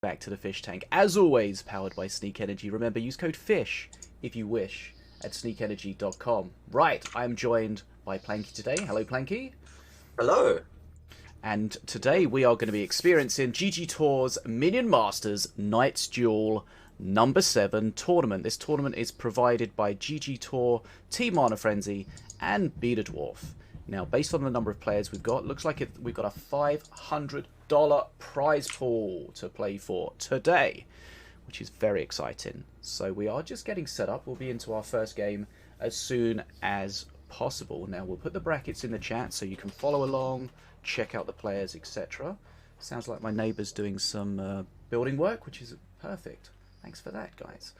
back to the fish tank. As always, powered by Sneak Energy. Remember, use code FISH if you wish at sneakenergy.com. Right, I'm joined by Planky today. Hello, Planky. Hello. And today we are going to be experiencing GGtoor's Minion Masters Knights Duel number 7 tournament. This tournament is provided by GGtoor, Team Mana Frenzy, and Betadwarf. Now, based on the number of players we've got, looks like we've got a $500 prize pool to play for today, which is very exciting. So we are just getting set up. We'll be into our first game as soon as possible. Now, we'll put the brackets in the chat so you can follow along, check out the players, etc. Sounds like my neighbour's doing some building work, which is perfect. Thanks for that, guys.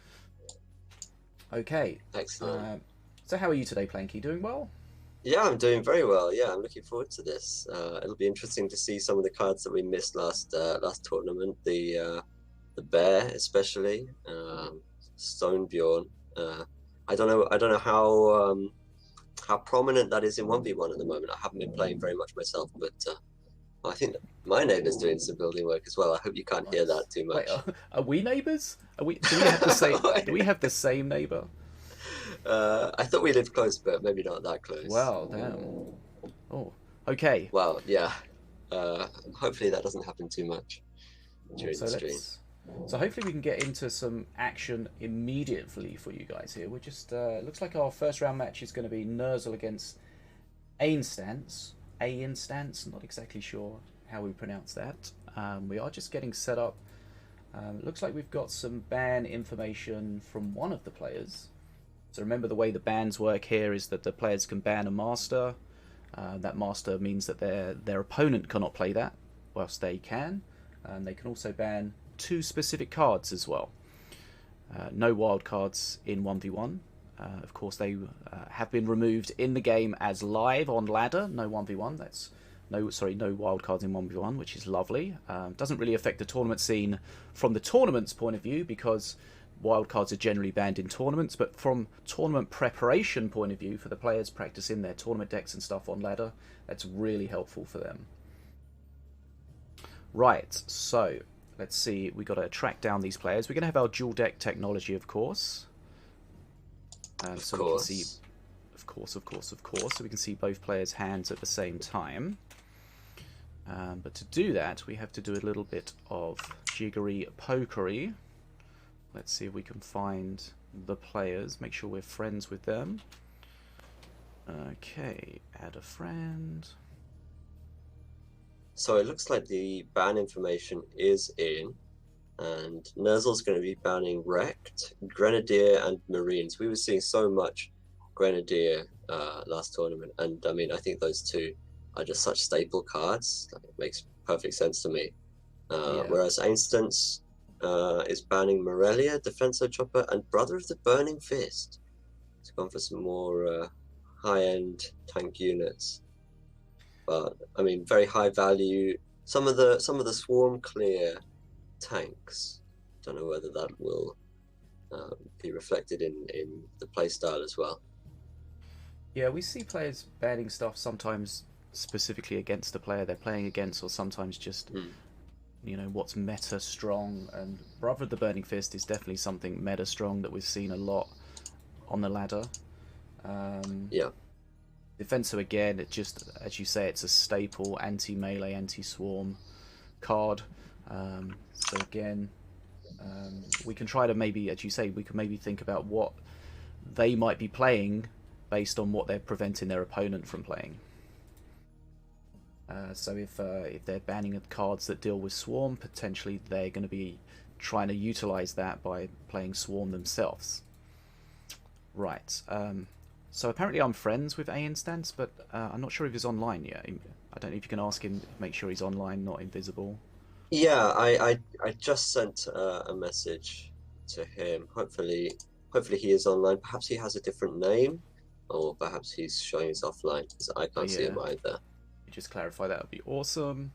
Okay. Excellent. So how are you today, Planky? Doing well? Yeah, I'm doing very well. Yeah, I'm looking forward to this. It'll be interesting to see some of the cards that we missed last tournament. The bear, especially Stonebjorn. I don't know how prominent that is in 1v1 at the moment. I haven't been playing very much myself, but I think my neighbour's doing some building work as well. I hope you can't hear that too much. Wait, are we neighbours? Do we have the same? Do we have the same neighbour? I thought we lived close, but maybe not that close. Wow, damn. Oh, okay. Well, yeah. Hopefully that doesn't happen too much during the stream. So hopefully we can get into some action immediately for you guys here. We're just looks like our first round match is going to be Nerzl against Ainstance. Not exactly sure how we pronounce that. We are just getting set up. It looks like we've got some ban information from one of the players. So remember, the way the bans work here is that the players can ban a master. That master means that their opponent cannot play that, whilst they can. And they can also ban 2 specific cards as well. No wild cards in 1v1. Of course, they have been removed in the game as live on ladder. No 1v1. That's no wild cards in 1v1, which is lovely. Doesn't really affect the tournament scene from the tournament's point of view, because wildcards are generally banned in tournaments, but from tournament preparation point of view, for the players practicing their tournament decks and stuff on ladder, that's really helpful for them. Right, so let's see, we've got to track down these players. We're going to have our dual deck technology, of course. So we can see, of course, so we can see both players' hands at the same time. But to do that, we have to do a little bit of jiggery pokery. Let's see if we can find the players, make sure we're friends with them. Okay, add a friend. So it looks like the ban information is in, and Nerzl's going to be banning Wrecked, Grenadier, and Marines. We were seeing so much Grenadier last tournament, and I mean, I think those two are just such staple cards. It makes perfect sense to me. Yeah. Whereas Ainstance is banning Morelia, Defensor Chopper, and Brother of the Burning Fist. It's gone for some more high-end tank units, but I mean, very high value. Some of the swarm clear tanks. Don't know whether that will be reflected in the playstyle as well. Yeah, we see players banning stuff sometimes specifically against the player they're playing against, or sometimes just you know, what's meta strong, and Brother of the Burning Fist is definitely something meta strong that we've seen a lot on the ladder. Yeah. Defensor, again, it just, as you say, it's a staple anti-melee, anti-swarm card. So again, we can try to maybe, as you say, we can maybe think about what they might be playing based on what they're preventing their opponent from playing. So if they're banning cards that deal with Swarm, potentially they're going to be trying to utilize that by playing Swarm themselves. Right. So apparently I'm friends with Ainstance, but I'm not sure if he's online yet. I don't know if you can ask him, make sure he's online, not invisible. Yeah, I just sent a message to him. Hopefully he is online. Perhaps he has a different name, or perhaps he's showing us offline, because I can't see him either. Just clarify, that would be awesome.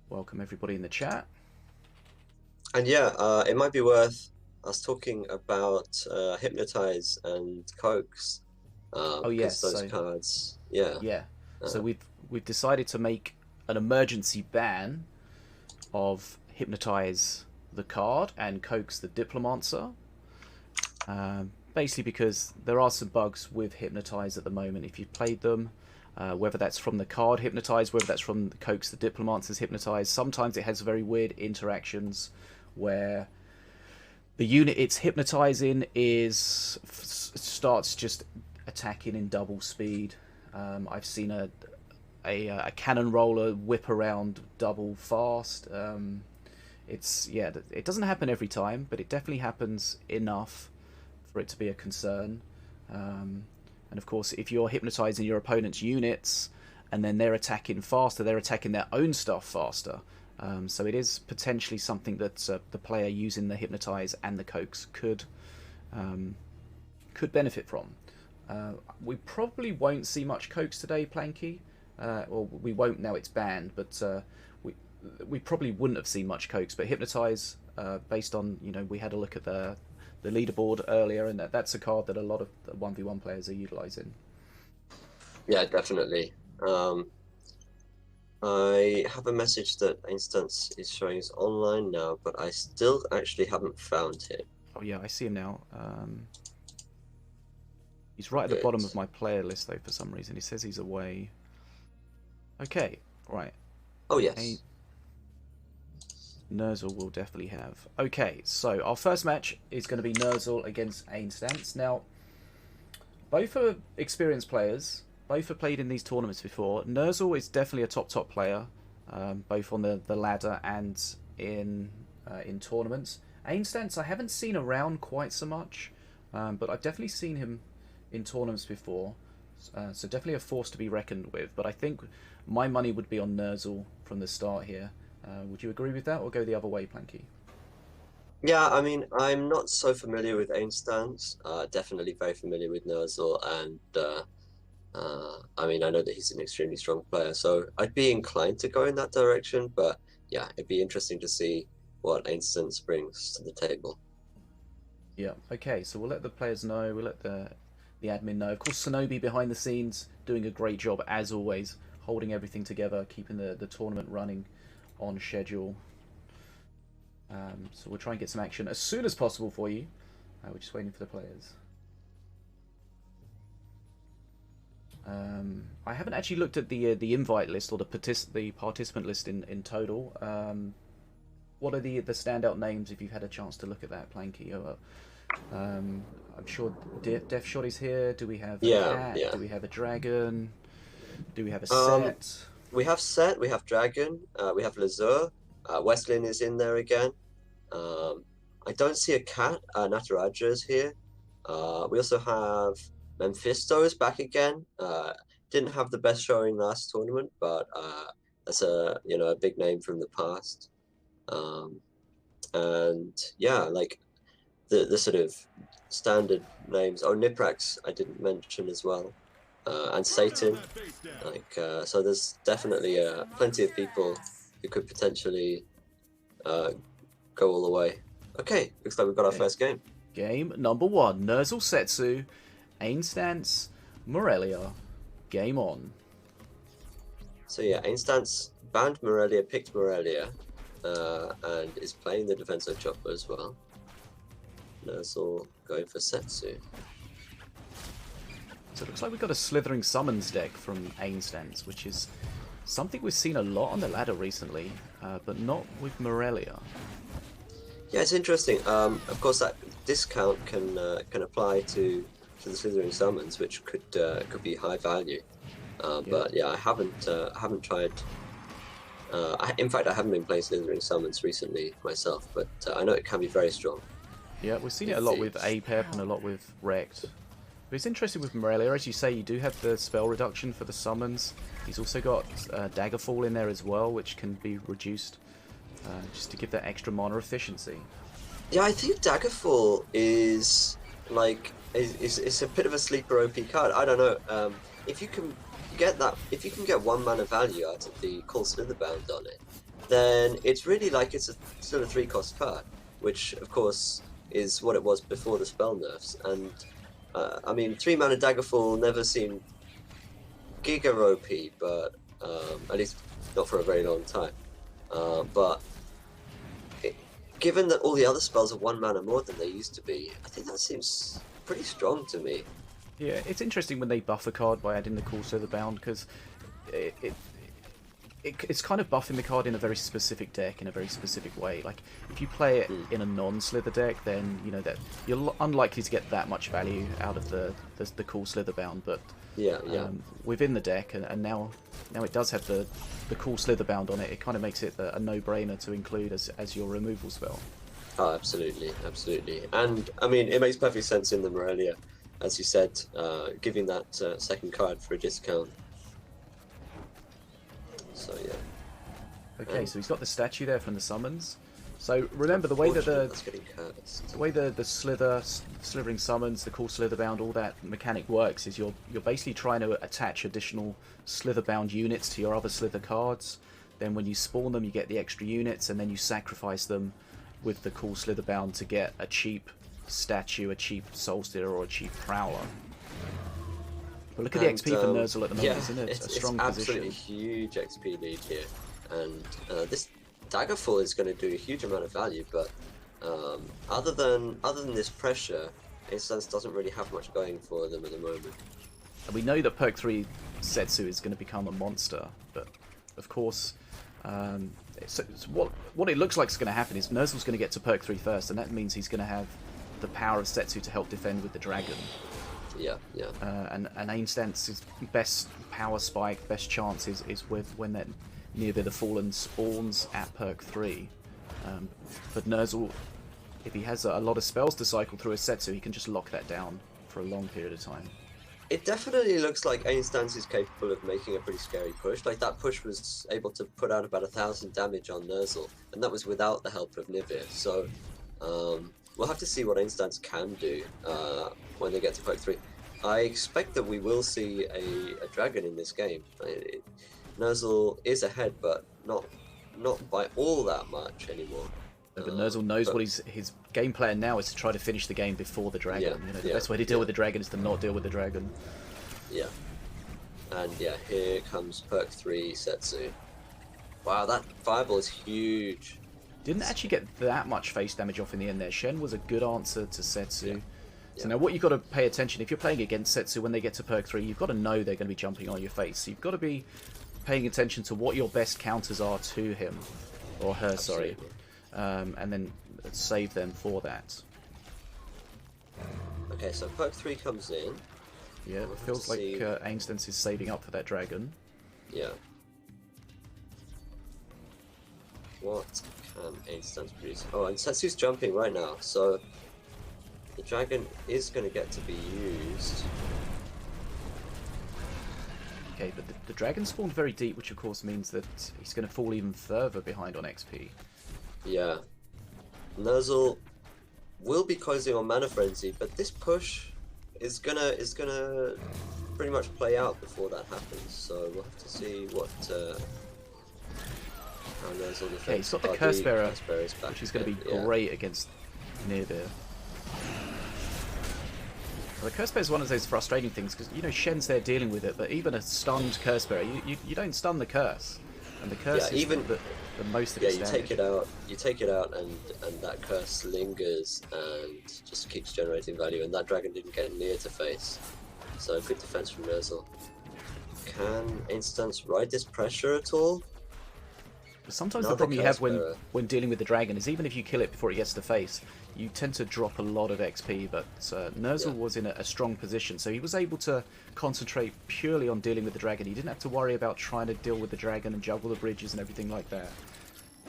Welcome everybody in the chat. And yeah, it might be worth us talking about Hypnotize and Coax. Oh yes, those cards. Yeah. Yeah. So we've decided to make an emergency ban of Hypnotize the card and Coax the Diplomancer. Basically because there are some bugs with Hypnotize at the moment. If you've played them, whether that's from the card Hypnotize, whether that's from the Coax the Diplomancer's Hypnotize, sometimes it has very weird interactions where the unit it's hypnotizing starts just attacking in double speed. I've seen a cannon roller whip around double fast. It doesn't happen every time, but it definitely happens enough for it to be a concern. And of course, if you're hypnotizing your opponent's units and then they're attacking faster, they're attacking their own stuff faster. So it is potentially something that the player using the Hypnotize and the Coax could benefit from. We probably won't see much Coax today, Planky. Or we won't now it's banned, but we probably wouldn't have seen much Coax. But Hypnotize, based on, we had a look at the leaderboard earlier, and that's a card that a lot of 1v1 players are utilising. Yeah, definitely. I have a message that Ainstance is showing us online now, but I still actually haven't found him. Oh yeah, I see him now. He's right at the bottom of my player list though for some reason. He says he's away. Okay, right. Oh yes. Nerzl will definitely have. Okay, so our first match is going to be Nerzl against Ainstance. Now, both are experienced players. Both have played in these tournaments before. Nerzl is definitely a top player, both on the ladder and in tournaments. Ainstance I haven't seen around quite so much, but I've definitely seen him in tournaments before. So definitely a force to be reckoned with. But I think my money would be on Nerzl from the start here. Would you agree with that, or go the other way, Planky? Yeah, I mean, I'm not so familiar with Ainstance. Definitely very familiar with Nerzl, and I mean, I know that he's an extremely strong player, so I'd be inclined to go in that direction. But yeah, it'd be interesting to see what Ainstance brings to the table. Yeah. Okay. So we'll let the players know. We'll let the admin know. Of course, Sinobii behind the scenes doing a great job as always, holding everything together, keeping the tournament running on schedule. So we'll try and get some action as soon as possible for you. We're just waiting for the players. I haven't actually looked at the invite list or the participant list in total. What are the standout names if you've had a chance to look at that, Planky? I'm sure DeathShoott is here. Do we have a cat? Yeah. Do we have a dragon? Do we have a set? We have set, we have dragon, we have Lazur, DuckWestlin is in there again. I don't see a cat, Nataraja is here. We also have Mephisto's back again. Didn't have the best showing last tournament, but that's a big name from the past. And yeah, like the sort of standard names. Oh, Niprax I didn't mention as well. And Satan, so there's definitely plenty of people who could potentially go all the way. Okay, looks like we've got our first game. Game number 1, Nerzl Setsu, Ainstance, Morelia. Game on. So yeah, Ainstance banned Morelia, picked Morelia, and is playing the defensive chopper as well. Nerzl going for Setsu. So it looks like we've got a Slithering Summons deck from Ainstance, which is something we've seen a lot on the ladder recently, but not with Morelia. Yeah, it's interesting. Of course, that discount can apply to the Slithering Summons, which could be high value. But yeah, I haven't tried. In fact, I haven't been playing Slithering Summons recently myself, but I know it can be very strong. Yeah, we've seen it a lot with Apep and a lot with Rekt. But it's interesting with Morelia, as you say, you do have the spell reduction for the summons. He's also got Daggerfall in there as well, which can be reduced just to give that extra mana efficiency. Yeah, I think Daggerfall is like it's a bit of a sleeper OP card. I don't know. If you can get 1 mana value out of the Call Slitherbound on it, then it's really like it's still a 3-cost card, which of course is what it was before the spell nerfs. And I mean, 3 mana Daggerfall never seemed giga OP, but at least not for a very long time. But given that all the other spells are 1 mana more than they used to be, I think that seems pretty strong to me. Yeah, it's interesting when they buff a card by adding the Cool Slitherbound, because it's kind of buffing the card in a very specific deck, in a very specific way. Like, if you play it in a non-Slither deck, then, you know, that you're unlikely to get that much value out of the Cool Slitherbound, but within the deck, and now it does have the Cool Slitherbound on it, it kind of makes it a no-brainer to include as your removal spell. Oh, absolutely, absolutely. And, I mean, it makes perfect sense in the Morelia, as you said, giving that second card for a discount. So yeah. Okay, so he's got the statue there from the summons. So remember the way that the slithering summons, the Cool Slitherbound, all that mechanic works is you're basically trying to attach additional Slitherbound units to your other Slither cards. Then when you spawn them, you get the extra units, and then you sacrifice them with the Cool Slitherbound to get a cheap statue, a cheap Soul Stealer, or a cheap Prowler. But look at the XP for Nerzl at the moment, isn't it? It's a strong position. Absolutely huge XP lead here, and this Daggerfall is going to do a huge amount of value. But other than this pressure, Ainstance doesn't really have much going for them at the moment. And we know that Perk 3 Setsu is going to become a monster, but of course, what it looks like is going to happen is Nerzl's going to get to Perk 3 first, and that means he's going to have the power of Setsu to help defend with the dragon. Yeah. And Ainstance's best power spike, best chance is when that Nearby the Fallen spawns at Perk 3. But Nerzl, if he has a lot of spells to cycle through his Setsu, he can just lock that down for a long period of time. It definitely looks like Ainstance is capable of making a pretty scary push. Like, that push was able to put out about 1,000 damage on Nerzl, and that was without the help of Nivir. So we'll have to see what Ainstance can do when they get to Perk 3. I expect that we will see a dragon in this game. Nerzl is ahead, but not by all that much anymore. But Nerzl knows what his game plan now is to try to finish the game before the dragon. You know, the best way to deal with the dragon is to not deal with the dragon. Yeah. And yeah, here comes Perk 3 Setsu. Wow, that fireball is huge. Didn't actually get that much face damage off in the end there. Shen was a good answer to Setsu. Yeah. So now what you've got to pay attention, if you're playing against Setsu when they get to Perk 3, you've got to know they're going to be jumping on your face. So you've got to be paying attention to what your best counters are to him, or her, sorry. And then save them for that. Okay, so Perk 3 comes in. Yeah, it feels like Ainstance is saving up for that dragon. Yeah. What can Ainstance produce? Oh, and Setsu's jumping right now, so the dragon is going to get to be used. Okay, but the dragon spawned very deep, which of course means that he's going to fall even further behind on XP. Yeah. Nerzl will be closing on Mana Frenzy, but this push is gonna pretty much play out before that happens. So we'll have to see what how Nerzl defends. Okay, he's got the Curse Bearer, which is going to be great against Nearby. Well, the Curse Bearer is one of those frustrating things because you know Shen's there dealing with it, but even a stunned Curse Bearer, you don't stun the curse, and the curse is even the most of its damage. You take it out, and that curse lingers and just keeps generating value. And that dragon didn't get near to face, so good defense from Nerzl. Can Ainstance ride this pressure at all? But sometimes the problem you have when dealing with the dragon is even if you kill it before it gets to face, you tend to drop a lot of XP, but Nerzl was in a strong position, so he was able to concentrate purely on dealing with the dragon. He didn't have to worry about trying to deal with the dragon and juggle the bridges and everything like that.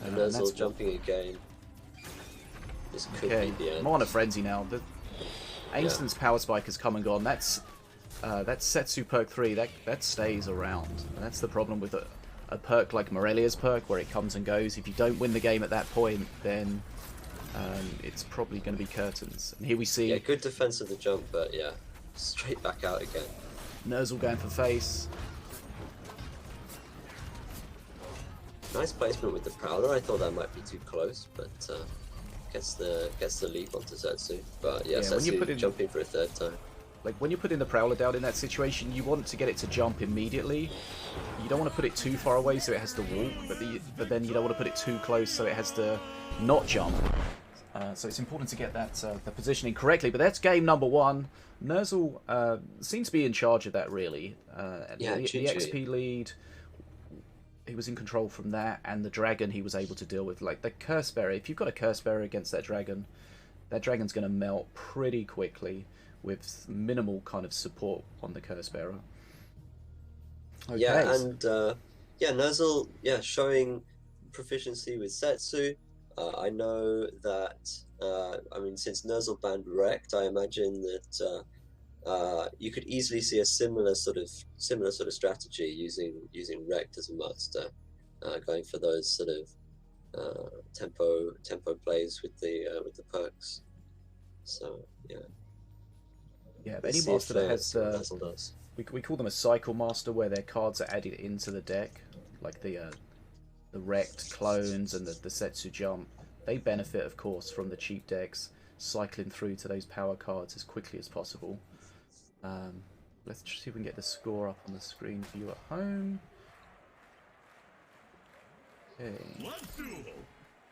And Nerzl jumping again. This could be the end. I'm on a frenzy now. The Ainstance power spike has come and gone. That's Setsu perk 3. That stays around. And that's the problem with a perk like Morelia's perk, where it comes and goes. If you don't win the game at that point, then it's probably going to be curtains. And here we see... Yeah, good defense of the jump, but yeah, straight back out again. Nerzl going for face. Nice placement with the Prowler. I thought that might be too close, but gets the leap onto Setsu. But yeah, Setsu jumping for a third time. Like, when you're putting the Prowler down in that situation, you want to get it to jump immediately. You don't want to put it too far away so it has to walk, but then you don't want to put it too close so it has to not jump. So it's important to get that the positioning correctly. But that's game number 1. Nerzl seems to be in charge of that, really. Yeah, the XP lead, he was in control from that, and the dragon he was able to deal with. Like, the Curse Bearer, if you've got a Curse Bearer against that dragon's going to melt pretty quickly with minimal kind of support on the Curse Bearer. Okay. Yeah, and Nerzl, showing proficiency with Setsu. I know that, I mean, since Nerzl banned Rect, I imagine that you could easily see a similar sort of strategy using Rect as a master, going for those sort of tempo plays with the perks. So yeah, any master that has we call them a cycle master, where their cards are added into the deck, like the Rect clones and the Setsu jump. They benefit, of course, from the cheap decks cycling through to those power cards as quickly as possible. Let's see if we can get the score up on the screen for you at home. Okay.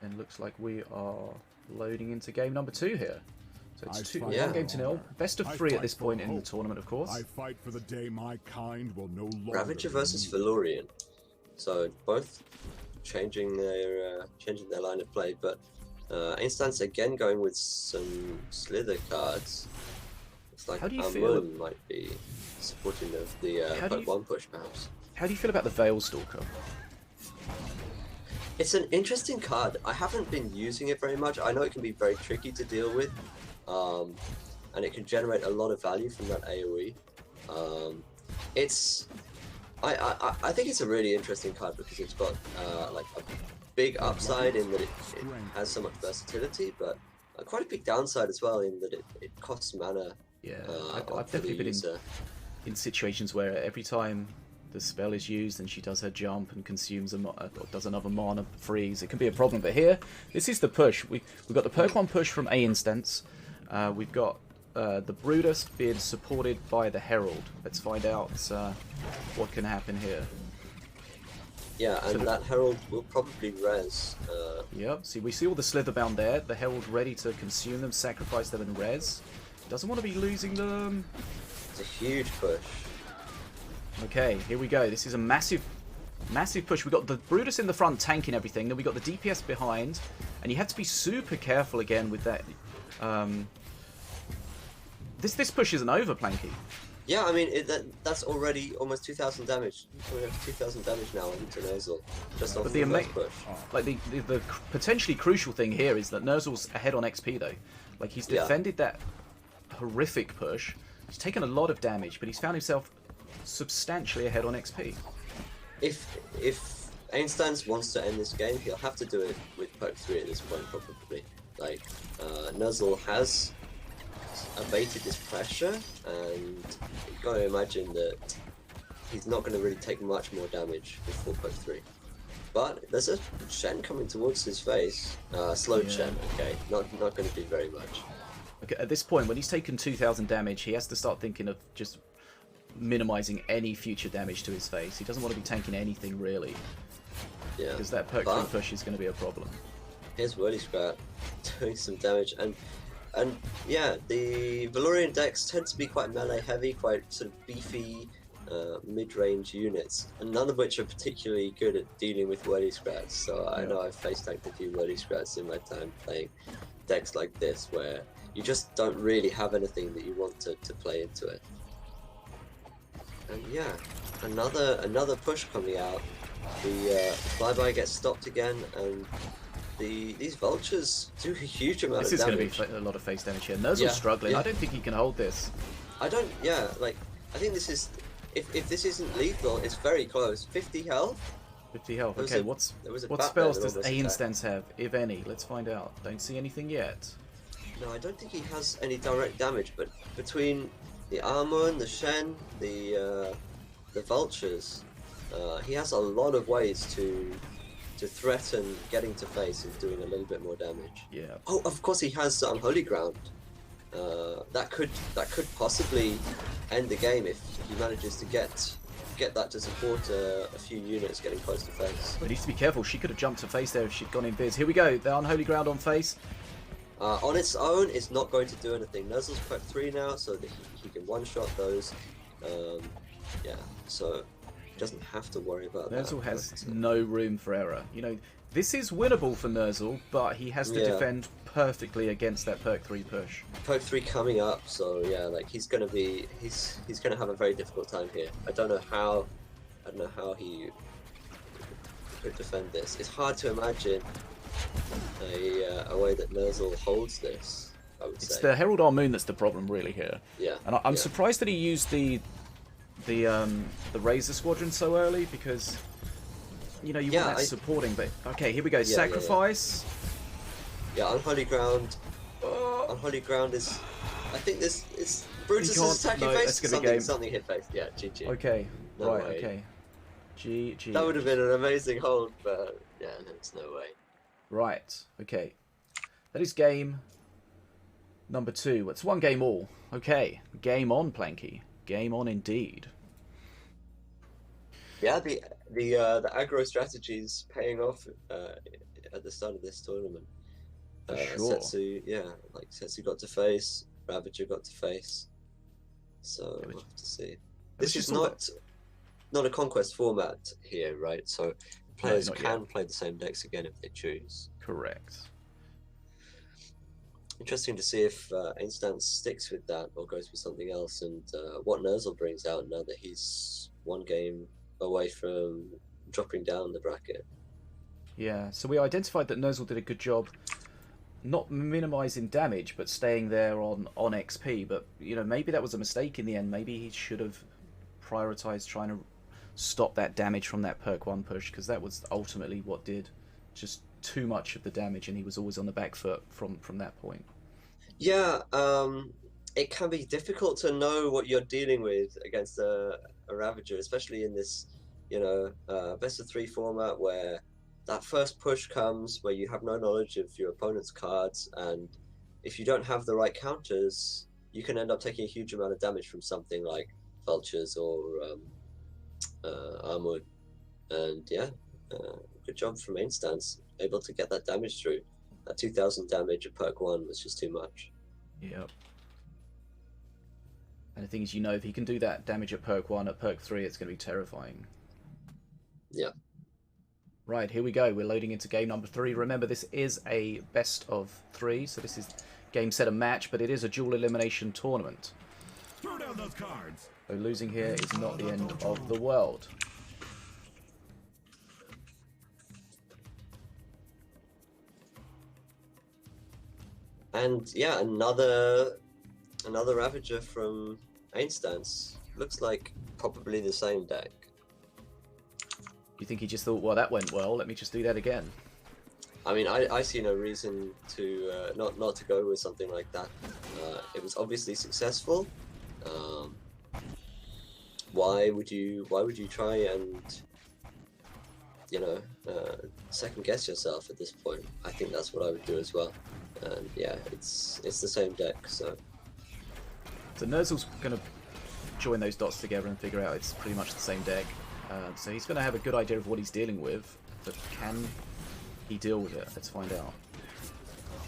And looks like we are loading into game number 2 here. So it's 1-0. Best of 3 at this point in the tournament, of course. I fight for the day my kind will no longer Ravager versus Valorian. So both changing their line of play, but Ainstance again going with some Slither cards. It's like Amun might be supporting the Poke 1 push, perhaps. How do you feel about the Veil Stalker? It's an interesting card. I haven't been using it very much. I know it can be very tricky to deal with, and it can generate a lot of value from that AoE. I think it's a really interesting card because it's got like a big upside in that it has so much versatility, but quite a big downside as well in that it costs mana. Yeah, I've definitely been in situations where every time the spell is used and she does her jump and consumes does another mana freeze, it can be a problem. But here, this is the push. We've got the Poke 1 push from Ainstance. We've got the Brutus being supported by the Herald. Let's find out what can happen here. Yeah, and that Herald will probably res. Yep, see, we see all the Slitherbound there. The Herald ready to consume them, sacrifice them, and res. Doesn't want to be losing them. It's a huge push. Okay, here we go. This is a massive push. We've got the Brutus in the front tanking everything. Then we've got the DPS behind. And you have to be super careful again with that. This push isn't over, Planky. Yeah, I mean, that's already almost 2,000 damage. We have 2,000 damage now into Nerzl, just off the first push. Like, the potentially crucial thing here is that Nerzl's ahead on XP, though. Like, he's defended that horrific push. He's taken a lot of damage, but he's found himself substantially ahead on XP. If Ainstance wants to end this game, he'll have to do it with Poke 3 at this point, probably. Like, Nerzl has abated this pressure, and you've got to imagine that he's not going to really take much more damage before Poke 3. But there's a Shen coming towards his face. Slow Shen, okay, not going to do very much. Okay, at this point, when he's taken 2,000 damage, he has to start thinking of just minimizing any future damage to his face. He doesn't want to be tanking anything, really. Yeah. Because that Poke 3 push is going to be a problem. Here's Whirly Scrap doing some damage, and yeah, the Valorian decks tend to be quite melee heavy, quite sort of beefy mid-range units, and none of which are particularly good at dealing with Whirly Scrats. So I know I've face tanked a few Whirly Scrats in my time playing decks like this, where you just don't really have anything that you want to play into it. And yeah, another push coming out. The flyby gets stopped again, and these vultures do a huge amount of damage. This is going to be a lot of face damage here. Nerzl's struggling. I don't think he can hold this. I think this is, if this isn't lethal, it's very close. 50 health. 50 health. Okay, what spells does Ainstance have, if any? Let's find out. Don't see anything yet. No, I don't think he has any direct damage, but between the Armor, the Shen, the vultures, he has a lot of ways to threaten getting to face and doing a little bit more damage. Yeah. Oh, of course he has Holy Ground. that could possibly end the game if he manages to get that to support a few units getting close to face. But he needs to be careful. She could have jumped to face there if she'd gone in biz. Here we go. The unholy ground on face. On its own, it's not going to do anything. Nerzl's perk 3 now, so that he can one-shot those. Yeah, so he doesn't have to worry about that. Nerzl has no room for error. You know, this is winnable for Nerzl, but he has to defend perfectly against that perk 3 push. Perk 3 coming up, so yeah, like he's gonna have a very difficult time here. I don't know how he could defend this. It's hard to imagine a way that Nerzl holds this, I would say. It's the Herald Armoon that's the problem really here. Yeah. And I'm surprised that he used the Razor Squadron so early, because you know you want that supporting. But okay, here we go. Sacrifice. Yeah, Unholy Ground. Unholy Ground is. I think this is Brutus is attacking face. Something hit face. Yeah, GG. Okay. No right. way. Okay. GG. That would have been an amazing hold, but yeah, there's no way. Right. Okay. That is game number 2. It's 1 game all. Okay. Game on, Planky. Game on indeed. Yeah, the aggro strategy is paying off at the start of this tournament. Sure. Setsu, like Setsu got to face, Ravager got to face. So we'll have to see. This is not a conquest format here, right? So players can play the same decks again if they choose. Correct. Interesting to see if Ainstance sticks with that or goes with something else, and what Nerzl brings out now that he's 1 game away from dropping down the bracket. Yeah, so we identified that Nerzl did a good job not minimizing damage but staying there on XP, but you know, maybe that was a mistake in the end. Maybe he should have prioritized trying to stop that damage from that perk 1 push, because that was ultimately what did just too much of the damage, and he was always on the back foot from that point. Yeah, it can be difficult to know what you're dealing with against a Ravager, especially in this, you know, best of 3 format where that first push comes where you have no knowledge of your opponent's cards, and if you don't have the right counters, you can end up taking a huge amount of damage from something like Vultures or Armored. And yeah, good job from Ainstance, able to get that damage through. That 2000 damage at perk 1 was just too much. Yep. And the thing is, you know, if he can do that damage at perk 1, at perk 3, it's going to be terrifying. Yeah. Right, here we go. We're loading into game number 3. Remember, this is a best of 3, so this is game, set, and match, but it is a dual elimination tournament. Throw down those cards. So losing here is not the end of the world. And yeah, another Ravager from Ainstance. Looks like probably the same deck. You think he just thought, well, that went well, let me just do that again? I mean, I see no reason to not to go with something like that. It was obviously successful. Why would you try and, you know, second guess yourself at this point? I think that's what I would do as well. And yeah, it's the same deck. So Nerzl's going to join those dots together and figure out it's pretty much the same deck. So he's going to have a good idea of what he's dealing with, but can he deal with it? Let's find out.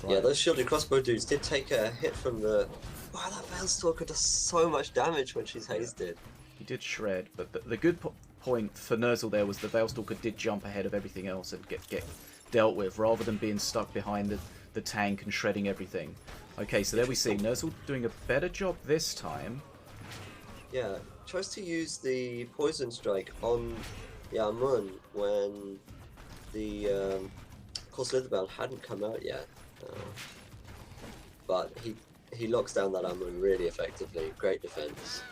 Right. Yeah, those shielded crossbow dudes did take a hit from the... Wow, that Veilstalker does so much damage when she's hasted. He did shred, but the good point for Nerzl there was the Veilstalker did jump ahead of everything else and get dealt with, rather than being stuck behind the tank and shredding everything. Okay, so there we see Nerzl doing a better job this time. Yeah, tries to use the Poison Strike on Yamun when the Course Slitherbound hadn't come out yet. But he locks down that Yamun really effectively. Great defense.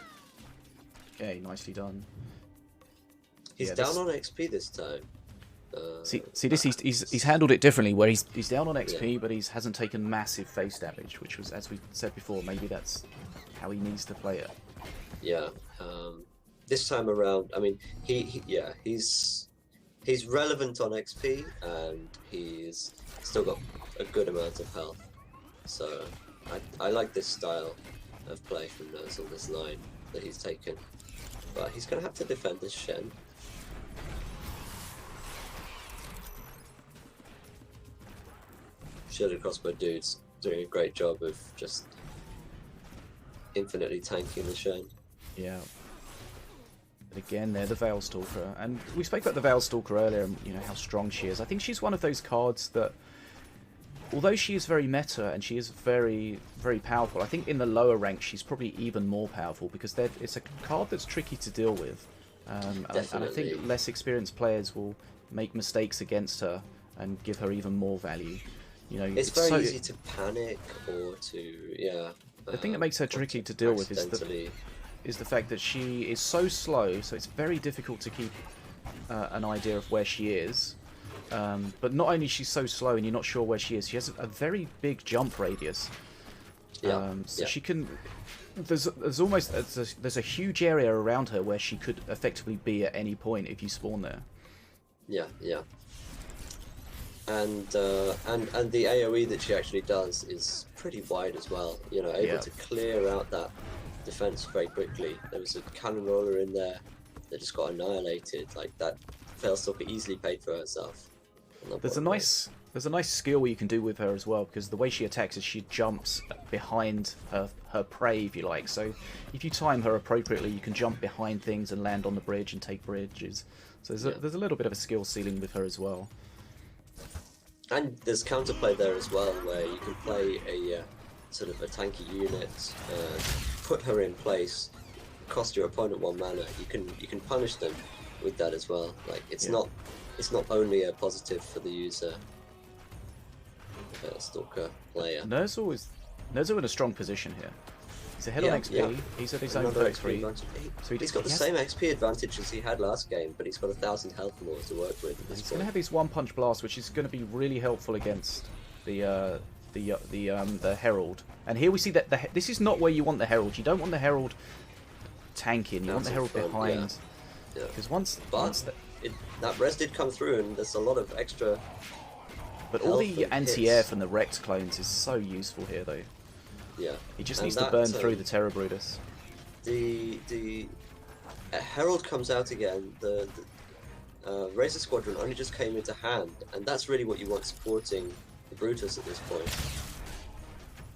Okay, nicely done. He's down on XP this time. See this, he's handled it differently, where he's down on XP, but he hasn't taken massive face damage, which was, as we said before, maybe that's how he needs to play it. Yeah, this time around, I mean, he's relevant on XP, and he's still got a good amount of health. So I like this style of play from Nerzl, this line that he's taken. But he's going to have to defend this Shen. Shielded crossbow dude's doing a great job of just infinitely tanking the Shen. Yeah. But again, they're the Veilstalker, and we spoke about the Veilstalker earlier, and you know how strong she is. I think she's one of those cards that, although she is very meta and she is very, very powerful, I think in the lower ranks she's probably even more powerful because it's a card that's tricky to deal with. And I think less experienced players will make mistakes against her and give her even more value. You know, it's very easy to panic or to The thing that makes her tricky to deal with is the fact that she is so slow, so it's very difficult to keep an idea of where she is. But not only is she so slow and you're not sure where she is, she has a very big jump radius. So she can. There's a huge area around her where she could effectively be at any point if you spawn there. Yeah. And the AoE that she actually does is pretty wide as well. You know, able to clear out that defense very quickly. There was a cannon roller in there that just got annihilated. Like that, Veilstalker easily paid for herself. There's a nice skill where you can do with her as well, because the way she attacks is she jumps behind her prey, if you like. So if you time her appropriately, you can jump behind things and land on the bridge and take bridges. So there's a little bit of a skill ceiling with her as well. And there's counterplay there as well, where you can play a sort of a tanky unit, put her in place, cost your opponent 1 mana. You can punish them with that as well. Like it's not only a positive for the user. Stalker player. Nerzl in a strong position here. He's ahead on XP. Yeah. He's at his own perk 3. So he's got the same XP advantage as he had last game, but he's got 1,000 health more to work with. He's going to have his 1 punch blast, which is going to be really helpful against the Herald. And here we see that this is not where you want the Herald. You don't want the Herald tanking. You want the Herald behind. Because that res did come through, and there's a lot of extra. But all the anti-air from the Rex clones is so useful here, though. Yeah. He just needs to burn through the Terror Brutus. The Herald comes out again. The Razor Squadron only just came into hand, and that's really what you want supporting the Brutus at this point.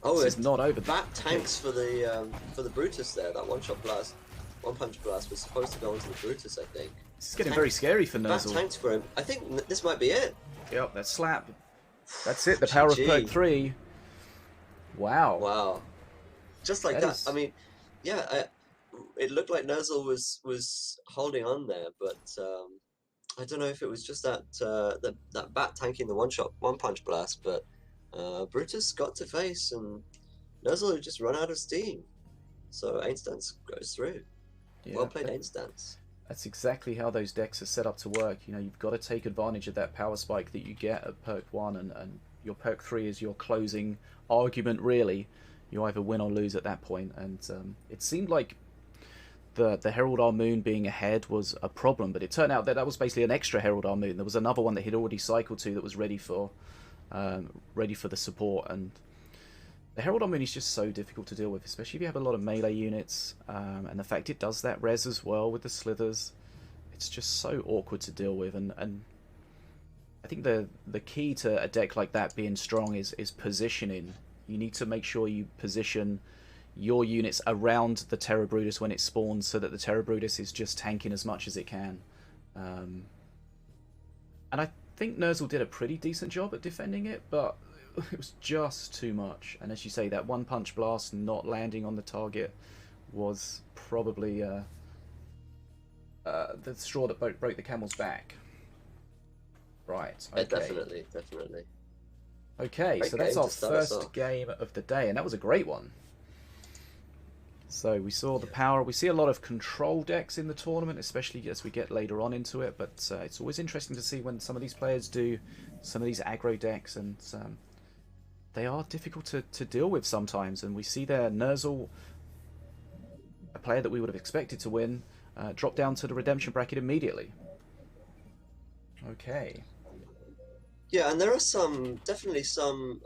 Oh, it's not over. That tanks for the Brutus there. That one-shot blast, one-punch blast was supposed to go onto the Brutus, I think. This is getting very scary for Nerzl. That tanks for him. I think this might be it. Yep, that slap. That's it. The power of perk 3. Wow. Wow. Just like that. I mean, yeah. It looked like Nerzl was holding on there, but I don't know if it was just that that bat tanking the one punch blast, but Brutus got to face, and Nerzl had just run out of steam. So Ainstance goes through. Yeah, well played, Ainstance. That's exactly how those decks are set up to work. You know, you've got to take advantage of that power spike that you get at perk 1, and your perk 3 is your closing argument, really. You either win or lose at that point, and it seemed like the Herald Armoon being ahead was a problem, but it turned out that was basically an extra Herald Armoon. There was another one that he'd already cycled to that was ready for the support, and the Herald Armoon is just so difficult to deal with, especially if you have a lot of melee units, and the fact it does that res as well with the slithers. It's just so awkward to deal with, and I think the key to a deck like that being strong is positioning. You need to make sure you position your units around the Terror Brutus when it spawns, so that the Terror Brutus is just tanking as much as it can. And I think Nerzl did a pretty decent job at defending it, but it was just too much. And as you say, that one punch blast not landing on the target was probably the straw that broke the camel's back. Right. Okay. Definitely. Okay, so that's our first game of the day, and that was a great one. So we saw the power. We see a lot of control decks in the tournament, especially as we get later on into it. But it's always interesting to see when some of these players do some of these aggro decks, and they are difficult to deal with sometimes. And we see there Nerzl, a player that we would have expected to win, drop down to the redemption bracket immediately. Okay. Yeah, and there are definitely some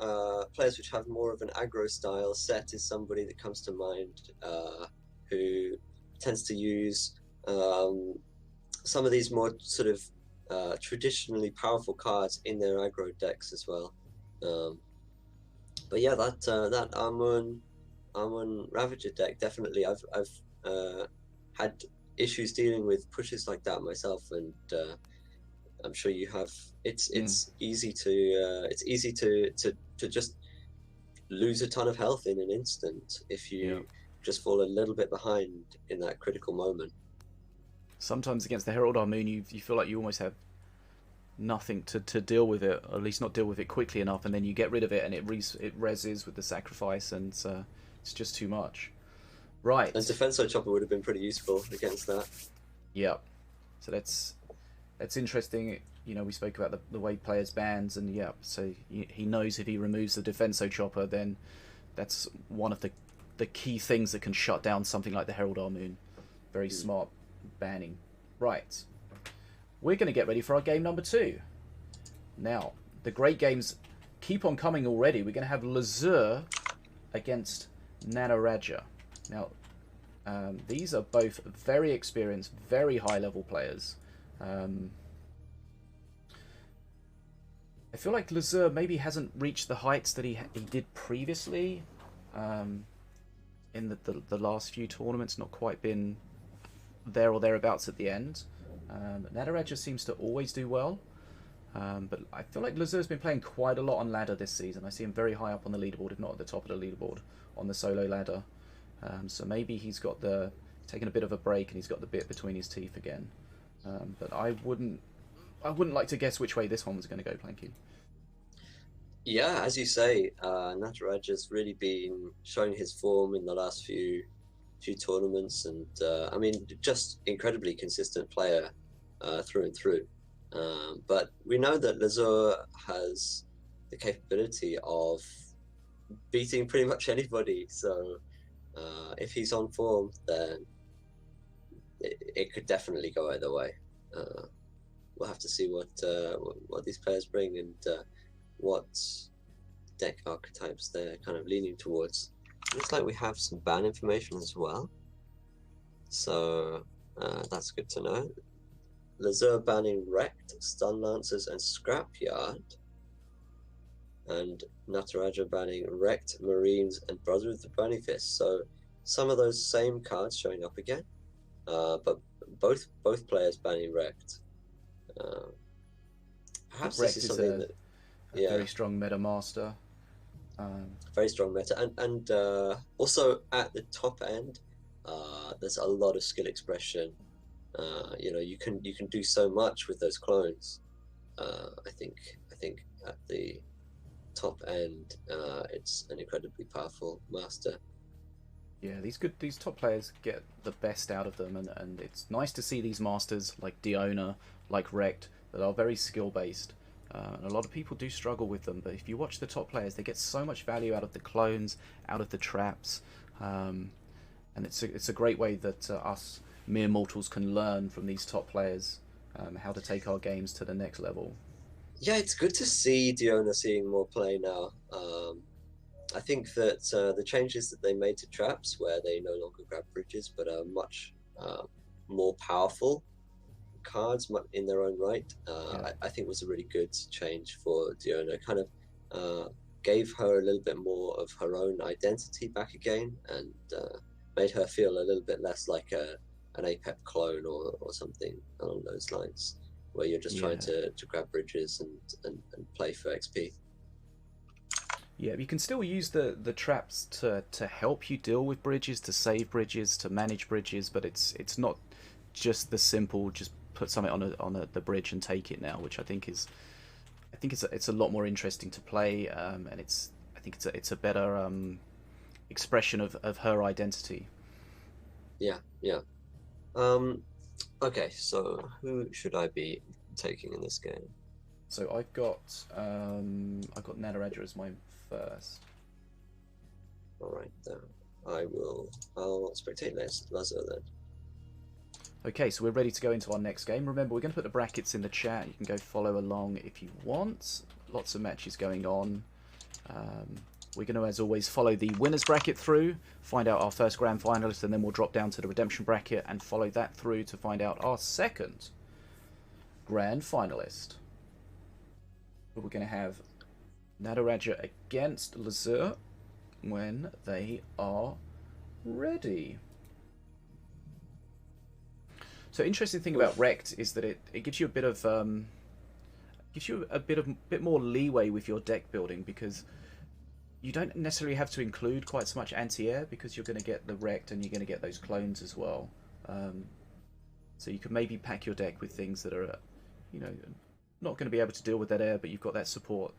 players which have more of an aggro style. Set is somebody that comes to mind who tends to use some of these more sort of traditionally powerful cards in their aggro decks as well. But yeah, that Amun Ravager deck definitely. I've had issues dealing with pushes like that myself, and I'm sure you have. It's easy to just lose a ton of health in an instant if you just fall a little bit behind in that critical moment. Sometimes against the Herald Armoon, you feel like you almost have nothing to deal with it, or at least not deal with it quickly enough, and then you get rid of it, and it reses with the sacrifice, and it's just too much. Right. And Defensor Chopper would have been pretty useful against that. Yeah. So that's interesting. You know, we spoke about the way players bans, and yeah, so he knows if he removes the Defensor Chopper, then that's one of the key things that can shut down something like the Herald Armoon. Very smart banning. Right. We're going to get ready for our game number 2. Now, the great games keep on coming already. We're going to have Lazur against Nataraja. Now, these are both very experienced, very high-level players. I feel like Lazur maybe hasn't reached the heights that he did previously in the last few tournaments. Not quite been there or thereabouts at the end. Nataraja seems to always do well, but I feel like Lazur's been playing quite a lot on ladder this season. I see him very high up on the leaderboard, if not at the top of the leaderboard, on the solo ladder. So maybe he's got taken a bit of a break and he's got the bit between his teeth again. But I wouldn't like to guess which way this one was going to go, Planky. Yeah, as you say, Nataraja's really been showing his form in the last few tournaments, and I mean, just incredibly consistent player through and through. But we know that Lazur has the capability of beating pretty much anybody. So if he's on form, then it could definitely go either way. We'll have to see what these players bring and what deck archetypes they're kind of leaning towards. Looks like we have some ban information as well, so that's good to know. Lazur banning Wrecked, Stun Lancers, and Scrapyard, and Nataraja banning Wrecked, Marines, and Brother of the Burning Fist. So some of those same cards showing up again, but both players banning Wrecked. Perhaps Wrecked this is something a very strong meta master. Very strong meta, and also at the top end, there's a lot of skill expression. You know, you can do so much with those clones. I think at the top end, it's an incredibly powerful master. Yeah, these top players get the best out of them, and it's nice to see these masters like Diona, like Wrecked, that are very skill based. And a lot of people do struggle with them, but if you watch the top players, they get so much value out of the clones, out of the traps, and it's a great way that us mere mortals can learn from these top players how to take our games to the next level. Yeah, it's good to see Diona seeing more play now. I think that the changes that they made to traps, where they no longer grab bridges but are much more powerful cards in their own right, I think was a really good change for Diona. Kind of gave her a little bit more of her own identity back again, and made her feel a little bit less like an APEP clone or something along those lines, where you're just trying to grab bridges and play for XP. Yeah, you can still use the traps to help you deal with bridges, to save bridges, to manage bridges, but it's not just the simple just put something on the bridge and take it now, which I think it's a lot more interesting to play, and I think it's a better expression of her identity. Yeah. Okay, so who should I be taking in this game? So I've got Nataraja as my first. All right, then I'll spectate Lazur then. Okay, so we're ready to go into our next game. Remember, we're going to put the brackets in the chat. You can go follow along if you want. Lots of matches going on. We're going to, as always, follow the winners bracket through, find out our first grand finalist, and then we'll drop down to the redemption bracket and follow that through to find out our second grand finalist. But we're going to have Nataraja against Lazur when they are ready. So interesting thing about Wrecked is that it gives you a bit of bit more leeway with your deck building, because you don't necessarily have to include quite so much anti-air, because you're going to get the Wrecked and you're going to get those clones as well. So you can maybe pack your deck with things that are, you know, not going to be able to deal with that air, but you've got that support.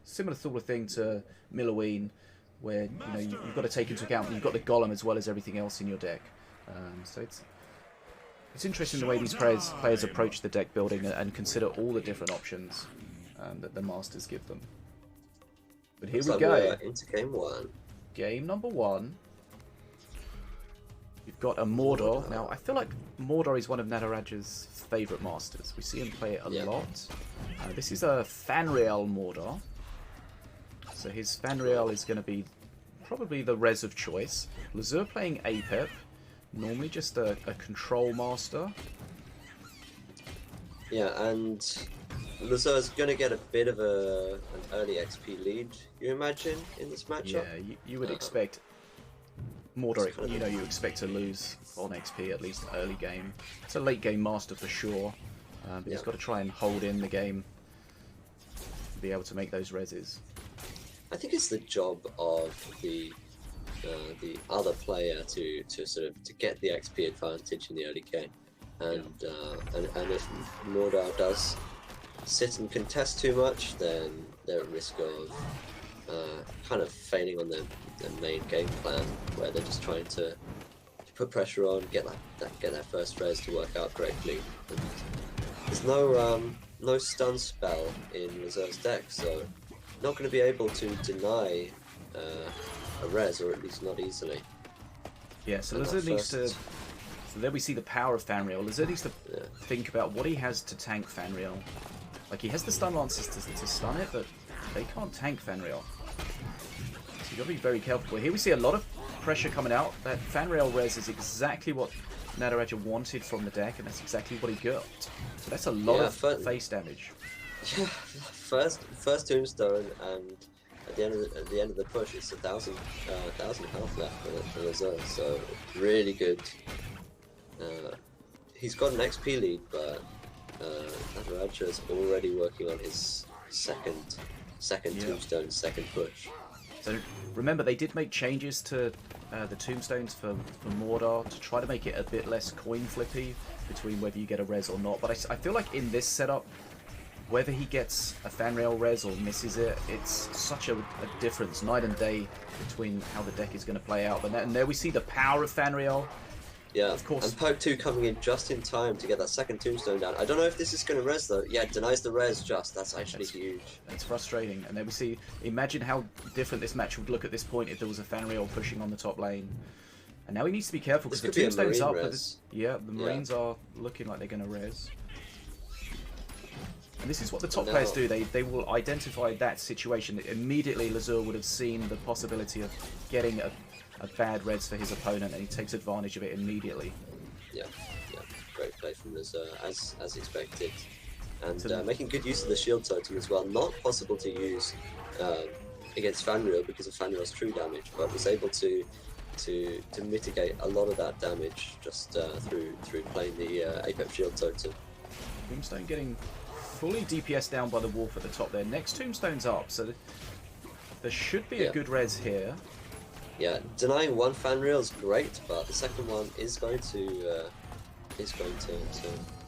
Similar sort of thing to Milloween, where you know you've got to take into account you've got the Golem as well as everything else in your deck. So it's interesting the way these players approach the deck building and consider all the different options that the masters give them. But here we go. Into game one. Game number one. We've got a Mordor. Now, I feel like Mordor is one of Nataraja's favourite masters. We see him play it a lot. This is a Fanriel Mordor. So his Fanriel is going to be probably the res of choice. Lazur playing Apep. Normally just a control master. Yeah, and Lazur's going to get a bit of an early XP lead, you imagine, in this matchup? Yeah, you would expect Mordor, you know, you expect to lose on XP at least early game. It's a late game master for sure, but he's got to try and hold in the game to be able to make those reses. I think it's the job of the other player to get the XP advantage in the early game, and if Mordor does sit and contest too much, then they're at risk of kind of failing on their main game plan, where they're just trying to put pressure on, get that first res to work out correctly. And there's no stun spell in Lazur's deck, so not going to be able to deny a res, or at least not easily. Yeah, so Lazur needs to... So there we see the power of Fanriel. Lazur needs to think about what he has to tank Fanriel. Like, he has the stun lances to stun it, but they can't tank Fanriel. So you've got to be very careful. But here we see a lot of pressure coming out. That Fanriel res is exactly what Nataraja wanted from the deck, and that's exactly what he got. So that's a lot of face damage. Yeah, first tombstone, and at the end of the push, it's 1,000 health left for Lazur, so really good. He's got an XP lead, but Nataraja is already working on his second tombstone, second push. So remember, they did make changes to the tombstones for Mordor to try to make it a bit less coin flippy between whether you get a res or not. But I feel like in this setup, whether he gets a Fanriel res or misses it, it's such a difference, night and day, between how the deck is going to play out. And there we see the power of Fanriel. Yeah, of course. And Poke 2 coming in just in time to get that second tombstone down. I don't know if this is going to res though. Yeah, it denies the res just. That's actually huge. It's frustrating. And then we see, imagine how different this match would look at this point if there was a Fanriel pushing on the top lane. And now he needs to be careful because the tombstone's up. But the Marines are looking like they're going to res. And this is what the top players do. They will identify that situation. Immediately, Lazur would have seen the possibility of getting a bad res for his opponent, and he takes advantage of it immediately. Yeah, great play from Lazur, as expected. And making good use of the shield totem as well. Not possible to use against Fanriel because of Fanriel's true damage, but was able to mitigate a lot of that damage just through playing the Apep shield totem. Tombstone getting fully DPS down by the Wolf at the top there. Next tombstone's up, so there should be a good res here. Yeah, denying one Fanriel is great, but the second one is going to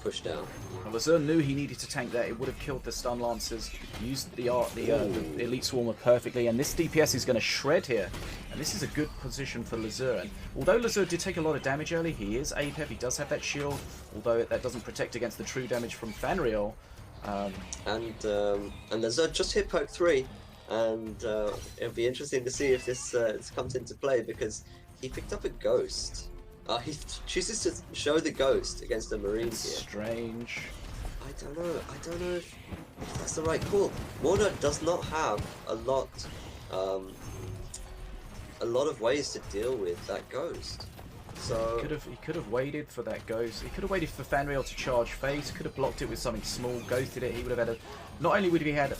push down. Well, Lazur knew he needed to tank that. It would have killed the stun lancers. Used the elite swarmer perfectly, and this DPS is going to shred here. And this is a good position for Lazur. And although Lazur did take a lot of damage early, he is Apep. He does have that shield, although that doesn't protect against the true damage from Fanriel. And Lazur just hit Poke 3. And it'll be interesting to see if this comes into play, because he picked up a ghost He chooses to show the ghost against the Marine It's here. strange. I don't know if that's the right call. Morna does not have a lot of ways to deal with that ghost. So He could have waited for that ghost. He could have waited for Fanrail to charge face. Could have blocked it with something small. Ghosted it. He would have had a. Not only would he had a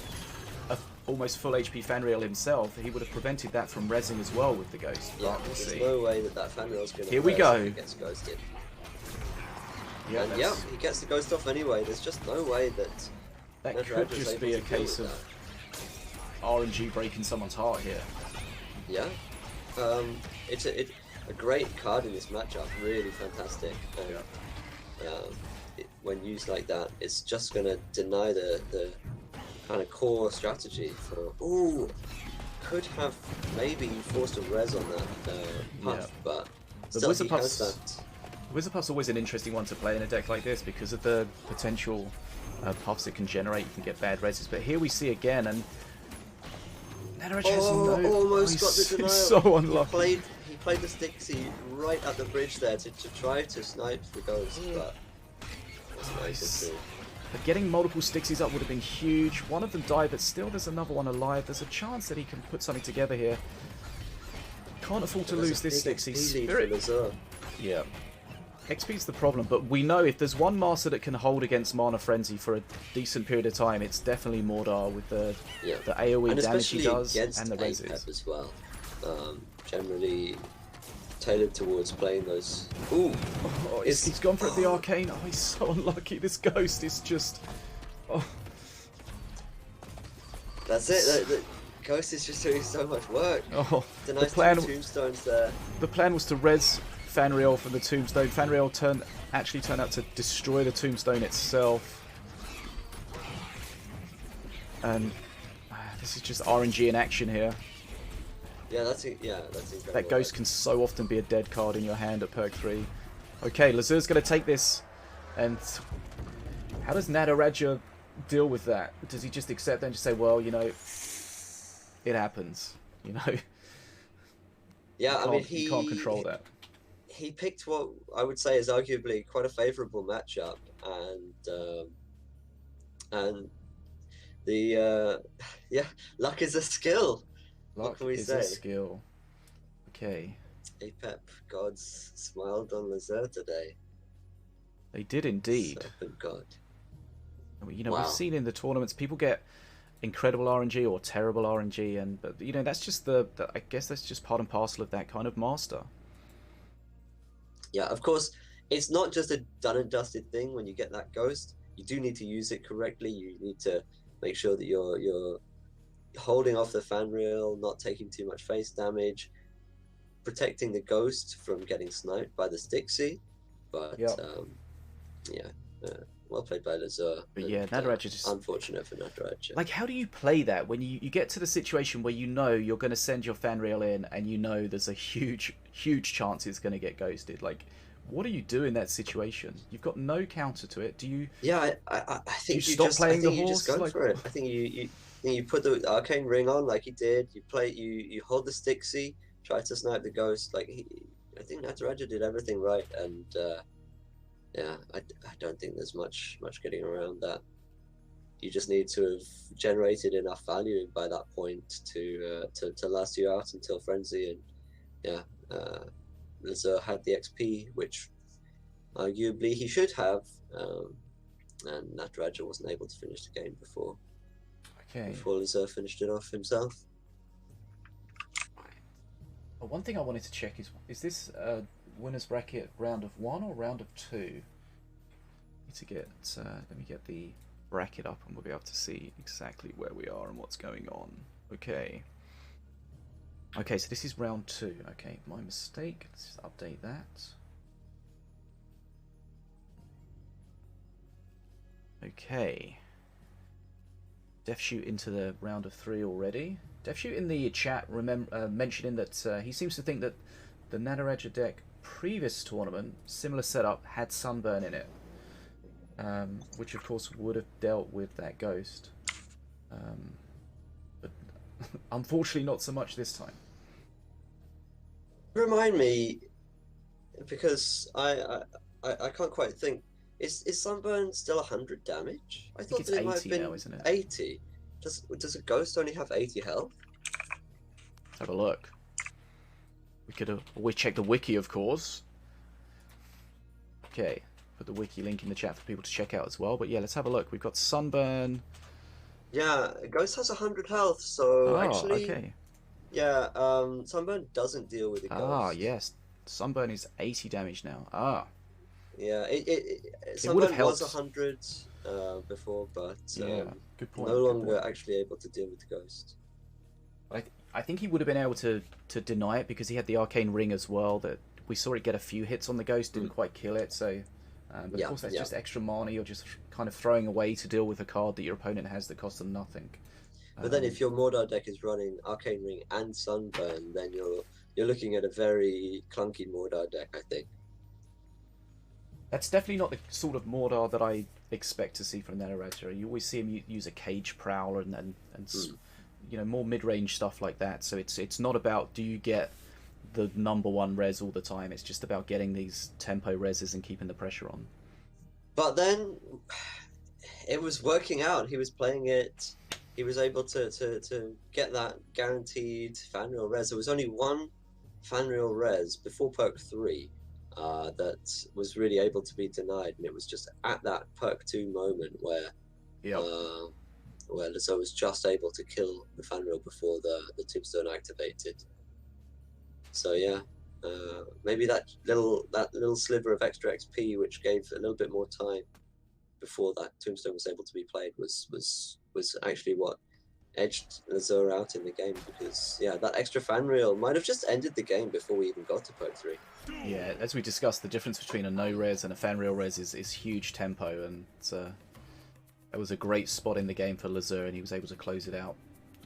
almost full HP Fanrail himself, he would have prevented that from rezzing as well with the ghost. yeah, But we'll there's see. no way that Fanrail's going to. Here we go. He gets ghosted. Yeah, And yeah, he gets the ghost off anyway. There's just no way that. that Nataraja could is just able be a to deal case with of RNG breaking someone's heart here. Yeah, it's a great card in this matchup. Really fantastic. And, when used like that, it's just gonna deny the kind of core strategy for. Ooh, could have maybe forced a res on that puff, but The still Wizard he has Puff's that. Wizard Puff's always an interesting one to play in a deck like this because of the potential puffs it can generate. You can get bad reses, but here we see again, and Nataraja has no. Almost got the he's denial. so unlucky. He played the Stixie right at the bridge there to try to snipe the ghost, but that's what he could do. But getting multiple Stixies up would have been huge. One of them died, but still there's another one alive. There's a chance that he can put something together here. Can't afford to lose this Stixie. Spirit. Lazur. Yeah. XP's the problem, but we know if there's one master that can hold against Mana Frenzy for a decent period of time, it's definitely Mordar with the AoE And damage he especially does against and the APEP reses. as well. Generally tailored towards playing those. Ooh, Oh, he's gone for the arcane. Oh, he's so unlucky. This ghost is just. Oh, that's it. The ghost is just doing so much work. oh. The The nice plan, tombstones there. the plan was to res Fanrail from the tombstone. Fanrail actually turned out to destroy the tombstone itself. And this is just RNG in action here. Yeah, that's incredible. That ghost can so often be a dead card in your hand at perk 3. Okay, Lazur's going to take this. And how does Nataraja deal with that? Does he just accept that and just say, well, you know, it happens, you know? Yeah, I mean, you can't control that. He picked what I would say is arguably quite a favourable matchup, and the luck is a skill. What Luck can we is say? a skill. Okay. APEP gods smiled on Lazur today. They did indeed. Serpent god. You know, Wow. we've seen in the tournaments, people get incredible RNG or terrible RNG, but you know, that's just I guess that's just part and parcel of that kind of master. Yeah, of course, it's not just a done and dusted thing when you get that ghost. You do need to use it correctly. You need to make sure that you're holding off the fan reel, not taking too much face damage, protecting the ghost from getting sniped by the Stixie. But Yep. well played by Lazur. But yeah, Nataraja just unfortunate for Nataraja. like, how do you play that when you get to the situation where you know you're going to send your fan reel in and you know there's a huge chance it's going to get ghosted? Like, what do you do in that situation? You've got no counter to it. Do you? Yeah, I think you stop playing the you horse? just go Like- for it. I think you put the arcane ring on like he did. You hold the Stixie, try to snipe the ghost. I think Nataraja did everything right, and I don't think there's much getting around that. You just need to have generated enough value by that point to last you out until Frenzy, and Lazur had the XP, which arguably he should have, and Nataraja wasn't able to finish the game before Lazur finished it off himself. One thing I wanted to check is this winners bracket round of 1 or round of 2? Need to get let me get the bracket up and we'll be able to see exactly where we are and what's going on. Okay, so this is round 2. Okay, my mistake. Let's just update that. Okay, DeathShoott into the round of 3 already. DeathShoott in the chat mentioning that he seems to think that the Nataraja deck previous tournament, similar setup, had Sunburn in it, which of course would have dealt with that ghost, but unfortunately not so much this time. Remind me, because I can't quite think. Is Sunburn still 100 damage? I thought it's that it might 80 have been now, isn't it? 80. Does a ghost only have 80 health? Let's have a look. We could always check the wiki, of course. Okay, put the wiki link in the chat for people to check out as well. But yeah, let's have a look. We've got Sunburn. Yeah, Ghost has 100 health, so actually, okay. yeah, Sunburn doesn't deal with the Ghost. Ah, yes. Sunburn is 80 damage now. Ah. Yeah, It Sunburn would have helped. was 100 before, but Yeah, good point. no longer actually able to deal with the Ghost. I think he would have been able to deny it because he had the Arcane Ring as well. That we saw it get a few hits on the Ghost, didn't quite kill it. So, but of course that's just extra mana you're just kind of throwing away to deal with a card that your opponent has that costs them nothing. But then if your Mordor deck is running Arcane Ring and Sunburn, then you're looking at a very clunky Mordor deck, I think. That's definitely not the sort of Mordor that I expect to see from Nataraja. You always see him use a Cage Prowler and you know, more mid-range stuff like that. So it's not about do you get the #1 res all the time. It's just about getting these tempo reses and keeping the pressure on. But then it was working out. He was playing it. He was able to get that guaranteed Fanreal res. There was only one Fanreal res before perk 3 that was really able to be denied, and it was just at that perk 2 moment where Lazur was just able to kill the Fanreal before the Tombstone activated. So yeah, maybe that little sliver of extra XP, which gave a little bit more time before that Tombstone was able to be played, was actually what edged Lazur out in the game, because yeah, that extra Fanreal might have just ended the game before we even got to perk 3. Yeah, as we discussed, the difference between a no res and a Fanreal res is huge tempo, and that was a great spot in the game for Lazur, and he was able to close it out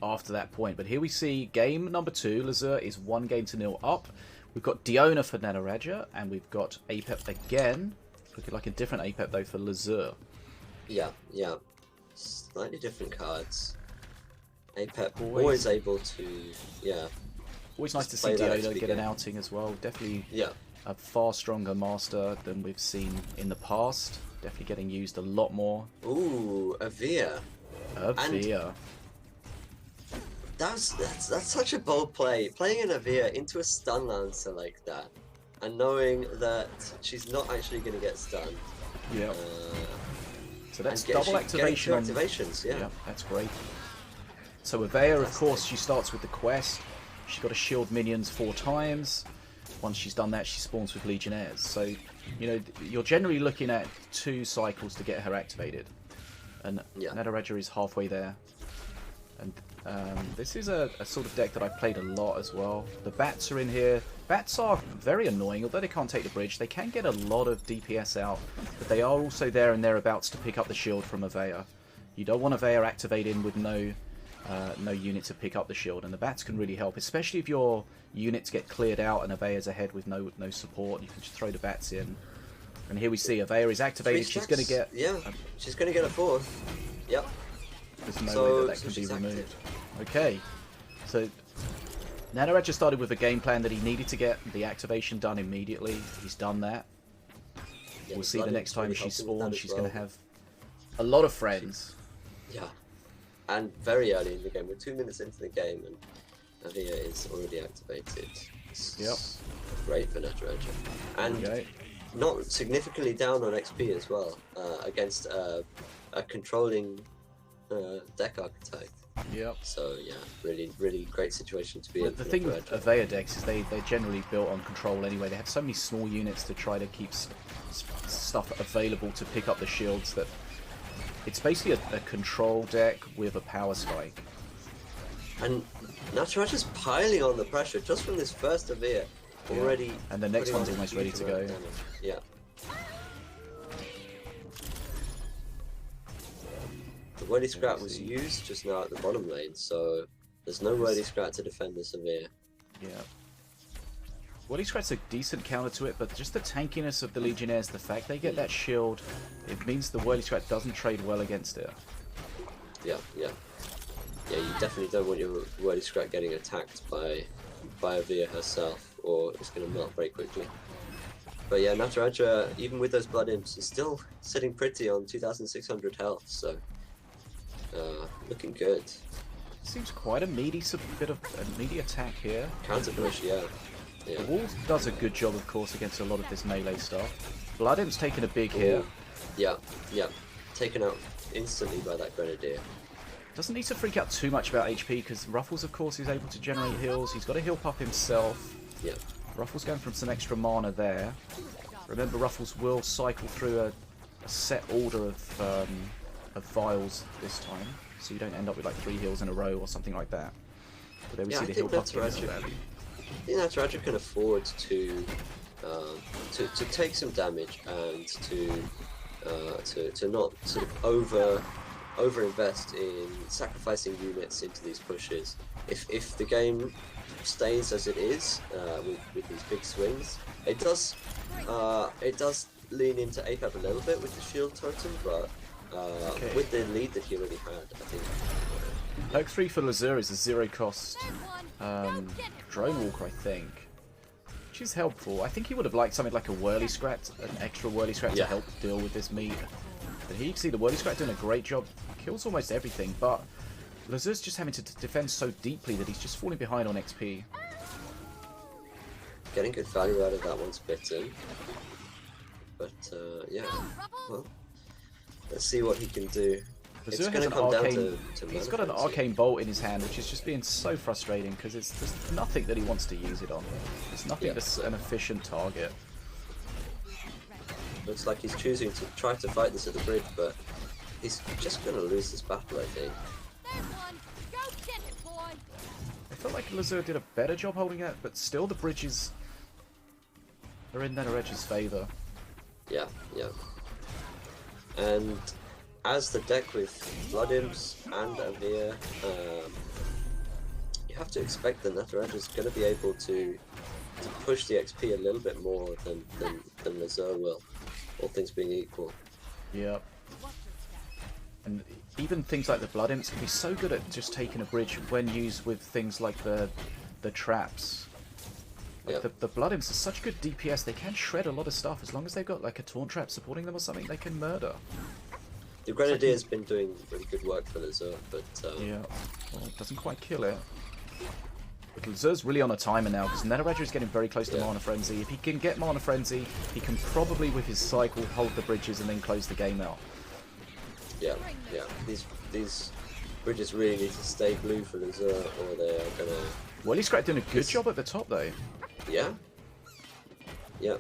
after that point. But here we see game number 2. Lazur is 1-0 up. We've got Diona for Nataraja, and we've got Apep again. Looking like a different Apep though for Lazur. Yeah, slightly different cards. Apep always able to, always nice to see Diona get an outing as well. Definitely a far stronger master than we've seen in the past. Definitely getting used a lot more. Ooh, Avia. That's such a bold play. Playing an Avia into a stun lancer like that, and knowing that she's not actually going to get stunned. Yeah. So that's double activation on activations. Yeah, that's great. So Avia, of course, she starts with the quest. She's got to shield minions 4 times. Once she's done that, she spawns with Legionnaires. So, you know, you're generally looking at 2 cycles to get her activated. And Nataraja is halfway there. And this is a sort of deck that I've played a lot as well. The bats are in here. Bats are very annoying. Although they can't take the bridge, they can get a lot of DPS out. But they are also there and thereabouts to pick up the shield from Avia. You don't want Avia activating with no unit to pick up the shield, and the bats can really help, especially if your units get cleared out and Avea's ahead with no support. You can just throw the bats in, and here we see Avia is activated. She's going to get she's going to get a 4th. Yep. There's no way that can be removed. Okay, so Nataraja started with a game plan that he needed to get the activation done immediately. He's done that. We'll see the next time she spawns. She's going to have a lot of friends. Yeah. And very early in the game, we're 2 minutes into the game, and Avia is already activated. It's great for Nataraja. And not significantly down on XP as well, against a controlling deck archetype. Yep. So yeah, really great situation to be in. The thing with Avia decks is they're generally built on control anyway. They have so many small units to try to keep stuff available to pick up the shields that it's basically a control deck with a power spike. And Nataraja's piling on the pressure just from this first Avia already. And the next one's almost ready to go. Yeah. The Wordy Scrap was used just now at the bottom lane, so there's no Wordy Scrap to defend this Avia. Yeah. Wordy Scrap's a decent counter to it, but just the tankiness of the Legionnaires, the fact they get that shield, it means the Wordy Scrap doesn't trade well against it. Yeah, you definitely don't want your Wordy Scrap getting attacked by Avia herself, or it's going to melt very quickly. But yeah, Nataraja, even with those blood imps, is still sitting pretty on 2,600 health, so looking good. Seems quite a meaty bit of a meaty attack here. Counter push, yeah. The wall does a good job, of course, against a lot of this melee stuff. Blood imp's taking a big hit. Yeah, yeah. Taken out instantly by that Grenadier. Doesn't need to freak out too much about HP, because Ruffles, of course, is able to generate heals. He's got a heal pop himself. Yeah. Ruffles going from some extra mana there. Remember, Ruffles will cycle through a set order of vials this time, so you don't end up with like 3 heals in a row or something like that. But there we see the heal pop getting some value. I think Nataraja can afford to take some damage and to not sort of over-invest in sacrificing units into these pushes. If the game stays as it is with these big swings, it does lean into APAP a little bit with the shield totem, but with the lead that he already had, I think. Perk 3 for Lazur is a 0 cost drone walker, I think, which is helpful. I think he would have liked something like a whirly scrat, an extra whirly scrat to help deal with this meat. But here you can see the whirly scrat doing a great job, kills almost everything, but Lazur's just having to defend so deeply that he's just falling behind on XP. Getting good value out of that one's bitten, but yeah, well, let's see what he can do. It's going to come down to he's got an arcane bolt in his hand, which is just being so frustrating because there's nothing that he wants to use it on. There's nothing that's an efficient target. Looks like he's choosing to try to fight this at the bridge, but he's just going to lose this battle, I think. I felt like Lazur did a better job holding it, but still the bridges are in Nataraja's favour. Yeah, yeah. And as the deck with Blood Imps and Avir, you have to expect that Nataraja is going to be able to push the XP a little bit more than Lazur will, all things being equal. Yeah. And even things like the Blood Imps can be so good at just taking a bridge when used with things like the traps. Like the Blood Imps are such good DPS, they can shred a lot of stuff. As long as they've got like a taunt trap supporting them or something, they can murder. The Grenadier's been doing really good work for Lazur, but yeah, well, it doesn't quite kill it. But Lazur's really on a timer now, because Nataraja is getting very close to Mana Frenzy. If he can get Mana Frenzy, he can probably, with his cycle, hold the bridges and then close the game out. Yeah, yeah. These bridges really need to stay blue for Lazur, or they are gonna... Well, he's doing a good job at the top, though. Yeah. Yeah.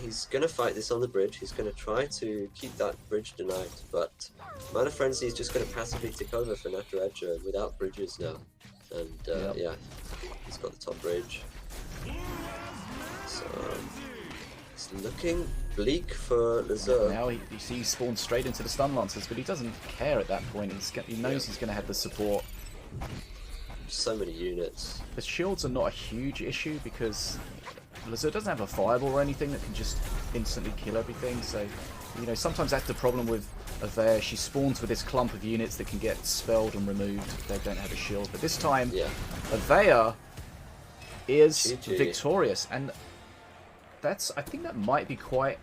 He's gonna fight this on the bridge. He's gonna try to keep that bridge denied, but Mana Frenzy is just gonna passively tick over for Nataraja without bridges now. And yeah, he's got the top bridge. So it's looking bleak for Lazur. Now you see he spawns straight into the stun lancers, but he doesn't care at that point. He knows he's going to have the support. So many units. The shields are not a huge issue because Lazur doesn't have a fireball or anything that can just instantly kill everything. So, you know, sometimes that's the problem with Avir. She spawns with this clump of units that can get spelled and removed if they don't have a shield. But this time, Avir is victorious, and I think that might be quite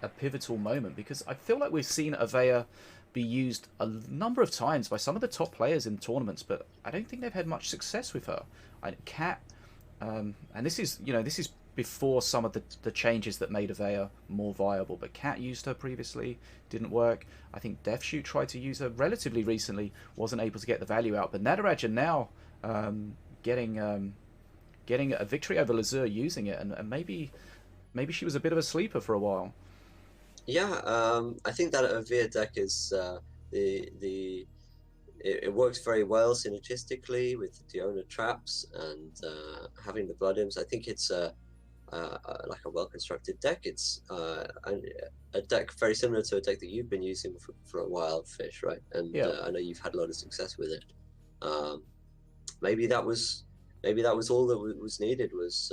a pivotal moment, because I feel like we've seen Avir be used a number of times by some of the top players in tournaments, but I don't think they've had much success with her. Cat, and this is before some of the changes that made Avir more viable, but Cat used her previously, didn't work. I think DeathShoott tried to use her relatively recently, wasn't able to get the value out, but Nataraja now getting a victory over Lazur using it, and maybe she was a bit of a sleeper for a while. Yeah, I think that Avir deck is it works very well synergistically with the Diona traps and having the Blood Imps. I think it's like a well-constructed deck. It's a deck very similar to a deck that you've been using for a while, Fish, right? And I know you've had a lot of success with it. Maybe that was all that was needed, was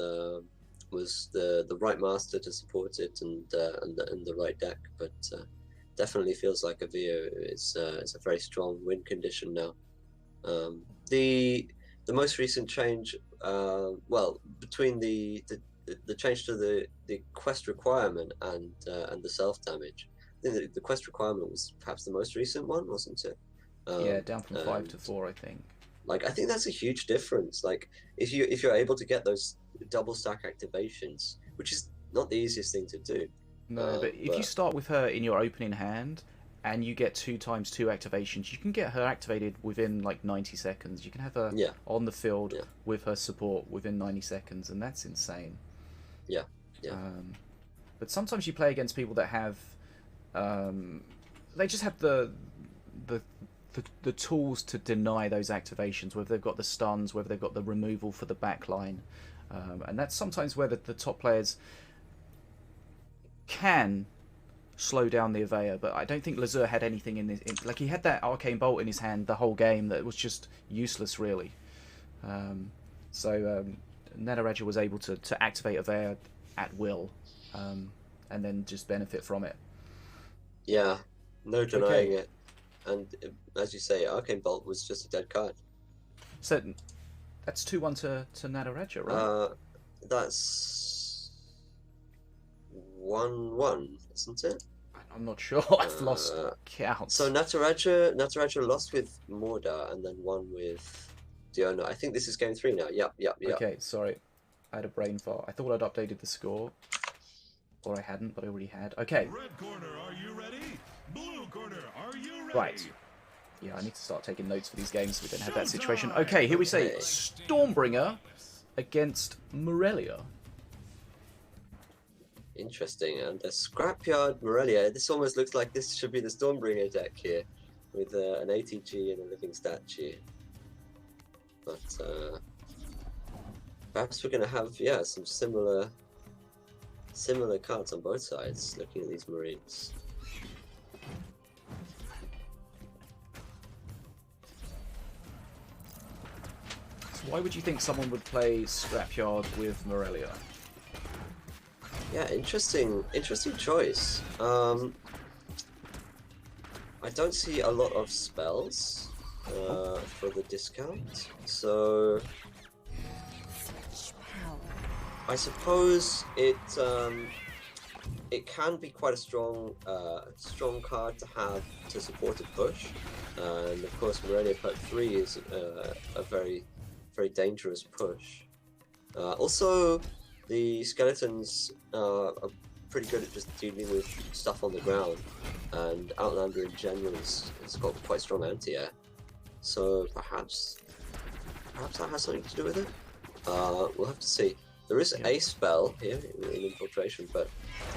the right master to support it and the right deck. But definitely feels like Avir is a very strong win condition now. The most recent change, well, between the the change to the quest requirement and the self damage. I think the quest requirement was perhaps the most recent one, wasn't it? Yeah, down from 5 to 4, I think. Like, I think that's a huge difference. Like, if you're able to get those double stack activations, which is not the easiest thing to do. No, but if you start with her in your opening hand and you get 2 times 2 activations, you can get her activated within like 90 seconds. You can have her on the field with her support within 90 seconds, and that's insane. Yeah, yeah. But sometimes you play against people that have, they just have the tools to deny those activations, whether they've got the stuns, whether they've got the removal for the backline, and that's sometimes where the top players can slow down the Avea, but I don't think Lazur had anything in this. Like, he had that Arcane Bolt in his hand the whole game that was just useless, really. So Nataraja was able to activate Avea at will, and then just benefit from it. Yeah, no denying it. And as you say, Arcane Bolt was just a dead card. So that's 2-1 to Nataraja, right? That's 1-1, isn't it? I'm not sure. I've lost count. So Nataraja lost with Mordar and then won with Diona. I think this is game 3 now. Yep. Okay, sorry. I had a brain fart. I thought I'd updated the score. Or I hadn't, but I already had. Okay. Red corner, are you ready? Blue corner, are you ready? Right. Yeah, I need to start taking notes for these games so we don't have that situation. Okay, here we say Stormbringer against Morelia. Interesting. And the Scrapyard Morelia. This almost looks like this should be the Stormbringer deck here, with an ATG and a living statue. But perhaps we're going to have some similar cards on both sides. Looking at these Marines. So why would you think someone would play Scrapyard with Morelia? Yeah, interesting choice. I don't see a lot of spells for the discount, so I suppose it can be quite a strong card to have to support a push, and of course Morelia Perk 3 is a very dangerous push. Also, the skeletons are pretty good at just dealing with stuff on the ground, and Outlander in general has got quite strong anti-air, so perhaps that has something to do with it. We'll have to see. There is a spell here in Infiltration, but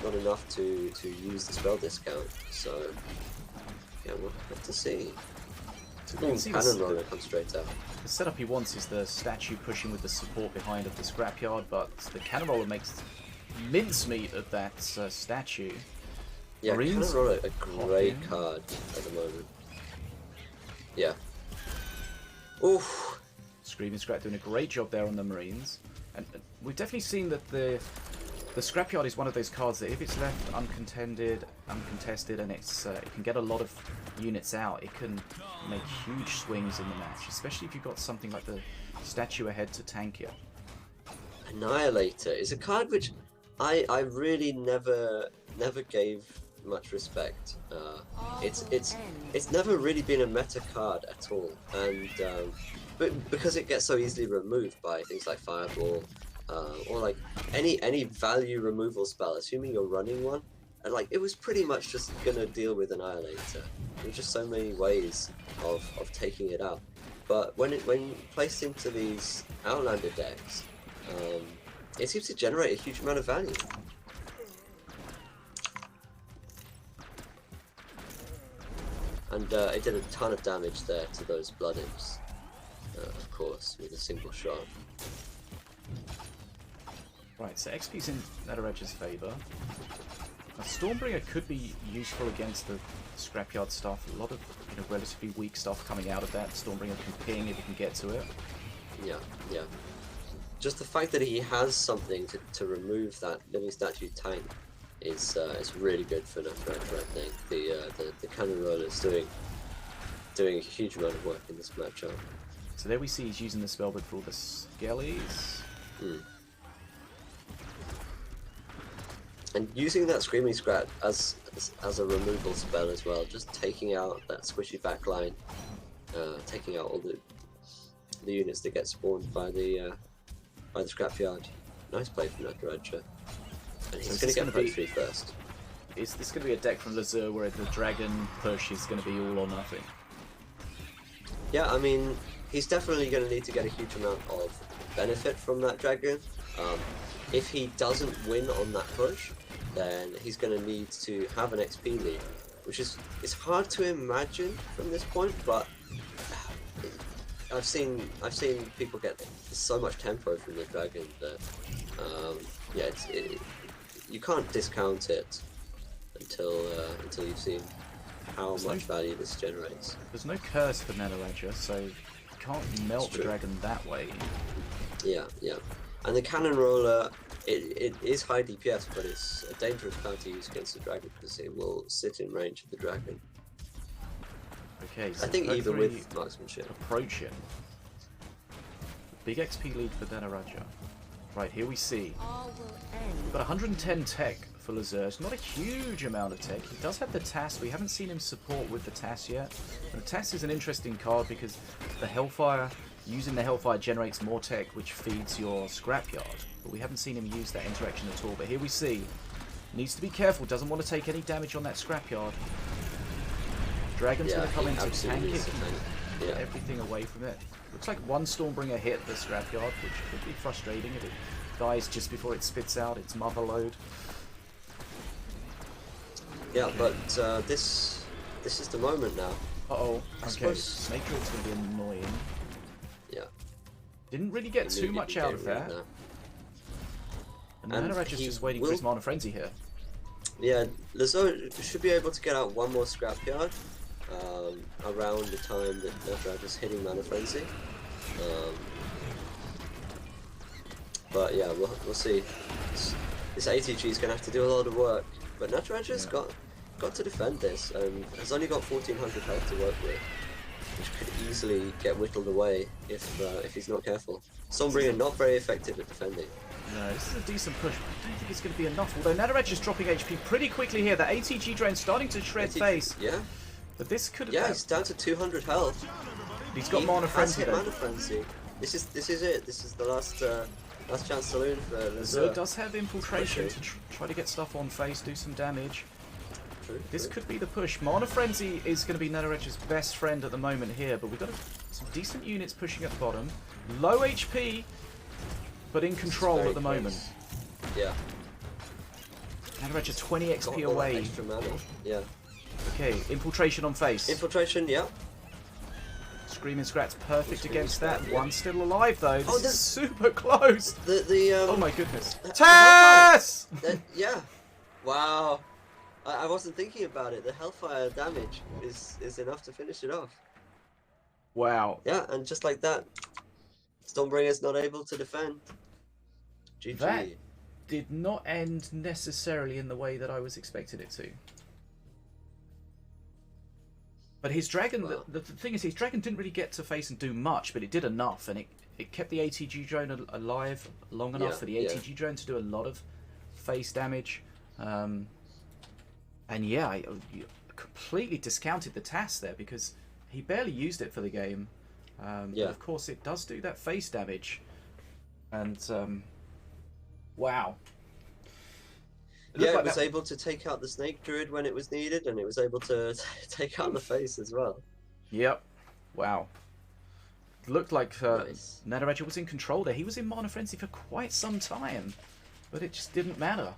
not enough to use the spell discount, so yeah, we'll have to see. Cannon Roller comes straight out. The setup he wants is the statue pushing with the support behind of the Scrapyard, but the Cannon Roller makes mincemeat of that statue. Yeah, Marines Cannon Roller, a great card at the moment. Yeah. Oof. Screaming Scrap doing a great job there on the Marines. And we've definitely seen that the Scrapyard is one of those cards that if it's left uncontested, and it can get a lot of units out, it can make huge swings in the match, especially if you've got something like the statue ahead to tank you. Annihilator is a card which I really never gave much respect. It's never really been a meta card at all, and but because it gets so easily removed by things like Fireball, or like any value removal spell, assuming you're running one, and like it was pretty much just gonna deal with Annihilator. There were just so many ways of taking it out. But when placed into these Outlander decks, it seems to generate a huge amount of value. And it did a ton of damage there to those Blood Imps, of course, with a single shot. Right, so XP's in Nataraja's favour. Stormbringer could be useful against the Scrapyard stuff. A lot of relatively weak stuff coming out of that. Stormbringer can ping if he can get to it. Yeah. Just the fact that he has something to remove that living statue tank is really good for Nataraja, I think. The Cannon Roller is doing a huge amount of work in this matchup. So there we see he's using the spellbook for all the skellies. And using that Screaming Scrat as a removal spell as well, just taking out that squishy backline, taking out all the units that get spawned by the scrapyard. Nice play from Nataraja. And he's going to get Pro 3 first. Is this going to be a deck from Lazur where the dragon push is going to be all or nothing? Yeah, I mean, he's definitely going to need to get a huge amount of benefit from that dragon. If he doesn't win on that push, then he's going to need to have an XP lead, which is hard to imagine from this point. But I've seen people get so much tempo from the dragon that yeah, you can't discount it until you've seen how much value this generates. There's no curse for Nataraja, so you can't melt the dragon that way. Yeah, yeah. And the cannon roller, it is high DPS, but it's a dangerous card to use against the dragon because it will sit in range of the dragon. Okay, so I think even with marksmanship. Approaching. Big XP lead for Nataraja. Right, here we see. We've got 110 tech for Lazur. It's not a huge amount of tech. He does have the TAS. We haven't seen him support with the TAS yet. And the TAS is an interesting card because the Hellfire, using the Hellfire generates more tech, which feeds your scrapyard. But we haven't seen him use that interaction at all. But here we see. Needs to be careful. Doesn't want to take any damage on that scrapyard. Dragon's going to come in to tank it. Get everything away from it. Looks like one Stormbringer hit the scrapyard, which could be frustrating if it dies just before it spits out its mother load. Yeah, but this is the moment now. Uh-oh. Okay, Snake Druid's going to be annoying. Yeah. Didn't really get too much out of that. And Nataraja's just waiting for his Mana Frenzy here. Yeah, Lazur should be able to get out one more scrapyard around the time that Nataraja's hitting Mana Frenzy. But yeah, we'll see. This ATG is going to have to do a lot of work. But Nataraja's got to defend this and has only got 1400 health to work with, which could easily get whittled away if he's not careful. Stormbringer not very effective at defending. No, this is a decent push, but I don't think it's going to be enough. Although Nataraja's dropping HP pretty quickly here. The ATG drain starting to shred face. Yeah. But this could have... Yeah, he's down to 200 health. He's got Mana Frenzy though. Mana Frenzy. This is it. This is the last chance saloon for Lazur. Lazur does have infiltration to try to get stuff on face, do some damage. This could be the push. Mana Frenzy is going to be Nataraja's best friend at the moment here, but we've got some decent units pushing at the bottom. Low HP, but in control at the moment. Yeah. Nataraja 20 XP away. Extra mana. Yeah. Okay, infiltration on face. Infiltration, yeah. Screaming Scrat's perfect against that. One still alive though. This is super close. Oh my goodness. TAS! Yeah. Wow. I wasn't thinking about it. The Hellfire damage is enough to finish it off. Wow. Yeah, and just like that, Stormbringer's not able to defend. GG. That did not end necessarily in the way that I was expecting it to. But his dragon, the thing is, his dragon didn't really get to face and do much, but it did enough, and it kept the ATG drone alive long enough for the ATG drone to do a lot of face damage. And yeah, I completely discounted the TAS there because he barely used it for the game. But of course, it does do that face damage. And wow. Yeah, it was able to take out the Snake Druid when it was needed, and it was able to take out the face as well. Yep. Wow. Looked like Nataraja was in control there. He was in Mana Frenzy for quite some time, but it just didn't matter.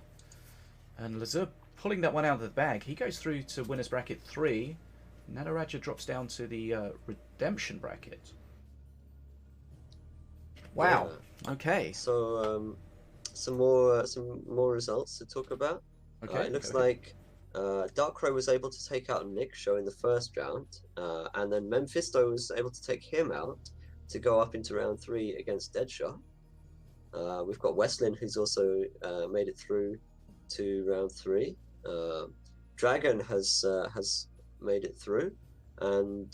And Lazur pulling that one out of the bag. He goes through to Winners Bracket 3. Nataraja drops down to the Redemption Bracket. Wow. Yeah. Okay. So, some more results to talk about. Okay. It looks like Darkrai was able to take out Nick Show in the first round, and then Mephisto was able to take him out to go up into round 3 against Deadshot. We've got Westlin, who's also made it through to round 3. Dragon has made it through, and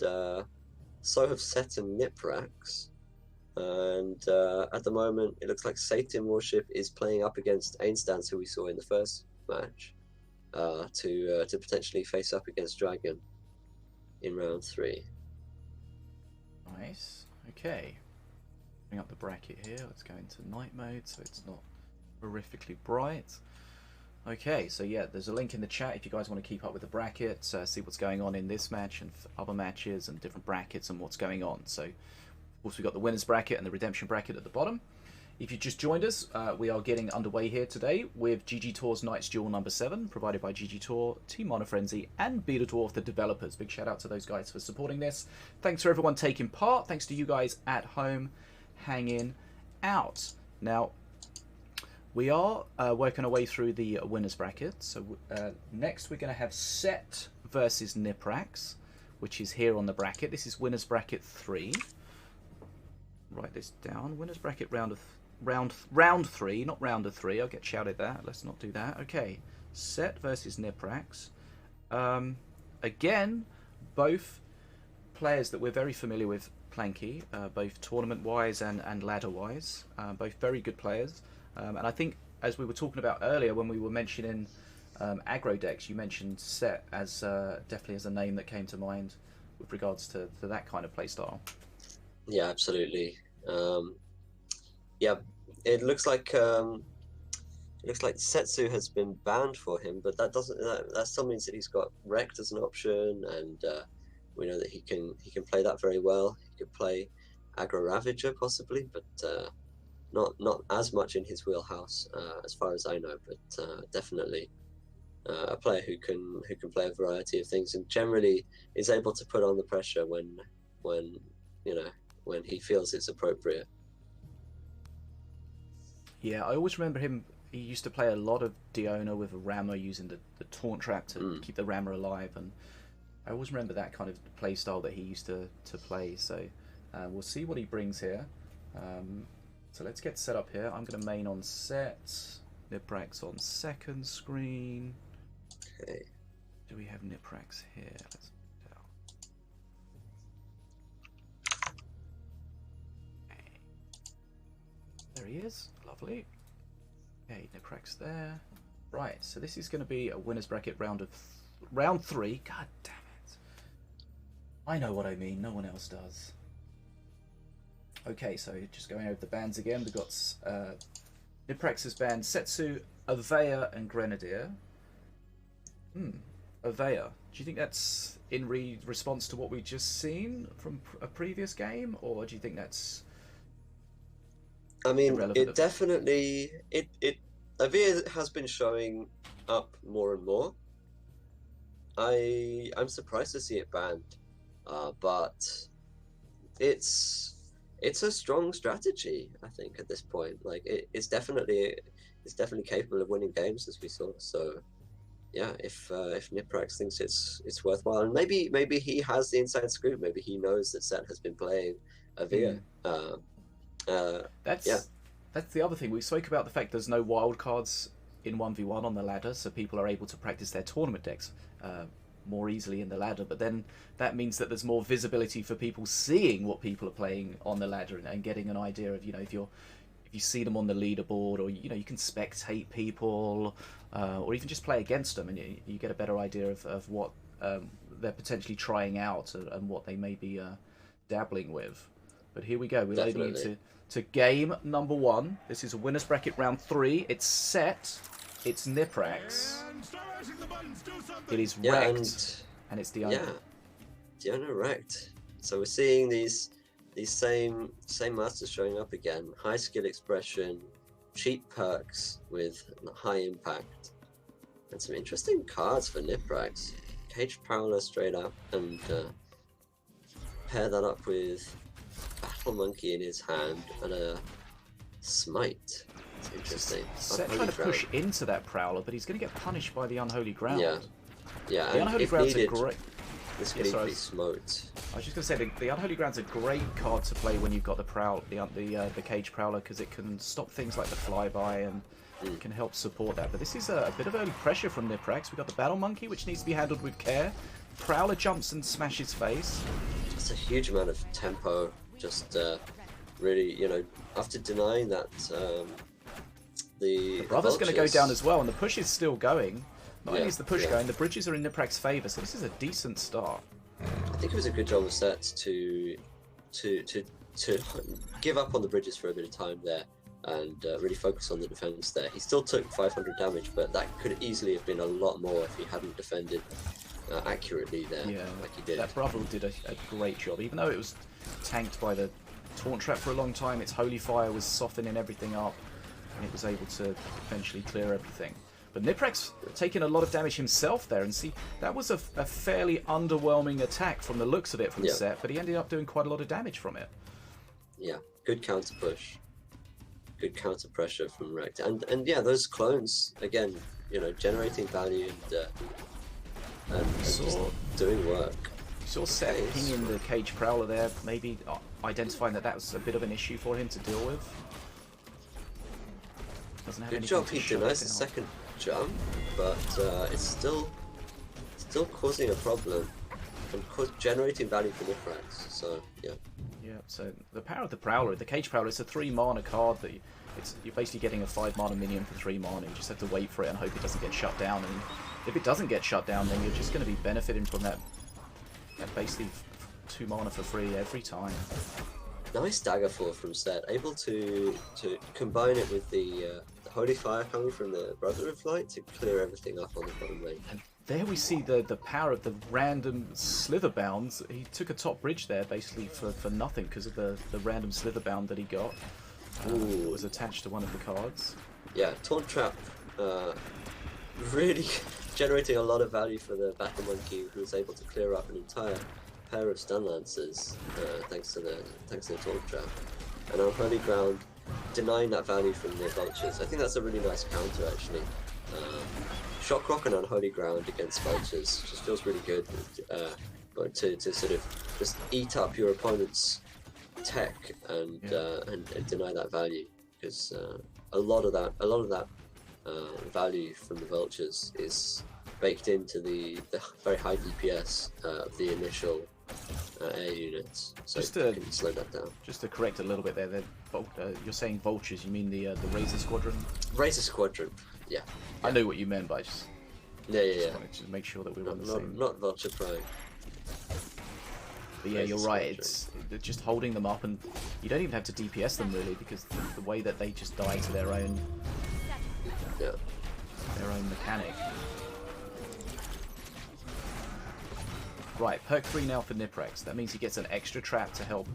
so have Set and Niprax. And at the moment, it looks like Satan Worship is playing up against Ainstance, who we saw in the first match to potentially face up against Dragon in round 3. Nice. Okay. Bring up the bracket here. Let's go into night mode so it's not horrifically bright. Okay, so yeah, there's a link in the chat if you guys want to keep up with the brackets, see what's going on in this match and other matches and different brackets and what's going on. So, of course, we've got the winners bracket and the redemption bracket at the bottom. If you just joined us, we are getting underway here today with GGtoor's Knights Duel number 7, provided by GGtoor, Team Monofrenzy, and Betadwarf, the developers. Big shout out to those guys for supporting this. Thanks for everyone taking part. Thanks to you guys at home hanging out. Now, we are working our way through the winners bracket. So next we're going to have Set versus Niprax, which is here on the bracket. This is winners bracket 3. Write this down. Winners bracket round 3, not round of 3. I'll get shouted that. Let's not do that. Okay, Set versus Niprax. Again, both players that we're very familiar with, Planky, both tournament-wise and ladder-wise. Both very good players. And I think, as we were talking about earlier when we were mentioning aggro decks, you mentioned Set as definitely as a name that came to mind with regards to that kind of playstyle. Yeah, absolutely. Yeah, it looks like Setsu has been banned for him, but that still means that he's got Wrecked as an option, and we know that he can play that very well. He could play Aggro Ravager possibly, but not as much in his wheelhouse as far as I know. But definitely a player who can play a variety of things and generally is able to put on the pressure when he feels it's appropriate. Yeah, I always remember him. He used to play a lot of Diona with a Rammer using the taunt trap to keep the Rammer alive, and I always remember that kind of play style that he used to play. So we'll see what he brings here. So let's get set up here. I'm going to main on Set, Niprax on second screen. Okay. Do we have Niprax here? Let's There he is. Lovely. Okay, Niprax there. Right, so this is going to be a winners bracket round 3. God damn it. I know what I mean. No one else does. Okay, so just going over the bands again. We've got Niprax's band, Setsu, Avea, and Grenadier. Avea. Do you think that's in response to what we just seen from a previous game, or do you think that's... I mean, it definitely Avea has been showing up more and more. I'm surprised to see it banned, but it's a strong strategy. I think at this point, like it's definitely capable of winning games, as we saw. So yeah, if Niprax thinks it's worthwhile, and maybe he has the inside scoop. Maybe he knows that Set has been playing Avea. That's the other thing. We spoke about the fact there's no wild cards in 1v1 on the ladder, so people are able to practice their tournament decks more easily in the ladder, but then that means that there's more visibility for people seeing what people are playing on the ladder and getting an idea of, if you see them on the leaderboard, or you can spectate people, or even just play against them, and you get a better idea of what they're potentially trying out and what they may be dabbling with. But here we go. We're loading into game number 1. This is a winners bracket round 3. It's Set. It's Niprax. It is Wrecked, and it's Diona. Yeah, Diona Wrecked. So we're seeing these same masters showing up again. High skill expression, cheap perks with high impact, and some interesting cards for Niprax. Cage Prowler straight up, and pair that up with Battle Monkey in his hand and a Smite. It's interesting. Set trying to push into that Prowler, but he's going to get punished by the Unholy Ground. Yeah. The Unholy Ground's a great... This could easily smoked. I was just going to say, the Unholy Ground's a great card to play when you've got the Cage Prowler, because it can stop things like the flyby and can help support that. But this is a bit of early pressure from Niprax. We've got the Battle Monkey, which needs to be handled with care. Prowler jumps and smashes face. That's a huge amount of tempo. Just really, after denying that the Brother's going to go vultures. down as well, and the push is still going. Not only Yeah, is the push yeah. going, the bridges are in Niprax's favour, so this is a decent start. I think it was a good job of Set to give up on the bridges for a bit of time there and really focus on the defense there. He still took 500 damage, but that could easily have been a lot more if he hadn't defended accurately there, Yeah, like he did. that Brother did a great job. Even though it was tanked by the Taunt Trap for a long time, its Holy Fire was softening everything up, and it was able to eventually clear everything. But Niprax taking a lot of damage himself there, and see, that was a fairly underwhelming attack from the looks of it from Set, but he ended up doing quite a lot of damage from it. Yeah, good counter push, good counter pressure from Rect, and yeah, those clones again, you know, generating value and just doing work. Saw Set pinging the Cage Prowler there, maybe identifying that was a bit of an issue for him to deal with. Doesn't have Good job, he denies the second jump, but it's still causing a problem and generating value for Niprax. So yeah. Yeah. So the power of the Prowler, the Cage Prowler, it's a 3 mana card that you're basically getting a 5 mana minion for 3 mana. You just have to wait for it and hope it doesn't get shut down. And if it doesn't get shut down, then you're just going to be benefiting from that basically 2 mana for free every time. Nice dagger fall from Set, able to combine it with the Holy Fire coming from the Brother of Light to clear everything up on the bottom lane. And there we see the power of the random Slither Bounds. He took a top bridge there basically for nothing because of the random Slither Bound that he got. It was attached to one of the cards. Yeah, Taunt Trap really generating a lot of value for the Battle Monkey, who was able to clear up an entire pair of Stun Lancers thanks to the Taunt Trap. And on Holy Ground, denying that value from the Vultures. I think that's a really nice counter actually. Shock Rock and Unholy Ground against Vultures just feels really good. But to sort of just eat up your opponent's tech and deny that value, because a lot of that value from the Vultures is baked into the very high DPS of the initial air units, so you can slow that down. Just to correct a little bit there, you're saying Vultures, you mean the Razor Squadron? Razor Squadron, yeah. I knew what you meant, but I just wanted to make sure that we were on the same. Not Vulture Prime. But yeah, you're right. It's just holding them up, and you don't even have to DPS them really, because the way that they just die to their own mechanic. Right, perk 3 now for Niprax. That means he gets an extra trap to help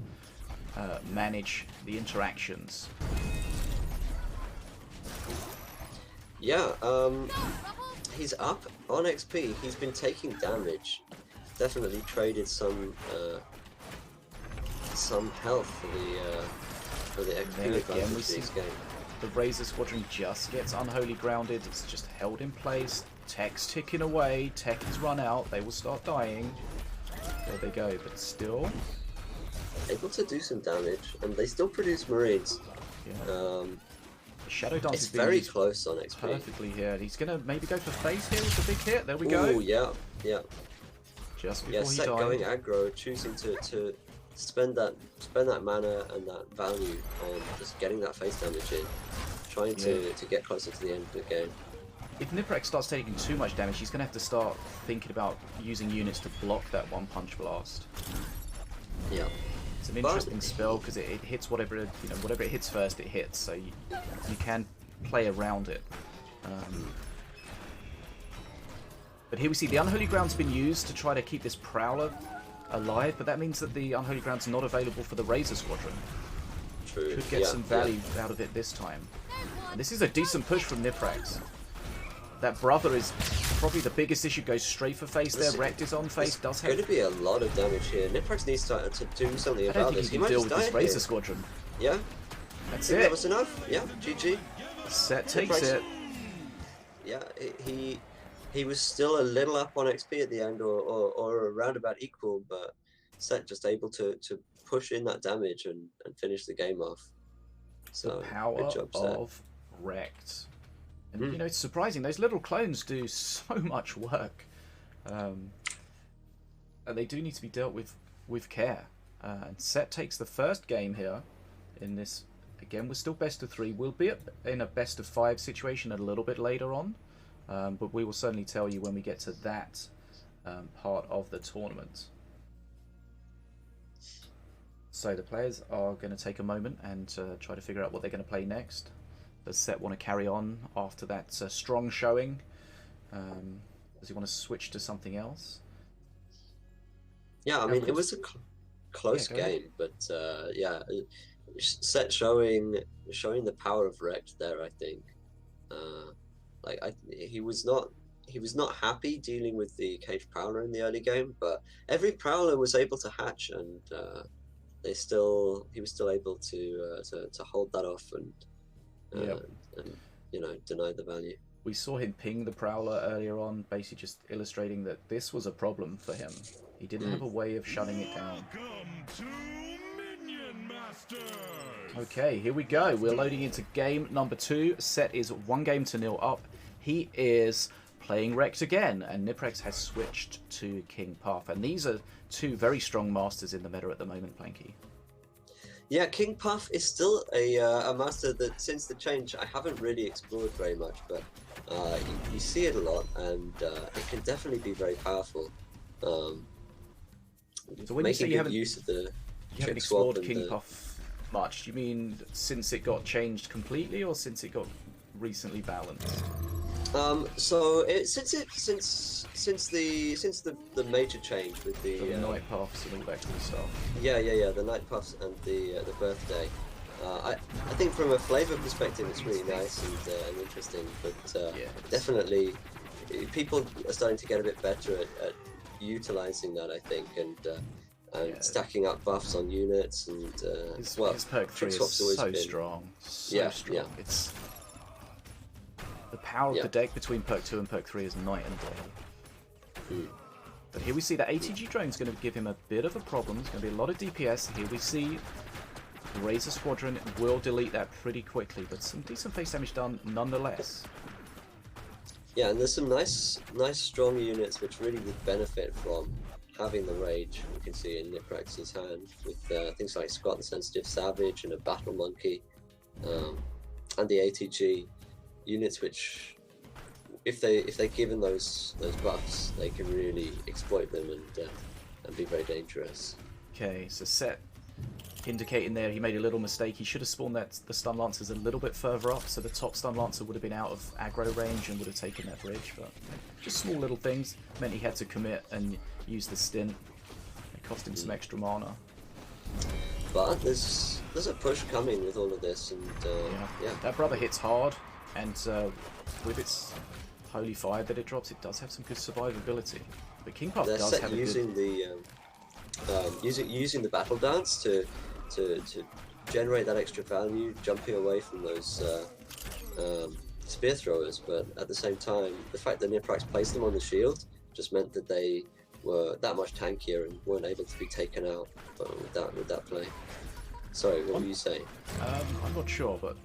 manage the interactions. Yeah, he's up on XP. He's been taking damage. Definitely traded some health for the XP advantage we see this game. The Razor Squadron just gets unholy grounded. It's just held in place. Tech's ticking away. Tech has run out. They will start dying. There they go, but still able to do some damage, and they still produce Marines. Yeah. Shadow Dance is very close on XP. Perfectly here. He's gonna maybe go for phase here with a big hit. There we go. Oh yeah. Just before he Set died. going aggro, choosing to spend that mana and that value on just getting that face damage in, trying to get closer to the end of the game. If Niprax starts taking too much damage, he's going to have to start thinking about using units to block that one punch blast. Yeah. It's an interesting spell because it hits whatever it hits first, it hits. So you can play around it. But here we see the Unholy Ground's been used to try to keep this Prowler alive, but that means that the Unholy Ground's not available for the Razor Squadron. True. Could get some value out of it this time. And this is a decent push from Niprax. That Brother is probably the biggest issue. Goes straight for face there. Rect is on face. Does have. Going to be a lot of damage here. Niprax needs to do something about this. He might deal with this Razor Squadron. Yeah. That's it. That was enough. Yeah. GG. Set takes it. Yeah. He was still a little up on XP at the end, or around about equal, but Set just able to push in that damage and finish the game off. So the power good job, Set. of Rect. And you know, it's surprising. Those little clones do so much work, and they do need to be dealt with care. And Set takes the first game here in this Again, we're still best of 3. We'll be in a best of 5 situation a little bit later on, but we will certainly tell you when we get to that part of the tournament. So the players are going to take a moment and try to figure out what they're going to play next. Does Set want to carry on after that strong showing? Does he want to switch to something else? Yeah, I mean, it was a close game, but yeah, Set showing the power of Rect there. I think, he was not happy dealing with the Cage Prowler in the early game, but every Prowler was able to hatch, and he was still able to hold that off and deny the value. We saw him ping the Prowler earlier on, basically just illustrating that this was a problem for him. He didn't have a way of shutting it down. Welcome to Minion Masters. Okay, here we go. We're loading into game number 2. Set is 1-0 up. He is playing Rect again, and Niprax has switched to King Puff. And these are 2 very strong masters in the meta at the moment, Planky. Yeah, King Puff is still a master that, since the change, I haven't really explored very much, but you see it a lot, and it can definitely be very powerful. So when making you good use of the haven't explored King Puff much, do you mean since it got changed completely, or since it got recently balanced? So since the major change with the night puffs and all that kind of stuff. Yeah, the night puffs and the birthday. I think from a flavor perspective, it's really nice and interesting. But definitely, people are starting to get a bit better at utilizing that. I think and stacking up buffs on units and his perk 3 is so strong, so strong. Yeah. It's the power of the deck between perk 2 and perk 3 is night and day. But here we see that ATG drone is going to give him a bit of a problem. There's going to be a lot of DPS. Here we see the Razor Squadron will delete that pretty quickly, but some decent face damage done nonetheless. Yeah, and there's some nice strong units which really would benefit from having the Rage. You can see in Niprax's hand with things like Scott the Sensitive Savage and a Battle Monkey, and the ATG units which, if they're given those buffs, they can really exploit them and be very dangerous. Okay, so Set indicating there he made a little mistake. He should have spawned the Stun Lancers a little bit further up, so the top Stun Lancer would have been out of aggro range and would have taken that bridge, but just small little things meant he had to commit and use the stint. It cost him some extra mana. But there's a push coming with all of this, and that brother hits hard, and with its holy fire that it drops, it does have some good survivability. But King Puff does have using using the battle dance to generate that extra value, jumping away from those spear throwers. But at the same time, the fact that Niprax placed them on the shield just meant that they were that much tankier and weren't able to be taken out with that play. Sorry, what were you saying? I'm not sure, but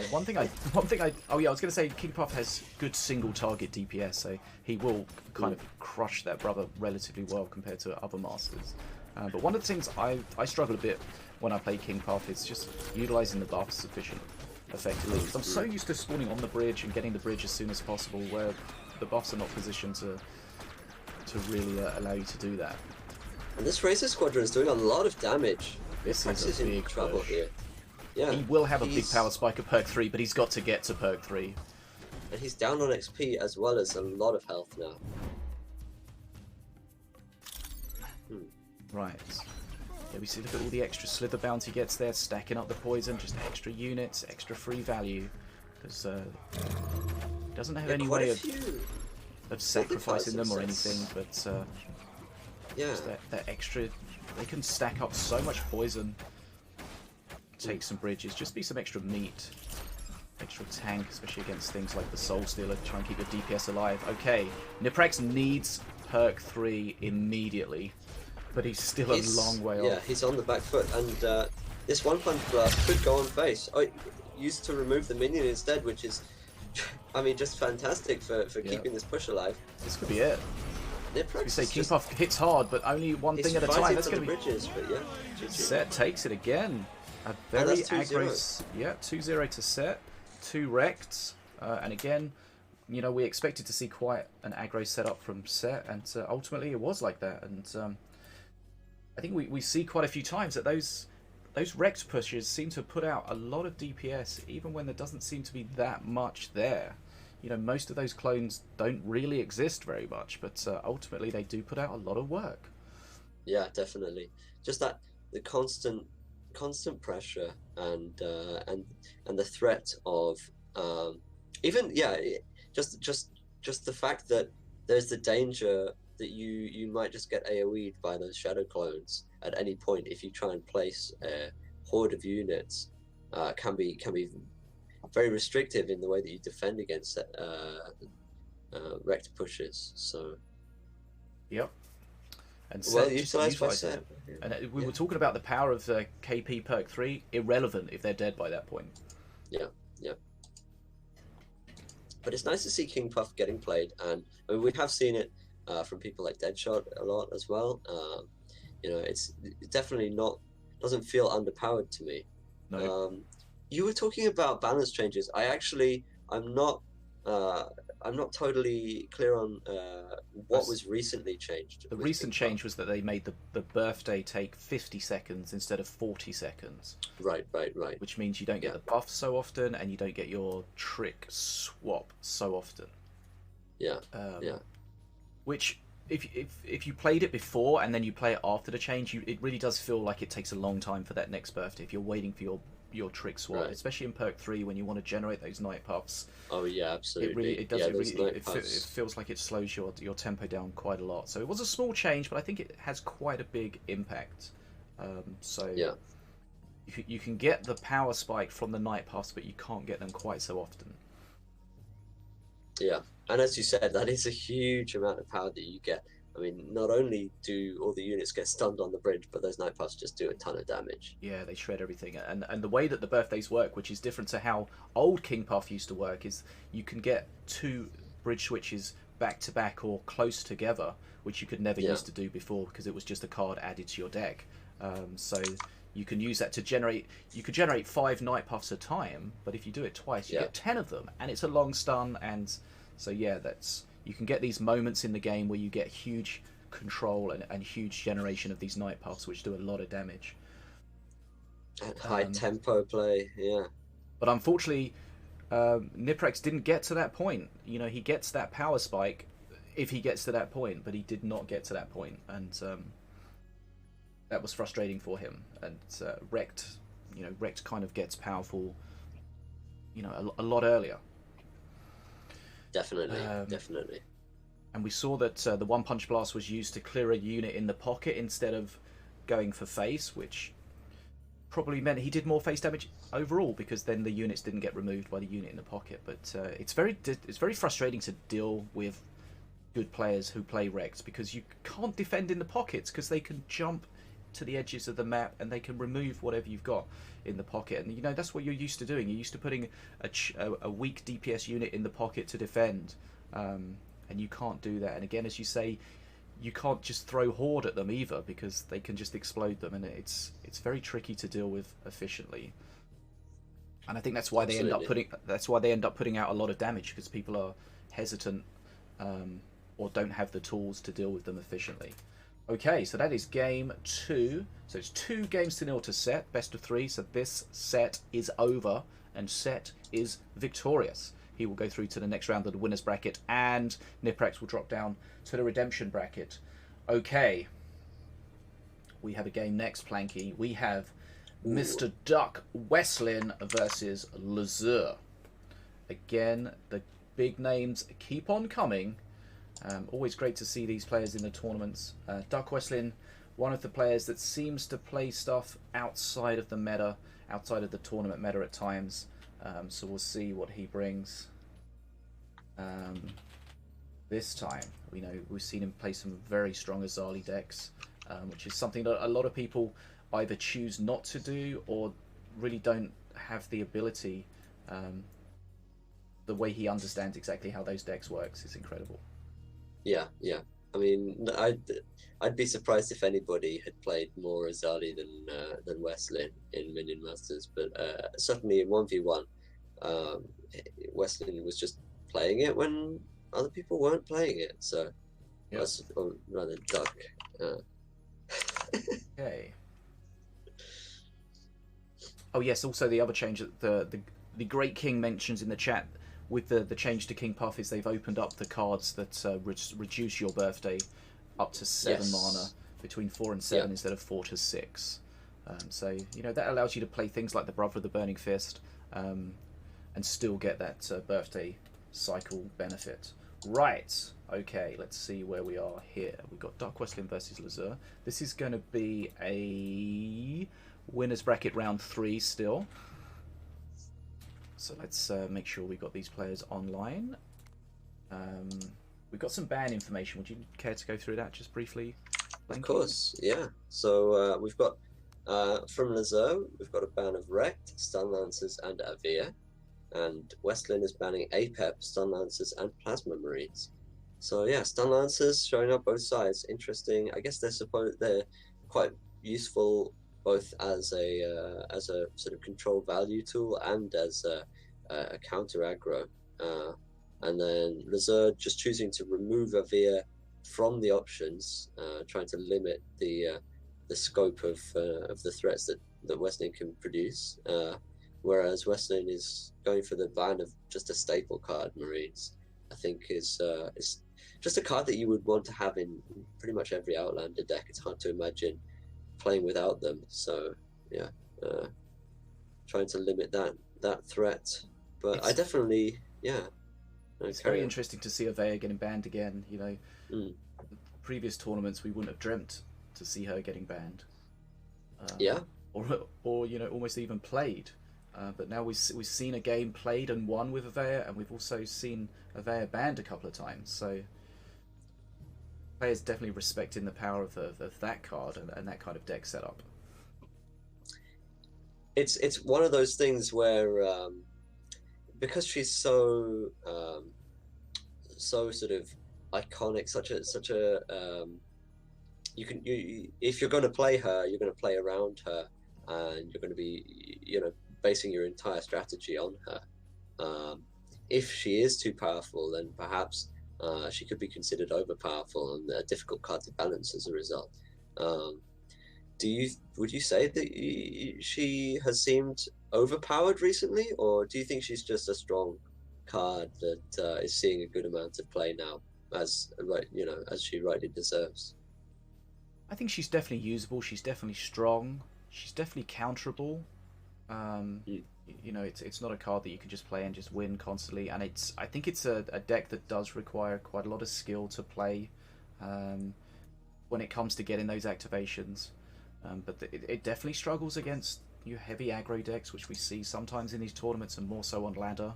one thing I was going to say King Puff has good single target DPS, so he will kind of crush that brother relatively well compared to other masters. But one of the things I struggle a bit when I play King Puff is just utilizing the buffs sufficiently effectively. Because I'm so used to spawning on the bridge and getting the bridge as soon as possible, where the buffs are not positioned to really allow you to do that. And this Razor Squadron is doing a lot of damage. This is a big trouble here. Yeah, he will have a big power spike at perk 3, but he's got to get to perk 3. And he's down on XP as well as a lot of health now. Right. Yeah, we see, look at all the extra Slither bounty gets there, stacking up the poison, just extra units, extra free value. Because doesn't have any way of sacrificing them or anything, but just that extra, they can stack up so much poison, take some bridges, just be some extra meat, extra tank, especially against things like the Soul Stealer, try and keep your DPS alive. Okay, Niprax needs perk 3 immediately, but he's still a long way off. Yeah, he's on the back foot, and this one punch blast could go on face. Oh, used to remove the minion instead, which is, I mean, just fantastic for keeping this push alive. This could be it. Niprax we say King Puff hits hard, but only one thing at a time. That's going to be bridges, but yeah. Set takes it again. A very that's 2-0. aggro, yeah, 2-0 to set, 2 wrecked, and again, you know, we expected to see quite an aggro setup from set, and ultimately it was like that. And I think we see quite a few times that those wrecked pushes seem to put out a lot of DPS, even when there doesn't seem to be that much there. You know, most of those clones don't really exist very much, but ultimately they do put out a lot of work. Yeah, definitely. Just that the constant pressure and the threat of even just the fact that there's the danger that you might just get AoE'd by those shadow clones at any point if you try and place a horde of units can be very restrictive in the way that you defend against wrecked pushes. So yep. And well utilized by Set. And we were talking about the power of the KP perk 3, irrelevant if they're dead by that point. Yeah. But it's nice to see King Puff getting played, and I mean, we have seen it from people like DeathShoott a lot as well. You know, it's definitely doesn't feel underpowered to me. No. You were talking about balance changes. I'm not totally clear on what was recently changed. The recent change was that they made the birthday take 50 seconds instead of 40 seconds. Right. Which means you don't get the buff so often, and you don't get your trick swap so often. Yeah. Which, if you played it before and then you play it after the change, it really does feel like it takes a long time for that next birthday. If you're waiting for your trick swap, right. Especially in perk 3 when you want to generate those night puffs. Oh yeah, absolutely. It feels like it slows your tempo down quite a lot. So it was a small change, but I think it has quite a big impact. Yeah. You can get the power spike from the night puffs, but you can't get them quite so often. Yeah, and as you said, that is a huge amount of power that you get. I mean, not only do all the units get stunned on the bridge, but those night puffs just do a ton of damage. Yeah, they shred everything. And the way that the birthdays work, which is different to how old King Puff used to work, is you can get 2 bridge switches back to back or close together, which you could never used to do before because it was just a card added to your deck. So you can use that to generate. You could generate 5 night puffs a time, but if you do it twice, you get 10 of them, and it's a long stun. And so you can get these moments in the game where you get huge control and huge generation of these night puffs, which do a lot of damage. And high tempo play, yeah. But unfortunately, Niprax didn't get to that point. You know, he gets that power spike if he gets to that point, but he did not get to that point, and that was frustrating for him. And wrecked kind of gets powerful, you know, a lot earlier. Definitely. And we saw that the One Punch Blast was used to clear a unit in the pocket instead of going for face, which probably meant he did more face damage overall because then the units didn't get removed by the unit in the pocket. But it's very frustrating to deal with good players who play wrecked because you can't defend in the pockets because they can jump to the edges of the map and they can remove whatever you've got in the pocket. And you know, that's what you're used to doing. You're used to putting a weak DPS unit in the pocket to defend, and you can't do that. And again, as you say, you can't just throw horde at them either because they can just explode them, and it's very tricky to deal with efficiently. And I think that's why they end up putting out a lot of damage, because people are hesitant or don't have the tools to deal with them efficiently. Okay, so that is game 2. So it's 2 games to 0 to Set, best of 3. So this set is over, and Set is victorious. He will go through to the next round of the winners bracket, and Niprax will drop down to the redemption bracket. Okay, we have a game next, Planky. We have Mr. DuckWestlin versus Lazur. Again, the big names keep on coming. Always great to see these players in the tournaments. DuckWestlin, one of the players that seems to play stuff outside of the meta, outside of the tournament meta at times. So we'll see what he brings this time. You know, we've seen him play some very strong Azali decks, which is something that a lot of people either choose not to do or really don't have the ability. The way he understands exactly how those decks works is incredible. Yeah. I mean, I'd be surprised if anybody had played more Azali than Westlin in Minion Masters, but certainly in 1v1, um, Westlin was just playing it when other people weren't playing it. So, Yep. or rather, Duck. Okay. Oh yes, also the other change that the Great King mentions in the chat with the change to King Puff is they've opened up the cards that reduce your birthday up to 7 Yes. mana between 4 and 7 Yeah. instead of 4 to 6. So you know that allows you to play things like the Brother of the Burning Fist and still get that birthday cycle benefit. Right. Okay. Let's see where we are here. We've got DuckWestlin versus Lazur. This is going to be a winners bracket round 3 still. So let's make sure we've got these players online. We've got some ban information. Would you care to go through that just briefly? Of course, yeah. So we've got from Lazur, we've got a ban of Rect, Stun Lancers, and Avir, and Westlin is banning Apep, Stun Lancers, and Plasma Marines. So yeah, Stun Lancers showing up both sides. Interesting. I guess they're quite useful both as a sort of control value tool and as a counter aggro. And then Lazur just choosing to remove Avir from the options, trying to limit the scope of the threats that Westlin can produce. Whereas Westlin is going for the ban of just a staple card, Marines. I think is just a card that you would want to have in pretty much every Outlander deck. It's hard to imagine playing without them. So yeah, trying to limit that threat. But I definitely It's very interesting to see Avea getting banned again. You know, previous tournaments we wouldn't have dreamt to see her getting banned. Or you know, almost even played. But now we've seen a game played and won with Avea, and we've also seen Avea banned a couple of times. So players definitely respecting the power of that card and that kind of deck setup. It's one of those things where because she's so sort of iconic, such a if you're going to play her, you're going to play around her, and you're going to be basing your entire strategy on her. If she is too powerful, then perhaps she could be considered overpowerful and a difficult card to balance as a result. Would you say that she has seemed overpowered recently, or do you think she's just a strong card that is seeing a good amount of play now, as she rightly deserves? I think she's definitely usable. She's definitely strong. She's definitely counterable. You know, it's not a card that you can just play and just win constantly. And I think it's a deck that does require quite a lot of skill to play when it comes to getting those activations. But it definitely struggles against heavy aggro decks, which we see sometimes in these tournaments and more so on ladder.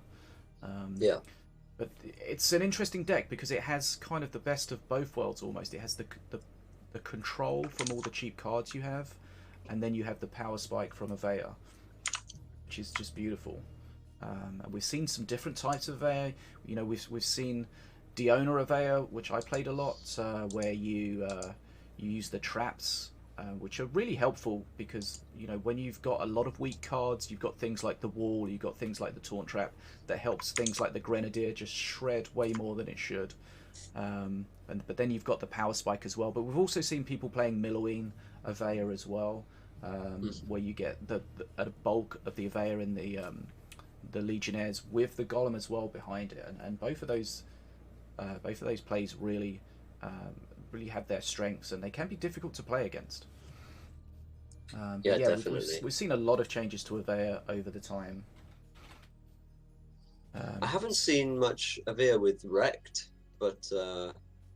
But it's an interesting deck because it has kind of the best of both worlds almost. It has the control from all the cheap cards you have, and then you have the power spike from Avea, which is just beautiful. And we've seen some different types of Avea. You know, we've seen Diona Avea, which I played a lot, where you use the traps, which are really helpful because when you've got a lot of weak cards, you've got things like the wall, you've got things like the taunt trap that helps things like the grenadier just shred way more than it should. But then you've got the power spike as well. But we've also seen people playing Milloween Avea as well, where you get a bulk of the Avea in the Legionnaires with the Golem as well behind it, and both of those plays really have their strengths, and they can be difficult to play against. Definitely. We've seen a lot of changes to Avea over the time. I haven't seen much Avea with Rect, but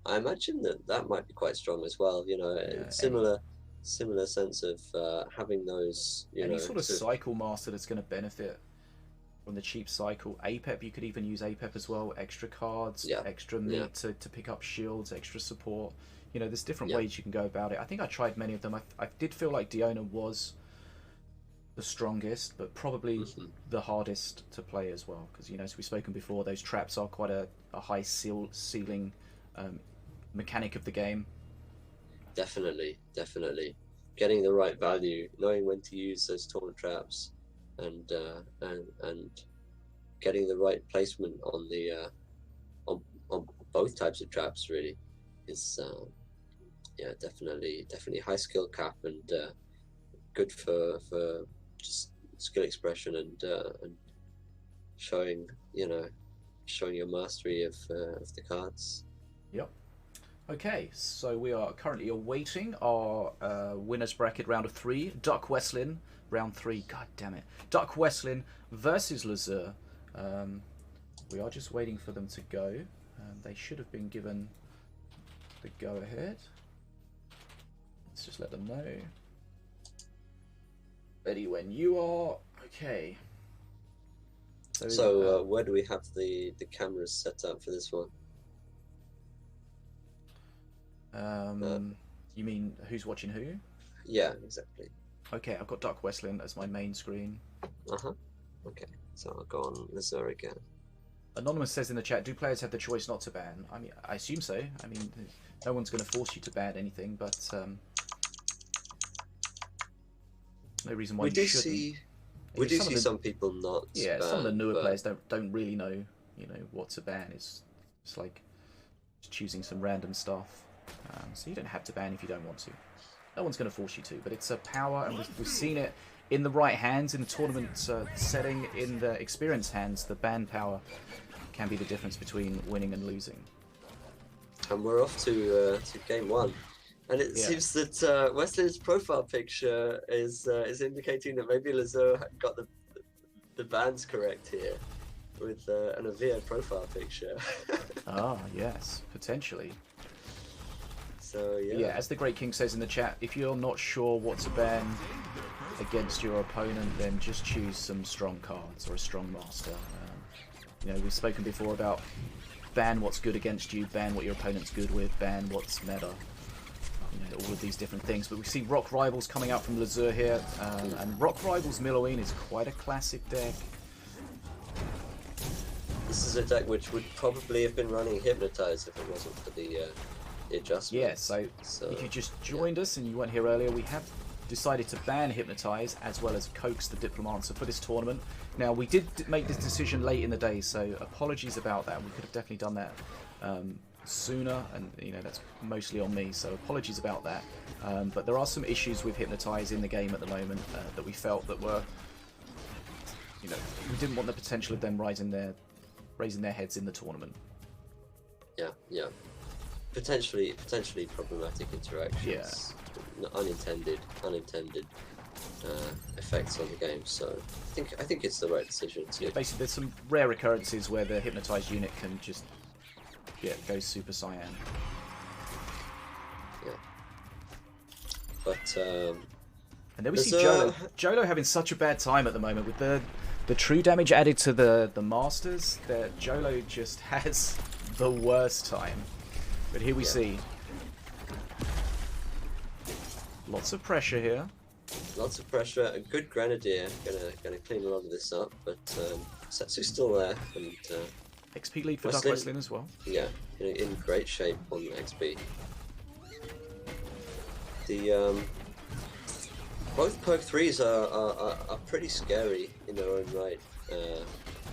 I imagine that might be quite strong as well. Similar sense of having those. Any sort of cycle master that's going to benefit from the cheap cycle. Apep, you could even use Apep as well. Extra cards, extra meat to pick up shields, extra support. There's different ways you can go about it. I think I tried many of them. I did feel like Diona was the strongest, but probably the hardest to play as well. Because as we've spoken before, those traps are quite a high ceiling mechanic of the game. Definitely, definitely. Getting the right value, knowing when to use those taunt traps, and getting the right placement on the on both types of traps really is yeah, definitely high skill cap, and good for just skill expression and showing your mastery of the cards. Yep. Okay, so we are currently awaiting our winners bracket round of 3. DuckWestlin, round 3. God damn it. DuckWestlin versus Lazur. We are just waiting for them to go. They should have been given the go-ahead. Let's just let them know. Ready when you are. Okay. So where do we have the cameras set up for this one? You mean who's watching who? Yeah, exactly. Okay, I've got DuckWestlin as my main screen. Okay, so I'll go on Lazur again. Anonymous says in the chat, do players have the choice not to ban? I mean, I assume so. I mean, no one's going to force you to ban anything, but no reason why you shouldn't. We do see some people not. Yeah, ban, some of the newer players don't really know, what to ban. It's like just choosing some random stuff. So you don't have to ban if you don't want to. No one's going to force you to, but it's a power, and we've seen it in the right hands, in the tournament setting, in the experienced hands. The ban power can be the difference between winning and losing. And we're off to game 1. And it seems that Westlin's profile picture is indicating that maybe Lazur got the bans correct here with an Avia profile picture. Ah, yes, potentially. So yeah, as the Great King says in the chat, if you're not sure what to ban against your opponent, then just choose some strong cards or a strong master. We've spoken before about ban what's good against you, ban what your opponent's good with, ban what's meta. All of these different things. But we see Rock Rivals coming out from Lazur here, and Rock Rivals Milloween is quite a classic deck. This is a deck which would probably have been running Hypnotize if it wasn't for the adjustment. Yeah, so if you just joined us and you weren't here earlier, we have decided to ban Hypnotize as well as Coax the Diplomancer for this tournament. Now, we did make this decision late in the day, so apologies about that. We could have definitely done that sooner, and that's mostly on me, so apologies about that. But there are some issues with Hypnotize in the game at the moment that we felt that were, we didn't want the potential of them raising their heads in the tournament. Yeah. Potentially problematic interactions. Yeah. Unintended effects on the game. So I think it's the right decision. Basically, there's some rare occurrences where the Hypnotized unit can just go Super Saiyan. Yeah. But and then we see Jolo having such a bad time at the moment with the true damage added to the masters. That Jolo just has the worst time. But here we see lots of pressure here. Lots of pressure. A good Grenadier gonna clean a lot of this up, but Setsu's still there, and XP lead for DuckWestlin as well. Yeah, in great shape on XP. The both perk 3s are pretty scary in their own right.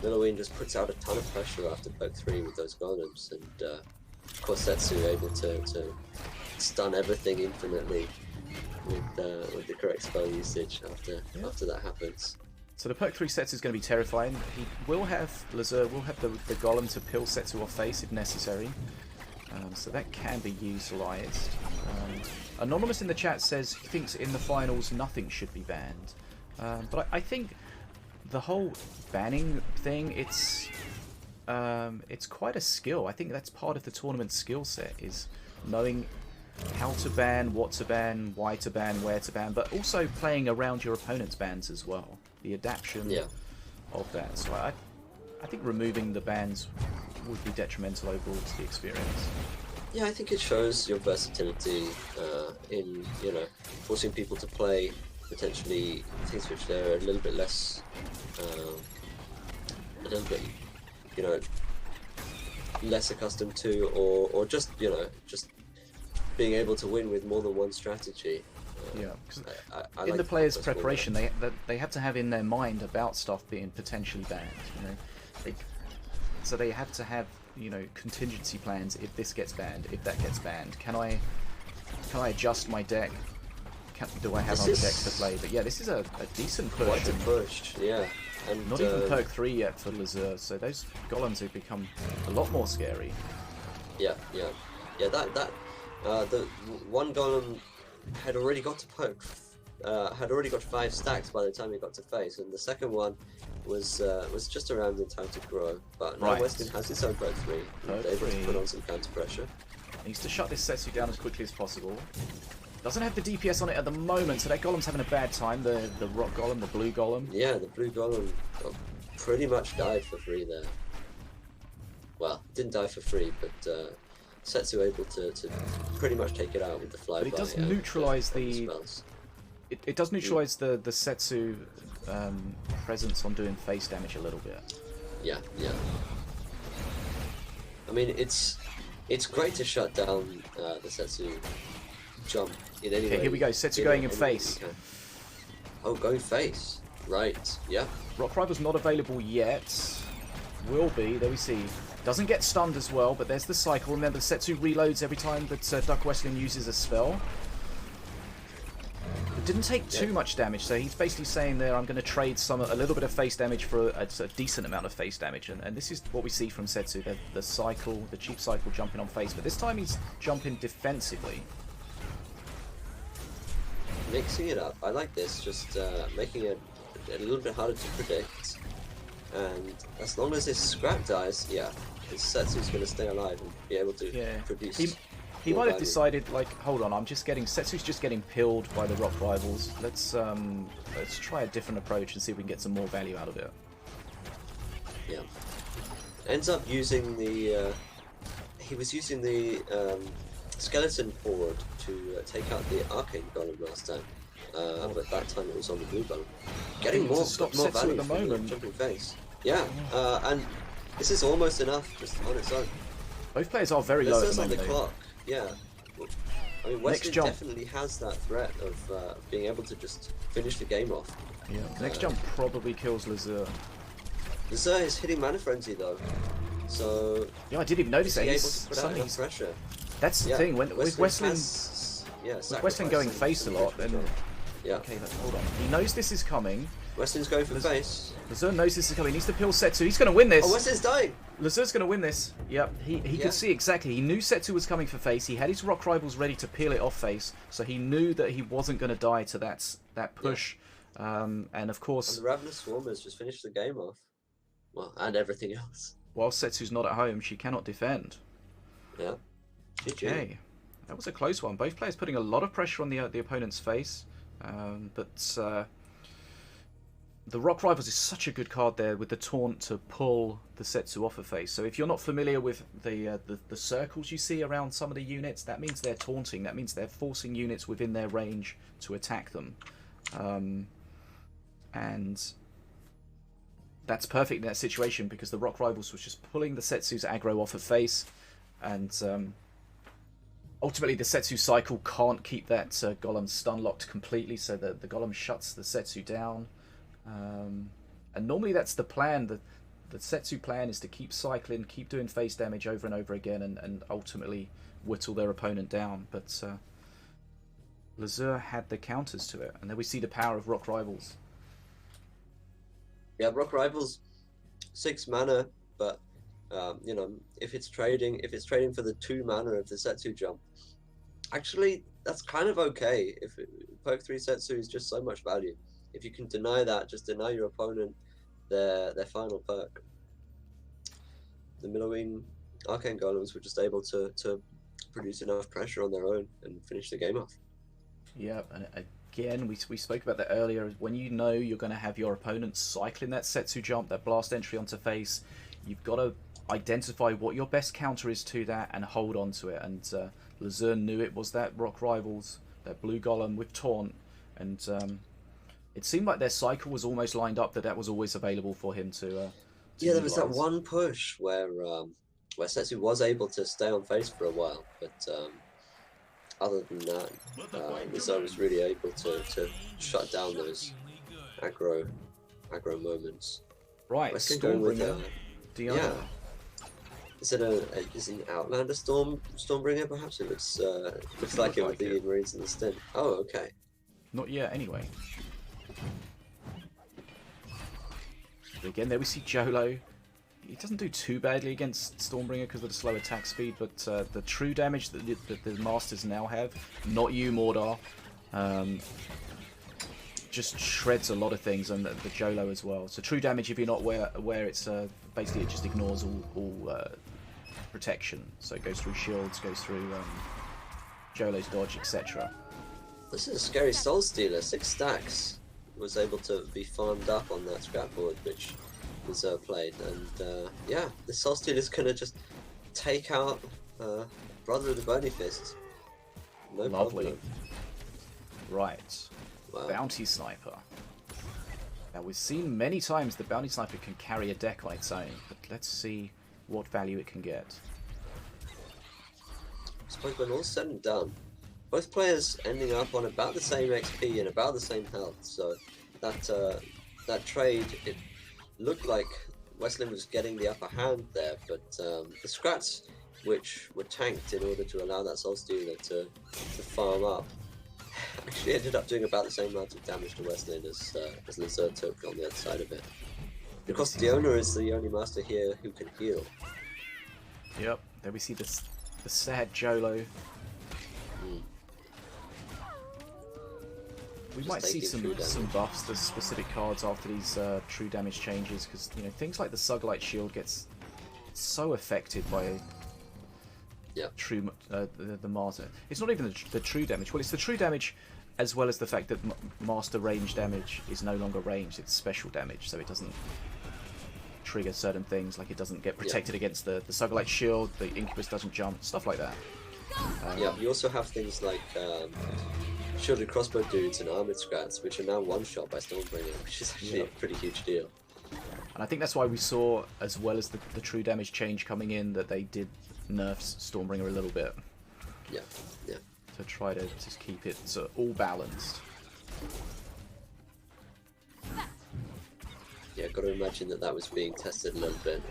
Milloween just puts out a ton of pressure after perk 3 with those golems, and of course Setsu able to stun everything infinitely with the correct spell usage after that happens. So the perk 3 Setsu is going to be terrifying. Lazur will have the golem to pill Setsu off face if necessary. So that can be utilised. Anonymous in the chat says he thinks in the finals nothing should be banned. But I think the whole banning thing, it's quite a skill. I think that's part of the tournament skill set, is knowing how to ban, what to ban, why to ban, where to ban, but also playing around your opponent's bans as well. The adaptation of that. So I think removing the bans would be detrimental overall to the experience. Yeah, I think it shows your versatility in forcing people to play potentially things which they're a little bit less, less accustomed to, or just being able to win with more than one strategy. Yeah, because I in like the players' conquest more. preparation, they have to have in their mind about stuff being potentially banned. You know, so they have to have, you know, contingency plans if this gets banned, if that gets banned. Can I adjust my deck? Do I have other decks to play? But yeah, this is a decent push. Quite a push, yeah. And Not even perk 3 yet for Lazur, so those golems have become a lot more scary. Yeah. The one golem had already got to perk, had already got 5 stacks by the time he got to face, and the second one was just around in time to grow. But now Westlin has its own perk 3, and able to put on some counter pressure. Needs to shut this Setsu down as quickly as possible. Doesn't have the DPS on it at the moment, so that golem's having a bad time. The rock golem, the blue golem. Yeah, the blue golem pretty much died for free there. Well, didn't die for free, but Setsu able to pretty much take it out with the flyby. But it does neutralise the spells. It does neutralise the Setsu presence on doing face damage a little bit. Yeah. I mean, it's great to shut down the Setsu jump in any way. Here we go. Setsu going in face. Oh, going face. Right. Yeah. Rock Rival's not available yet. Will be. There we see. Doesn't get stunned as well, but there's the cycle. Remember, Setsu reloads every time that DuckWestlin uses a spell. It didn't take too much damage, so he's basically saying there, I'm going to trade a little bit of face damage for a decent amount of face damage, and this is what we see from Setsu, the cycle, the cheap cycle jumping on face, but this time he's jumping defensively. Mixing it up. I like this, just making it a little bit harder to predict, and as long as his scrap dies, yeah, his Setsu's going to stay alive and be able to produce. He might have decided, like, hold on, Setsu's just getting pilled by the rock rivals. Let's try a different approach and see if we can get some more value out of it. Yeah. Ends up using the he was using the skeleton forward to take out the arcane golem last time. But that time it was on the blue golem. Getting more value at the from moment. the jumping face. Yeah, and this is almost enough just on its own. Both players are very low at the moment. Clock. Yeah. I mean, Westlin definitely has that threat of being able to just finish the game off. Yeah. Next jump probably kills Lazur. Lazur is hitting Mana Frenzy though, so yeah, I didn't even notice that. He's able to put out enough pressure. That's the thing with Westlin going face a lot. Then okay, hold on. He knows this is coming. Westlin's going for face. Lazur knows this is coming. He needs to pill Setsu. He's going to win this. Oh, Westlin's dying. Lazur's going to win this. Yep, he could see exactly. He knew Setsu was coming for face. He had his rock rivals ready to peel it off face, so he knew that he wasn't going to die to that push. Yeah. And of course, and the Ravenous Swarmers just finished the game off. Well, and everything else. While Setsu's not at home, she cannot defend. Yeah. Okay, that was a close one. Both players putting a lot of pressure on the opponent's face, but the Rock Rivals is such a good card there with the taunt to pull the Setsu off of face. So if you're not familiar with the circles you see around some of the units, that means they're taunting. That means they're forcing units within their range to attack them, and that's perfect in that situation because the Rock Rivals was just pulling the Setsu's aggro off of face, and ultimately the Setsu cycle can't keep that golem stun locked completely, so the golem shuts the Setsu down. And normally that's the plan. The Setsu plan is to keep cycling, keep doing face damage over and over again, and ultimately whittle their opponent down. But Lazur had the counters to it, and then we see the power of Rock Rivals. Yeah, Rock Rivals, 6 mana, but you know, if it's trading for the 2 mana of the Setsu jump, actually that's kind of okay. If perk 3 Setsu is just so much value. If you can deny that, just deny your opponent their final perk. The Milloween Arcane Golems were just able to produce enough pressure on their own and finish the game off. Yeah, and again, we spoke about that earlier. When you know you're going to have your opponent cycling that Setsu jump, that blast entry onto face, you've got to identify what your best counter is to that and hold on to it. And Lazur knew it was that Rock Rivals, that blue golem with taunt, and it seemed like their cycle was almost lined up that was always available for him to yeah, there was that one push where Setsu was able to stay on face for a while, but other than that, Lazur was really able to shut down those aggro moments. Right, Westlin going with Stormbringer. yeah. Is it is an Outlander Stormbringer perhaps? It looks like it would be in Marines in the stint. Oh, okay. Not yet, anyway. But again, there we see Jolo. He doesn't do too badly against Stormbringer because of the slow attack speed, but the true damage that the Masters now have, not you, Mordor, just shreds a lot of things, and the Jolo as well. So true damage, if you're not aware, it's basically it just ignores all protection. So it goes through shields, goes through Jolo's dodge, etc. This is a scary Soul Stealer. 6 stacks was able to be farmed up on that scrapboard, which Lazur played, and yeah, the Soul Stealer is gonna just take out Brother of the Bony Fist. No Lovely. problem. Right. Wow. Bounty Sniper. Now we've seen many times the Bounty Sniper can carry a deck on its own, but let's see what value it can get. I suppose when all's said and done, both players ending up on about the same XP and about the same health, so that trade, it looked like Westlin was getting the upper hand there, but the scrats which were tanked in order to allow that Soul Stealer to farm up actually ended up doing about the same amount of damage to Westlin as Lazur took on the other side of it. Because the owner is the only master here who can heal. Yep, there we see the sad Jolo. We might see some buffs to specific cards after these true damage changes, because you know things like the Suglite Shield gets so affected by true the Master. It's not even the true damage. Well, it's the true damage as well as the fact that Master range damage is no longer ranged. It's special damage, so it doesn't trigger certain things, like it doesn't get protected against the Suglite Shield, the Incubus doesn't jump, stuff like that. Yeah, you also have things like shielded crossbow dudes and armored scrats, which are now one-shot by Stormbringer, which is actually a pretty huge deal. And I think that's why we saw, as well as the true damage change coming in, that they did nerf Stormbringer a little bit. Yeah, yeah. To try to just keep it all balanced. Yeah, got to imagine that was being tested a little bit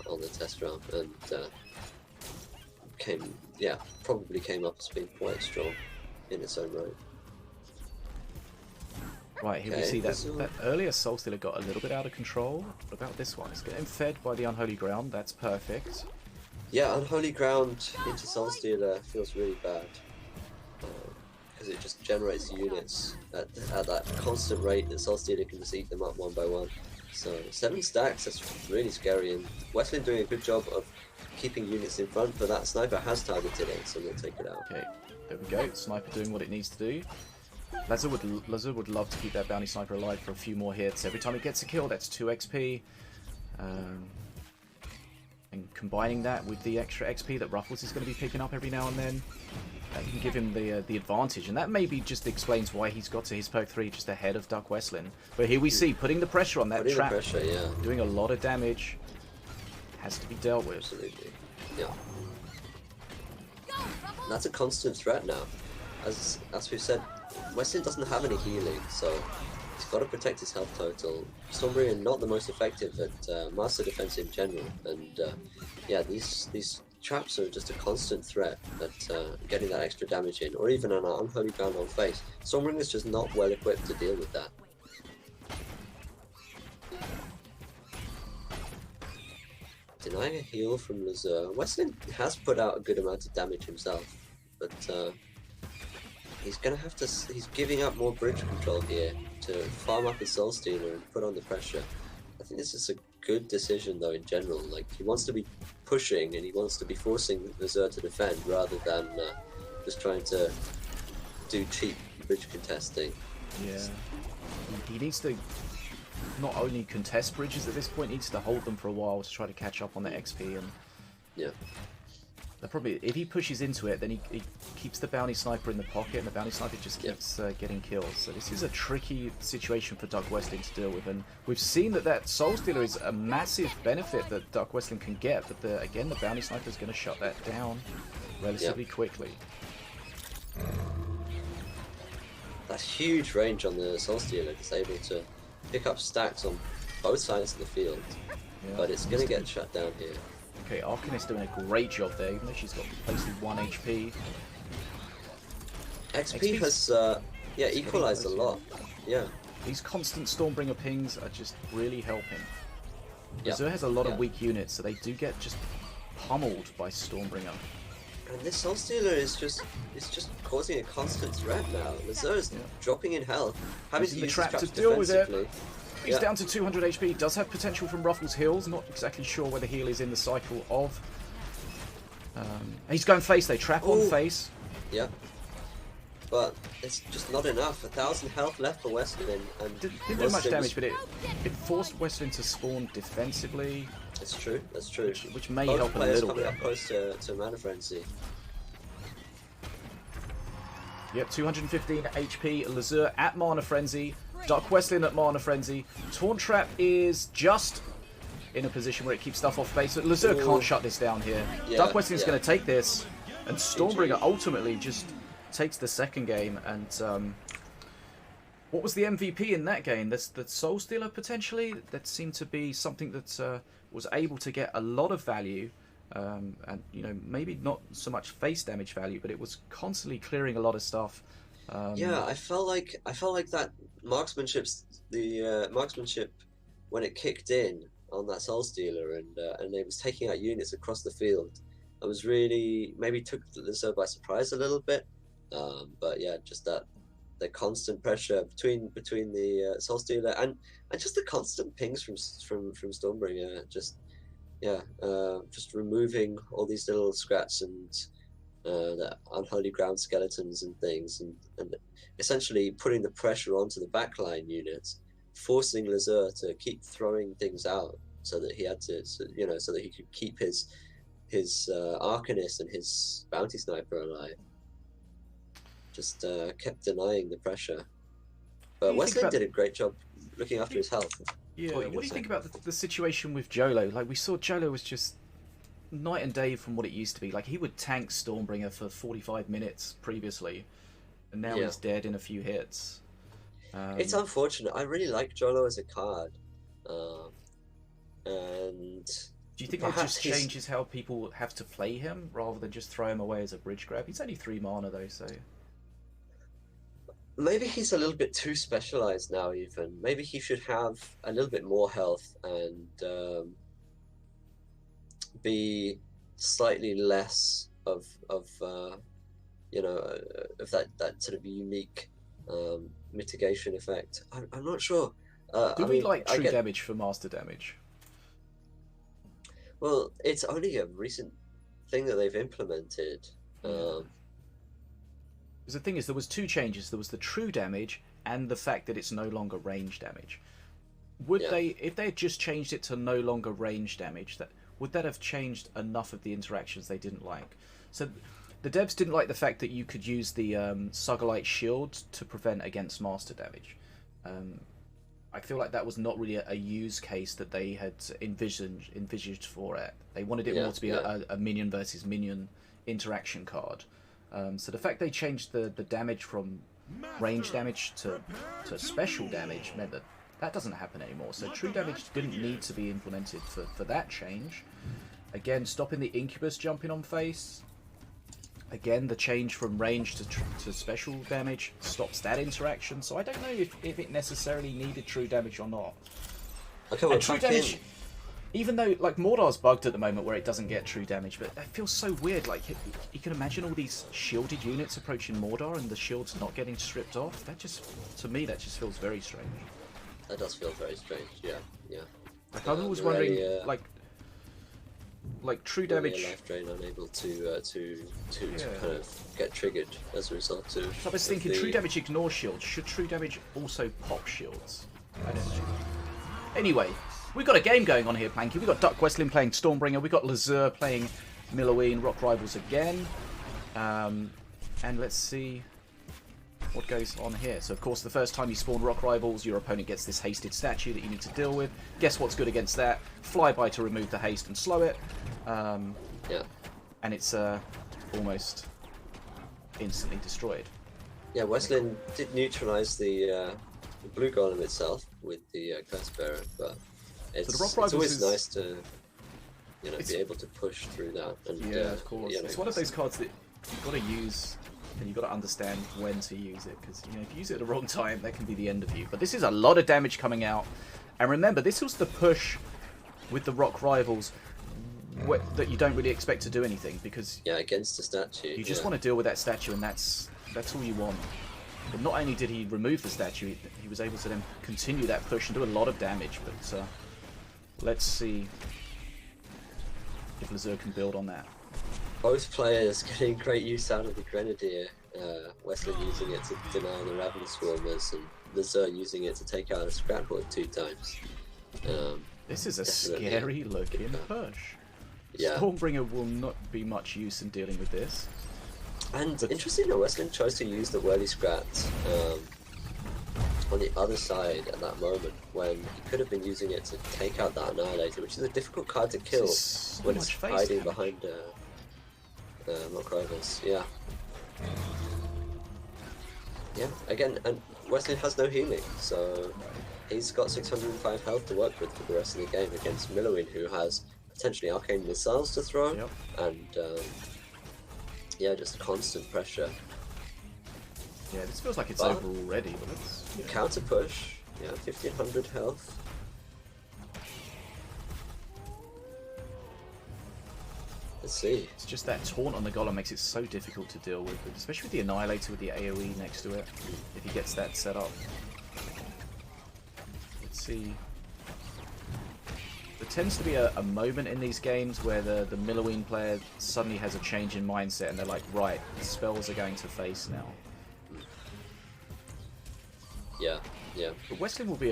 on the test run, and probably came up as being quite strong in its own right. Right, here we see that earlier Soul Stealer got a little bit out of control. What about this one? It's getting fed by the Unholy Ground, that's perfect. Yeah, Unholy Ground into Soul Stealer feels really bad. Because it just generates units at that constant rate that Soul Stealer can just eat them up one by one. So 7 stacks, that's really scary, and Westlin doing a good job of keeping units in front, but that Sniper has targeted it, so we'll take it out. Okay, there we go, Sniper doing what it needs to do. Lazur would love to keep that Bounty Sniper alive for a few more hits. Every time it gets a kill, that's 2 XP. And combining that with the extra XP that Ruffles is going to be picking up every now and then, that can give him the advantage, and that maybe just explains why he's got to his perk 3 just ahead of DuckWestlin. But here we see, putting the pressure on that trap, doing a lot of damage, has to be dealt with. Absolutely, yeah. That's a constant threat now. As we've said, Westlin doesn't have any healing, so he's got to protect his health total. Stormbringer not the most effective at master defense in general, and yeah, these traps are just a constant threat at getting that extra damage in, or even an Unholy Ground on face. Stormbringer's just not well equipped to deal with that. Denying a heal from Lazur. Westlin has put out a good amount of damage himself, but he's gonna have to. He's giving up more bridge control here to farm up his Soul Stealer and put on the pressure. I think this is a good decision though in general. Like, he wants to be pushing and he wants to be forcing Lazur to defend rather than just trying to do cheap bridge contesting. Yeah, he needs to not only contest bridges at this point, he needs to hold them for a while to try to catch up on the XP. And yeah, the problem, if he pushes into it, then he keeps the Bounty Sniper in the pocket, and the Bounty Sniper just keeps getting kills. So this is a tricky situation for DuckWestlin to deal with, and we've seen that Soul Stealer is a massive benefit that DuckWestlin can get, but again, the Bounty Sniper is going to shut that down relatively quickly. That huge range on the Soul Stealer is able to pick up stacks on both sides of the field, but it's going to get shut down here. Okay, Arcanist doing a great job there, even though she's got basically 1 HP. XP has equalized a lot. Yeah. These constant Stormbringer pings are just really helping. Yep. Lazur has a lot of weak units, so they do get just pummeled by Stormbringer. And this Soul Stealer is just causing a constant threat now. Lazur is dropping in health, having to the use trap his to traps deal with it. defensively. He's down to 200 HP, does have potential from Ruffles' heals, not exactly sure whether heal is in the cycle of... he's going face, they trap on face. Yeah. But it's just not enough. 1,000 health left for Westlin, and Didn't do much damage, but it forced Westlin to spawn defensively. It's true, that's true. Which may Both help a players little coming bit. up close to Mana Frenzy. Yep, 215 HP. Lazur at Mana Frenzy. DuckWestlin at Mana Frenzy. Taunt Trap is just in a position where it keeps stuff off base. But Lazur can't shut this down here. Yeah, DuckWestlin's going to take this. And Stormbringer ultimately just takes the second game. And what was the MVP in that game? The Soul Stealer potentially? That seemed to be something that was able to get a lot of value. And you know, maybe not so much face damage value, but it was constantly clearing a lot of stuff. Yeah, I felt like that marksmanship when it kicked in on that Soul Stealer, and it was taking out units across the field. I was really maybe took Lazur by surprise a little bit, but yeah, just the constant pressure between the Soul Stealer and just the constant pings from Stormbringer, just removing all these little scraps and the unholy ground skeletons and things, and essentially putting the pressure onto the backline units, forcing Lazur to keep throwing things out so that he had to, so that he could keep his Arcanist and his Bounty Sniper alive. Just kept denying the pressure. But Westlin did a great job looking after his health. Yeah, what do you think about the situation with Jolo? Like, we saw Jolo was just night and day from what it used to be. Like, he would tank Stormbringer for 45 minutes previously, and now he's dead in a few hits. It's unfortunate. I really like Jolo as a card. And do you think that just changes how people have to play him, rather than just throw him away as a bridge grab? He's only 3 mana though, so... Maybe he's a little bit too specialized now, even. Maybe he should have a little bit more health and be slightly less of that sort of unique mitigation effect. I'm not sure. Do we like true damage for master damage? Well, it's only a recent thing that they've implemented. Because the thing is, there was 2 changes. There was the true damage and the fact that it's no longer range damage. Would they, if they had just changed it to no longer range damage, would that have changed enough of the interactions they didn't like? So the devs didn't like the fact that you could use the Sugarlight Shield to prevent against master damage. I feel like that was not really a use case that they had envisaged for it. They wanted it more to be a minion versus minion interaction card. So the fact they changed the damage from range damage to special damage meant that doesn't happen anymore. So true damage didn't need to be implemented for that change. Again, stopping the Incubus jumping on face. Again, the change from range to special damage stops that interaction. So I don't know if it necessarily needed true damage or not. Okay, well, true damage... Even though, like, Mordar's bugged at the moment where it doesn't get true damage, but that feels so weird. Like, you can imagine all these shielded units approaching Mordar and the shields not getting stripped off. That just, to me, that just feels very strange. That does feel very strange, yeah. Like, I'm always wondering, like true damage... life drain unable to kind of get triggered as a result of... So I was thinking, true damage ignores shields. Should true damage also pop shields? I don't know. Anyway... We've got a game going on here, Planky. We've got DuckWestlin playing Stormbringer. We've got Lazur playing Milloween, Rock Rivals again. And let's see what goes on here. So, of course, the first time you spawn Rock Rivals, your opponent gets this hasted statue that you need to deal with. Guess what's good against that? Flyby to remove the haste and slow it. And it's almost instantly destroyed. Yeah, Westlin did neutralize the blue golem itself with the Curse Bearer, but So the Rock it's Rivals always is, nice to be able to push through that. And, yeah, of course. It's one of those cards that you've got to use, and you've got to understand when to use it, because if you use it at the wrong time, that can be the end of you. But this is a lot of damage coming out, and remember, this was the push with the Rock Rivals that you don't really expect to do anything, because against the statue, you just want to deal with that statue, and that's all you want. But not only did he remove the statue, he was able to then continue that push and do a lot of damage. But let's see if Lazur can build on that. Both players getting great use out of the Grenadier. Westlin using it to deny the Ravenous Swarmers, and Lazur using it to take out a Scrathorn 2 times. This is a scary looking push. Yeah. Stormbringer will not be much use in dealing with this. And interesting that Westlin chose to use the Whirly Scrat on the other side at that moment, when he could have been using it to take out that Annihilator, which is a difficult card to kill when it's hiding behind Rock Rivals. Yeah, again, and Westlin has no healing, so he's got 605 health to work with for the rest of the game against Minion, who has potentially Arcane Missiles to throw, and just constant pressure. Yeah, this feels like it's over already, but let's... Counter push, 1500 health. Let's see. It's just that taunt on the Golem makes it so difficult to deal with, especially with the Annihilator with the AoE next to it, if he gets that set up. Let's see. There tends to be a moment in these games where the Minion player suddenly has a change in mindset and they're like, right, spells are going to face now. Yeah. But Westlin will be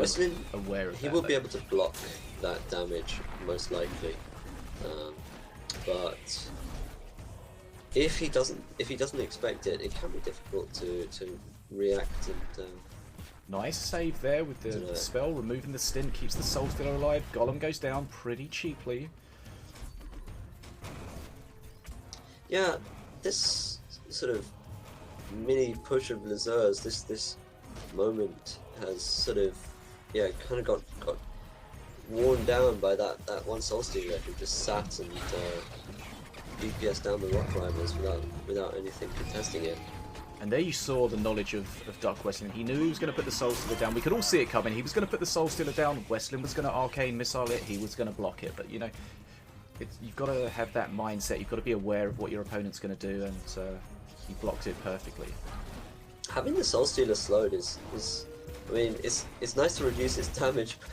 aware of that. He will be able to block that damage, most likely. But if he doesn't expect it, it can be difficult to react. And nice save there with the spell, removing the stint, keeps the Soul Stealer alive. Golem goes down pretty cheaply. Yeah, this sort of mini push of Lazur's, this moment has sort of kind of got worn down by that one Soul Stealer who just sat and DPS down the Rock Rivals without anything contesting it. And there you saw the knowledge of DuckWestlin. He knew he was going to put the Soul Stealer down. We could all see it coming. He was going to put the Soul Stealer down. Westlin was going to Arcane Missile it. He was going to block it. But you've got to have that mindset. You've got to be aware of what your opponent's going to do, and he blocked it perfectly. Having the Soul Stealer slowed is I mean, it's nice to reduce its damage, but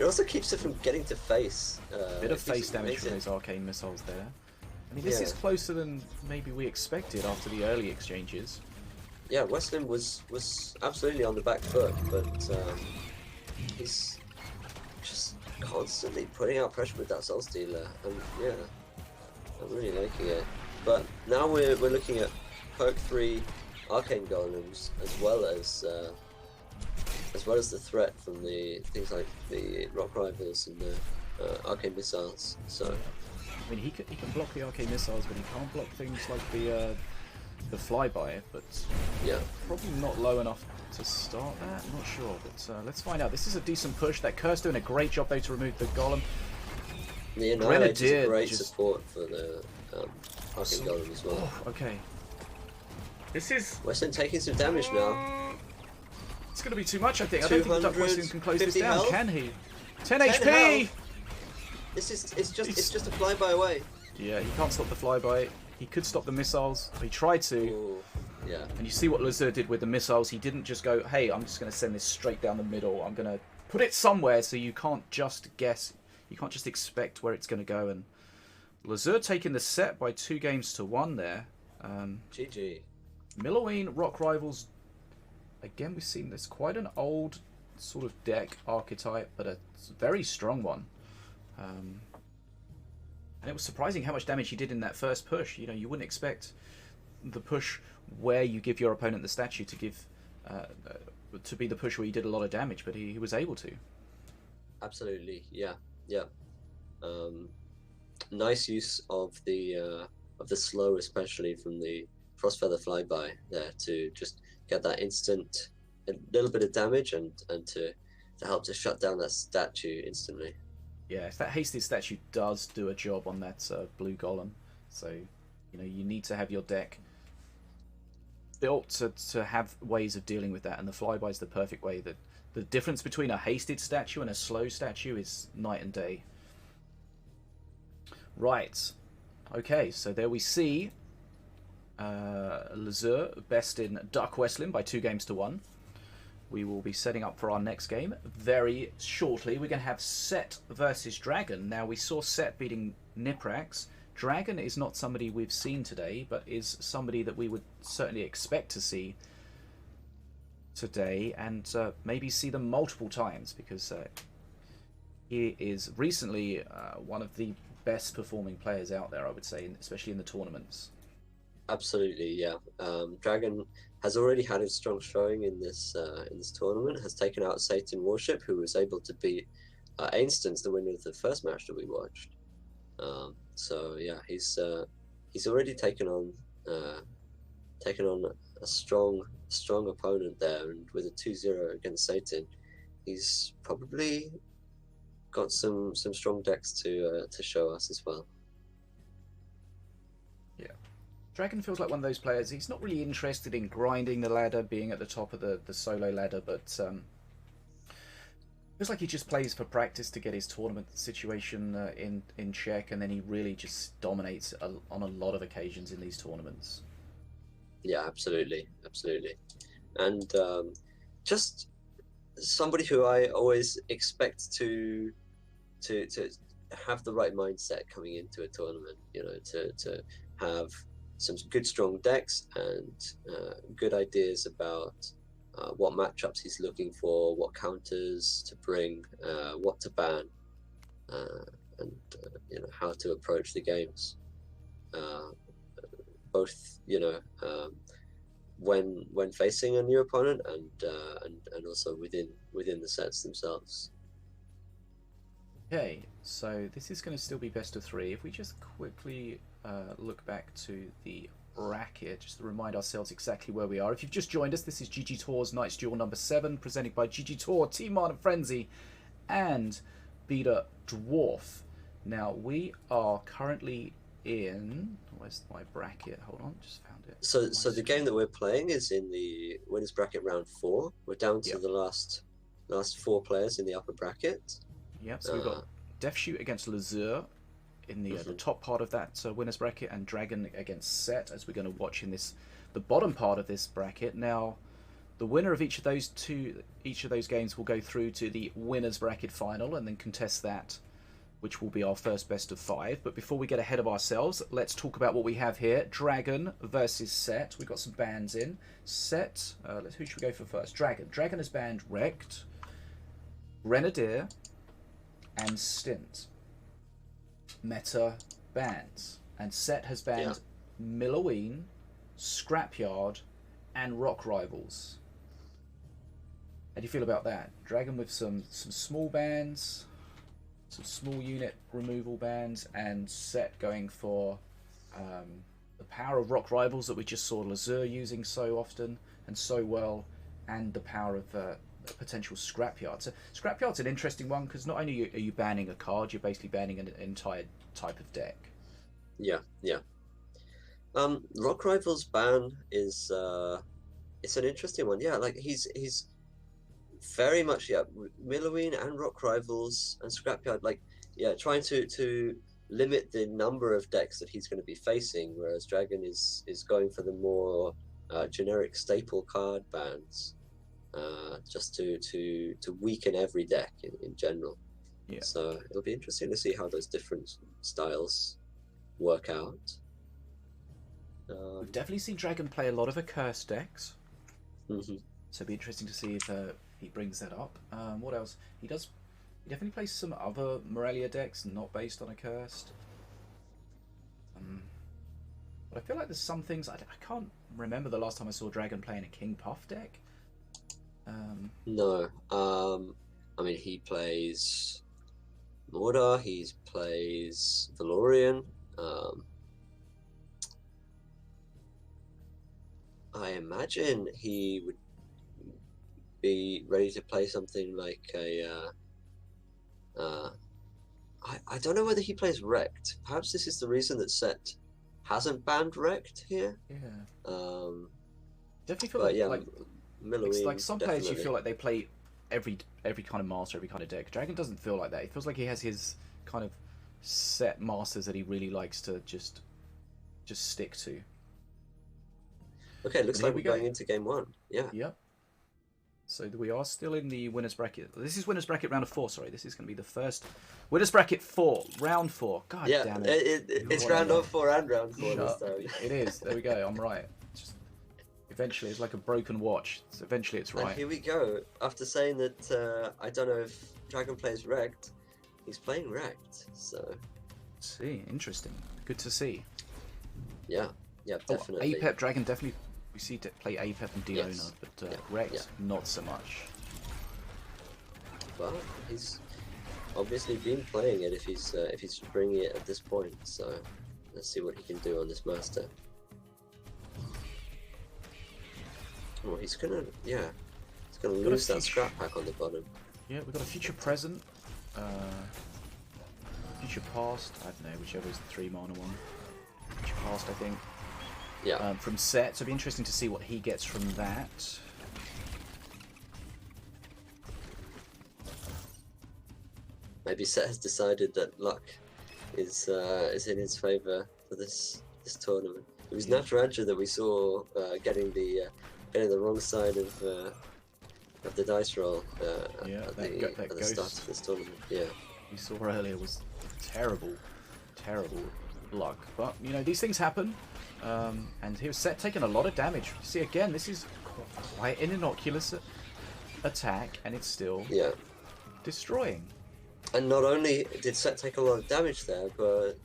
it also keeps it from getting to face. A bit of face damage from those Arcane Missiles there. I mean, this is closer than maybe we expected after the early exchanges. Yeah, Westlin was absolutely on the back foot, but he's just constantly putting out pressure with that Soul Stealer, and I'm really liking it. But now we're looking at perk 3 Arcane Golems, as well as the threat from the things like the Rock Rivals and the Arcane Missiles. So I mean, he can block the Arcane Missiles, but he can't block things like the flyby. But probably not low enough to start that. I'm not sure, but let's find out. This is a decent push. That Curse doing a great job though to remove the Golem. The Annihilator is a great support for the Arcane Golem as well. Oh, okay. This is... Westlin taking some damage now. It's going to be too much, I think. I don't think DuckWestlin can close this down, health? can he? 10 HP! Health. It's just a flyby away. Yeah, he can't stop the flyby. He could stop the missiles. He tried to. Ooh, yeah. And you see what Lazur did with the missiles. He didn't just go, hey, I'm just going to send this straight down the middle. I'm going to put it somewhere so you can't just guess. You can't just expect where it's going to go. And Lazur taking the set by 2-1 there. GG. Minion, Rock Rivals. Again, we've seen this quite an old sort of deck archetype, but a very strong one. And it was surprising how much damage he did in that first push. You wouldn't expect the push where you give your opponent the statue to give to be the push where he did a lot of damage, but he was able to. Absolutely, yeah. Nice use of the slow, especially from crossfeather flyby there to just get that instant, a little bit of damage and to help to shut down that statue instantly. Yeah, if that hasted statue does do a job on that blue golem, so you know you need to have your deck built to have ways of dealing with that, and the flyby is the perfect way. That the difference between a hasted statue and a slow statue is night and day. Right. Okay, so there we see Lazur best in DuckWestlin by 2-1. We will be setting up for our next game very shortly. We're going to have Set versus Dragon. Now, we saw Set beating Niprax. Dragon is not somebody we've seen today, but is somebody that we would certainly expect to see today, and maybe see them multiple times, because he is recently one of the best performing players out there, I would say, especially in the tournaments. Absolutely, yeah. Dragon has already had a strong showing in this tournament. Has taken out Satan Warship, who was able to beat Ainstance, the winner of the first match that we watched. So yeah, he's already taken on a strong opponent there, and with a 2-0 against Satan, he's probably got some strong decks to show us as well. Yeah, Dragon feels like one of those players. He's not really interested in grinding the ladder, being at the top of the solo ladder, but feels like he just plays for practice to get his tournament situation in check, and then he really just dominates on a lot of occasions in these tournaments. Yeah, absolutely, and just somebody who I always expect to have the right mindset coming into a tournament. You know, to have some good strong decks and good ideas about what matchups he's looking for, what counters to bring, what to ban, and you know, how to approach the games. Both, you know, when facing a new opponent and also within the sets themselves. Okay, so this is going to still be best of 3. If we just quickly look back to the bracket, just to remind ourselves exactly where we are. If you've just joined us, this is GGtoor's Night's Duel number 7, presented by GGtoor, Team Art and Frenzy, and Betadwarf. Now, we are currently in... Where's my bracket? Hold on, just found it. So the game that we're playing is in the winners bracket round 4. We're down to the last 4 players in the upper bracket. Yep, so we've got DeathShoott against Lazur in the top part of that winners bracket, and Dragon against Set, as we're going to watch in the bottom part of this bracket. Now, the winner of each of those games will go through to the winners bracket final and then contest that, which will be our first best of 5. But before we get ahead of ourselves, let's talk about what we have here. Dragon versus Set. We've got some bans in. Set, who should we go for first? Dragon. Dragon has banned Wrecked, Grenadier, and Stint. Meta bans. And Set has banned Milloween, Scrapyard, and Rock Rivals. How do you feel about that? Dragon with some small bans, some small unit removal bans, and Set going for the power of Rock Rivals that we just saw Lazur using so often and so well, and the power of potential Scrapyard. So Scrapyard's an interesting one, because not only are you banning a card, you're basically banning an entire type of deck. Yeah. Rock Rivals ban is it's an interesting one. Yeah, like he's very much Milloween and Rock Rivals and Scrapyard, like trying to limit the number of decks that he's going to be facing, whereas Dragon is going for the more generic staple card bans, just to weaken every deck in general. Yeah. So it'll be interesting to see how those different styles work out. We've definitely seen Dragon play a lot of Accursed decks. Mm-hmm. So it'll be interesting to see if he brings that up. What else? He definitely plays some other Morelia decks not based on Accursed. But I feel like there's some things... I can't remember the last time I saw Dragon playing a King Puff deck. No. I mean, he plays Mordor, he plays Valorian. I imagine he would be ready to play something like a. I don't know whether he plays Wrecked. Perhaps this is the reason that Set hasn't banned Wrecked here. Yeah. But Definitely feel like, yeah, like it's Milloween, like some players you definitely. feel like they play every kind of master, every kind of deck. Dragon doesn't feel like that. It feels like he has his kind of set masters that he really likes to just stick to. Okay, looks But here like we we're go. going into game 1. Yeah. Yep. So we are still in the winners bracket. This is winners bracket round of 4. Sorry, this is going to be the first winners bracket 4, round 4. God Yeah, damn it! it's round of 4 and round 4 this Shut- time. It is. There we go. I'm right. Just eventually, it's like a broken watch. Eventually, it's And right. here we go. After saying that, I don't know if Dragon plays Wrecked, he's playing Wrecked. So See, interesting. Good to see. yeah, definitely. Apep Dragon definitely. We see to play Apep and Diona, Yes. but Yeah, Rex yeah. not so much. But he's obviously been playing it if he's bringing it at this point. So let's see what he can do on this master. Oh, he's gonna lose that scrap pack on the bottom. Yeah, we've got a future present, future past. I don't know, whichever is the 3 mana one. Future past, I think. Yeah. From Set, so it'll be interesting to see what he gets from that. Maybe Set has decided that luck is in his favour for this tournament. It was Nataraja that we saw getting the wrong side of the dice roll at the start of this tournament. Yeah. We saw earlier was terrible luck. But you know, these things happen. And here's Set taking a lot of damage. You see again, this is quite an innocuous attack, and it's still destroying. And not only did Set take a lot of damage there, but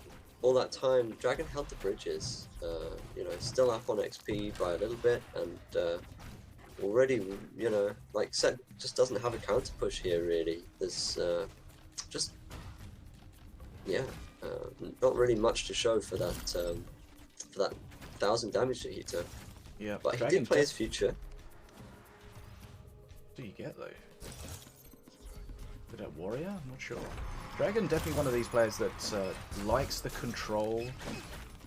all that time Dragon held the bridges. You know, still up on XP by a little bit, and already, you know, like Set just doesn't have a counter push here really. There's just not really much to show for that 1,000 damage that he took. Yeah, But he Dragon did play his future. What do you get though? Did that warrior? I'm not sure. Dragon definitely one of these players that likes the control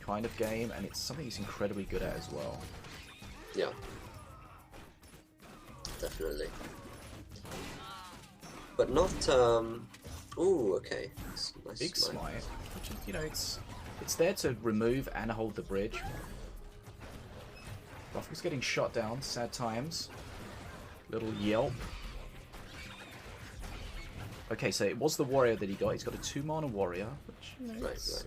kind of game, and it's something he's incredibly good at as well. Yeah. Definitely. But not ooh, okay. Nice Big smite. smite, which is, you know, it's there to remove and hold the bridge. Ruffle's getting shot down, sad times. Little yelp. Okay, so it was the warrior that he got. He's got a 2 mana warrior, which, you know, it's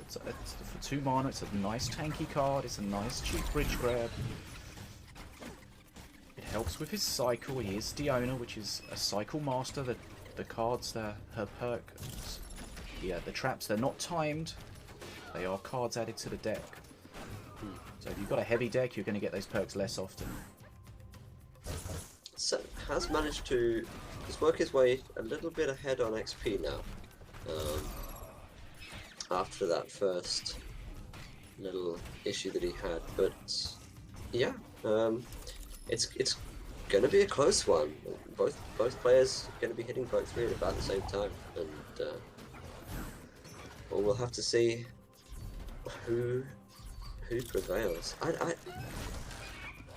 for 2 mana. It's a nice tanky card. It's a nice cheap bridge grab. It helps with his cycle. He is Diona, which is a cycle master. The cards, her perk, yeah, the traps, they're not timed. They are cards added to the deck. So if you've got a heavy deck, you're going to get those perks less often. Set has managed to work his way a little bit ahead on XP now. After that first little issue that he had, but yeah, it's going to be a close one. Both players are going to be hitting both 3 at about the same time, and well, we'll have to see who prevails.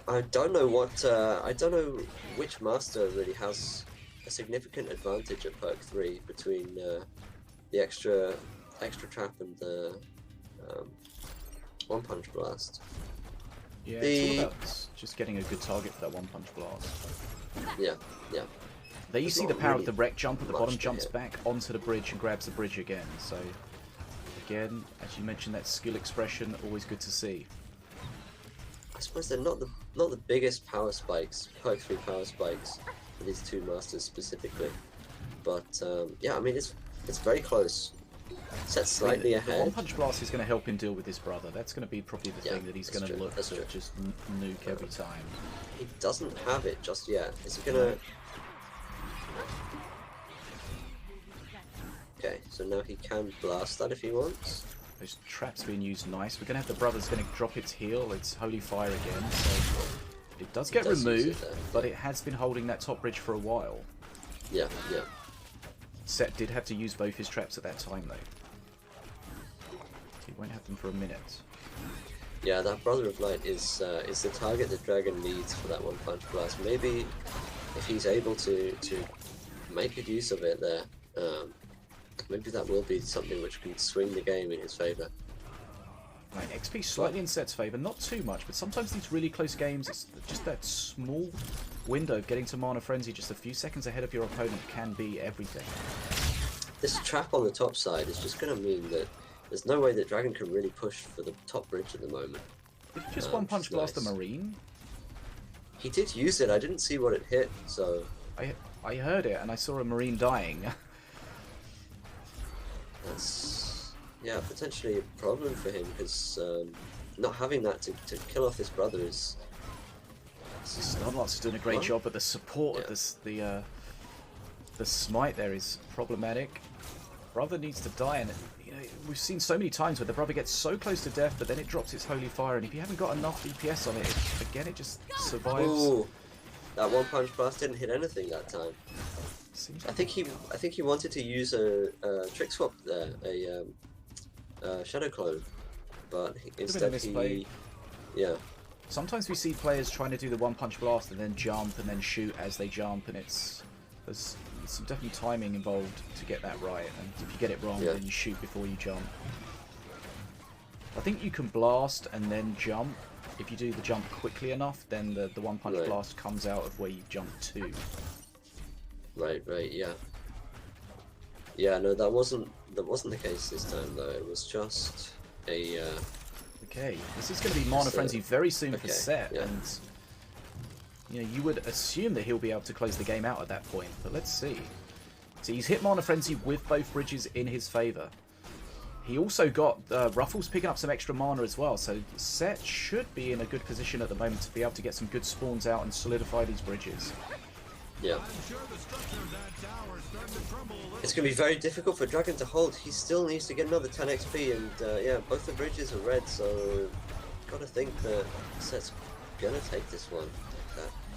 I don't know what I don't know which master really has a significant advantage at perk 3 between the extra trap and the one punch blast. Yeah, it's all about just getting a good target for that one punch blast. Yeah. There you There's see not the power really of the wreck jump at the much bottom, to jumps hit. back onto the bridge and grabs the bridge again. So again, as you mentioned, that skill expression, always good to see. I suppose they're not the biggest power spikes, perk 3 power spikes for these 2 masters specifically, but yeah, I mean it's very close. Set slightly The ahead. one punch blast is going to help him deal with his brother. That's going to be probably the Yeah, thing that he's that's going to true, look that's to true. just nuke every time. He doesn't have it just yet. Is he gonna? Okay, so now he can blast that if he wants. Those traps being used nice. We're going to have the brother's going to drop its heal. It's Holy Fire again. So it does get removed, but it has been holding that top bridge for a while. Yeah. Set did have to use both his traps at that time, though. He won't have them for a minute. Yeah, that Brother of Light is the target that Dragon needs for that One Punch Blast. Maybe if he's able to make good use of it there, maybe that will be something which can swing the game in his favour. Right, XP slightly in Set's favour, not too much, but sometimes these really close games, it's just that small window of getting to Mana Frenzy just a few seconds ahead of your opponent can be everything. This trap on the top side is just going to mean that there's no way that Dragon can really push for the top bridge at the moment. Did you just One Punch Blast the Marine? He did use it, I didn't see what it hit, so... I heard it and I saw a Marine dying. That's, yeah, potentially a problem for him, because not having that to kill off his brother is... Snodlots doing a great job, but the support of this, the smite there is problematic. Brother needs to die, and you know, we've seen so many times where the brother gets so close to death, but then it drops its Holy Fire, and if you haven't got enough DPS on it, again, it just survives. Ooh, that One Punch Blast didn't hit anything that time. I think he wanted to use a trick swap there, a Shadow Clone, but instead he, yeah. Sometimes we see players trying to do the One Punch Blast and then jump and then shoot as they jump, and there's some definite timing involved to get that right, and if you get it wrong, then you shoot before you jump. I think you can blast and then jump. If you do the jump quickly enough, then the One Punch Blast comes out of where you've jumped to. Right, yeah. Yeah, no, that wasn't the case this time though. It was just a. Okay, this is going to be Mana Frenzy very soon for Set, and you know, you would assume that he'll be able to close the game out at that point, but let's see. So he's hit Mana Frenzy with both bridges in his favour. He also got Ruffles picking up some extra mana as well, so Set should be in a good position at the moment to be able to get some good spawns out and solidify these bridges. Yeah. It's going to be very difficult for Dragon to hold. He still needs to get another 10 XP, and yeah, both the bridges are red, so got to think that Set's going to take this one.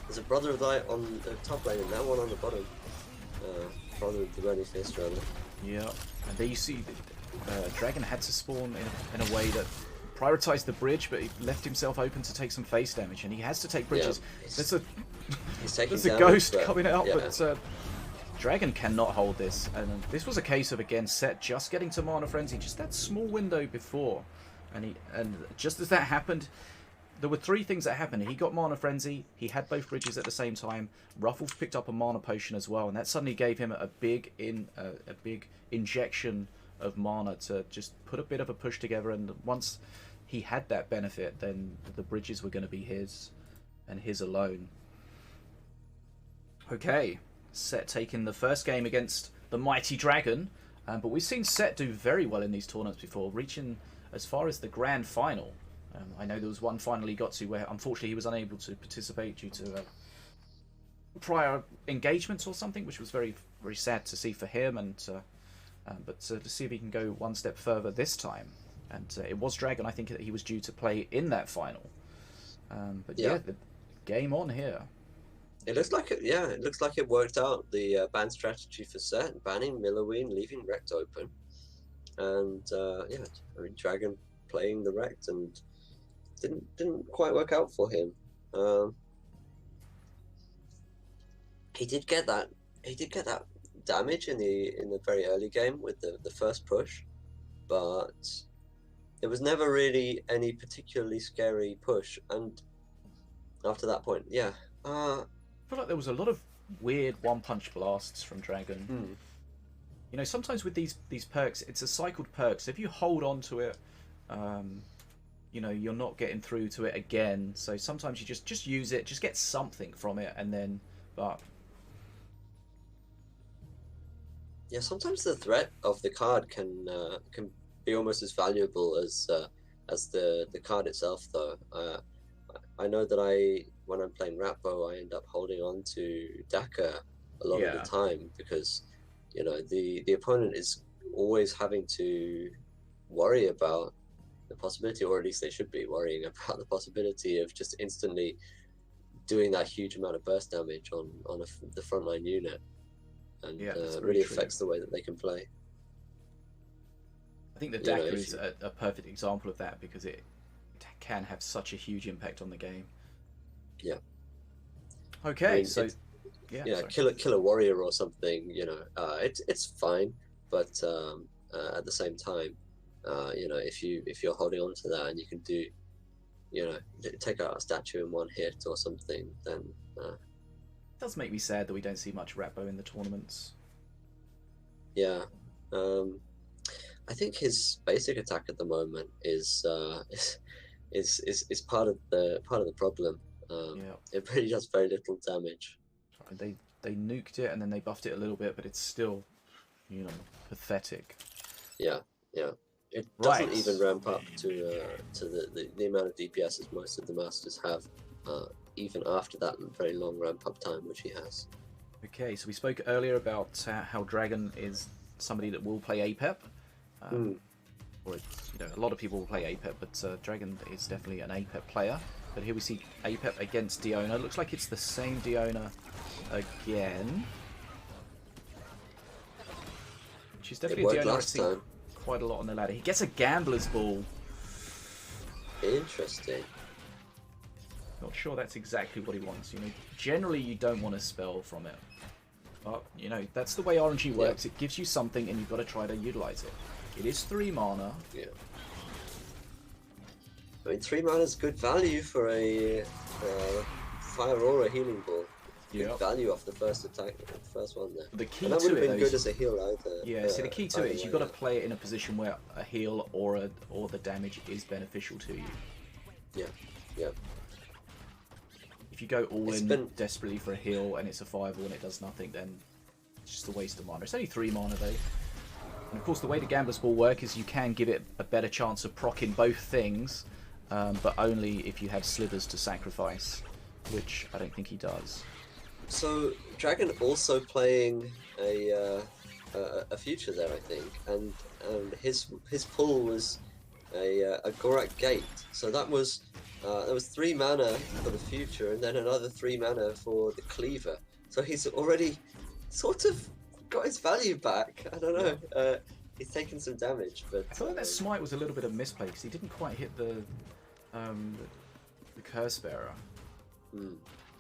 There's a Brother of Light on the top lane and that one on the bottom. Brother of the Running Fist, rather. Yeah, and there you see Dragon had to spawn in a way that prioritized the bridge, but he left himself open to take some face damage, and he has to take bridges. Yeah, there's a ghost coming out, but Dragon cannot hold this, and this was a case of, again, Set just getting to Mana Frenzy, just that small window before, and just as that happened, there were three things that happened. He got Mana Frenzy, he had both bridges at the same time, Ruffles picked up a Mana Potion as well, and that suddenly gave him a big injection of mana to just put a bit of a push together, and once he had that benefit, then the bridges were going to be his, and his alone. Okay, Set taking the first game against the mighty Dragon, but we've seen Set do very well in these tournaments before, reaching as far as the grand final. I know there was one final he got to where unfortunately he was unable to participate due to prior engagements or something, which was very, very sad to see for him, and but to see if he can go one step further this time. And it was Dragon, I think, that he was due to play in that final. But yeah, the game on here. It looks like it worked out, the ban strategy for Set, banning Milloween, leaving Rect open, and yeah, I mean, Dragon playing the Rect, and didn't quite work out for him. He did get that damage in the very early game with the first push, but it was never really any particularly scary push, and after that point, yeah. I feel like there was a lot of weird one-punch blasts from Dragon. You know, sometimes with these perks, it's a cycled perk, so if you hold on to it, you know, you're not getting through to it again, so sometimes you just use it, just get something from it, and then, but... Yeah, sometimes the threat of the card can be almost as valuable as the card itself, though. I know that when I'm playing Ratbo, I end up holding on to Daka a lot of the time, because you know the opponent is always having to worry about the possibility, or at least they should be worrying about the possibility of just instantly doing that huge amount of burst damage on the frontline unit, and really affects the way that they can play. I think the dagger is a perfect example of that, because it can have such a huge impact on the game. Yeah. Okay, I mean, so kill a warrior or something, it's fine, but at the same time, if you're holding on to that and you can do, take out a statue in one hit or something, then it does make me sad that we don't see much Ratbo in the tournaments. Yeah. I think his basic attack at the moment is part of the problem. It really does very little damage. They nuked it and then they buffed it a little bit, but it's still, pathetic. Yeah. It doesn't even ramp up to the amount of DPS as most of the masters have, even after that very long ramp up time which he has. Okay, so we spoke earlier about how Dragon is somebody that will play APEP. Or a lot of people will play APEP, but Dragon is definitely an APEP player. But here we see APEP against Diona. Looks like it's the same Diona again. She's definitely a Diona I've seen quite a lot on the ladder. He gets a Gambler's Ball. Interesting. Not sure that's exactly what he wants. Generally you don't want to spell from it. But, that's the way RNG works. It gives you something and you've got to try to utilize it. It is 3 mana. Yeah. I mean, 3 mana is good value for a Fire Aura healing ball. Good value off the first attack, the first one there. The key and that to would have been it, good as a heal either. Yeah, see, the key to it is you've got to play it in a position where a heal or the damage is beneficial to you. Yeah. If you go all in desperately for a heal and it's a fireball and it does nothing, then it's just a waste of mana. It's only 3 mana though. And of course the way the Gambler's Ball work is you can give it a better chance of proccing both things, but only if you have slivers to sacrifice, which I don't think he does. So Dragon also playing a future there, I think, and his pull was a Gorak Gate. So that was 3 mana for the future, and then another 3 mana for the Cleaver. So he's already sort of got his value back. I don't know. He's taken some damage, but I thought that smite was a little bit of misplay because he didn't quite hit the Curse Bearer.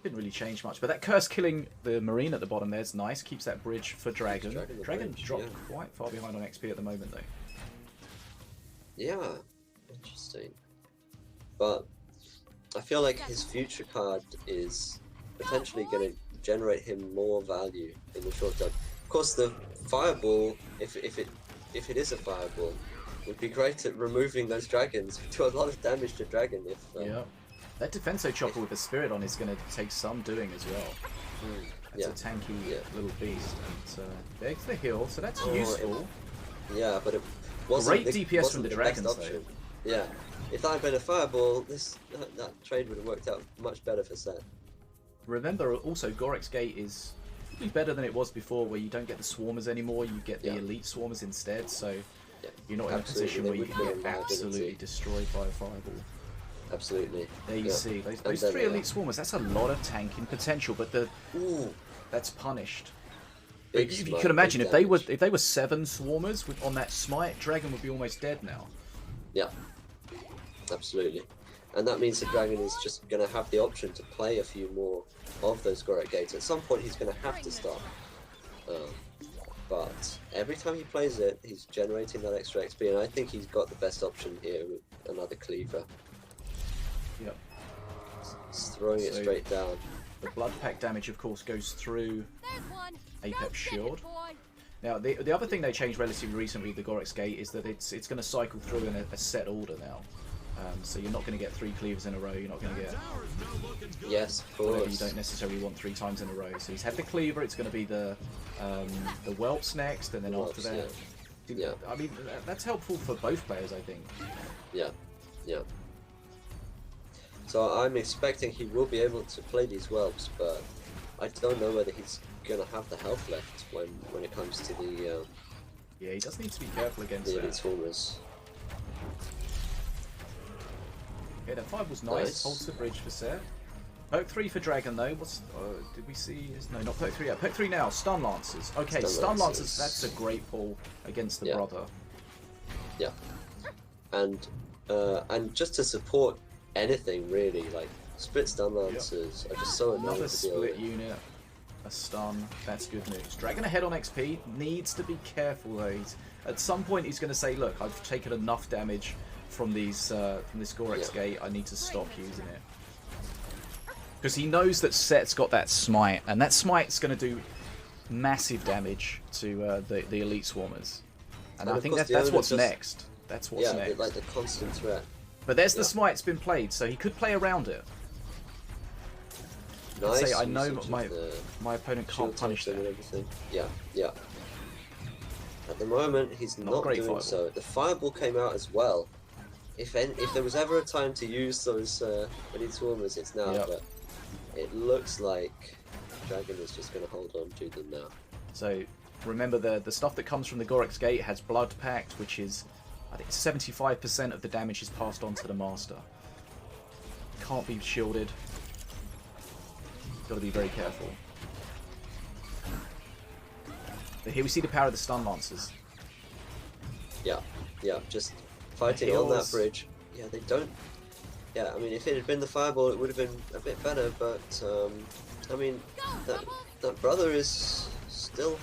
Didn't really change much, but that curse killing the Marine at the bottom there's nice. Keeps that bridge for Dragon. Dragon dropped quite far behind on XP at the moment though. Yeah, interesting. But I feel like his future card is potentially going to generate him more value in the short term. Of course, the Fireball, if it is a Fireball, would be great at removing those dragons. Do a lot of damage to Dragon if. That Defenso Chopper with the Spirit on is going to take some doing as well. That's a tanky little beast. And there's the heal, so that's useful. But it wasn't great DPS from the dragons though. Yeah, if that had been a Fireball, that trade would have worked out much better for Set. Remember, also Gorak's Gate is probably better than it was before, where you don't get the Swarmers anymore, you get the Elite Swarmers instead, so you're not in a position where you can get absolutely destroyed by a Fireball. Absolutely. There you see those 3 Elite Swarmers. That's a lot of tanking potential, but that's punished. If you could imagine if they were 7 Swarmers on that smite, Dragon would be almost dead now. Yeah, absolutely. And that means the Dragon is just going to have the option to play a few more of those Gorak Gates. At some point, he's going to have to stop. But every time he plays it, he's generating that extra XP, and I think he's got the best option here with another Cleaver. Yep. Just throwing it straight down. The Blood Pack damage, of course, goes through APEP Shield. Now, the other thing they changed relatively recently with the Gorak's Gate is that it's going to cycle through in a set order now. So you're not going to get 3 cleavers in a row. You're not going to get whatever you don't necessarily want 3 times in a row. So he's had the cleaver. It's going to be the whelps next, and then after that. Yeah. I mean, that's helpful for both players, I think. Yeah. So I'm expecting he will be able to play these whelps, but I don't know whether he's going to have the health left when it comes to the. Yeah, he does need to be careful against the Elite Swarmers. Okay, that 5 was nice. Holds the bridge for set. Poke 3 for Dragon though. What's did we see? No, not poke 3 yet. Poke 3 now. Stun Lancers. Okay, Stun Lancers. That's a great pull against the brother. Yeah. And just to support anything really, like split Stun Lancers are just so annoying. Another to deal split with. unit. A stun. That's good news. Dragon ahead on XP. Needs to be careful though. At some point he's going to say, look, I've taken enough damage from these from this Gorex Gate. I need to stop using it. Because he knows that Set's got that smite, and that smite's going to do massive damage to the elite swarmers. And I think that's what's next. That's what's next. Yeah, like the constant threat. But there's the smite's been played, so he could play around it. Nice. Say, I know my opponent can't punish that. And everything. Yeah, yeah. At the moment, he's not doing fireball. So. The fireball came out as well. If there was ever a time to use those elite swarmers, it's now. Yep. But it looks like Dragon is just going to hold on to them now. So remember, the stuff that comes from the Gorex Gate has Blood Pact, which is, I think, 75% of the damage is passed on to the Master. Can't be shielded. Got to be very careful. But here we see the power of the Stun Lancers. Yeah, yeah, just fighting on that bridge. Yeah, they don't. Yeah, I mean, if it had been the fireball, it would have been a bit better. But I mean, that brother is still.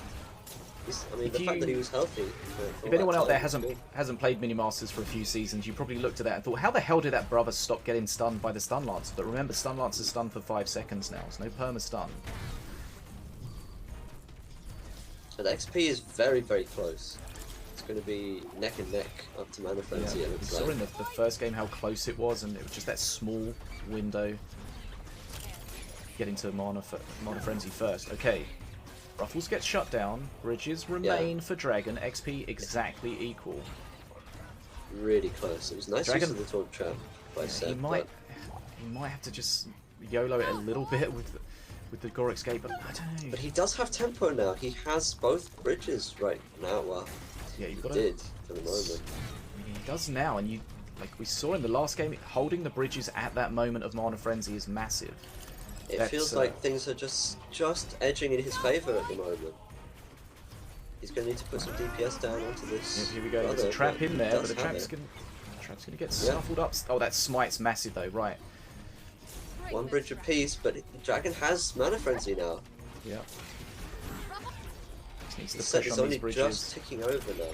I mean, the fact that he was healthy. If anyone out there hasn't played Mini Masters for a few seasons, you probably looked at that and thought, how the hell did that brother stop getting stunned by the Stun Lance? But remember, Stun Lance is stunned for 5 seconds now. There's no perma stun. And XP is very, very close. It's going to be neck and neck up to Mana Frenzy. Yeah, we saw in the first game how close it was, and it was just that small window getting to Mana Frenzy first. Okay. Ruffles gets shut down, bridges remain for Dragon, XP exactly equal. Really close. It was nice use of the Taunt Trap by Seth. He might have to just YOLO it a little bit with the Gorex Gate, but I don't know. But he does have tempo now. He has both bridges right now. Well, yeah, you've got did for the moment. He does now, and like we saw in the last game, holding the bridges at that moment of Mana Frenzy is massive. It feels like things are just edging in his favour at the moment. He's going to need to put some DPS down onto this. Here we go. There's a trap in there, but the trap's going to get snuffled up. Oh, that smite's massive though, right? One bridge apiece, but the Dragon has Mana Frenzy now. Yeah. He's only just ticking over now.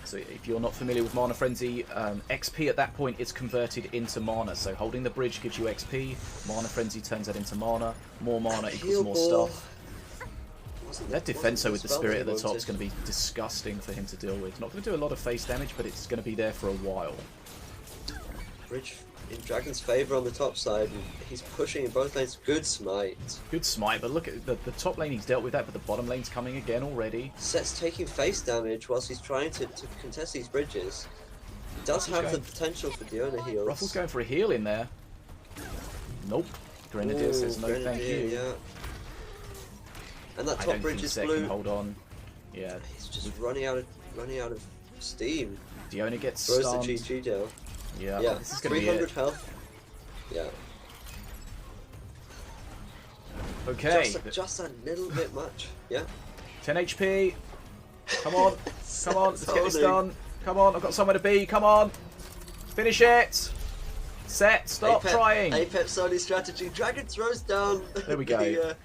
So if you're not familiar with Mana Frenzy, XP at that point is converted into Mana. So holding the bridge gives you XP, Mana Frenzy turns that into Mana, more Mana equals more stuff. That Defenso with the Spirit at the top is going to be disgusting for him to deal with. Not going to do a lot of face damage, but it's going to be there for a while. Bridge in Dragon's favour on the top side. He's pushing in both lanes. Good smite. Good smite, but look at the top lane, he's dealt with that, but the bottom lane's coming again already. Set's taking face damage whilst he's trying to contest these bridges. He does have the potential for Diona heals. Ruffles going for a heal in there. Nope. Grenadier says no thank you. Yeah. And that top bridge is blue. Hold on. Yeah. He's just running out of steam. Diona gets stunned. stunned. Throws the GG down. Yeah, yeah. This is going to be 300 health. Yeah. Okay. Just a little bit much. Yeah. 10 HP. Come on. Come on. Let's get this done. Come on. I've got somewhere to be. Come on. Finish it. Set. Stop trying. Apex only strategy. Dragon throws down. There we go.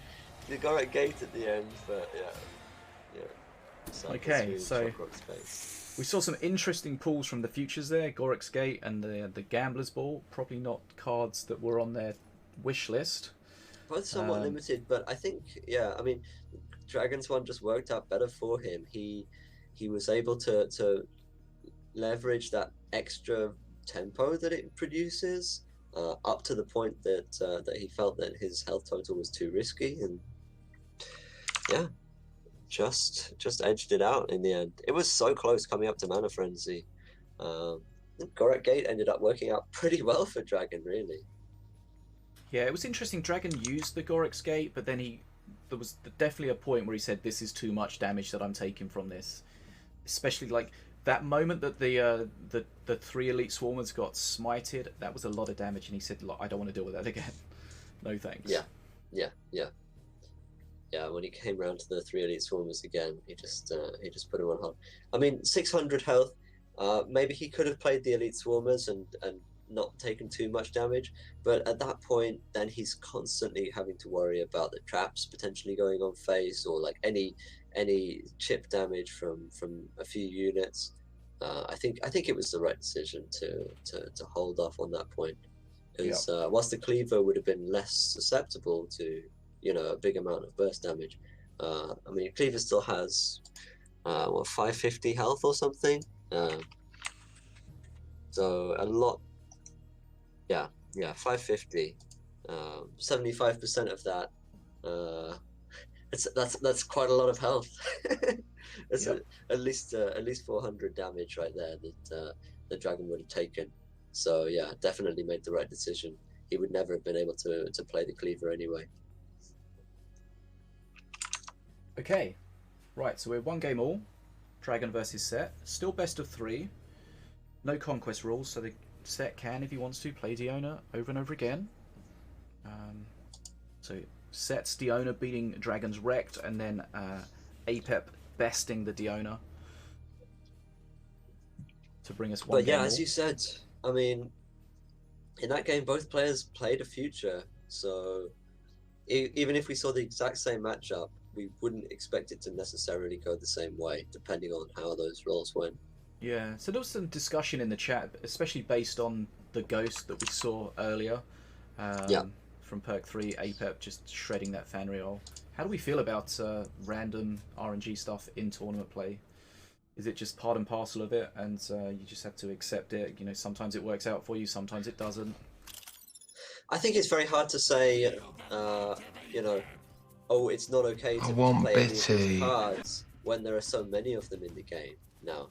the Gorex Gate at the end, but yeah. Okay, so we saw some interesting pulls from the futures there. Gorex Gate and the Gambler's Ball. Probably not cards that were on their wish list. Both somewhat limited, but I think, yeah, I mean, Dragon's one just worked out better for him. He was able to leverage that extra tempo that it produces up to the point that he felt that his health total was too risky, and yeah, just edged it out in the end. It was so close coming up to Mana Frenzy. Gorex Gate ended up working out pretty well for Dragon, really. Yeah, it was interesting. Dragon used the Gorex Gate, but then there was definitely a point where he said, "This is too much damage that I'm taking from this." Especially like that moment that the 3 elite swarmers got smited, that was a lot of damage, and he said, "Look, I don't want to deal with that again. No thanks." Yeah, when he came round to the 3 elite swarmers again, he just put him on hold. I mean, 600 health. Maybe he could have played the elite swarmers and not taken too much damage, but at that point, then he's constantly having to worry about the traps potentially going on face, or like any chip damage from a few units. I think it was the right decision to hold off on that point, because whilst the cleaver would have been less susceptible to a big amount of burst damage, I mean, cleaver still has 550 health or something, so a lot. Yeah, 550. 75% of that. That's quite a lot of health. That's at least 400 damage right there that the dragon would have taken. So yeah, definitely made the right decision. He would never have been able to play the cleaver anyway. Okay, right. So we're 1 game all. Dragon versus Set. Still best of 3. No conquest rules, so the Set can, if he wants to, play Diona over and over again. So Set's Diona beating Dragon's Wrecked, and then Apep besting the Diona to bring us 1 But game yeah, all. as you said, I mean, in that game, both players played a future. So even if we saw the exact same matchup, we wouldn't expect it to necessarily go the same way, depending on how those rolls went. Yeah, so there was some discussion in the chat, especially based on the ghost that we saw earlier from Perk 3, Apep just shredding that Fanriol. How do we feel about random RNG stuff in tournament play? Is it just part and parcel of it, and you just have to accept it? Sometimes it works out for you, sometimes it doesn't. I think it's very hard to say, oh, it's not okay to play any of these cards when there are so many of them in the game now.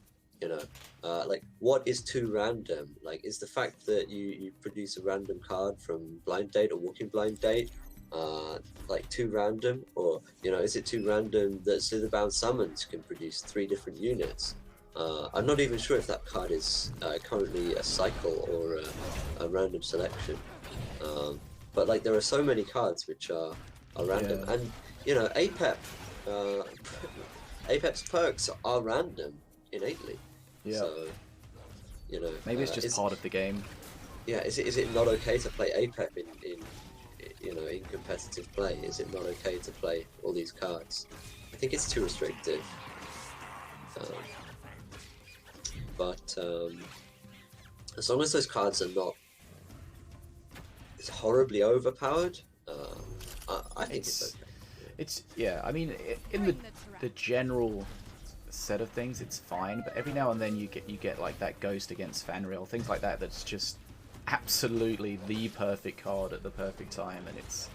Like, what is too random? Like, is the fact that you produce a random card from Blind Date or Walking Blind Date like too random? Or, is it too random that Slitherbound Summons can produce 3 different units? I'm not even sure if that card is currently a cycle or a random selection. But like, there are so many cards which are random, and Apep, Apep's perks are random innately. Yeah. So, maybe it's just part of the game. Yeah. Is it not okay to play Apep in competitive play? Is it not okay to play all these cards? I think it's too restrictive. But as long as those cards are not horribly overpowered, I think it's okay. I mean, in the general set of things, it's fine, but every now and then you get like that ghost against Fanriel, things like that, that's just absolutely the perfect card at the perfect time, and it's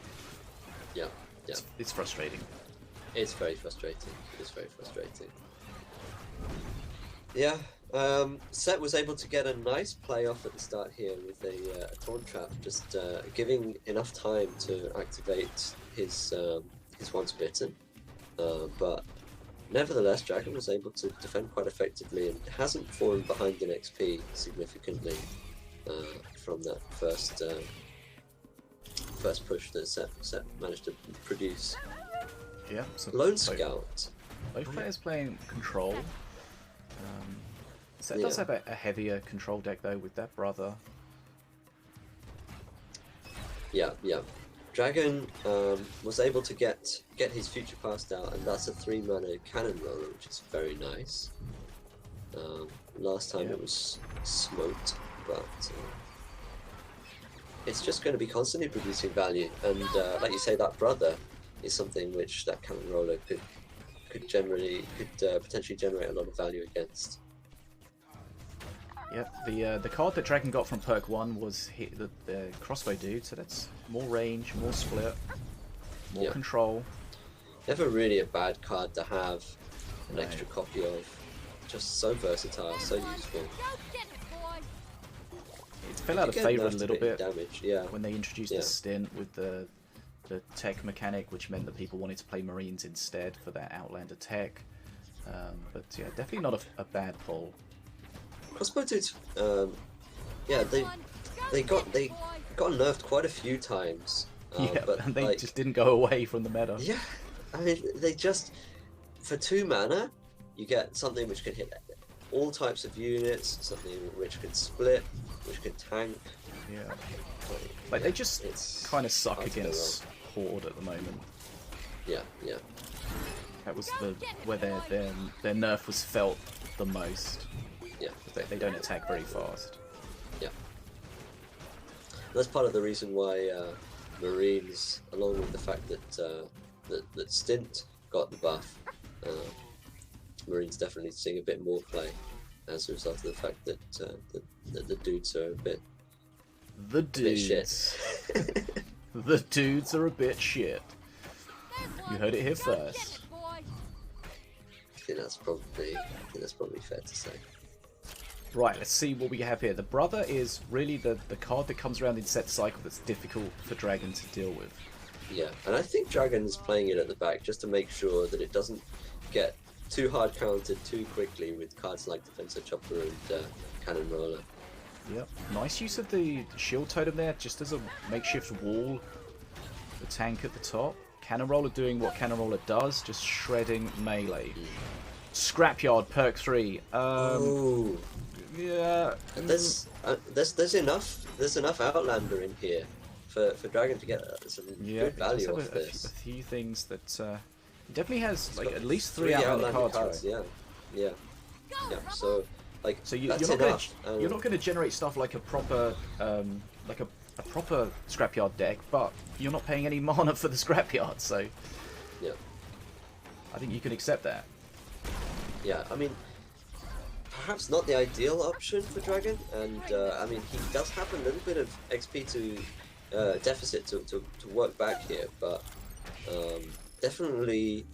frustrating. It's very frustrating. It's very frustrating. Yeah. Set was able to get a nice play off at the start here with a Taunt Trap, just giving enough time to activate his Once Bitten, but nevertheless, Dragon was able to defend quite effectively and hasn't fallen behind in XP significantly from that first push that Set managed to produce. Yeah. So Lone Scout. Both players playing control. Set does have a heavier control deck though with that brother. Yeah. Dragon was able to get his future passed out, and that's a 3-mana cannon roller, which is very nice. Last time it was smoked, but it's just going to be constantly producing value. And like you say, that brother is something which that cannon roller could potentially generate a lot of value against. Yep, the card that Dragon got from Perk 1 was the Crossbow Dude, so that's more range, more split, more control. Never really a bad card to have an extra copy of. Just so versatile, so useful. It fell out of favour a little bit damage, when they introduced the stint with the tech mechanic, which meant that people wanted to play Marines instead for that Outlander tech. But yeah, definitely not a bad pull. Crossbow dudes, yeah, they got nerfed quite a few times. Yeah, but and they like, just didn't go away from the meta. yeah, I mean, they just, for 2 mana, you get something which can hit all types of units, something which can split, which can tank. Yeah. Like they just kind of suck against Horde at the moment. Yeah, yeah. That was where their nerf was felt the most. Yeah. They don't attack very fast. Yeah. That's part of the reason why Marines, along with the fact that that Stint got the buff, Marines definitely seeing a bit more play as a result of the fact that the dudes are a bit shit. The dudes are a bit shit. You heard it here first. I think that's probably fair to say. Right, let's see what we have here. The brother is really the card that comes around in set cycle that's difficult for Dragon to deal with. Yeah, and I think Dragon is playing it at the back just to make sure that it doesn't get too hard countered too quickly with cards like Defensor Chopper and Cannon Roller. Yep, nice use of the shield totem there, just as a makeshift wall. The tank at the top. Cannon Roller doing what Cannon Roller does, just shredding melee. Scrapyard perk 3. Oh. Yeah. There's enough Outlander in here for Dragon to get some good value off this. A few things that he definitely has like at least 3 3 Outlander cards. cards. Right? Yeah. So like, so you're not going to generate stuff like a proper a proper Scrapyard deck, but you're not paying any mana for the Scrapyard, so yeah, I think you can accept that. Yeah, I mean, perhaps not the ideal option for Dragon, and I mean, he does have a little bit of XP to deficit to work back here, but definitely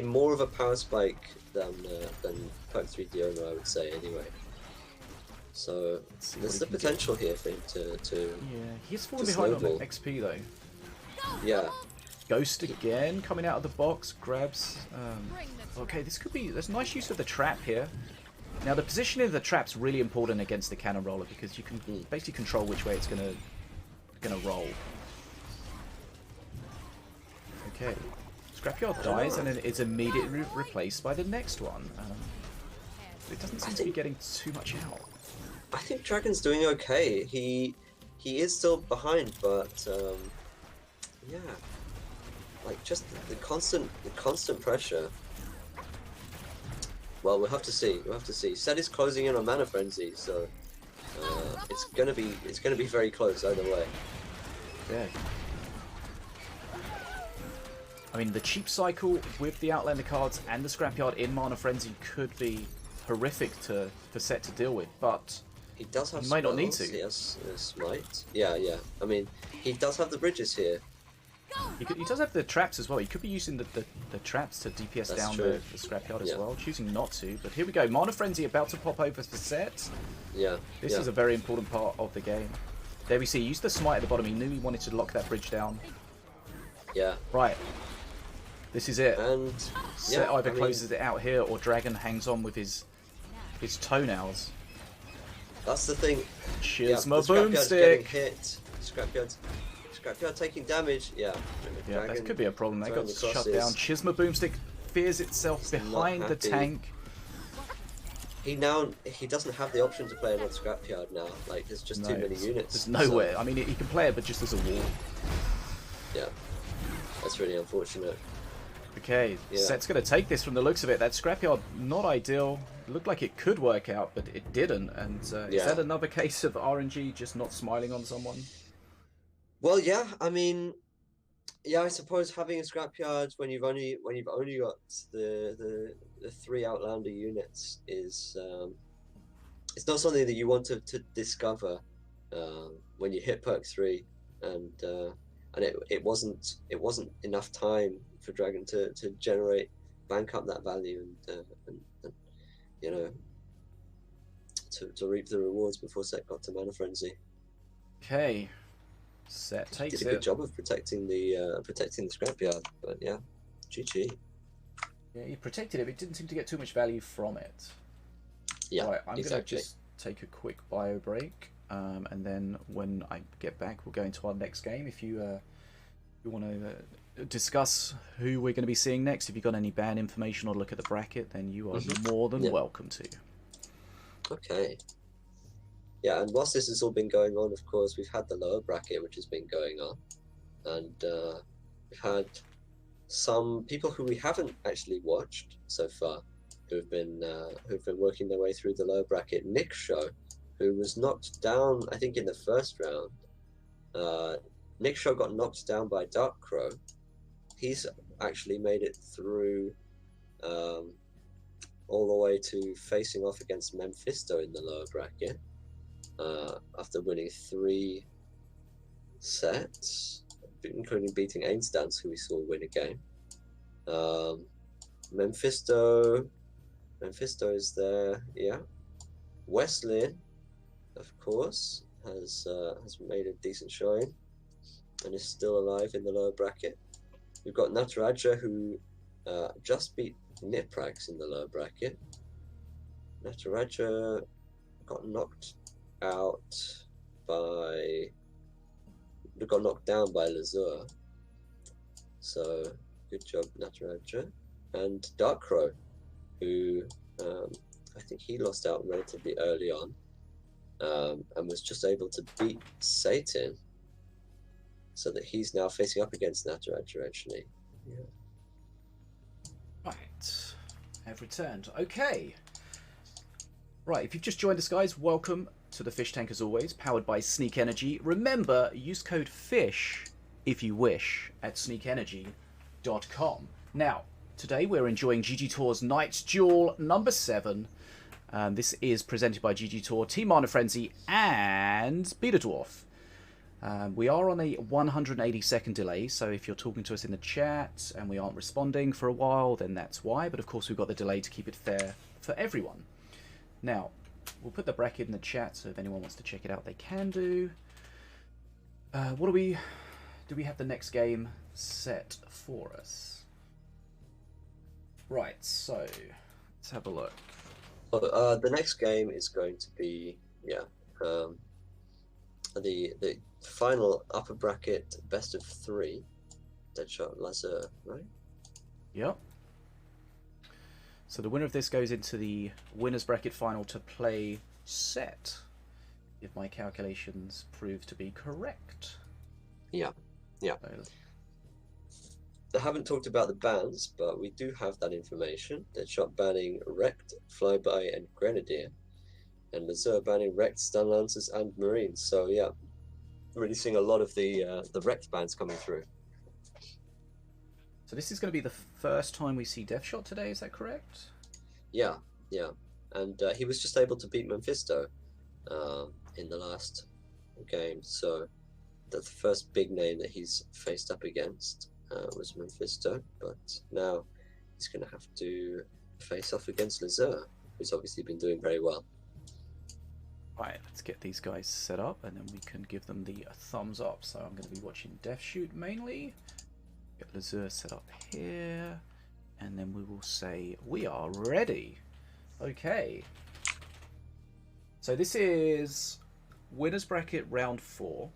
more of a power spike than Perk 3 Deodar, I would say, anyway. So there's the potential here for him to yeah, he's falling behind on the XP though. Yeah. Ghost again, coming out of the box, grabs. Okay, there's nice use of the trap here. Now the positioning of the trap's really important against the Cannon Roller because you can basically control which way it's gonna roll. Okay, Scrapyard dies and then it's immediately replaced by the next one. It doesn't seem to be getting too much out. I think Dragon's doing okay. He is still behind, but yeah, like just the constant pressure. Well, we'll have to see. Set is closing in on Mana Frenzy, so it's gonna be very close either way. Yeah. I mean, the cheap cycle with the Outlander cards and the Scrapyard in Mana Frenzy could be horrific for Set to deal with, but he does have. He might not need to. He has Smite. Yeah. I mean, he does have the bridges here. He does have the traps as well. He could be using the traps to DPS down the Scrapyard as well, choosing not to. But here we go. Mana Frenzy about to pop over for Set. Yeah. This is a very important part of the game. There we see. He used the Smite at the bottom. He knew he wanted to lock that bridge down. Yeah. Right. This is it. And Set either closes it out here or Dragon hangs on with his toenails. That's the thing. Cheers, yeah, my Scrapyard's boomstick. Getting hit. Scrapyard taking damage. Yeah. Yeah, that could be a problem. That got shut down. Chisma Boomstick fears itself behind the tank. He doesn't have the option to play another Scrapyard now. Like, there's just too many units. There's nowhere. I mean, he can play it, but just as a wall. Yeah. That's really unfortunate. Okay, Set's going to take this from the looks of it. That Scrapyard, not ideal. It looked like it could work out, but it didn't. And is that another case of RNG just not smiling on someone? Well, yeah. I mean, yeah. I suppose having a Scrapyard when you've only got the 3 Outlander units is it's not something that you want to discover when you hit perk 3, and it wasn't enough time for Dragon to generate, bank up that value and you know, to reap the rewards before Set got to Mana Frenzy. Okay, Set takes it. Did a good job of protecting the Scrapyard, but yeah, GG. Yeah, he protected it, but didn't seem to get too much value from it. Yeah, right, I'm exactly. going to just take a quick bio break, and then when I get back, we'll go into our next game. If you want to discuss who we're going to be seeing next, if you've got any ban information or look at the bracket, then you are more than welcome to. Okay. Yeah, and whilst this has all been going on, of course, we've had the lower bracket, which has been going on, and we've had some people who we haven't actually watched so far, who've been working their way through the lower bracket. Nick Show, who was knocked down, I think, in the first round. Nick Show got knocked down by Dark Crow. He's actually made it through all the way to facing off against Mephisto in the lower bracket after winning 3 sets, including beating Ainstance, who we saw win a game. Mephisto is there, yeah. DuckWestlin, of course, has made a decent showing and is still alive in the lower bracket. We've got Nataraja, who just beat Niprax in the lower bracket. Nataraja got knocked down by Lazur. So good job, Nataraja. And Dark Crow, who I think he lost out relatively early on, and was just able to beat Satan, so that he's now facing up against Nataraja actually. Yeah. Right, I've returned. Okay. Right, if you've just joined us, guys, welcome to the Fish Tank as always, powered by Sneak Energy. Remember, use code FISH if you wish at sneakenergy.com. Now, today we're enjoying GGtoor's Night's Duel number 7. This is presented by GGtoor, Team Mana Frenzy, and Betadwarf. We are on a 180-second delay, so if you're talking to us in the chat and we aren't responding for a while, then that's why. But of course, we've got the delay to keep it fair for everyone. Now, we'll put the bracket in the chat, so if anyone wants to check it out, they can do. Do we have the next game set for us? Right, so let's have a look. Well, the next game is going to be the final upper bracket best of 3 DeathShoott Lazur, right? Yep. So the winner of this goes into the winners bracket final to play set, if my calculations prove to be correct. Yeah. So, They haven't talked about the bans, but we do have that information. DeathShoott banning Wrecked, Flyby, and Grenadier, and Lazur banning Wrecked, Stun Lancers, and Marines. So yeah, really seeing a lot of the Wrecked bans coming through. so this is going to be the first time we see DeathShoott today, is that correct? Yeah, and he was just able to beat Mephisto in the last game. So that's the first big name that he's faced up against. Was Mephisto, but now he's going to have to face off against Lazur, who's obviously been doing very well. Right, let's get these guys set up and then we can give them the thumbs up. So I'm going to be watching DeathShoott mainly. Get Lazur set up here, and then we will say we are ready. Okay. So this is winners bracket round 4,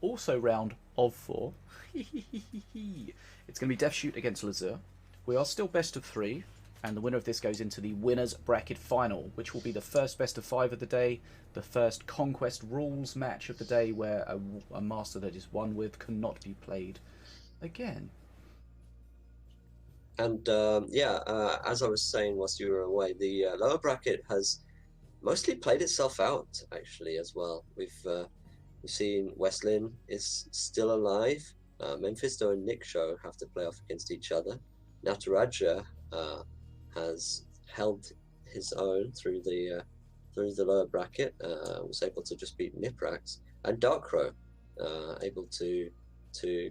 also round of 4. It's going to be DeathShoott against Lazur. We are still best of 3, and the winner of this goes into the winners bracket final, which will be the first best of 5 of the day, the first Conquest rules match of the day, where a master that is won with cannot be played again. And as I was saying whilst you were away, the lower bracket has mostly played itself out actually as well. We've seen DuckWestlin is still alive. Mephisto and Nick Show have to play off against each other. Nataraja has held his own through the lower bracket. Was able to just beat Niprax, and Dark Crow able to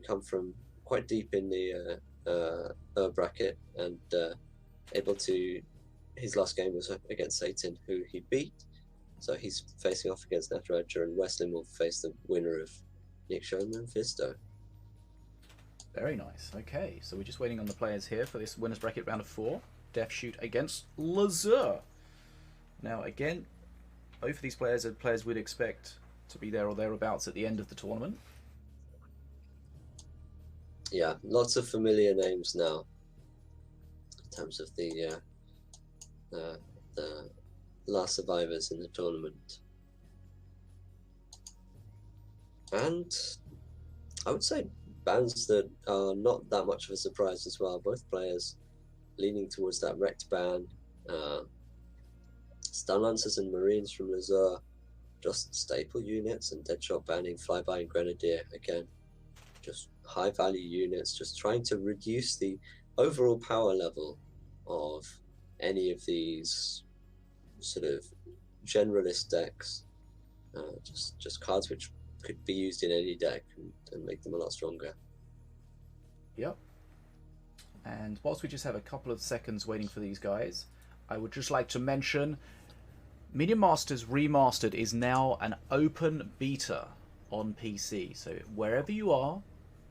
come from quite deep in the lower bracket, and able to. His last game was against Satan, who he beat. So he's facing off against Nataraja, and DuckWestlin will face the winner of Nick Show and Mephisto. Very nice. Okay, so we're just waiting on the players here for this winners bracket round of 4. DeathShoott against Lazur. Now again, both of these players are players we'd expect to be there or thereabouts at the end of the tournament. Yeah, lots of familiar names now in terms of the last survivors in the tournament. And I would say bans that are not that much of a surprise as well. Both players leaning towards that wrecked ban. Stun Lancers and Marines from Lazur, just staple units, and Deadshot banning Flyby and Grenadier again. Just high value units, just trying to reduce the overall power level of any of these sort of generalist decks. Just cards which could be used in any deck and make them a lot stronger. Yep. And whilst we just have a couple of seconds waiting for these guys, I would just like to mention Minion Masters Remastered is now an open beta on PC. So wherever you are,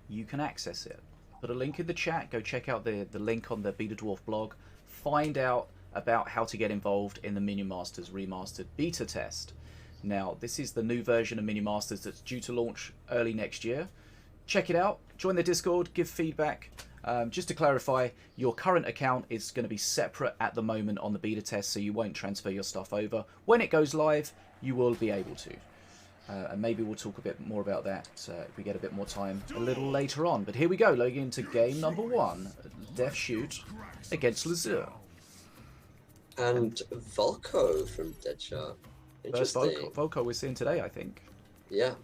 you can access it. Put a link in the chat, go check out the link on the Betadwarf blog, find out about how to get involved in the Minion Masters Remastered beta test. Now, this is the new version of Minion Masters that's due to launch early next year. Check it out, join the Discord, give feedback. Just to clarify, your current account is going to be separate at the moment on the beta test, so you won't transfer your stuff over. When it goes live, you will be able to. And maybe we'll talk a bit more about that if we get a bit more time a little later on. But here we go, logging into game number 1, DeathShoott against Lazur. And Volko from Deadshot. First Interesting. Volko we're seeing today, I think. Yeah.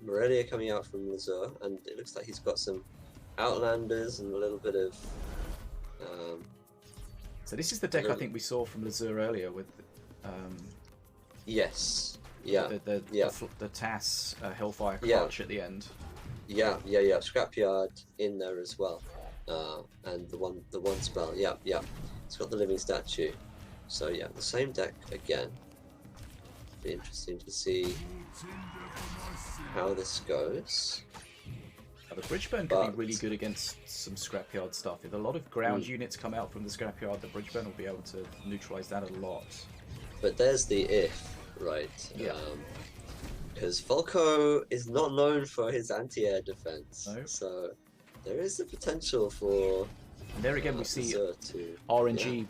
Morelia coming out from Lazur, and it looks like he's got some Outlanders and a little bit of... So this is the deck I think we saw from Lazur earlier with... yes. Yeah. The TAS Hellfire Clutch at the end. Yeah. Scrapyard in there as well. And the one spell. Yeah. It's got the living statue. So yeah, the same deck again. Be interesting to see how this goes. The Bridgeburn can be really good against some Scrapyard stuff. If a lot of ground units come out from the Scrapyard, the Bridgeburn will be able to neutralise that a lot. But there's the if, right? Yeah. Because Volko is not known for his anti-air defense. No. So there is the potential for... And there again we see RNG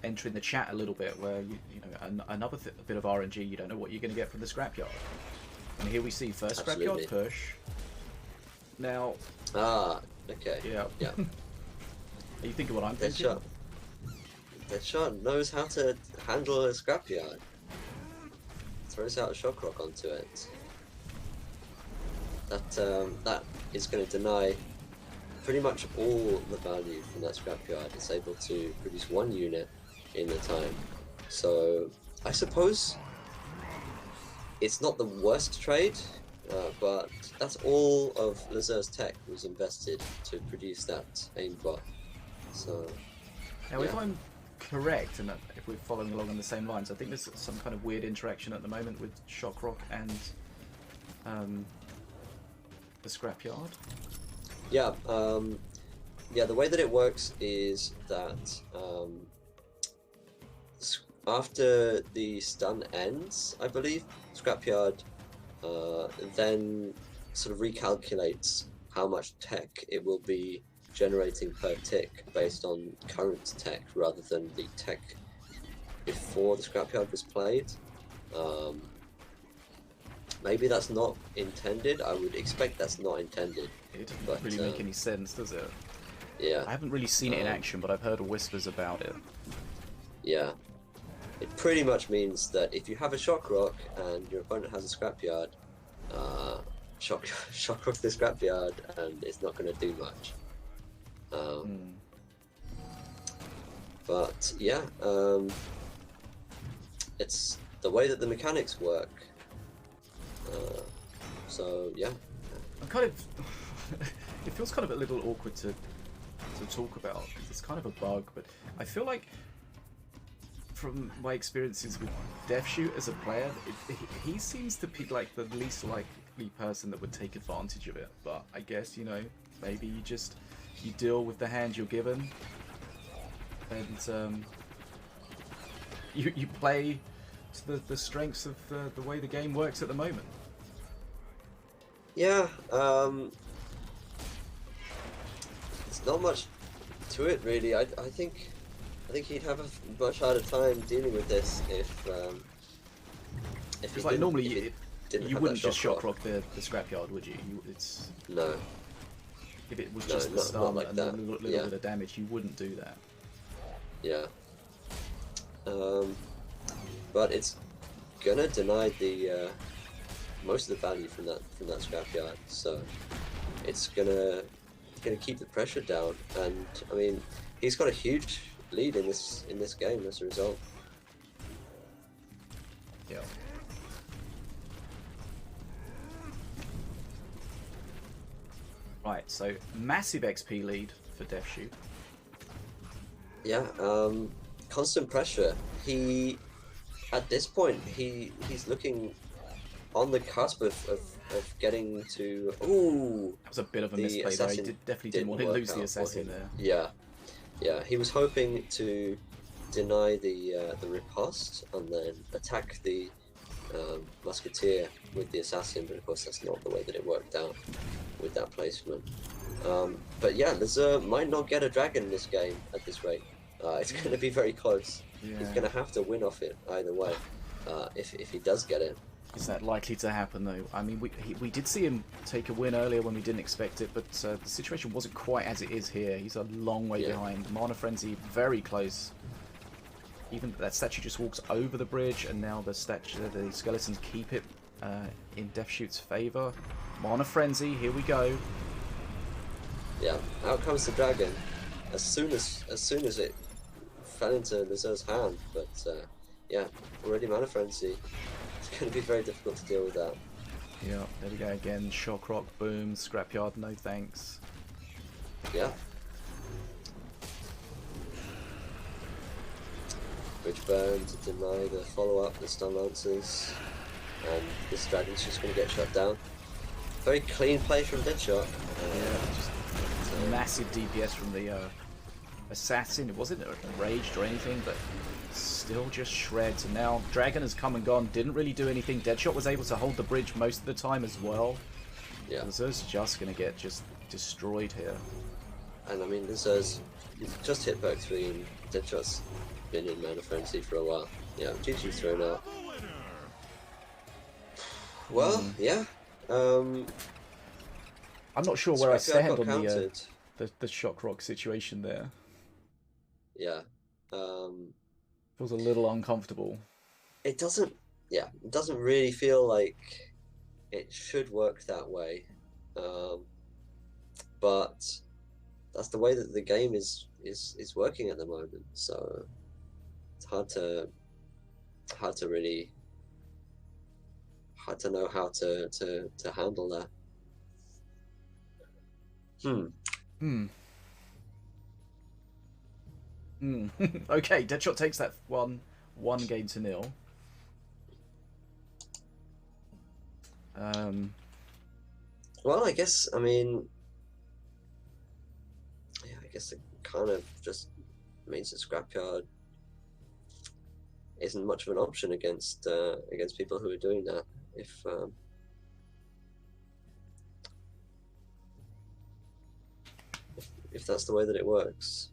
entering the chat a little bit, where you know another bit of RNG. You don't know what you're going to get from the Scrapyard. And here we see first Scrapyard push. Now. Okay. Yeah. Are you thinking what I'm thinking? Deadshot knows how to handle a Scrapyard. Throws out a shock rock onto it. That is going to deny pretty much all the value from that Scrapyard. It's able to produce one unit in the time. So I suppose it's not the worst trade, but that's all of Lazur's tech was invested to produce that aimbot. So now, if I'm correct, and if we're following along on the same lines, I think there's some kind of weird interaction at the moment with Shock Rock and the Scrapyard. Yeah, the way that it works is that after the stun ends, I believe, Scrapyard then sort of recalculates how much tech it will be generating per tick based on current tech rather than the tech before the Scrapyard was played. Maybe that's not intended. I would expect that's not intended. It doesn't really make any sense, does it? Yeah. I haven't really seen it in action, but I've heard whispers about it. Yeah. It pretty much means that if you have a Shock Rock and your opponent has a Scrapyard, shock Rock the Scrapyard and it's not going to do much. But yeah, it's the way that the mechanics work. So yeah. I'm kind of... it feels kind of a little awkward to talk about. It's kind of a bug, but I feel like from my experiences with DeathShoott as a player, he seems to be like the least like likely person that would take advantage of it. But I guess, you know, maybe you deal with the hand you're given, and you play to the strengths of the way the game works at the moment. Yeah, it's not much to it really. I think he'd have a much harder time dealing with this if Because like normally you wouldn't just shock rock the scrapyard, would you? It's no. If it was just the stun like and a little bit of damage, you wouldn't do that. Yeah. But it's gonna deny the most of the value from that scrapyard, so it's gonna keep the pressure down. And I mean, he's got a huge lead in this game as a result. Yeah. Right, so massive XP lead for DeathShoott. Yeah, constant pressure. He, at this point, he's looking on the cusp of getting to. Ooh, that was a bit of a misplay there. He definitely didn't want to lose the assassin there. Yeah, yeah. He was hoping to deny the riposte and then attack the musketeer with the assassin, but of course that's not the way that it worked out with that placement. But yeah, Lazur might not get a dragon in this game at this rate. It's going to be very close. Yeah. He's going to have to win off it either way, if he does get it. Is that likely to happen though? I mean, we did see him take a win earlier when we didn't expect it, but the situation wasn't quite as it is here. He's a long way behind. Mana Frenzy very close. Even that statue just walks over the bridge, and now the skeletons keep it in DeathShoott's favor. Mana Frenzy, here we go. Yeah, out comes the dragon. As soon as it fell into Lazur's hand, but yeah, already Mana Frenzy. It's going to be very difficult to deal with that. Yeah, there we go again. Shock Rock, boom, Scrapyard, no thanks. Yeah. Bridge burn to deny the follow-up, the stun lancers, and this dragon's just going to get shut down. Very clean play from DeathShoott. Yeah, just massive DPS from the assassin. It wasn't enraged or anything, but still just shreds. And now dragon has come and gone, didn't really do anything. DeathShoott was able to hold the bridge most of the time as well. Yeah, Lazur's just going to get just destroyed here. And I mean, Lazur's just hit back 3 and DeathShott's been in Mana Frenzy for a while. Yeah, GGtoor now. Well, yeah. I'm not sure where I stand on the shock rock situation there. Yeah. Feels a little uncomfortable. It doesn't really feel like it should work that way. But that's the way that the game is working at the moment. So it's hard to know how to handle that. Okay, DeathShoott takes that one game to 0. Well, I guess it kind of just means the scrapyard isn't much of an option against people who are doing that. If that's the way that it works.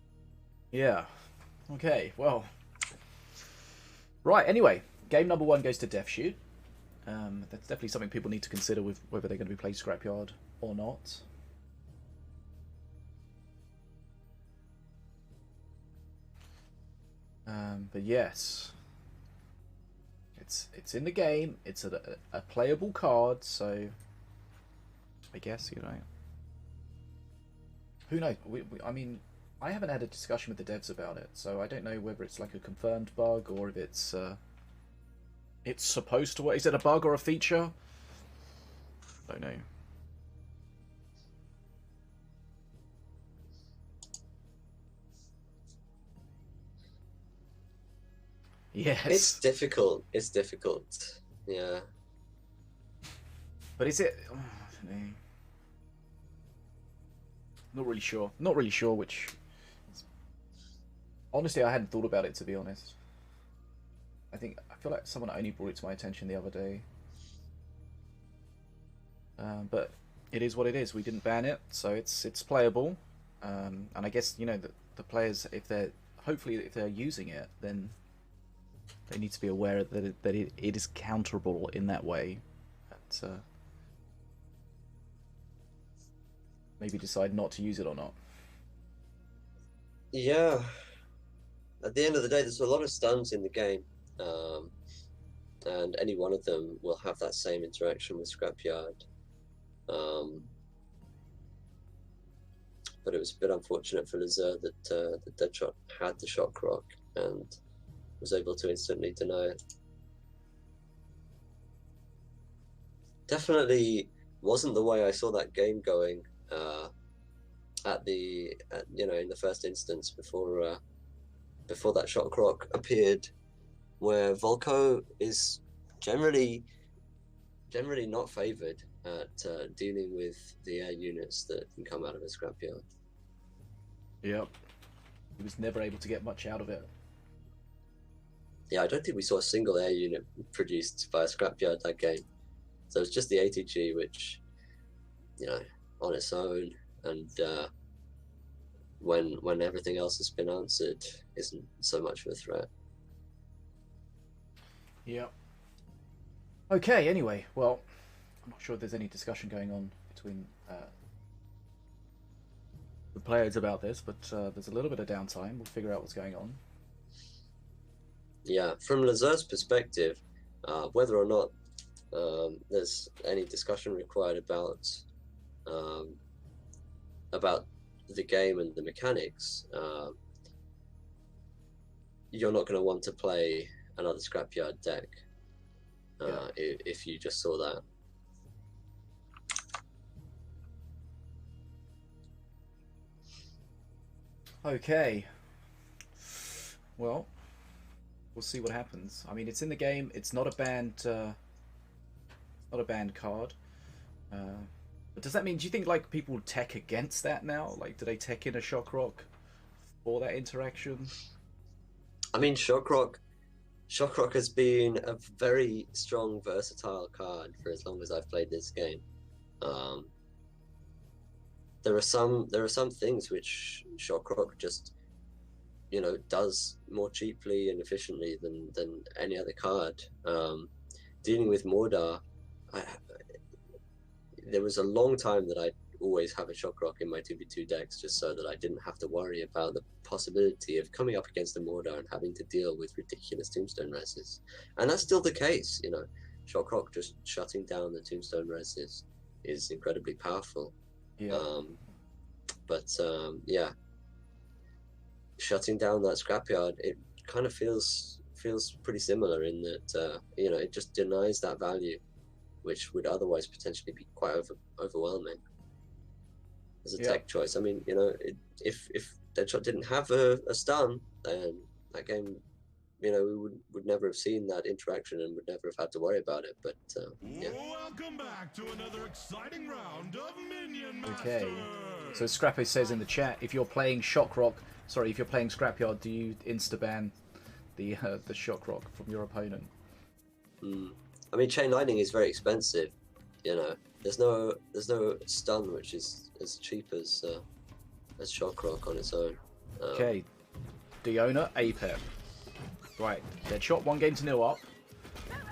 Yeah. Okay, well. Right, anyway, game number 1 goes to DeathShoott. That's definitely something people need to consider with whether they're going to be playing Scrapyard or not. But yes, it's in the game. It's a playable card, so I guess, you know. Who knows? I mean, I haven't had a discussion with the devs about it, so I don't know whether it's like a confirmed bug or if it's supposed to work. Is it a bug or a feature? Don't know. Yes. It's difficult. Yeah. But is it? Oh, I don't know. Not really sure. Not really sure which. Honestly, I hadn't thought about it, to be honest. I feel like someone only brought it to my attention the other day. But it is what it is. We didn't ban it, so it's playable. And I guess, you know, the players, if they're using it, then they need to be aware that it is counterable in that way. And, maybe decide not to use it or not. Yeah. At the end of the day, there's a lot of stuns in the game, and any one of them will have that same interaction with Scrapyard. But it was a bit unfortunate for Lazur that the DeathShoott had the Shock Rock and was able to instantly deny it. Definitely wasn't the way I saw that game going you know, in the first instance before that Shock Rock appeared, where Volko is generally not favoured at dealing with the air units that can come out of a Scrapyard. Yep. He was never able to get much out of it. Yeah, I don't think we saw a single air unit produced by a Scrapyard that game. So it's just the ATG, which, you know, on its own, and when everything else has been answered, isn't so much of a threat. Yep. Okay, anyway, well, I'm not sure if there's any discussion going on between the players about this, but there's a little bit of downtime. We'll figure out what's going on. Yeah, from Lazur's perspective, whether or not there's any discussion required about the game and the mechanics, you're not going to want to play another Scrapyard deck if you just saw that. Okay. Well, we'll see what happens. I mean, it's in the game. It's not a banned card. But does that mean? Do you think like people tech against that now? Like, do they tech in a Shock Rock for that interaction? I mean, Shock Rock has been a very strong, versatile card for as long as I've played this game. There are some things which Shock Rock just, you know, does more cheaply and efficiently than any other card. Dealing with Mordar, there was a long time that I'd always have a Shock Rock in my 2v2 decks just so that I didn't have to worry about the possibility of coming up against a Mordar and having to deal with ridiculous Tombstone reses. And that's still the case, you know. Shock Rock just shutting down the Tombstone reses is incredibly powerful. Yeah. Yeah, shutting down that Scrapyard, it kind of feels pretty similar in that you know, it just denies that value, which would otherwise potentially be quite overwhelming as a tech choice. I mean, you know, if DeathShoott didn't have a stun, then that game, you know, we would never have seen that interaction and would never have had to worry about it. But yeah. Welcome back to another exciting round of Minion Masters. Okay. So Scrappy says in the chat, if you're playing Scrapyard, do you insta-ban the Shock Rock from your opponent? I mean, Chain Lightning is very expensive. You know, there's no stun which is as cheap as Shock Rock on its own. Okay, Diona, Apep. Right, DeathShoott 1-0 up.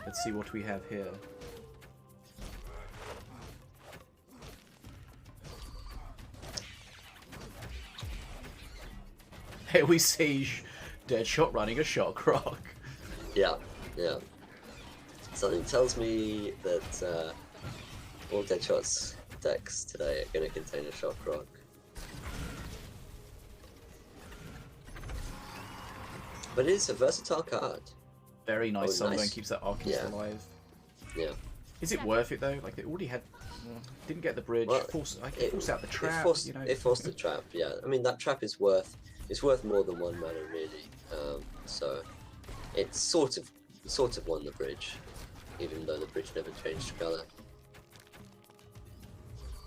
Let's see what we have here. Here we see DeathShoott running a Shock Rock. Yeah. Something tells me that all DeathShott's decks today are going to contain a Shock Rock. But it is a versatile card. Very nice solo nice. and keeps that Arcanist alive. Yeah. Is it worth it though? Like they already had, didn't get the bridge. Well, forced out the trap. It you know? forced the trap. Yeah. I mean, that trap is worth more than 1 mana really. So it's sort of won the bridge, even though the bridge never changed colour.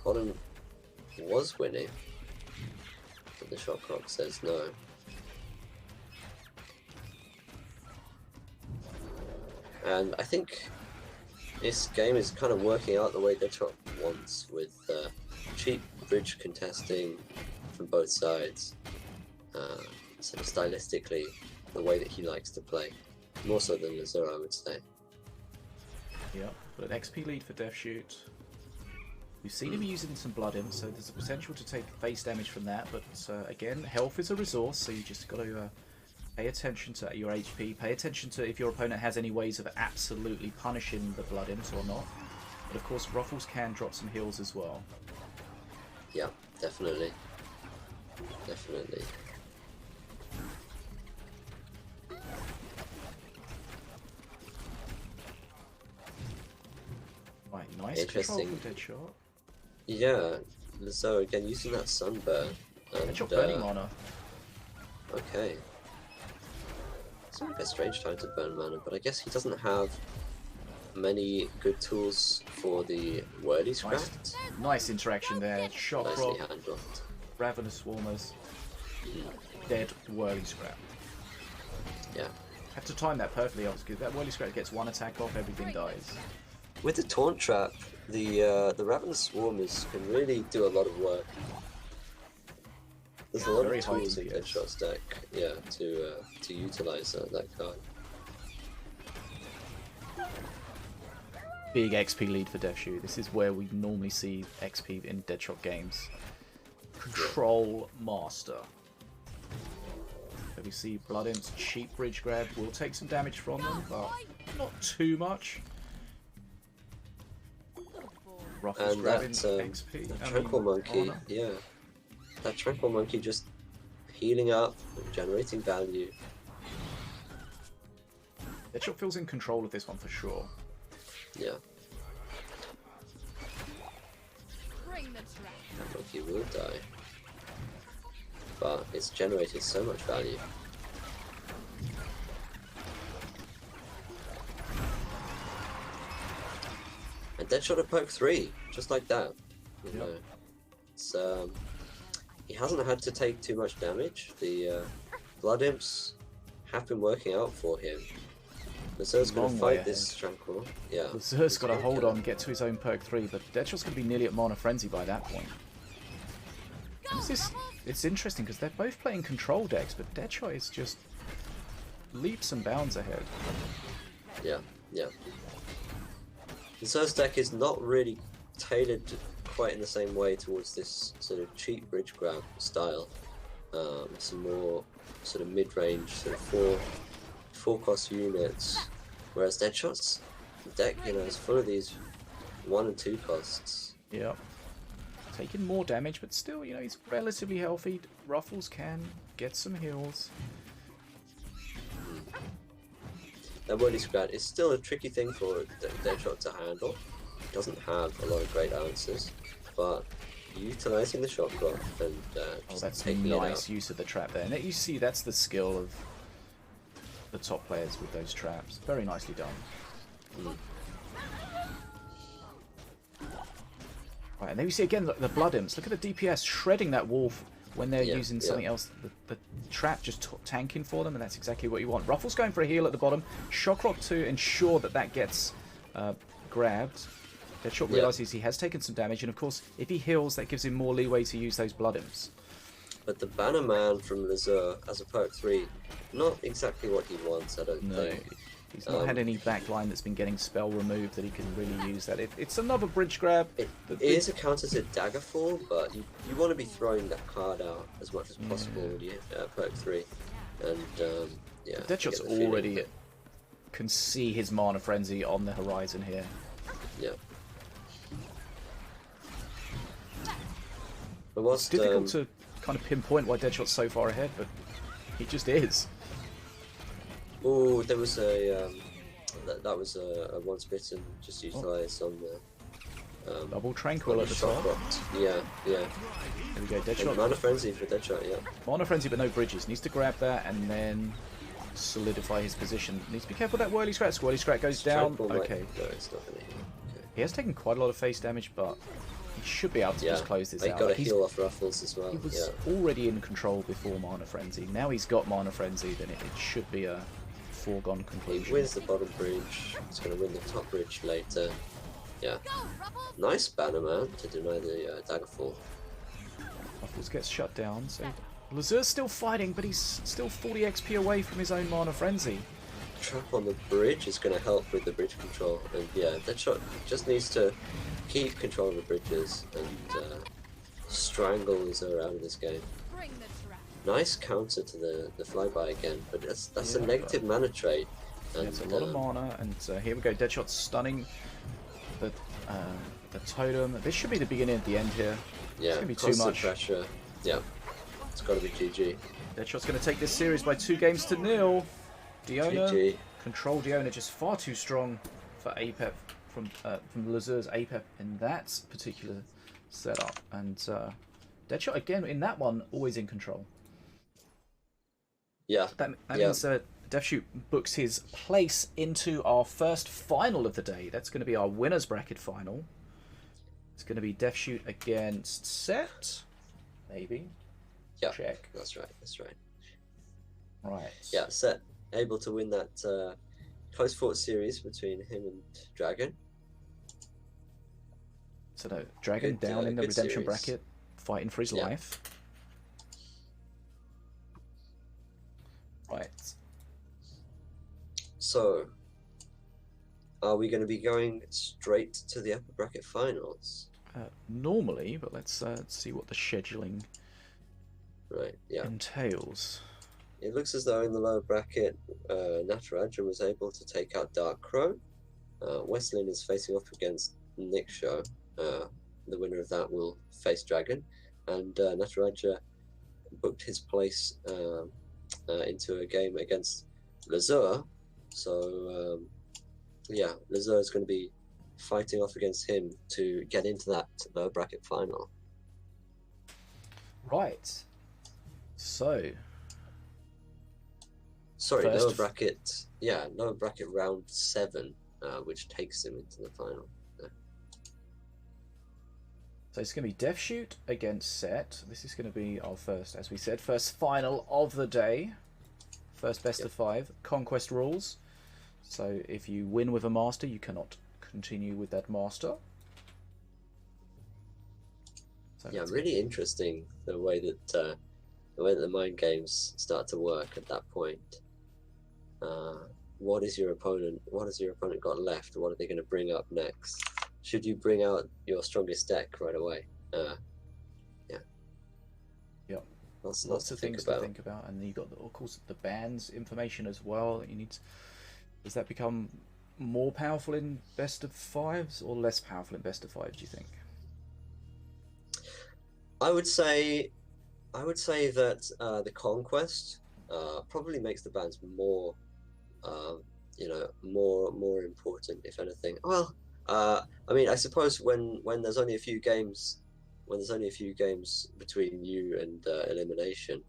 Bottom was winning, but the shot clock says no. And I think this game is kind of working out the way DeathShoott wants, with cheap bridge contesting from both sides. Sort of stylistically, the way that he likes to play, more so than Lazur, I would say. Yep, but an XP lead for DeathShoott. We've seen him using some blood in, so there's a potential to take face damage from that, but again, health is a resource, so you just got to pay attention to your HP, pay attention to if your opponent has any ways of absolutely punishing the blood imps or not. But of course, Ruffles can drop some heals as well. Yeah, definitely. Definitely. Right, nice control from DeathShoott. Yeah, so again, using that sunburn. DeathShoott burning mana. Okay. It's a bit strange time to burn mana, but I guess he doesn't have many good tools for the whirly scrap. Nice interaction there. Shock Nicely rock, handled. ravenous swarmers, dead whirly scrap. Yeah. Had to time that perfectly, obviously. That whirly scrap gets one attack off, everything dies. With the taunt trap, the ravenous swarmers can really do a lot of work. There's a lot of tools in DeathShoott's deck, yeah, to utilize that card. Big XP lead for DeathShoott. This is where we normally see XP in DeathShoott games. Control Master. So we see Blood Imps, cheap bridge grab, will take some damage from them, but not too much. Ruffles And grabbing that XP. Tranquil Monkey, yeah. That Tranquil Monkey just healing up and generating value. DeathShoott feels in control of this one for sure. Yeah. Bring the trap. That monkey will die. But it's generated so much value. And DeathShoott at perk 3, just like that. You know, it's he hasn't had to take too much damage. The Blood Imps have been working out for him. Lazur's going to fight this Tranquil. Yeah. Lazur's got to hold on, get to his own perk 3, but DeathShott's going to be nearly at Mana Frenzy by that point. It's interesting because they're both playing control decks, but DeathShoott is just leaps and bounds ahead. Yeah, yeah. Lazur's deck is not really tailored quite in the same way towards this sort of cheap bridge grab style. Some more sort of mid-range, sort of four cost units, whereas DeathShott's deck, you know, is full of these 1 and 2 costs. Yep. Taking more damage, but still, you know, he's relatively healthy. Ruffles can get some heals. That whirly scrat is still a tricky thing for DeathShoott to handle. He doesn't have a lot of great answers, but utilizing the shock rock and just that's taking nice it out. use of the trap there. And you see that's the skill of the top players with those traps. Very nicely done. Right, and then you see again the Blood Imps. Look at the DPS shredding that wolf when they're using something else. The trap just tanking for them, and that's exactly what you want. Ruffles going for a heal at the bottom. Shock Rock to ensure that that gets grabbed. DeathShoott realizes he has taken some damage, and of course, if he heals, that gives him more leeway to use those Blood Imps. But the Banner Man from Lazur as a perk 3, not exactly what he wants, I don't think. He's not had any backline that's been getting spell removed that he can really use that. It's another bridge grab. It is a counter to Daggerfall, but you want to be throwing that card out as much as possible when you perk 3. And yeah, DeathShott's already can see his Mana Frenzy on the horizon here. Yeah. But It's difficult to kind of pinpoint why DeathShott's so far ahead, but he just is. Oh, there was a that was a once bitten just utilized on the Double Tranquil at the top. Yeah. There we go, DeathShoott. Mana Frenzy for DeathShoott, yeah. Mana Frenzy but no bridges. Needs to grab that and then solidify his position. Needs to be careful with that Whirly Scrat. Whirly Scrat goes down. Okay. No, it's not gonna hit. Okay. He has taken quite a lot of face damage, but He should be able to just close this He out. got a He's- heal off Ruffles as well. He was already in control before Mana Frenzy. Now he's got Mana Frenzy, then it should be a foregone He conclusion. wins the bottom bridge. He's going to win the top bridge later. Yeah. Go, Ruffles! Nice banner, man, to deny the Daggerfall. Ruffles gets shut down, so Lazur's still fighting, but he's still 40 XP away from his own Mana Frenzy. Trap on the bridge is going to help with the bridge control. And yeah, DeathShoott just needs to keep control of the bridges and strangle Lazur out of this game. Bring the trap. Nice counter to the flyby again, but that's a Yeah, negative mana trade. And It's a lot of mana, and here we go. DeathShoott's stunning the totem. This should be the beginning of the end here. Yeah, It's gonna be too constant much. pressure. Yeah, it's got to be GG. DeathShott's going to take this series by 2 games to 0. Diona, GG. control Diona just far too strong for APEP from Lazur's APEP in that particular setup, and DeathShoott again in that one always in control. Yeah, That means DeathShoott books his place into our first final of the day. That's going to be our winners bracket final. It's going to be DeathShoott against Set, maybe. yeah, Check. that's right, that's right. Right. Yeah, Set able to win that close fought series between him and Dragon. So no, Dragon Good, down in the good redemption series. bracket, fighting for his Yeah. life. Right. So, are we going to be going straight to the upper bracket finals? Normally, but let's see what the scheduling Right, yeah. entails. It looks as though in the lower bracket, Nataraja was able to take out Dark Crow. Westlin is facing off against Niksho. The winner of that will face Dragon. And Nataraja booked his place into a game against Lazur. So, yeah, Lazur is going to be fighting off against him to get into that lower bracket final. Right. So, Sorry, First- lower bracket. Yeah, lower bracket round 7, which takes him into the final. so it's going to be DeathShoott against Set. This is going to be our first, as we said, first final of the day. First best of 5. Conquest rules. So if you win with a master, you cannot continue with that master. So Yeah, that's- really interesting the way that the mind games start to work at that point. What is your opponent? What has your opponent got left? What are they going to bring up next? Should you bring out your strongest deck right away? Yep. Lots Lots to of think things about. to think about, and you got, of course, the bands information as well. You need. Does that become more powerful in best of 5s or less powerful in best of 5s? Do you think? I would say that the conquest probably makes the bands more, more important, if anything. Well, I mean, I suppose when there's only a few games, between you and Elimination,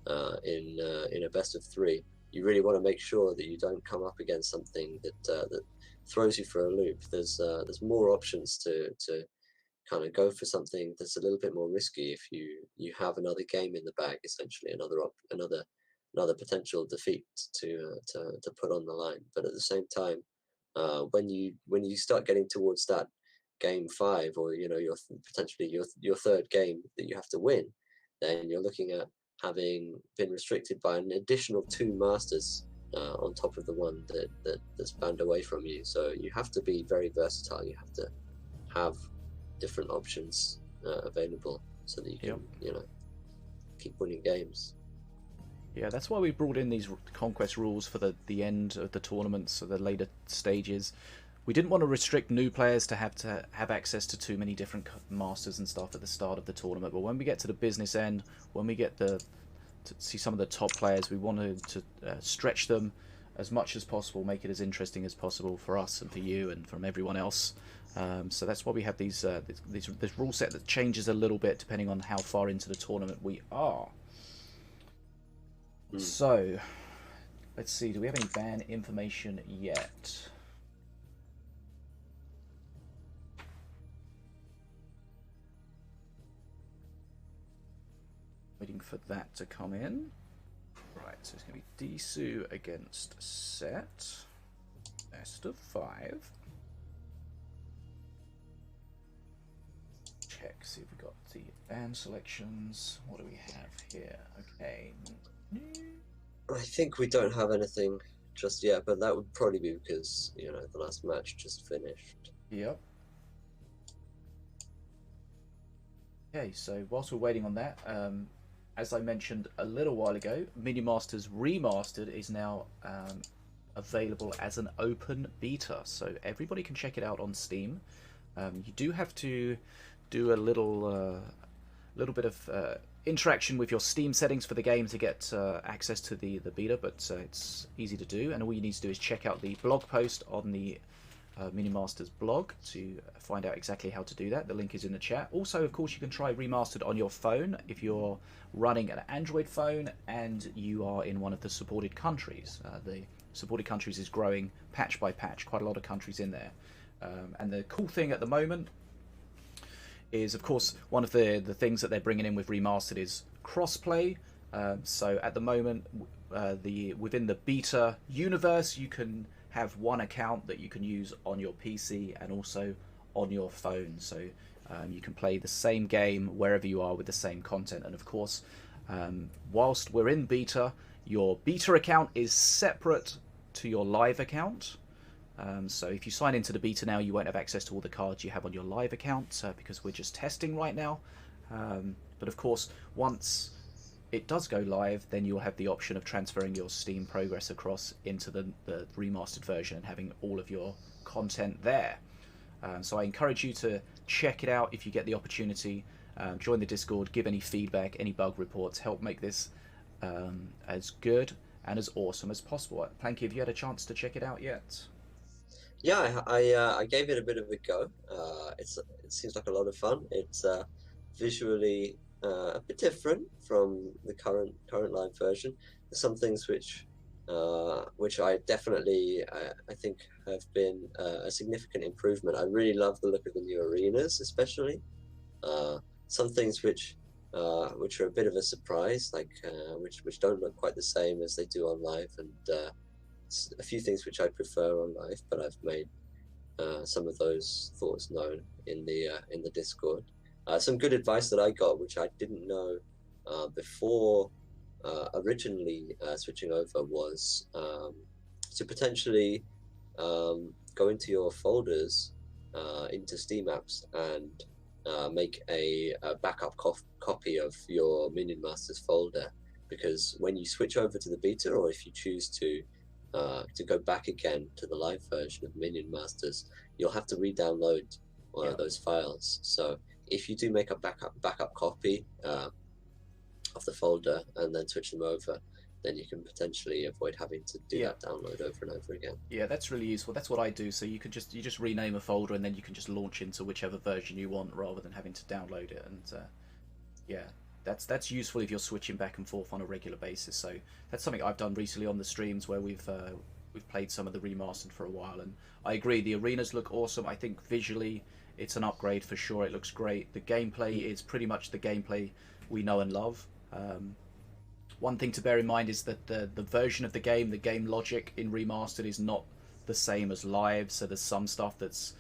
in a best of 3, you really want to make sure that you don't come up against something that throws you for a loop. There's more options to kind of go for something that's a little bit more risky if you have another game in the bag, essentially another potential defeat to put on the line. But at the same time, when you start getting towards that game 5, or your potentially your third game that you have to win, then you're looking at having been restricted by an additional 2 masters on top of the one that's banned away from you. So you have to be very versatile. You have to have different options available so that you can keep winning games. Yeah, that's why we brought in these conquest rules for the end of the tournaments, so the later stages. We didn't want to restrict new players to have access to too many different masters and stuff at the start of the tournament. But when we get to the business end, when we get to see some of the top players, we wanted to stretch them as much as possible, make it as interesting as possible for us and for you and from everyone else. So that's why we have this rule set that changes a little bit depending on how far into the tournament we are. So, let's see, do we have any ban information yet? waiting for that to come in. Right, so it's going to be DeathShoott against Set. Best of 5. Check, see if we've got the band selections. What do we have here? Okay. I think we don't have anything just yet, but that would probably be because, you know, the last match just finished. Yep. Okay, so whilst we're waiting on that, as I mentioned a little while ago, Minion Masters Remastered is now available as an open beta, so everybody can check it out on Steam. You do have to do a little bit of interaction with your Steam settings for the game to get access to the beta, but it's easy to do, and all you need to do is check out the blog post on the Minion Masters blog to find out exactly how to do that. The link is in the chat. Also, of course, you can try Remastered on your phone if you're running an Android phone and you are in one of the supported countries. The supported countries is growing patch by patch, quite a lot of countries in there. And the cool thing at the moment is, of course, one of the things that they're bringing in with Remastered is crossplay. So at the moment, within the beta universe, you can have one account that you can use on your PC and also on your phone. So you can play the same game wherever you are with the same content. And of course, whilst we're in beta, your beta account is separate to your live account. So if you sign into the beta now, you won't have access to all the cards you have on your live account because we're just testing right now. But of course, once it does go live, then you'll have the option of transferring your Steam progress across into the remastered version and having all of your content there. So I encourage you to check it out if you get the opportunity. Join the Discord, give any feedback, any bug reports, help make this as good and as awesome as possible. Planky, have you had a chance to check it out yet? Yeah, I gave it a bit of a go. It seems like a lot of fun. It's visually a bit different from the current live version. There's some things which I definitely I think have been a significant improvement. I really love the look of the new arenas, especially. Some things which are a bit of a surprise, like which don't look quite the same as they do on live, and a few things which I prefer on live, but I've made some of those thoughts known in the Discord. Some good advice that I got, which I didn't know before originally switching over, was to potentially go into your folders into Steam apps and make a backup copy of your Minion Masters folder, because when you switch over to the beta, or if you choose to go back again to the live version of Minion Masters, you'll have to re-download one of those files. So if you do make a backup copy of the folder and then switch them over, then you can potentially avoid having to do that download over and over again. Yeah, that's really useful. That's what I do. So you just rename a folder and then you can just launch into whichever version you want rather than having to download it. And yeah, that's useful if you're switching back and forth on a regular basis. So that's something I've done recently on the streams where we've played some of the remastered for a while, and I agree, the arenas look awesome. I think visually it's an upgrade for sure. It looks great. The gameplay is pretty much the gameplay we know and love. One thing to bear in mind is that the version of the game logic in remastered is not the same as live. So there's some stuff that's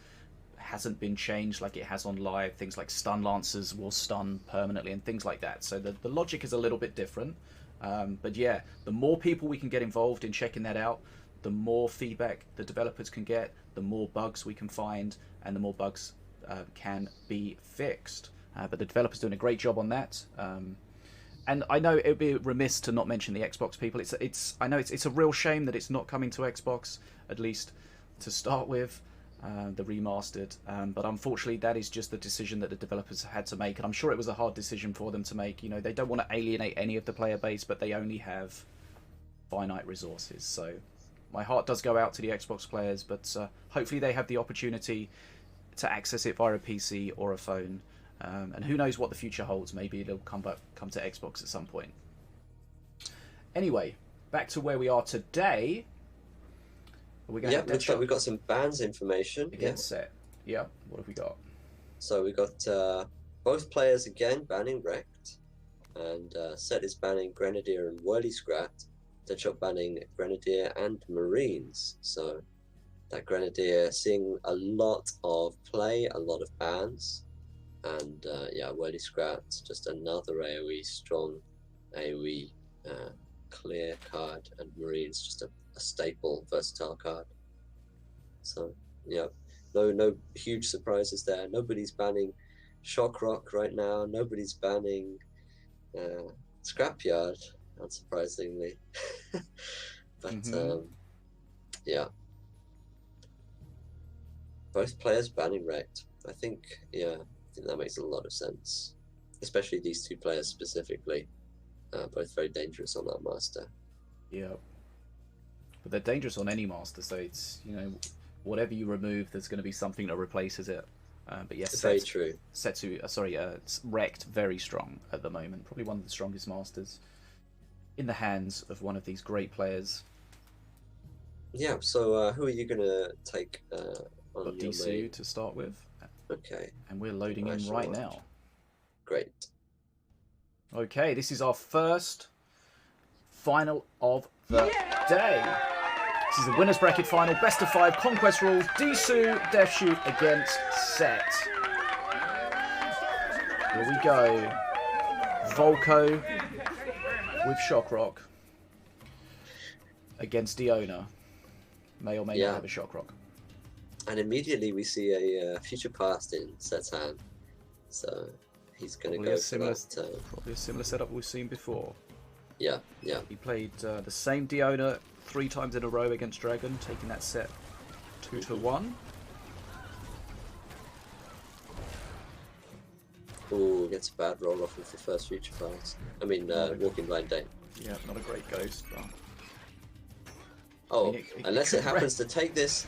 hasn't been changed like it has on live. Things like stun lancers will stun permanently and things like that. So the logic is a little bit different. But yeah, the more people we can get involved in checking that out, the more feedback the developers can get, the more bugs we can find, and the more bugs can be fixed. But the developers doing a great job on that. And I know it would be remiss to not mention the Xbox people. I know it's a real shame that it's not coming to Xbox, at least to start with, the remastered. But unfortunately, that is just the decision that the developers had to make. And I'm sure it was a hard decision for them to make. You know, they don't want to alienate any of the player base, but they only have finite resources. So my heart does go out to the Xbox players, but hopefully they have the opportunity to access it via a PC or a phone. And who knows what the future holds. Maybe it'll come to Xbox at some point. Anyway, back to where we are today. We're going looks like we've got some bans information. Against Set. Yeah, what have we got? So we got both players again banning Wrecked. and Set is banning Grenadier and Whirly Scrat. DeathShoott banning Grenadier and Marines. So that Grenadier seeing a lot of play, a lot of bans, and yeah, Whirly Scrat, just another AoE strong, AoE clear card, and Marines just a staple, versatile card. So yeah, no huge surprises there. Nobody's banning Shock Rock right now. Nobody's banning Scrapyard, unsurprisingly. But yeah, both players banning Wrecked. I think that makes a lot of sense, especially these two players specifically. Both very dangerous on that master. Yeah, but they're dangerous on any master, so it's, you know, whatever you remove, there's going to be something that replaces it. But yes, it's very true. It's Wrecked, very strong at the moment. Probably one of the strongest masters in the hands of one of these great players. Yeah, so who are you going to take on Got your DeathShoott main? to start with. Okay. And we're loading in right now. Great. Okay, this is our first final of the day. This is the winners bracket final, best of 5 conquest rules. DeathShoott against Set. Here we go. Volko with Shockrock against Diona. May or may not have a Shockrock. And immediately we see a future past in Set's hand. So he's going to go for that. Probably a similar setup we've seen before. Yeah. He played the same Diona 3 times in a row against Dragon, taking that set 2-1. Ooh, gets a bad roll off with the first future pass. I mean, Walking Blind Date. Yeah, not a great ghost, but... Oh, unless it happens to take this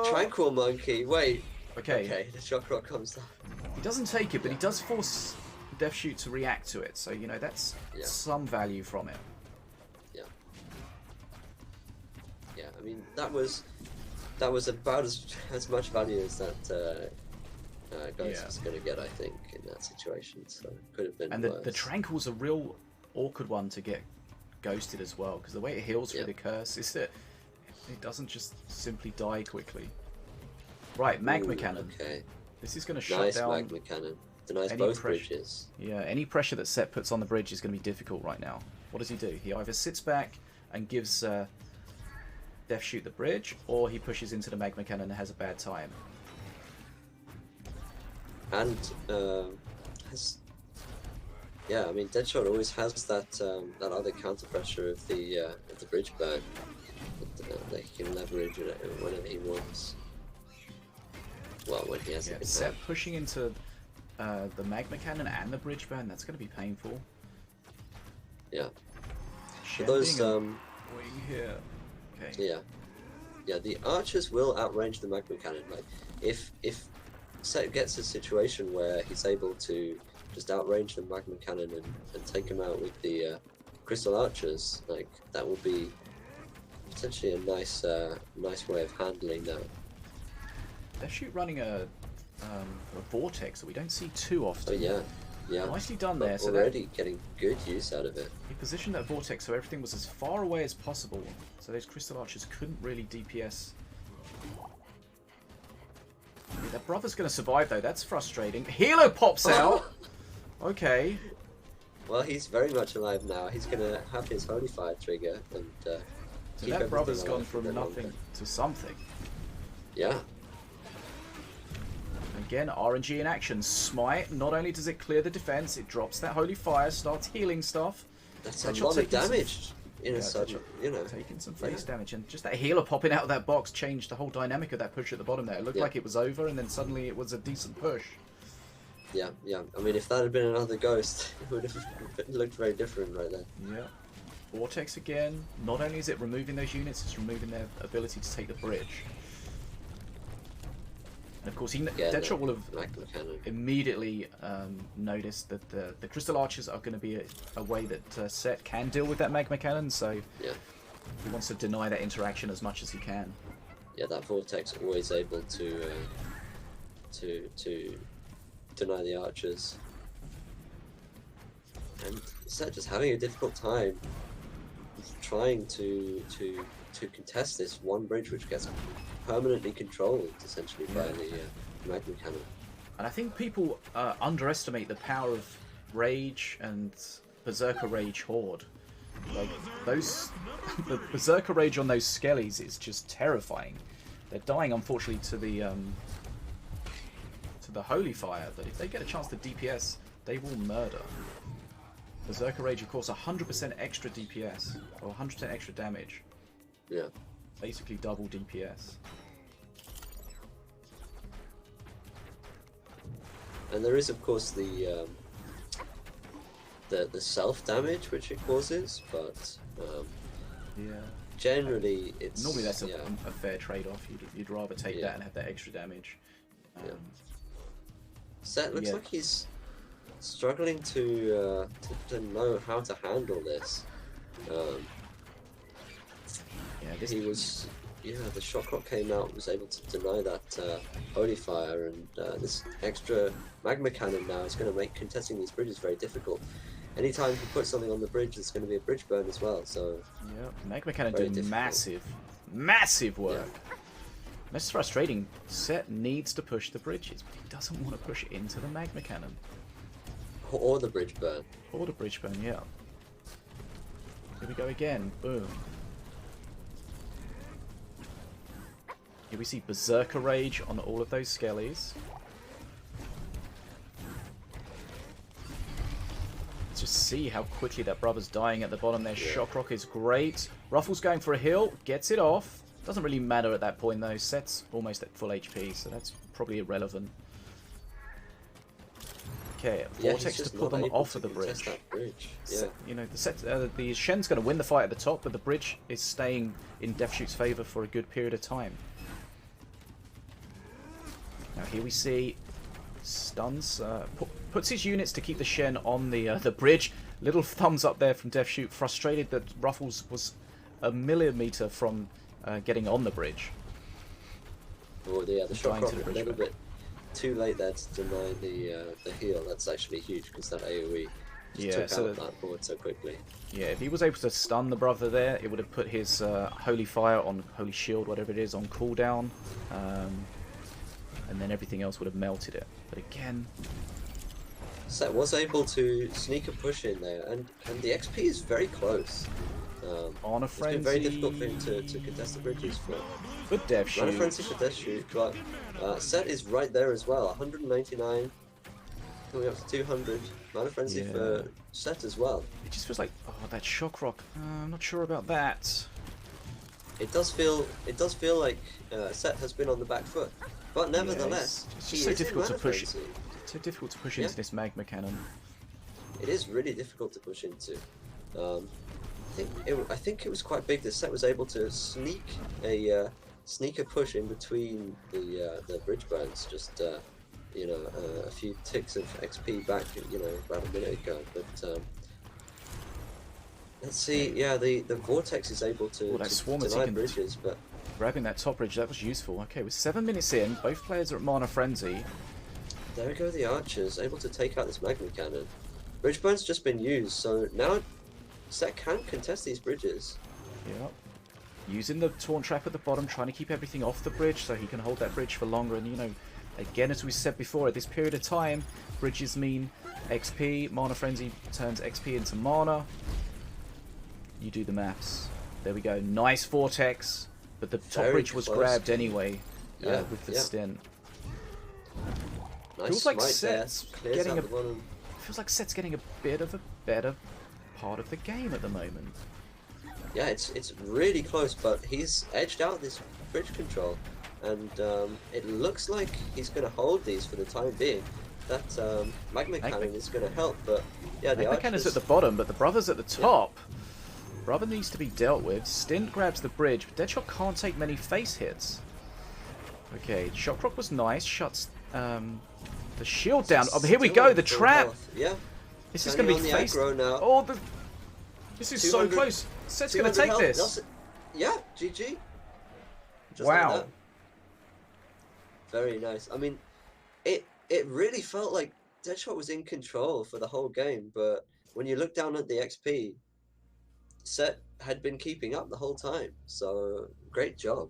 Tranquil Monkey. Wait. Okay, the Shock Rock comes down. He doesn't take it, but he does force DeathShoott to react to it, so, you know, that's some value from it. Yeah, I mean, that was about as much value as that Ghost was going to get, I think, in that situation. So it could have been and worse. the Tranquil's a real awkward one to get ghosted as well, because the way it heals through the curse is that it doesn't just simply die quickly. Right, Magma Cannon. Okay. This is going to shut down... Nice Magma Cannon. Denies both bridges. Yeah, any pressure that Set puts on the bridge is going to be difficult right now. What does he do? He either sits back and gives DeathShoott the bridge, or he pushes into the Magma Cannon and has a bad time. And I mean, DeathShoott always has that that other counter pressure of the bridge burn that he can leverage whenever he wants. Well, when he has it. Set pushing into the Magma Cannon and the bridge burn, that's going to be painful. Yeah. Those wing here. Okay. Yeah. The archers will outrange the Magma Cannon. Like, if Set gets a situation where he's able to just outrange the Magma Cannon and take him out with the Crystal Archers, like, that will be potentially a nice way of handling that. DeathShoott running a Vortex that we don't see too often. Oh, yeah. Nicely done there. So already getting good use out of it. He positioned that Vortex so everything was as far away as possible, so those Crystal Archers couldn't really DPS. Yeah, that brother's going to survive though, that's frustrating. Hilo pops out! Okay. Well, he's very much alive now. He's going to have his Holy Fire trigger and so that brother's gone from nothing to something. Yeah. Again, RNG in action. Smite, not only does it clear the defense, it drops that Holy Fire, starts healing stuff. That's a lot of damage in a sudden, you know. Taking some face damage, and just that healer popping out of that box changed the whole dynamic of that push at the bottom there. It looked like it was over, and then suddenly it was a decent push. Yeah. I mean, if that had been another ghost, it would have looked very different right there. Yeah. Vortex again. Not only is it removing those units, it's removing their ability to take the bridge. And of course, DeathShoott will have immediately noticed that the Crystal Archers are going to be a way that Set can deal with that Magma Cannon, so he wants to deny that interaction as much as he can. Yeah, that Vortex always able to deny the Archers. And Set just having a difficult time trying to contest this one bridge, which gets permanently controlled essentially by the magma cannon. And I think people underestimate the power of Rage and Berserker Rage Horde. Like those, the Berserker Rage on those skellies is just terrifying. They're dying unfortunately to the Holy Fire, but if they get a chance to DPS, they will murder. Berserker Rage, of course, 100% extra DPS or 100% extra damage. Yeah. Basically double DPS. And there is, of course, the self damage which it causes, but Yeah. generally it's Normally that's a fair trade-off. You'd rather take that and have that extra damage. Set looks like he's struggling to know how to handle this. He was, the shock rock came out, was able to deny that holy fire, and this extra magma cannon now is going to make contesting these bridges very difficult. Anytime you put something on the bridge, there's going to be a bridge burn as well. So magma cannon doing massive work. That's frustrating. Set needs to push the bridges, but he doesn't want to push it into the magma cannon. Or the bridge burn. Or the bridge burn, yeah. Here we go again. Boom. Here we see Berserker Rage on all of those skellies. Let's just see how quickly that brother's dying at the bottom there. Shock Rock is great. Ruffle's going for a heal. Gets it off. Doesn't really matter at that point though. Set's almost at full HP, so that's probably irrelevant. Okay, Vortex to pull them off of the bridge. Yeah. You know, the Shen's going to win the fight at the top, but the bridge is staying in DeathShoott's favour for a good period of time. Now here we see stuns, puts his units to keep the Shen on the bridge. Little thumbs up there from DeathShoott, frustrated that Ruffles was a millimeter from getting on the bridge. Oh yeah, the shock rock a little bit too late there to deny the heal. That's actually huge because that AoE just took out that board so quickly. Yeah, if he was able to stun the brother there, it would have put his Holy Fire on Holy Shield, whatever it is, on cooldown. And then everything else would have melted it. But again, Set was able to sneak a push in there, and the XP is very close. on a frenzy. It's been very difficult for him to contest the bridges, but DeathShoott. Mana Frenzy for DeathShoott, but Set is right there as well. 199, coming up to 200. Mana Frenzy for Set as well. It just feels like, oh, that Shock Rock. I'm not sure about that. It does feel like Set has been on the back foot, but nevertheless, it's just so difficult to push. It's so difficult to push into this magma cannon. It is really difficult to push into. I think it was quite big that Set was able to sneak a push in between the bridge burns, just a few ticks of XP back, about a minute ago. But let's see, the Vortex is able to deny bridges, but grabbing that top bridge, that was useful. Okay, with 7 minutes in, both players are at Mana Frenzy. There go the archers, able to take out this magma cannon. Bridge burn's just been used, so now Set can contest these bridges. Yep. Using the Taunt Trap at the bottom, trying to keep everything off the bridge so he can hold that bridge for longer. And, again, as we said before, at this period of time, bridges mean XP. Mana Frenzy turns XP into mana. You do the maths. There we go. Nice Vortex. But the top bridge was grabbed anyway with the stint. Nice feels like Set's getting feels like Set's getting a bit of a better part of the game at the moment. Yeah, it's really close, but he's edged out this bridge control, and it looks like he's going to hold these for the time being. That magma cannon is going to help, but the magma cannon's at the bottom, but the brother's at the top. Brother needs to be dealt with. Stint grabs the bridge, but Deadshot can't take many face hits. Okay, Shock Rock was nice, shuts the shield down. Oh, here we go, the trap! Yeah. This is going to be face. Now. Oh, this is so close. Set's going to take this. Yeah, GG. Just wow. Like that. Very nice. I mean, it really felt like Deadshot was in control for the whole game, but when you look down at the XP, Set had been keeping up the whole time. So great job.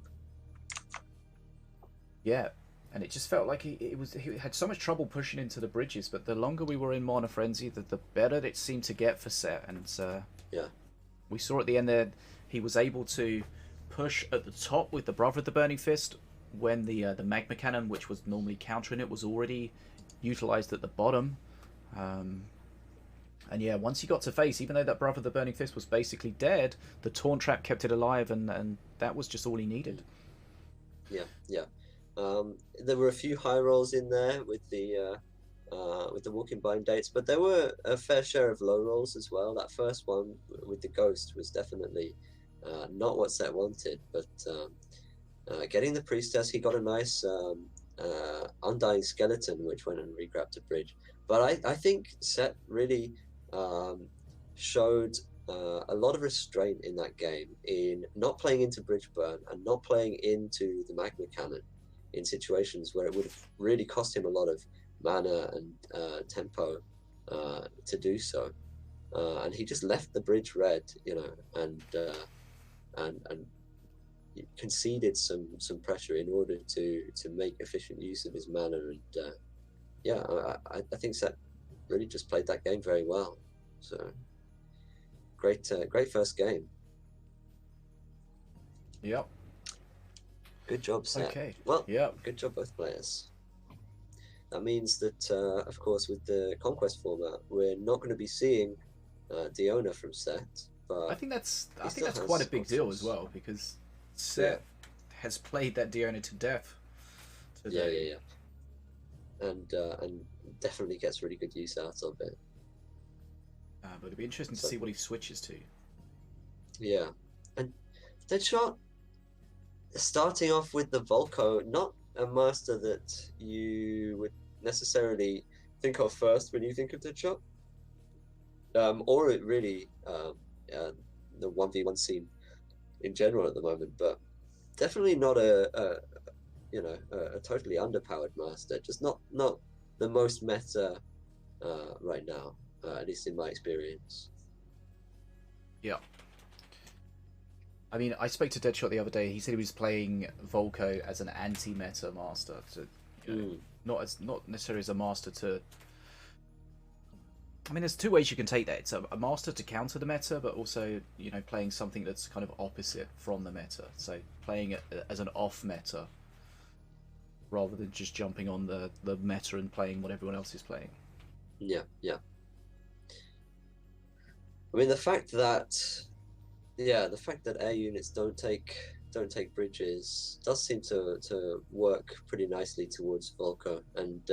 Yeah, and it just felt like he had so much trouble pushing into the bridges, but the longer we were in Mana Frenzy, the better it seemed to get for Set. And yeah, we saw at the end there he was able to push at the top with the Brother of the Burning Fist when the Magma Cannon, which was normally countering it, was already utilized at the bottom. And yeah, once he got to face, even though that Brother of the Burning Fist was basically dead, the Taunt Trap kept it alive, and that was just all he needed. Yeah, yeah. There were a few high rolls in there with the walking bind dates, but there were a fair share of low rolls as well. That first one with the ghost was definitely not what Set wanted, but getting the priestess, he got a nice undying skeleton, which went and re-grabbed a bridge. But I think Set really showed a lot of restraint in that game in not playing into bridge burn and not playing into the magma cannon in situations where it would have really cost him a lot of mana and tempo to do so, and he just left the bridge red, and conceded some pressure in order to make efficient use of his mana. And yeah, I think Set really just played that game very well. So great first game. Yep. Good job, Set. Okay. Well, yeah. Good job, both players. That means that, of course, with the Conquest format, we're not going to be seeing Diona from Set. But I think that's quite a big deal as well, because Set has played that Diona to death today. Yeah. And definitely gets really good use out of it. But it'd be interesting to see what he switches to. Yeah, and DeathShoott, starting off with the Volko, not a master that you would necessarily think of first when you think of DeathShoott, or it really the 1v1 scene in general at the moment, but definitely not a totally underpowered master. Just not the most meta right now, at least in my experience. Yeah. I mean, I spoke to DeathShoott the other day. He said he was playing Volko as an anti-meta master, not necessarily as a master to. I mean, there's two ways you can take that. It's a master to counter the meta, but also playing something that's kind of opposite from the meta. So playing it as an off meta, rather than just jumping on the meta and playing what everyone else is playing. Yeah. I mean, the fact that air units don't take bridges does seem to work pretty nicely towards Volko, and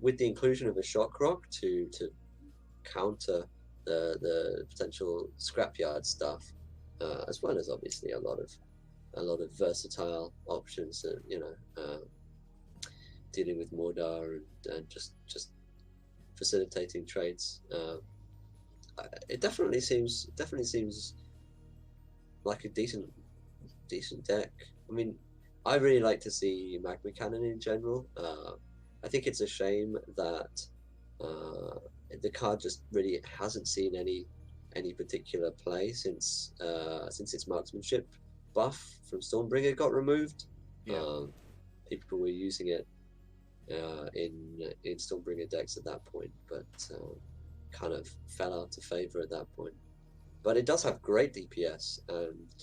with the inclusion of a shock rock to counter the potential scrapyard stuff, as well as obviously a lot of versatile options that dealing with Mordar and just facilitating trades. It definitely seems like a decent deck. I mean, I really like to see Magma Cannon in general. I think it's a shame that the card just really hasn't seen any particular play since its marksmanship buff from Stormbringer got removed. Yeah. People were using it in Stormbringer decks at that point, but kind of fell out of favor at that point. But it does have great DPS, and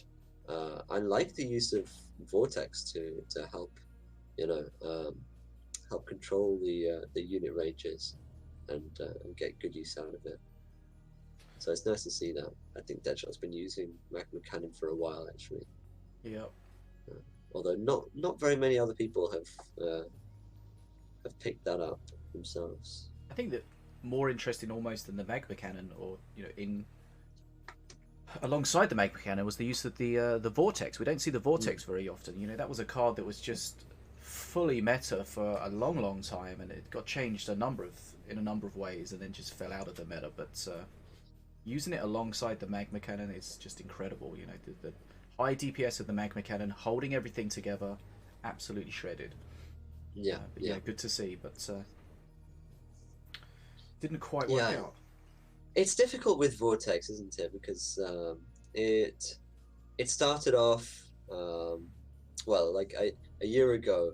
I like the use of Vortex to help help control the unit ranges and get good use out of it. So it's nice to see that. I think DeathShott's been using Magma Cannon for a while, actually. Yeah. Although not very many other people have picked that up themselves. I think that more interesting almost than the Magma Cannon, or in alongside the Magma Cannon, was the use of the Vortex. We don't see the Vortex very often. That was a card that was just fully meta for a long time, and it got changed in a number of ways, and then just fell out of the meta. But using it alongside the Magma Cannon is just incredible. The high DPS of the Magma Cannon, holding everything together, absolutely shredded. Yeah, good to see, but didn't quite work out. It's difficult with Vortex, isn't it? Because it started off well, like a year ago.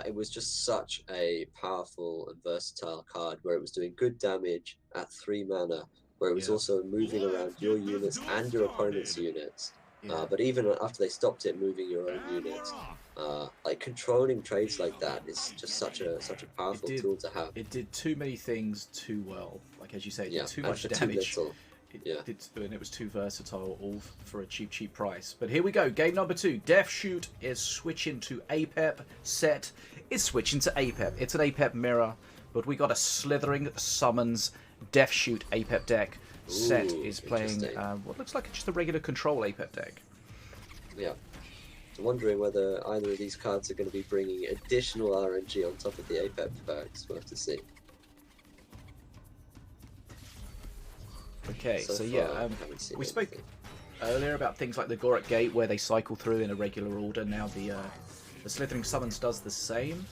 It was just such a powerful and versatile card where it was doing good damage at 3 mana, where it was Yeah. also moving around Let's your get this units duel and your opponent's started. units. Yeah. But even after they stopped it moving your own And we're units, off. like controlling trades like that is just such a powerful did- tool to have. It did too many things too well. Like as you say, it Yeah, did too and much for too damage. little. Yeah. And it was too versatile, all for a cheap price. But here we go, game number 2. DeathShoott is switching to APEP. Set is switching to APEP. It's an APEP mirror, but we got a Slithering Summons DeathShoott APEP deck. Set Ooh, is playing what looks like just a regular control APEP deck. Yeah. I'm wondering whether either of these cards are going to be bringing additional RNG on top of the APEP perks. We'll have to see. Okay, so far, yeah, I haven't seen we spoke anything. earlier about things like the Gorak Gate, where they cycle through in a regular order. Now the Slithering Summons does the same.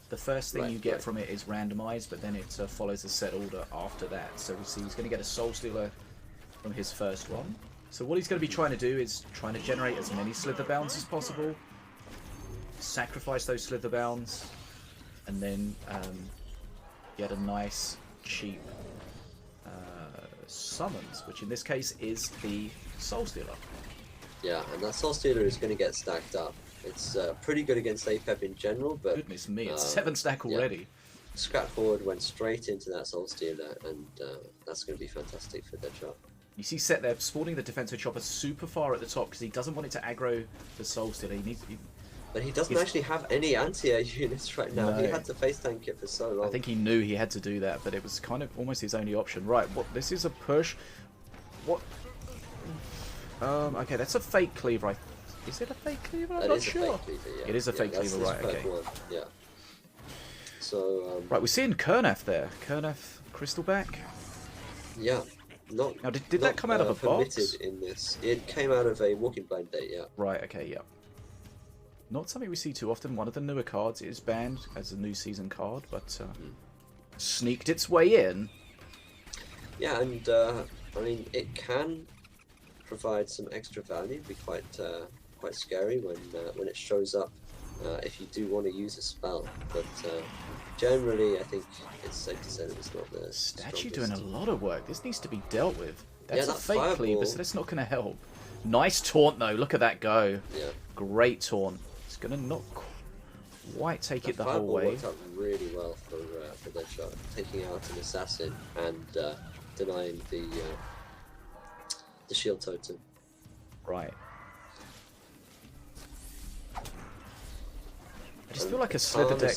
The first thing you get from it is randomized, but then it follows a set order after that. So we see he's going to get a Soul Stealer from his first one. So what he's going to be trying to do is trying to generate as many Slither Bounds as possible, sacrifice those Slither Bounds, and then get a nice, cheap summons, which in this case is the Soul Stealer. Yeah, and that Soul Stealer is going to get stacked up. It's pretty good against APEP in general, but Goodness me, it's 7 stack already. Scrap Forward went straight into that Soul Stealer, and that's going to be fantastic for Deadshot. You see Set there spawning the defensive chopper super far at the top because he doesn't want it to aggro the Soul Stealer. But he doesn't actually have any anti-air units right now. No. He had to face tank it for so long. I think he knew he had to do that, but it was kind of almost his only option. Right, what? This is a push. What? Okay, that's a fake cleaver. Is it a fake cleaver? I'm not sure. A fake cleaver, yeah. It is a fake that's cleaver, right? the Okay. one, yeah. So Right, we're seeing Kerneth there. Kerneth Crystalback. yeah, not. Now, did not, that come out of a box? permitted in this. It came out of a Walking Blind Date, yeah. Right. Okay. Yeah. Not something we see too often. One of the newer cards is banned as a new season card, but sneaked its way in. Yeah, and I mean, it can provide some extra value. Be quite scary when it shows up if you do want to use a spell. But generally, I think it's safe to say that it's not the Statue strongest. doing a lot of work. This needs to be dealt with. That's Yeah, a that fake fireball. cleaver, so that's not going to help. Nice taunt though. Look at that go. Yeah. Great taunt. It's going to not quite take it the whole Fireball way. worked out really well for Deadshot, taking out an assassin and denying the shield totem. Right. I just feel like a Slither deck.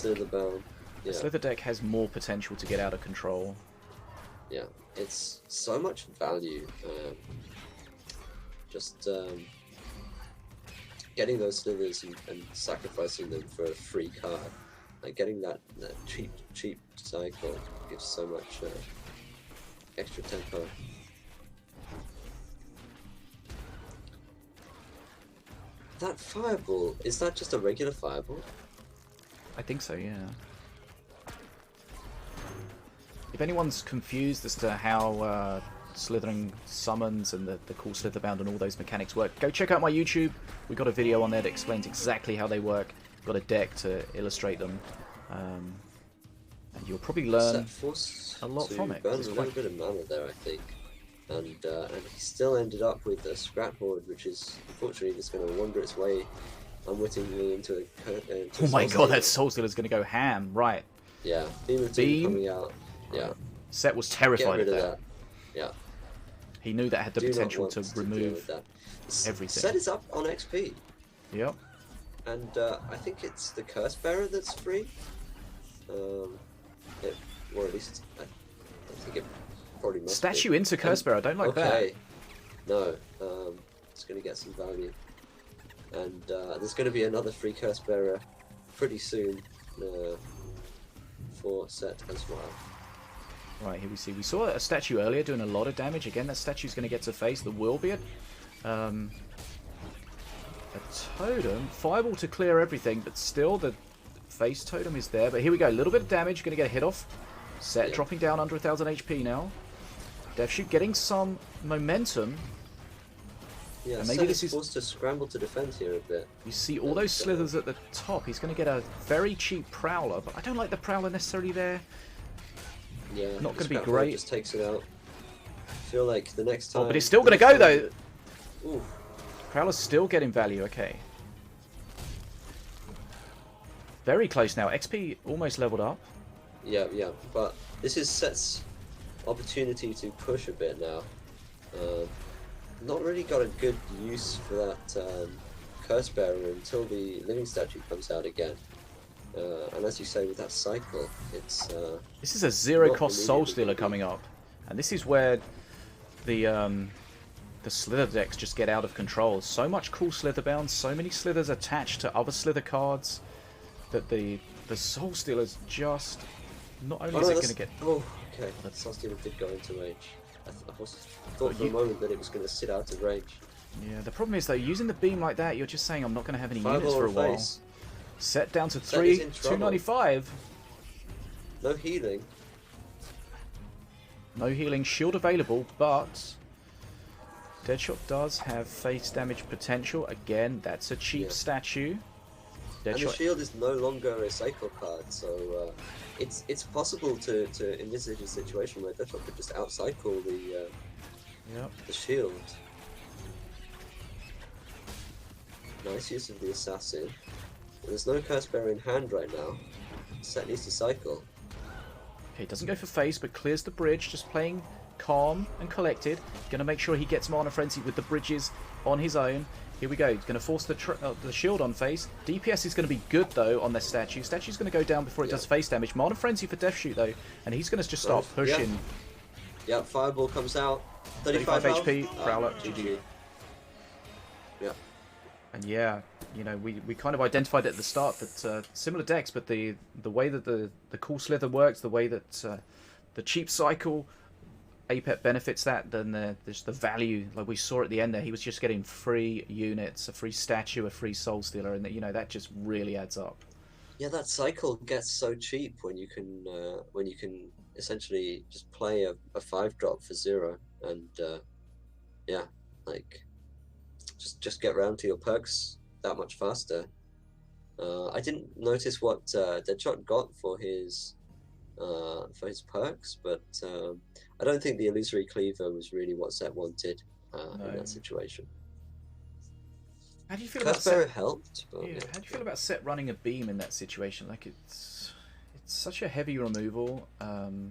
Yeah. A Slither deck has more potential to get out of control. Yeah, it's so much value. Just getting those slithers and sacrificing them for a free card, like getting that cheap cycle gives so much extra tempo. That fireball, is that just a regular fireball? I think so, yeah. If anyone's confused as to how Slithering Summons and the cool Slitherbound and all those mechanics work, go check out my YouTube. We've got a video on there that explains exactly how they work. We've got a deck to illustrate them. And you'll probably learn a lot from it. Burn It's a quite... little bit of mana there, I think. And he still ended up with a Scrap Horde, which is unfortunately just going to wander its way unwittingly into a... Oh my god, that Soul Stealer's going to go ham. Right. Yeah, Beam of Doom coming out. Yeah. Set was terrified of that. Yeah. He knew that had the potential to remove everything. Set is up on XP. Yep. And I think it's the Curse Bearer that's free. Or at least I think it probably must Statue be. into Curse Bearer, I don't like that. No, it's going to get some value. And there's going to be another free Curse Bearer pretty soon for Set as well. Right, here we saw a statue earlier doing a lot of damage. Again, that statue's going to get to face. There will be a totem. Fireball to clear everything, but still the face totem is there. But here we go, a little bit of damage. Going to get a hit off. Set dropping down under 1,000 HP now. DeathShoott getting some momentum. Yeah, and maybe Sen this is is... forced to scramble to defend here a bit. You see all those slithers at the top. He's going to get a very cheap Prowler, but I don't like the Prowler necessarily there. Yeah, Not going to be Scrapboard great. just takes it out. I feel like the next time... Oh, but it's still going to go, though. Ooh. Prowler's still getting value, okay. Very close now. XP almost leveled up. Yeah, yeah, but this is Set's opportunity to push a bit now. Not really got a good use for that Curse Bearer until the Living Statue comes out again. And as you say, with that cycle, it's... This is a zero-cost Soul Stealer coming up. And this is where the Slither decks just get out of control. So much cool Slither bounds, so many Slithers attached to other Slither cards, that the Soul Stealer's just... Not only is it going to get... Oh, okay. That Soul Stealer did go into range. I thought for a moment that it was going to sit out of range. Yeah, the problem is though, using the beam like that, you're just saying I'm not going to have any Fireball units for a while. face. Set down to Set is in 295. No healing. No healing, shield available, but DeathShoott does have face damage potential. Again, that's a cheap statue. And the shield is no longer a cycle card, so it's possible to envisage a situation where DeathShoott could just outcycle the shield. Nice use of the assassin. There's no Curse Bearer in hand right now. Set needs to cycle. Okay, doesn't go for face, but clears the bridge, just playing calm and collected. Gonna make sure he gets Mana Frenzy with the bridges on his own. Here we go. He's going to force the shield on face. DPS is going to be good, though, on this statue. Statue's going to go down before it does face damage. Mana Frenzy for DeathShoott, though. And he's going to just start pushing. Yeah, Fireball comes out. 35 HP. Prowler. GG. Yeah. And yeah, you know, we kind of identified at the start that similar decks, but the way that the cool Slither works, the way that the cheap cycle... APEP benefits that, then there's the value, like we saw at the end there, he was just getting free units, a free statue, a free Soul Stealer, and you know, that just really adds up. Yeah, that cycle gets so cheap when you can essentially just play a 5-drop for 0, and yeah, like just get round to your perks that much faster. I didn't notice what DeathShoott got for his perks, but I don't think the Illusory Cleaver was really what Set wanted in that situation. How do you feel Curse about Bearer Set? Helped, but Yeah, how do you feel about Set running a beam in that situation? Like it's such a heavy removal.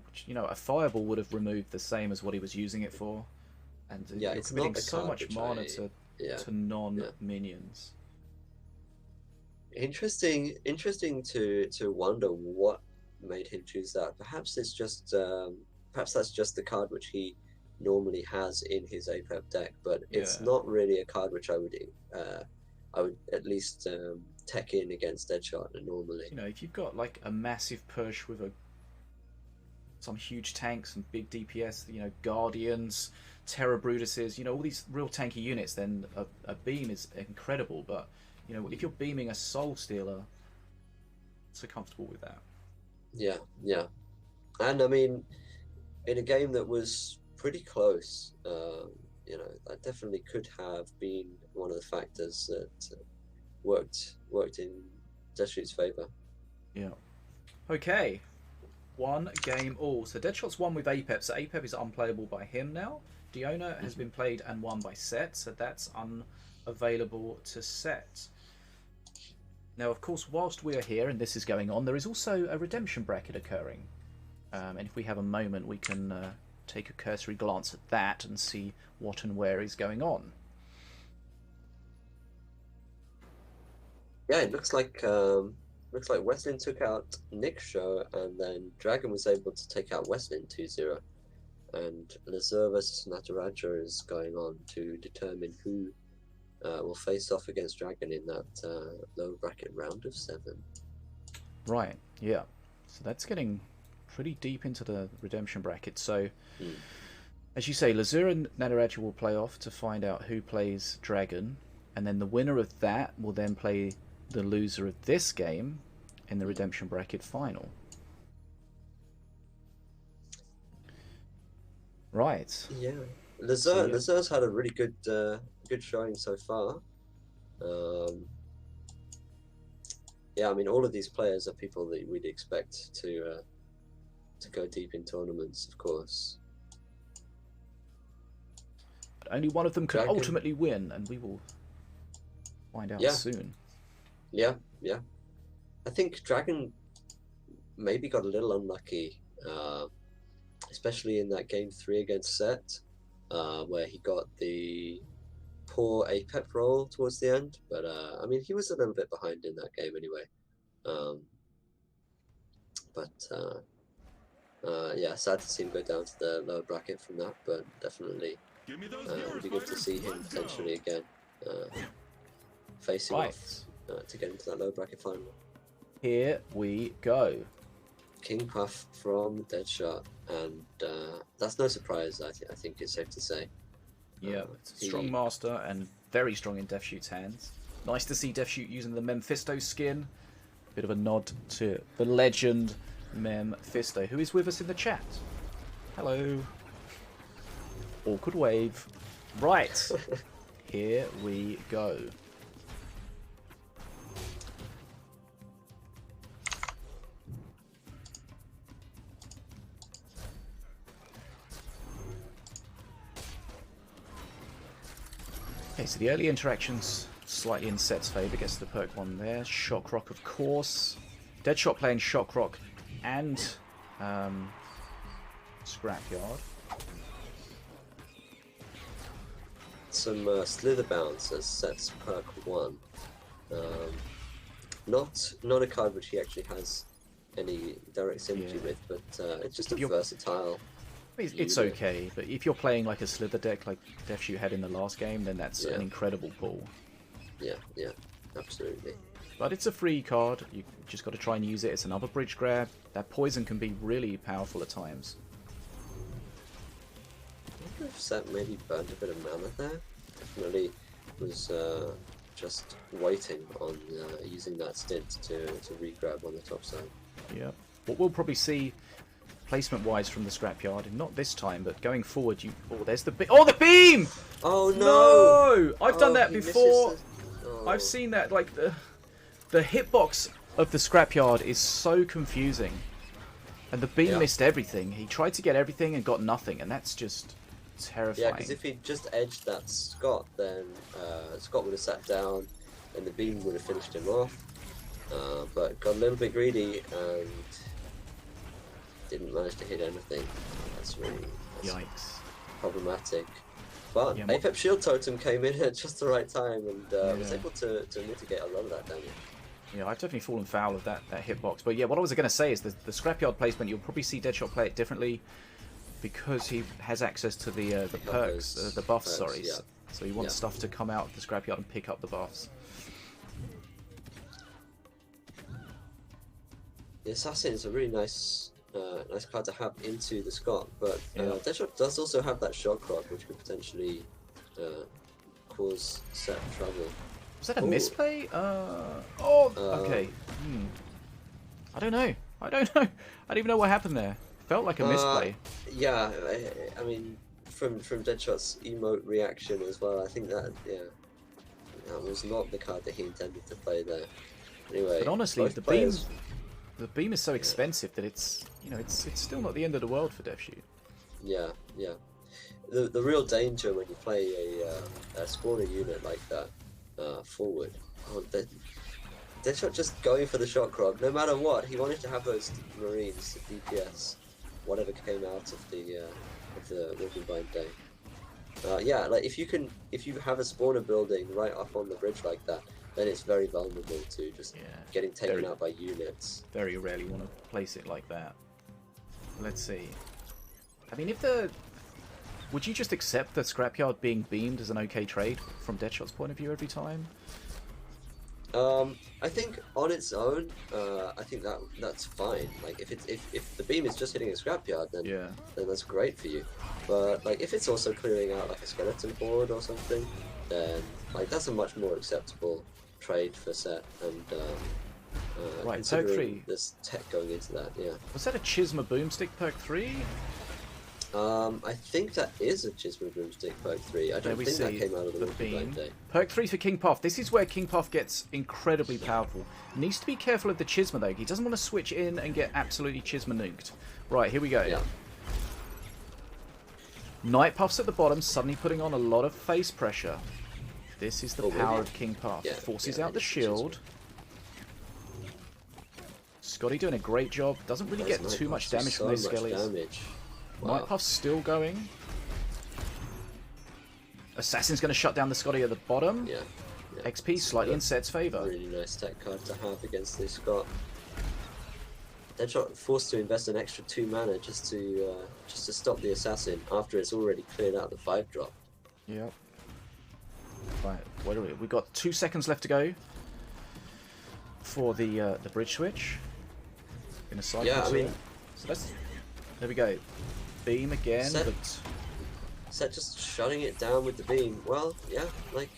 Which, you know, a Fireball would have removed the same as what he was using it for, and you're committing so much mana to non-minions. Interesting to wonder what made him choose that. Perhaps it's just perhaps that's just the card which he normally has in his APEP deck, but it's not really a card which I would at least tech in against DeathShoott normally. You know, if you've got like a massive push with some huge tanks and big DPS, you know, Guardians, Terror Brutuses, you know, all these real tanky units, then a beam is incredible. But you know, if you're beaming a Soul Stealer, so comfortable with that. Yeah, yeah, and I mean, in a game that was pretty close, you know, that definitely could have been one of the factors that worked in DeathShoott's favor. Yeah. Okay. 1 game all. So DeathShott's won with APEP, so APEP is unplayable by him now. Diona has been played and won by Set, so that's unavailable to Set. Now, of course, whilst we're here and this is going on, there is also a redemption bracket occurring. And if we have a moment, we can take a cursory glance at that and see what and where is going on. Yeah, it looks like Westlin took out Nick's show, and then Dragon was able to take out Westlin 2-0. And Lazur versus Nataraja is going on to determine who will face off against Dragon in that low bracket round of 7. Right, yeah. So that's getting pretty deep into the redemption bracket. So, as you say, Lazur and Nataraja will play off to find out who plays Dragon, and then the winner of that will then play the loser of this game in the redemption bracket final. Right. Yeah, So, yeah. Lazur's had a really good good showing so far. Yeah, I mean, all of these players are people that we'd expect to go deep in tournaments, of course. But only one of them can Dragon. ultimately win, and we will find out Yeah. soon. Yeah, yeah. I think Dragon maybe got a little unlucky, especially in that game 3 against Set, where he got the poor APEP roll towards the end. But I mean, he was a little bit behind in that game anyway. Yeah, sad to see him go down to the lower bracket from that, but definitely Give me those it would be good to see him Let's potentially go. again facing Right. off to get into that lower bracket final. Here we go. King Puff from DeathShoott, and that's no surprise. I think it's safe to say. Yeah, it's a strong master and very strong in DeathShoott's hands. Nice to see DeathShoott using the Mephisto skin. Bit of a nod to the legend Mephisto, who is with us in the chat. Hello. Awkward wave. Right. Here we go. Okay, so the early interactions slightly in Set's favour. Gets the perk one there. Shock Rock, of course. DeathShoott playing Shock Rock and Scrapyard. Some Slither Bounce as Set's perk 1. Not a card which he actually has any direct synergy with, but it's just a versatile. It's okay, but if you're playing like a Slither deck like DeathShoott had in the last game, then that's an incredible pull. Yeah, yeah, absolutely. But it's a free card. You just got to try and use it. It's another bridge grab. That poison can be really powerful at times. I wonder if Set maybe burned a bit of mana there. Definitely was just waiting on using that stint to re-grab on the top side. Yeah. What we'll probably see placement-wise from the Scrapyard, not this time, but going forward, there's the the beam! Oh no! No! I've done that before. I've seen that. Like the hitbox of the Scrapyard is so confusing, and the beam missed everything. He tried to get everything and got nothing, and that's just terrifying. Yeah, because if he just edged that Scott, then Scott would have sat down, and the beam would have finished him off. But got a little bit greedy and didn't manage to hit anything. That's really Yikes. problematic. But Yeah, APEP Shield Totem came in at just the right time and was able to mitigate a lot of that damage. Yeah, I've definitely fallen foul of that hitbox. But yeah, what I was going to say is the Scrapyard placement, you'll probably see DeathShoott play it differently because he has access to the perks, the buffs, sorry. Yeah. So you want stuff to come out of the Scrapyard and pick up the buffs. The Assassin is a really nice card to have into the Scott, but DeathShoott does also have that Shock Rock, which could potentially cause Set trouble. Was that a misplay? Okay. I don't know. I don't even know what happened there. Felt like a misplay. Yeah, I mean, from DeathShott's emote reaction as well, I think that was not the card that he intended to play there. Anyway, but honestly, the beam is so expensive that it's still not the end of the world for DeathShoott. Yeah, yeah. The real danger when you play a spawner unit like that forward. DeathShoott just going for the Shock Rock, no matter what. He wanted to have those Marines, DPS, whatever came out of the Walking Bind Day. Yeah, like if you have a spawner building right up on the bridge like that, then it's very vulnerable to just getting taken out by units. Very rarely want to place it like that. Let's see. I mean, would you just accept the Scrapyard being beamed as an okay trade from DeathShott's point of view every time? I think on its own, I think that's fine. Like if the beam is just hitting a Scrapyard, then that's great for you. But like if it's also clearing out like a skeleton board or something, then like that's a much more acceptable trade for Set. And right, perk 3. There's tech going into that. Yeah. Was that a Chisma Boomstick perk 3? I think that is a Chisma Broomstick perk 3. I There don't we think that see came out of the the Wiki beam. Blind Day. Perk 3 for King Puff. This is where King Puff gets incredibly powerful. Needs to be careful of the Chisma though. He doesn't want to switch in and get absolutely Chisma nuked. Right, here we go. Yeah. Night Puff's at the bottom, suddenly putting on a lot of face pressure. This is the power of King Puff. Yeah, Forces yeah, out the it's shield. Scotty doing a great job. Doesn't really get too much damage from those skellies. Damage. Wow. Night Puff's still going. Assassin's going to shut down the Scotty at the bottom. Yeah. XP slightly in Set's favour. Really nice tech card to have against this Scott. DeathShoott forced to invest an extra 2 mana just to stop the assassin after it's already cleared out the 5-drop. Yep. Right, what are we? We've got 2 seconds left to go for the bridge switch. In a cycle. Yeah, I mean, so there we go. Beam again. Set just shutting it down with the beam. Well, yeah, like.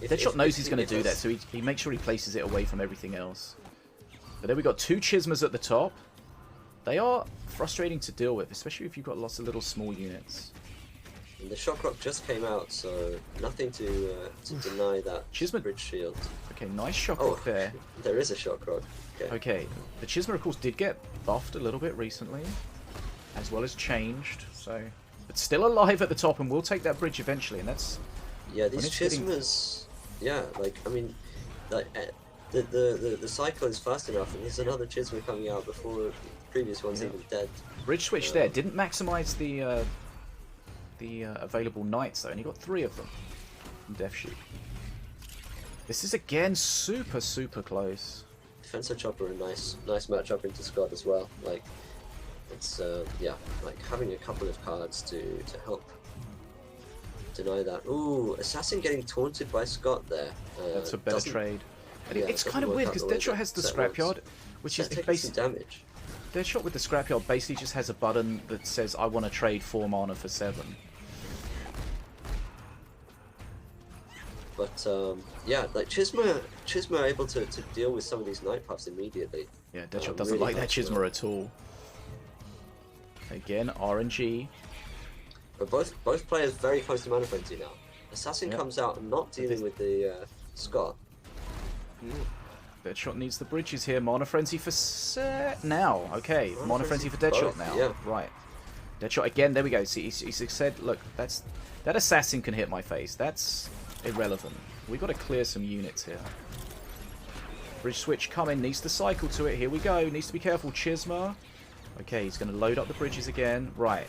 DeathShoott knows he's going to do that, so he makes sure he places it away from everything else. But then we've got 2 Chismas at the top. They are frustrating to deal with, especially if you've got lots of little small units. And the Shock Rock just came out, so nothing to deny that Chisma bridge shield. Okay, nice Shock Rock there. There is a Shock Rock. Okay, the Chisma of course did get buffed a little bit recently, as well as changed, so... But still alive at the top, and we'll take that bridge eventually, and that's... Yeah, these Chismas... Yeah, like, I mean... Like, the cycle is fast enough, and there's another Chisma coming out before the previous one's even dead. Bridge switch there. Didn't maximize the available knights, though, and he got 3 of them from DeathShoott. This is, again, super, super close. Defensor Chopper, a nice matchup into Scott as well. Like, it's, yeah, like having a couple of cards to help deny that. Ooh, Assassin getting taunted by Scott there. That's a better trade. Yeah, it's kind of weird because DeathShoott has the scrapyard, which is basically damage. DeathShoott with the scrapyard basically just has a button that says I want to trade 4 mana for 7. But yeah, like Chisma are able to deal with some of these Night Puffs immediately. Yeah, DeathShoott doesn't like that Chisma at all. Again, RNG. But both players very close to Mana Frenzy now. Assassin comes out not dealing with the Scott. DeathShoott needs the bridges here. Mana Frenzy for Set now. Okay, Mana Frenzy for DeathShoott now. Yeah. Right. DeathShoott again. There we go. See, he said, look, that assassin can hit my face. That's irrelevant. We've got to clear some units here. Bridge switch coming. Needs to cycle to it. Here we go. Needs to be careful. Chisma. Okay, he's going to load up the bridges again. Right.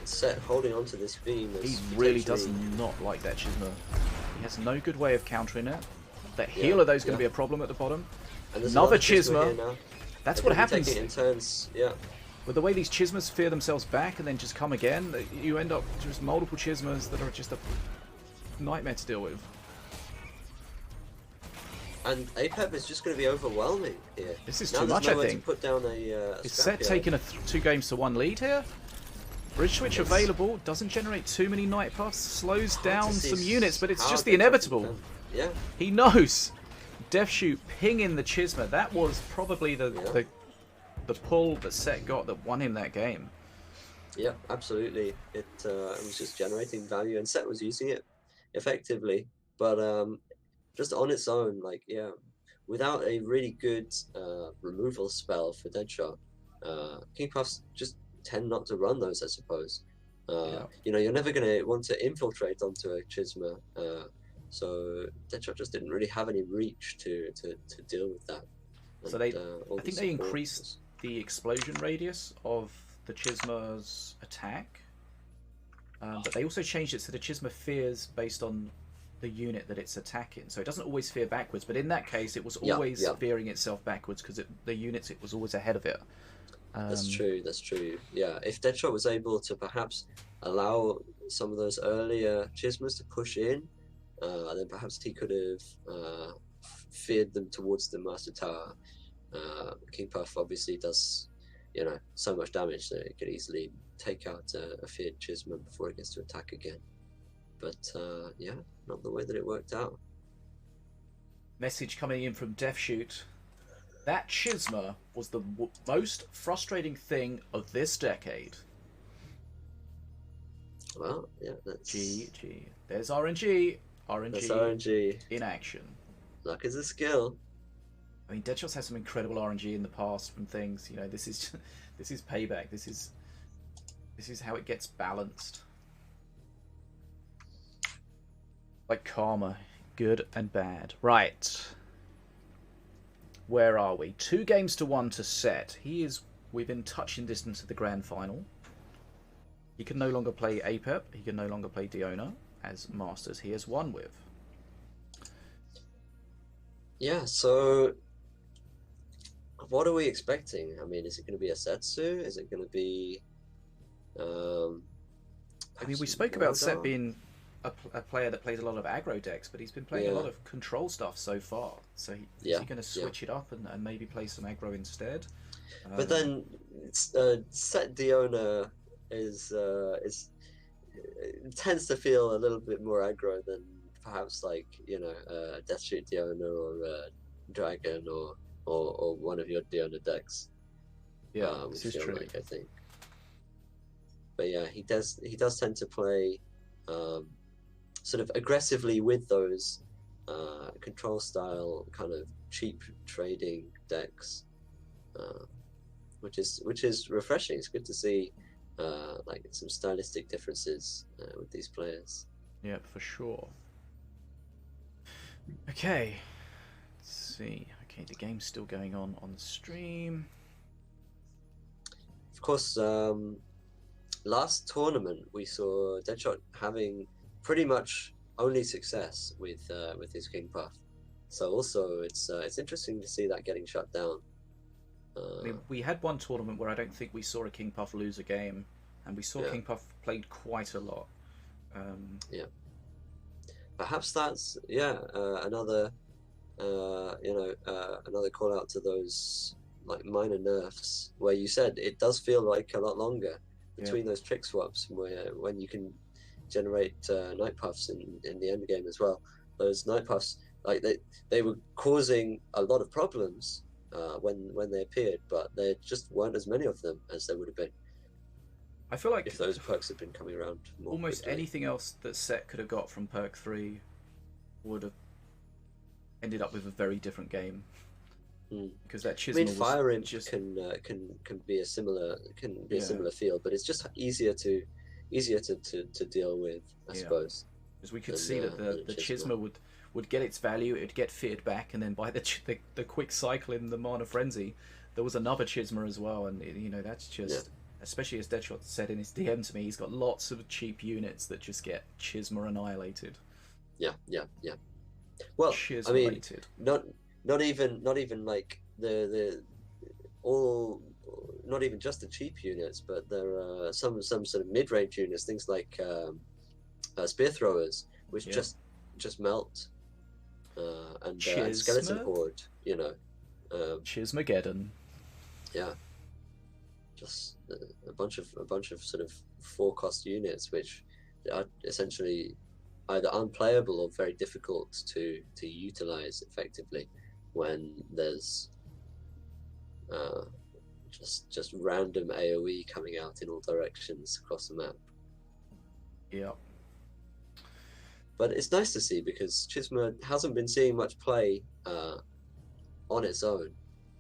Set holding onto this beam. He really does not like that Chisma. He has no good way of countering it. That healer though is going to be a problem at the bottom. And there's another Chisma. That's what happens. In turns. Yeah. With the way these Chismas fear themselves back and then just come again, you end up just multiple Chismas that are just a nightmare to deal with. And Apep is just going to be overwhelming here. This is now too much, I think. To put down a is Set taking a 2 games to 1 lead here? Bridge switch available, doesn't generate too many Night Puffs, slows down some units, but it's just the inevitable. Yeah. He knows. DeathShoott pinging the Chisma. That was probably the pull that Set got that won him that game. Yeah, absolutely. It was just generating value, and Set was using it effectively, but just on its own, like without a really good removal spell for DeathShoott, King Puffs just tend not to run those, I suppose. You know, you're never going to want to infiltrate onto a Chisma, so DeathShoott just didn't really have any reach to deal with that. So I think they increased the explosion radius of the Chisma's attack, but they also changed it so the Chisma fears based on the unit that it's attacking. So it doesn't always fear backwards, but in that case it was always veering itself backwards because the units it was always ahead of it. That's true. Yeah, if DeathShoott was able to perhaps allow some of those earlier Chismas to push in, then perhaps he could have feared them towards the Master Tower. King Puff obviously does, you know, so much damage that it could easily take out a feared Chisma before it gets to attack again. But yeah, not the way that it worked out. Message coming in from DeathShoott. That Chisma was the most frustrating thing of this decade. Well, yeah, that's GG. There's RNG. RNG. That's RNG in action. Luck is a skill. I mean, DeathShoott has some incredible RNG in the past from things. You know, this is payback. This is how it gets balanced. Like karma, good and bad. Right. Where are we? 2 games to 1 to Set. Within touching distance of the grand final. He can no longer play APEP. He can no longer play Diona as masters he has won with. Yeah, so what are we expecting? I mean, is it going to be a Setsu? Is it going to be... I mean, we spoke about Set being a player that plays a lot of aggro decks, but he's been playing a lot of control stuff so far. So is he going to switch it up and maybe play some aggro instead? But then Set Diona is it tends to feel a little bit more aggro than perhaps like DeathShoott Diona or Dragon or one of your Diona decks. Yeah, this is true. I think. But yeah, he does tend to play sort of aggressively with those control style kind of cheap trading decks, which is refreshing. It's good to see like some stylistic differences with these players. Yeah, for sure. Okay, let's see. Okay, the game's still going on the stream. Of course, last tournament we saw DeathShoott having pretty much only success with his King Puff. So also it's interesting to see that getting shut down. I mean, we had one tournament where I don't think we saw a King Puff lose a game, and we saw King Puff played quite a lot. Yeah. Perhaps that's another another call out to those like minor nerfs where you said it does feel like a lot longer between those trick swaps when you can generate night puffs in the end game as well. Those night puffs, like they were causing a lot of problems when they appeared, but there just weren't as many of them as there would have been. I feel like if those perks had been coming around more almost quickly. anything else that Set could have got from perk 3 would have ended up with a very different game. Because that Chisma Fire Imp just can be a similar similar feel, but it's just easier to deal with, I suppose. Because we could see that the Chisma would get its value, it'd get fitted back, and then by the quick cycle in the Mana Frenzy, there was another Chisma as well, and that's just, especially as DeathShoott said in his DM to me, he's got lots of cheap units that just get Chisma annihilated. Yeah. Well, I mean, not even like not even just the cheap units, but there are some sort of mid-range units, things like spear throwers, which just melt, and skeleton horde, Chismageddon. Yeah, just a bunch of sort of 4-cost units, which are essentially either unplayable or very difficult to utilize effectively when there's just random AoE coming out in all directions across the map. Yeah. But it's nice to see because Chisma hasn't been seeing much play on its own.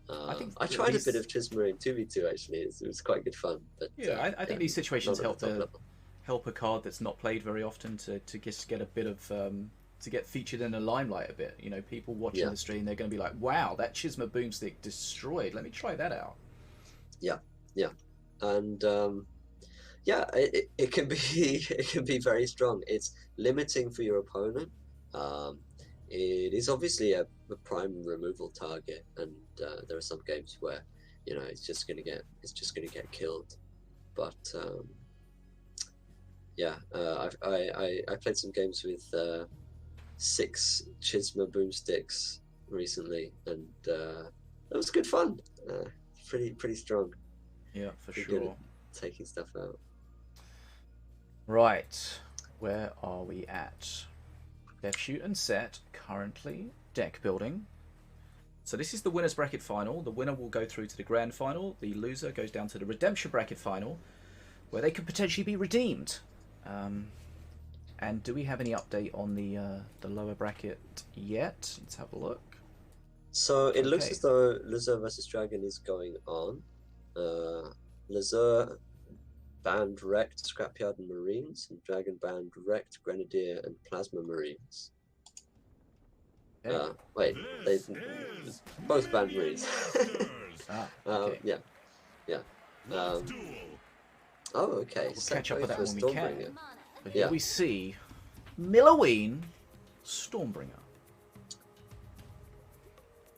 I tried a bit of Chisma in 2v2 actually. It was quite good fun. But I think these situations help a card that's not played very often to just get a bit of to get featured in the limelight a bit. People watching the stream, they're going to be like, "Wow, that Chisma boomstick destroyed. Let me try that out." Yeah, and it can be very strong. It's limiting for your opponent. It is obviously a prime removal target, and there are some games where it's just gonna get killed. But I played some games with 6 Chisma boomsticks recently, and it was good fun. Pretty strong. Yeah, for pretty sure. Good at taking stuff out. Right, where are we at? DeathShoott and Set currently deck building. So this is the winner's bracket final. The winner will go through to the grand final. The loser goes down to the redemption bracket final, where they could potentially be redeemed. And do we have any update on the lower bracket yet? Let's have a look. So it looks as though Lazur versus Dragon is going on. Lazur banned Wrecked, Scrapyard and Marines, and Dragon banned Wrecked, Grenadier and Plasma Marines. Wait, they both banned Marines. Okay. Yeah. Oh, okay. We'll catch up with that when we can. But Yeah. here we see Milloween, Stormbringer.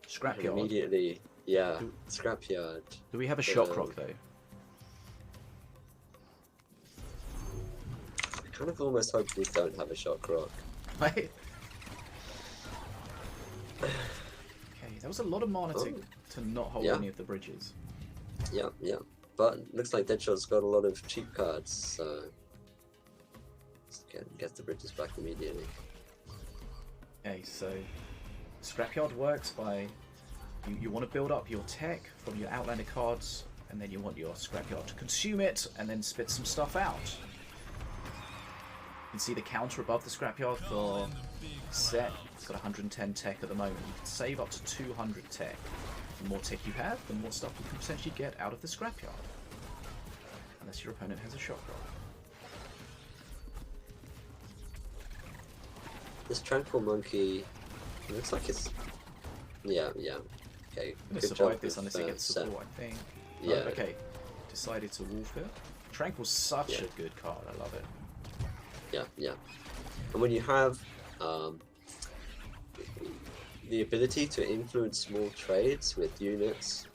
Scrapyard. Immediately, yeah, Scrapyard. Do we have a shock rock though? I kind of almost hope we don't have a shock rock. Right. Okay, there was a lot of mana to not hold any of the bridges. Yeah. But looks like DeathShoot's got a lot of cheap cards, so get the bridges back immediately. Okay, so Scrapyard works by you want to build up your tech from your Outlander cards, and then you want your Scrapyard to consume it and then spit some stuff out. You can see the counter above the Scrapyard for set. It's got 110 tech at the moment. You can save up to 200 tech. The more tech you have, the more stuff you can potentially get out of the Scrapyard. Unless your opponent has a shock rock. This Tranquil Monkey looks like it's... Yeah. Okay, I'm going to survive this unless it gets support, I think. Yeah. Okay, decided to wolf it. Tranquil's such a good card, I love it. Yeah. And when you have the ability to influence small trades with units,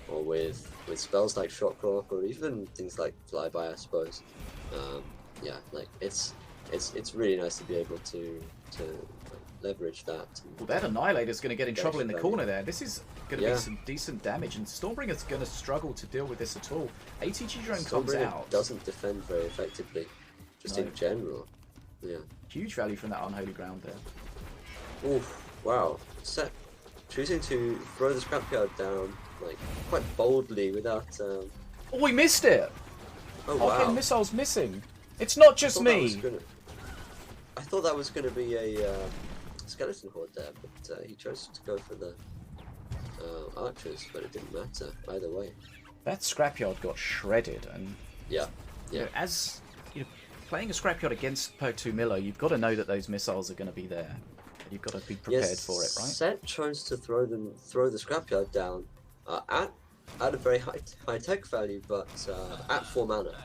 or with spells like Shock Rock, or even things like Flyby, I suppose. Yeah, like it's really nice to be able to leverage that. Well, that Annihilator's going to get in trouble in the corner there. This is going to be some decent damage, and Stormbringer's going to struggle to deal with this at all. ATG Drone comes out. Doesn't defend very effectively, just in general. Yeah. Huge value from that Unholy Ground there. Oof! Wow. Set choosing to throw the Scrapyard down like quite boldly without. Oh, we missed it! Oh wow! Arcane Missile's missing. It's not just me. I thought that was going to be a skeleton horde there, but he chose to go for the archers, but it didn't matter either way. That Scrapyard got shredded, and yeah. You know, as you know, playing a Scrapyard against Perk 2 Miller, you've got to know that those missiles are going to be there. You've got to be prepared for it, right? Set chose to throw the Scrapyard down at a very high tech value, but at 4 mana,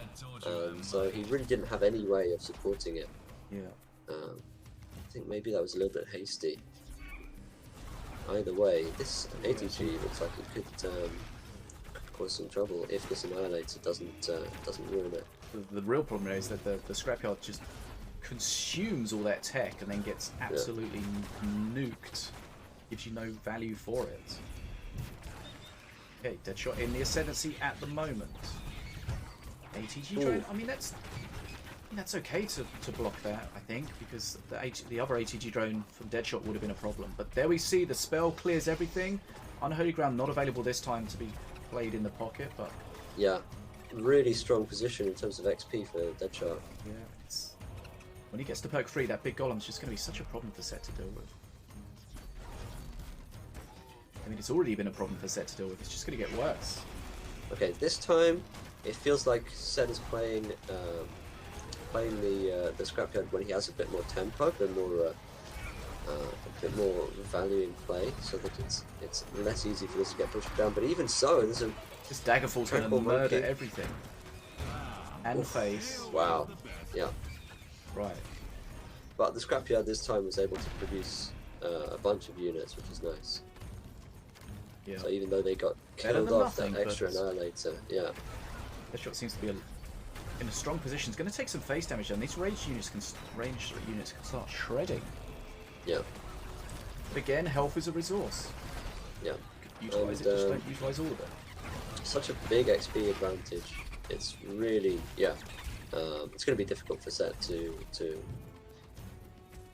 so he really didn't have any way of supporting it. Yeah. I think maybe that was a little bit hasty. Either way, this ATG looks like it could cause some trouble if this Annihilator doesn't ruin it. The real problem is that the Scrapyard just consumes all that tech and then gets absolutely nuked. Gives you no value for it. Okay, DeathShoott in the ascendancy at the moment. ATG Drone, I mean that's okay to block that, I think, because the other ATG Drone from DeathShoott would have been a problem. But there we see the spell clears everything. Unholy Ground not available this time to be played in the pocket, but yeah, really strong position in terms of XP for DeathShoott. Yeah, when he gets to perk 3, that big golem's just going to be such a problem for Set to deal with. I mean, it's already been a problem for Set to deal with. It's just going to get worse. Okay, this time it feels like Set is playing the Scrapyard when he has a bit more tempo, a bit more value in play, so that it's less easy for this to get pushed down. But even so, this Daggerfall's going to murder everything. And face. Wow. Yeah. Right. But the Scrapyard this time was able to produce a bunch of units, which is nice. Yeah. So even though they got killed off that extra Annihilator, yeah. DeathShoott seems to be in a strong position. It's going to take some face damage, and these ranged units can start shredding. Yeah. But again, health is a resource. Yeah. Utilize it, just don't utilize all of it. Such a big XP advantage. It's really, it's going to be difficult for Set to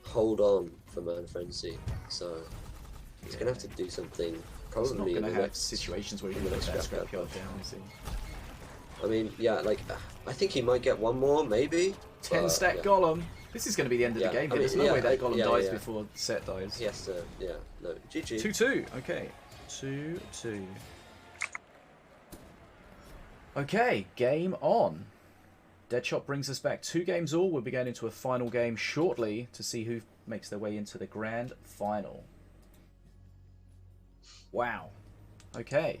hold on for Mana Frenzy. So He's gonna have to do something. He's not Probably going to in the have next. situations where he in can the put next that scrapyard. scrapyard down, is he? I mean, yeah, like I think he might get one more, maybe. 10 but, stack yeah. golem. This is going to be the end of Yeah, the game. I mean, There's no yeah, way that golem yeah, dies yeah. before Set dies. He has to. Yeah. No. GG. 2-2. Okay. 2-2. Okay, game on. DeathShoott brings us back 2 games all. We'll be going into a final game shortly to see who makes their way into the grand final. Wow. Okay.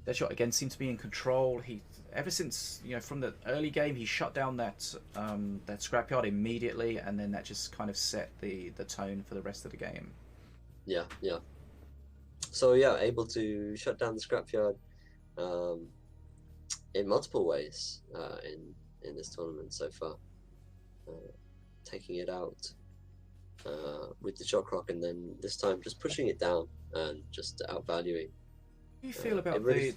DeathShoott again seemed to be in control. He, ever since, you know, from the early game, he shut down that that scrapyard immediately, and then that just kind of set the tone for the rest of the game. Yeah. Yeah. So yeah, able to shut down the scrapyard in multiple ways in this tournament so far. Taking it out with the shock rock, and then this time just pushing it down and just outvaluing. How do you feel about really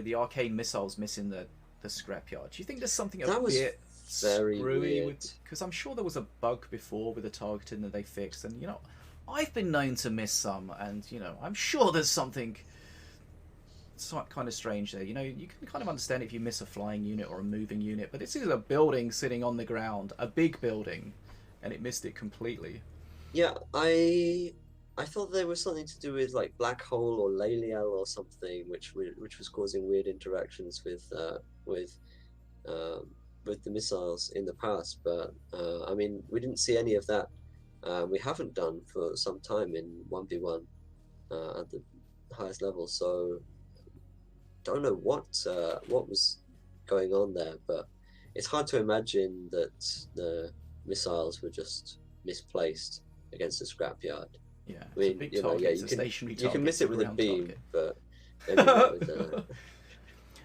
the arcane missiles missing the scrapyard? Do you think there's something a That was bit very screwy weird. with? Because I'm sure there was a bug before with the targeting that they fixed, and you know, I've been known to miss some, and you know, I'm sure there's something kind of strange there. You know, you can kind of understand if you miss a flying unit or a moving unit, but this is a building sitting on the ground, a big building, and it missed it completely. Yeah, I thought there was something to do with like black hole or Laliel or something, which was causing weird interactions with the missiles in the past. But I mean, we didn't see any of that. We haven't done for some time in 1v1 at the highest level. So don't know what was going on there, but it's hard to imagine that the missiles were just misplaced against the scrapyard. Yeah, I mean, it's a big you know, target. yeah, It's you a can stationary you target. can miss it it's with a ground beam, target. but maybe not with,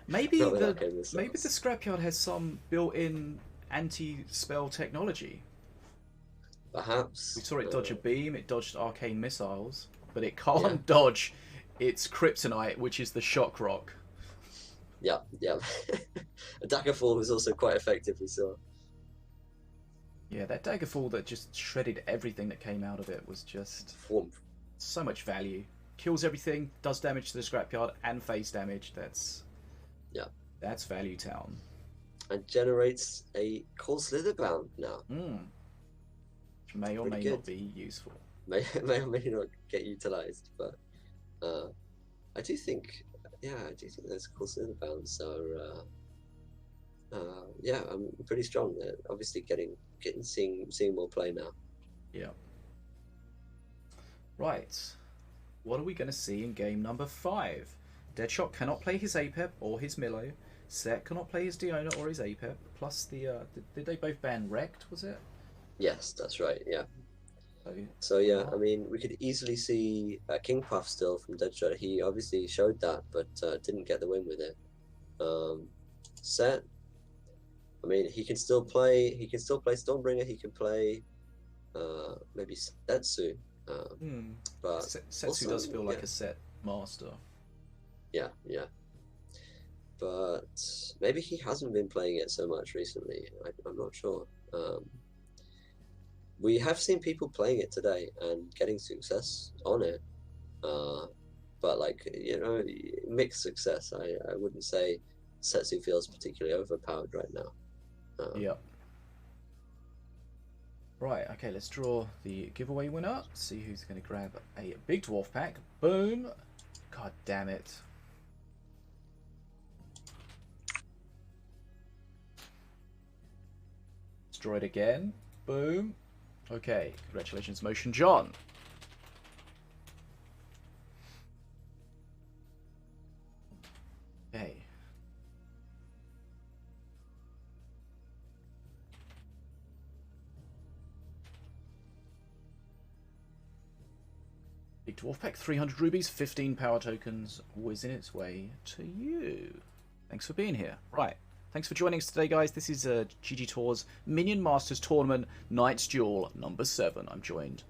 Maybe not with arcane the missiles. scrapyard has some built-in anti-spell technology. Perhaps We saw it dodge a beam. It dodged arcane missiles, but it can't Yeah. dodge its kryptonite, which is the shock rock. Yeah, yeah. A Daggerfall was also quite effective. We saw. Yeah, that Daggerfall that just shredded everything that came out of it was just Form. so much value. Kills everything, does damage to the scrapyard, and face damage. That's value town. And generates a Cold Slitherbound now. Which may or Pretty may not good. be useful. May or may not get utilized, but I do think those Cold Slitherbounds are I'm pretty strong. They're obviously seeing more play now. Yeah. Right. What are we going to see in game number 5? DeathShoott cannot play his Apep or his Milo. Set cannot play his Diona or his Apep. Plus the did they both ban Wrecked? Was it? Yes, that's right. Yeah. So, So yeah, I mean, we could easily see King Puff still from DeathShoott. He obviously showed that, but didn't get the win with it. Set. I mean, he can still play. He can still play Stormbringer. He can play maybe Setsu. But Setsu also, does feel like yeah. a set master. Yeah. But maybe he hasn't been playing it so much recently. I'm not sure. We have seen people playing it today and getting success on it. But like, you know, mixed success. I wouldn't say Setsu feels particularly overpowered right now. Yep. Right, okay, let's draw the giveaway winner. See who's going to grab a big dwarf pack. Boom. God damn it. Let's draw it again. Boom. Okay, congratulations, Motion John. Okay. Big Dwarf Pack, 300 rubies, 15 power tokens, whizzing its way to you. Thanks for being here. Right, thanks for joining us today, guys. This is GGtoor's Minion Masters Tournament Knight's Duel number 7. I'm joined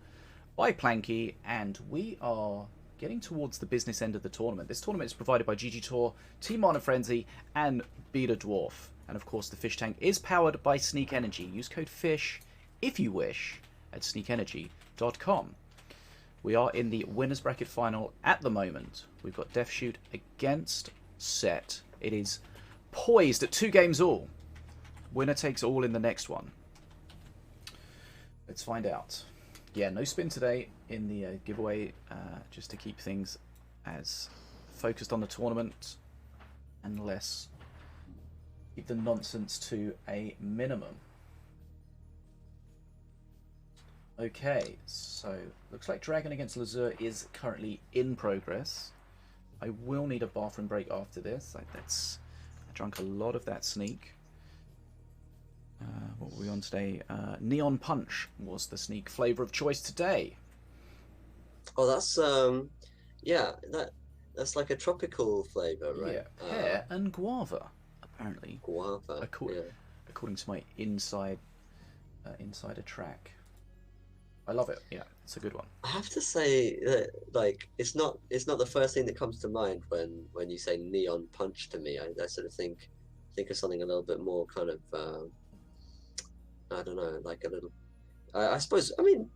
by Planky, and we are getting towards the business end of the tournament. This tournament is provided by GGtoor, Team Mana Frenzy, and Betadwarf. And of course, the fish tank is powered by Sneak Energy. Use code FISH if you wish at sneakenergy.com. We are in the winners bracket final at the moment. We've got DeathShoott against Set. It is poised at 2 games all. Winner takes all in the next one. Let's find out. Yeah, no spin today in the giveaway, just to keep things as focused on the tournament and less keep the nonsense to a minimum. Okay, so looks like Dragon against Lazur is currently in progress. I will need a bathroom break after this. I drank a lot of that sneak. What were we on today? Neon Punch was the sneak flavour of choice today. Oh, that's yeah, that's like a tropical flavour, right? Yeah, pear and guava, apparently. Guava. According to my insider track. I love it. Yeah, it's a good one. I have to say that, like, it's not the first thing that comes to mind when you say Neon Punch to me. I sort of think of something a little bit more kind of I don't know, like a little. I suppose, I mean,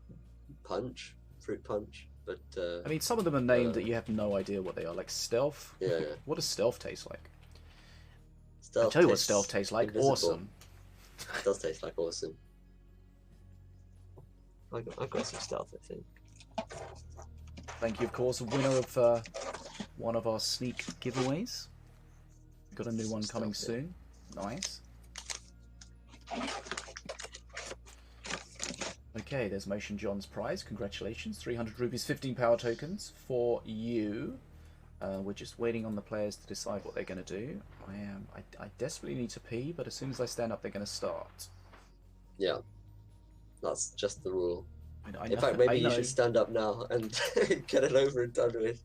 fruit punch, but. I mean, some of them are named that you have no idea what they are, like Stealth. Yeah. What does Stealth taste like? Stealth I'll tell you what Stealth tastes like. invisible. Awesome. It does taste like awesome. I've got some Stealth, I think. Thank you, of course, winner of one of our sneak giveaways. We've got a new one coming soon. Nice. Okay, there's Motion John's prize. Congratulations. 300 rupees, 15 power tokens for you. We're just waiting on the players to decide what they're going to do. I desperately need to pee, but as soon as I stand up, they're going to start. Yeah. That's just the rule. In fact, maybe you should stand up now and get it over and done with.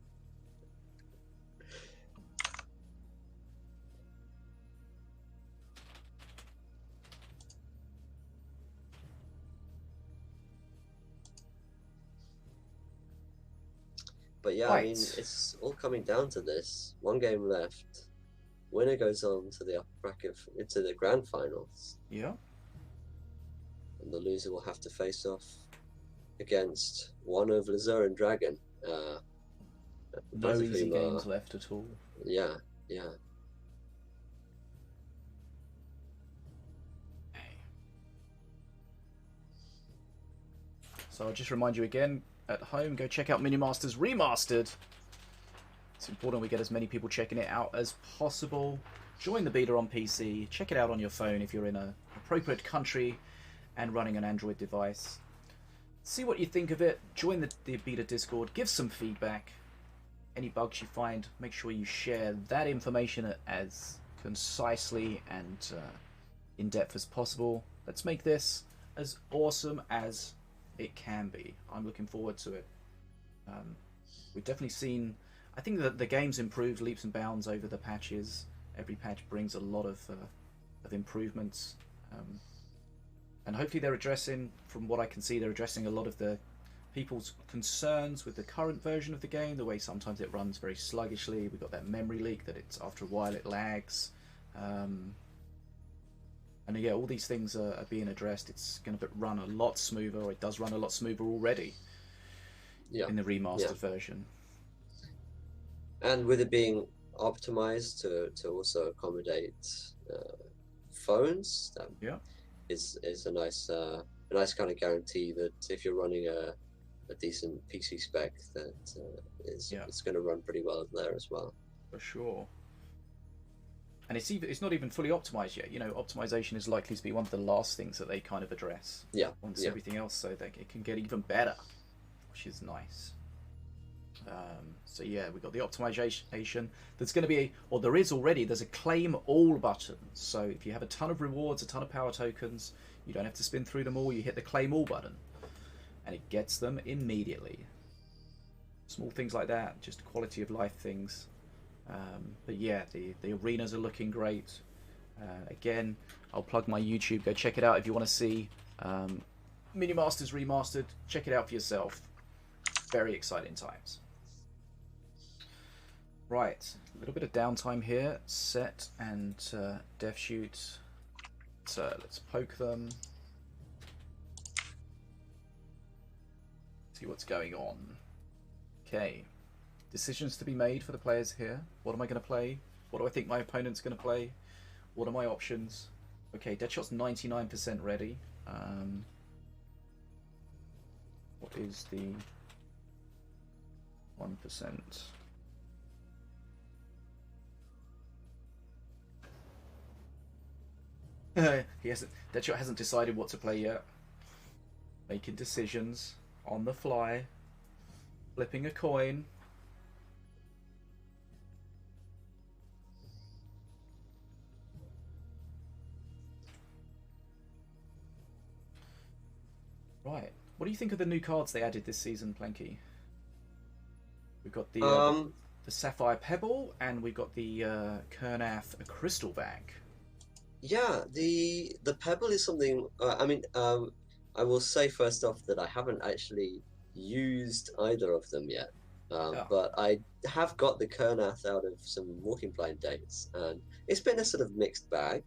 But yeah, Right. I mean, it's all coming down to this. 1 game left. Winner goes on to the upper bracket, into the grand finals. Yeah. And the loser will have to face off against one of Lazur and Dragon. No both of easy whom games left at all. Yeah. So I'll just remind you again, at home, go check out Mini Masters Remastered. It's important we get as many people checking it out as possible. Join the beta on PC. Check it out on your phone if you're in an appropriate country and running an Android device. See what you think of it. Join the beta Discord. Give some feedback. Any bugs you find, make sure you share that information as concisely and in-depth as possible. Let's make this as awesome as it can be. I'm looking forward to it. We've definitely seen, I think that the game's improved leaps and bounds over the patches. Every patch brings a lot of improvements, and hopefully they're addressing, from what I can see, they're addressing a lot of the people's concerns with the current version of the game, the way sometimes it runs very sluggishly. We've got that memory leak that it's, after a while, it lags. And yeah, all these things are being addressed. It's going to run a lot smoother, or it does run a lot smoother already in the remastered version. And with it being optimized to also accommodate phones, that is a nice kind of guarantee that if you're running a decent PC spec, that it's going to run pretty well there as well. For sure. And it's not even fully optimized yet. You know, optimization is likely to be one of the last things that they kind of address. Once everything else, so that it can get even better, which is nice. So yeah, we've got the optimization. There's going to be, or there is already, there's a claim all button. So if you have a ton of rewards, a ton of power tokens, you don't have to spin through them all. You hit the claim all button, and it gets them immediately. Small things like that, just quality of life things. But yeah, the arenas are looking great. Again, I'll plug my YouTube. Go check it out if you want to see Mini Masters Remastered. Check it out for yourself. Very exciting times. Right, a little bit of downtime here. Set and DeathShoott. So let's poke them. See what's going on. Okay. Decisions to be made for the players here. What am I going to play? What do I think my opponent's going to play? What are my options? Okay, DeathShoott's 99% ready. What is the 1%? DeathShoott hasn't decided what to play yet. Making decisions on the fly. Flipping a coin. Right. What do you think of the new cards they added this season, Planky? We've got the Sapphire Pebble, and we've got the Kurnath Crystal Vac. Yeah, the Pebble is something. I will say first off that I haven't actually used either of them yet. But I have got the Kurnath out of some Walking Blind dates, and it's been a sort of mixed bag.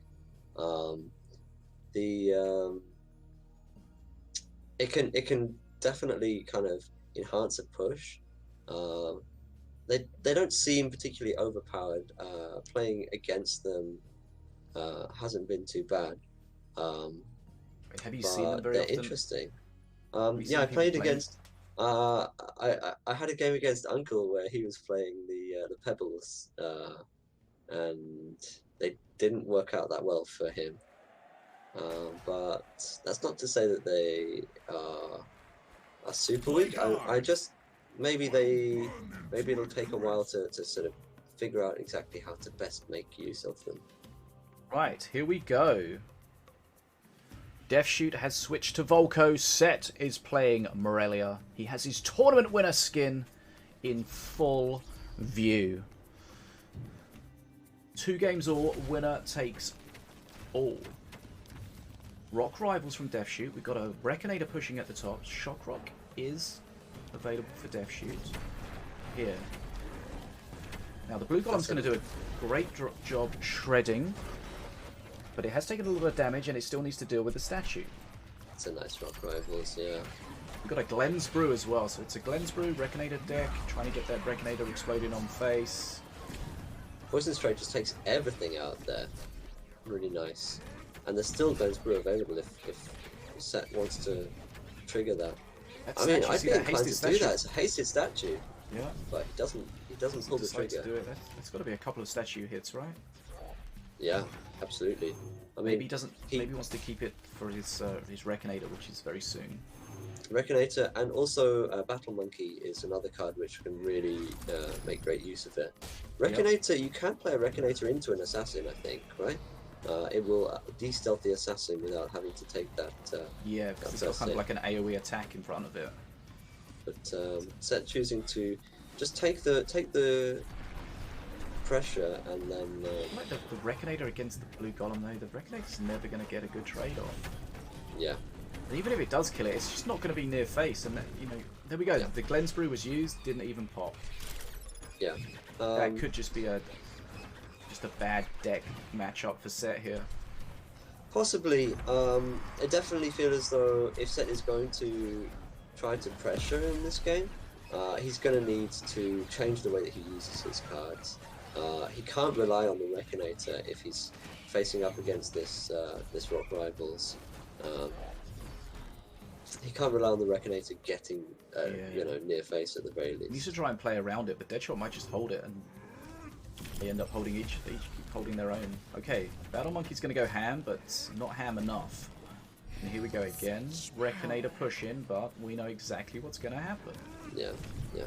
It can definitely kind of enhance a push. They don't seem particularly overpowered. Playing against them hasn't been too bad. Have you seen them very they're often? Interesting. Yeah, I played against. I had a game against Uncle where he was playing the Pebbles, and they didn't work out that well for him. But that's not to say that they are super weak. I just maybe it'll take a while to sort of figure out exactly how to best make use of them. Right, here we go. DeathShoott has switched to Volko. Set is playing Morelia. He has his tournament winner skin in full view. 2 games all, winner takes all. Rock Rivals from DeathShoott. We've got a Reconator pushing at the top. Shock Rock is available for DeathShoott. Here. Now the blue golem's going to do a great job shredding. But it has taken a little bit of damage, and it still needs to deal with the statue. It's a nice Rock Rivals, yeah. We've got a Glenn's Brew as well, so it's a Glenn's Brew, Reconator deck, trying to get that Reconator exploding on face. Poison Strike just takes everything out there. Really nice. And there's still Glenn's Brew available if Set wants to trigger that. I mean, I'd be inclined to do that. It's a hasted statue. Yeah. But he doesn't pull the trigger. It's got to be a couple of statue hits, right? Yeah, absolutely. I mean, maybe he wants to keep it for his Reconator, which is very soon. Reconator, and also Battle Monkey is another card which can really make great use of it. Reconator, you can play a Reconator into an assassin, I think, right? It will de-stealth the assassin without having to take that. Yeah, because it's got kind of like an AoE attack in front of it. But Set choosing to just take the pressure, and then like the Reconator against the blue golem though, the Reconator's never going to get a good trade-off. Yeah. And even if it does kill it, it's just not going to be near face, and there we go. Yeah. The Glenn's Brew was used, didn't even pop. Yeah. That could just be just a bad deck matchup for Set here. Possibly. I definitely feel as though if Set is going to try to pressure in this game, he's going to need to change the way that he uses his cards. He can't rely on the Reconator if he's facing up against this Rock Rivals. He can't rely on the Reconator getting near face at the very least. He needs to try and play around it, but DeathShoott might just hold it, and they end up holding each keep holding their own. Okay, Battle Monkey's going to go ham, but not ham enough. And here we go again. Reconator push in, but we know exactly what's going to happen. Yeah, yeah.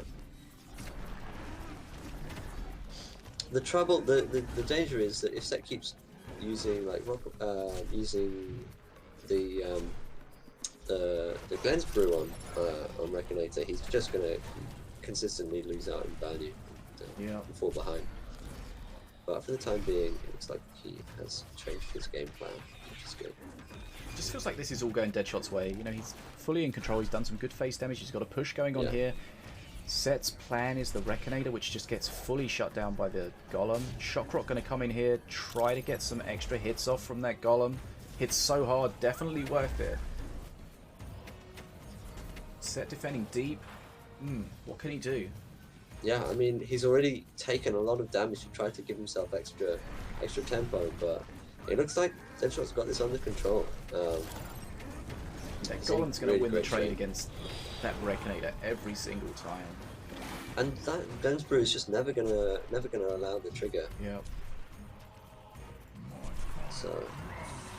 The trouble, the danger is that if Set keeps using using the Glenn's Brew on Reconator, he's just going to consistently lose out in value and fall behind. But for the time being, it looks like he has changed his game plan, which is good. It just feels like this is all going DeathShott's way. He's fully in control. He's done some good face damage. He's got a push going on here. Set's plan is the Reconator, which just gets fully shut down by the Golem. Shockrock going to come in here, try to get some extra hits off from that Golem. Hits so hard, definitely worth it. Set defending deep. What can he do? Yeah, I mean, he's already taken a lot of damage to try to give himself extra tempo, but it looks like DeathShoott's got this under control. Yeah, Golem's going to win the trade against that Reckinator every single time. And that Ben's Brew is just never gonna allow the trigger. Yeah. So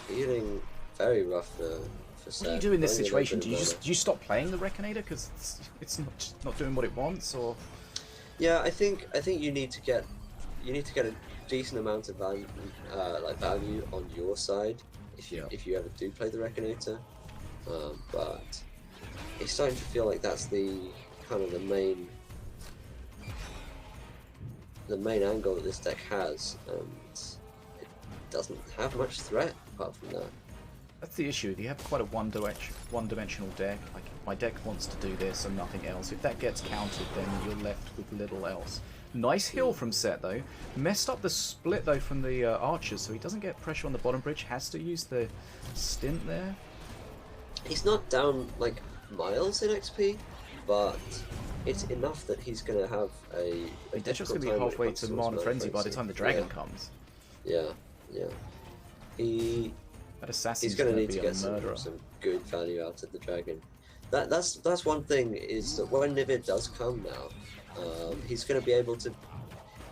feeling very rough for Seth. What do you do in this situation? Do you stop playing the Reckinator because it's not doing what it wants, or? Yeah, I think you need to get a decent amount of value value on your side if you ever do play the Reckinator. But it's starting to feel like that's the kind of the main angle that this deck has, and it doesn't have much threat apart from that. That's the issue. You have quite a one-dimensional deck. Like, my deck wants to do this and nothing else. If that gets countered, then you're left with little else. Nice heal from Set, though. Messed up the split, though, from the archers, so he doesn't get pressure on the bottom bridge. Has to use the stint there. He's not down, like, miles in XP, but it's enough that he's going to have a DeathShoott's going to be halfway to Mana Frenzy by the time the dragon comes. Yeah. That assassin's he's going to need be to get some good value out of the dragon. That's one thing, is that when Nivid does come now, he's going to be able to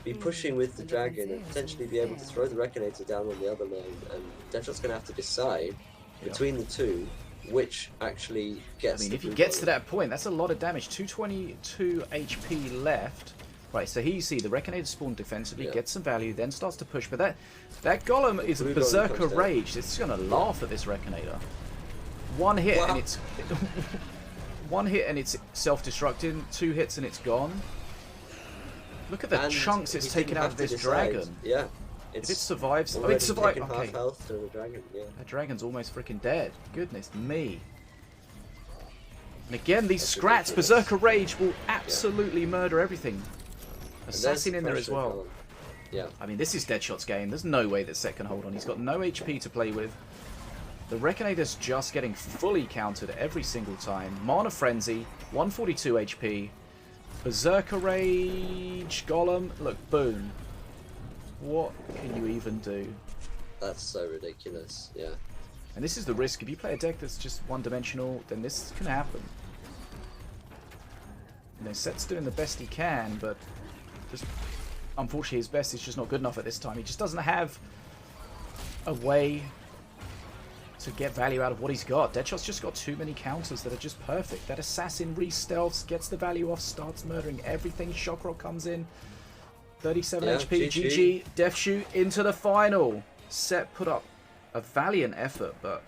be pushing with the dragon and potentially be able to throw the Reckinator down on the other lane, and DeathShott's going to have to decide between the two which actually gets. I mean, if he gets to that point, that's a lot of damage. 222 HP left. Right, so here you see the Reckinator spawn defensively, gets some value, then starts to push. But that Golem is a berserker rage. It's going to laugh at this Reckinator. One hit and it's one hit and it's self-destructing. 2 hits and it's gone. Look at the chunks it's taken out of this dragon. Yeah. If it survives, oh, it survived. Okay. Half health to the dragon. Yeah. That dragon's almost freaking dead. Goodness me. And again, these scrats, Berserker Rage will absolutely murder everything. Assassin in there as well. Yeah. I mean, this is DeathShott's game. There's no way that Set can hold on. He's got no HP to play with. The Reckinator's just getting fully countered every single time. Mana Frenzy, 142 HP. Berserker Rage, Golem. Look, boom. What can you even do? That's so ridiculous, yeah. And this is the risk. If you play a deck that's just one-dimensional, then this can happen. You know, Set's doing the best he can, but just unfortunately his best is just not good enough at this time. He just doesn't have a way to get value out of what he's got. DeathShott's just got too many counters that are just perfect. That Assassin re-stealths, gets the value off, starts murdering everything. Shock Rock comes in. 37 HP, GG, DeathShoott into the final. Set put up a valiant effort, but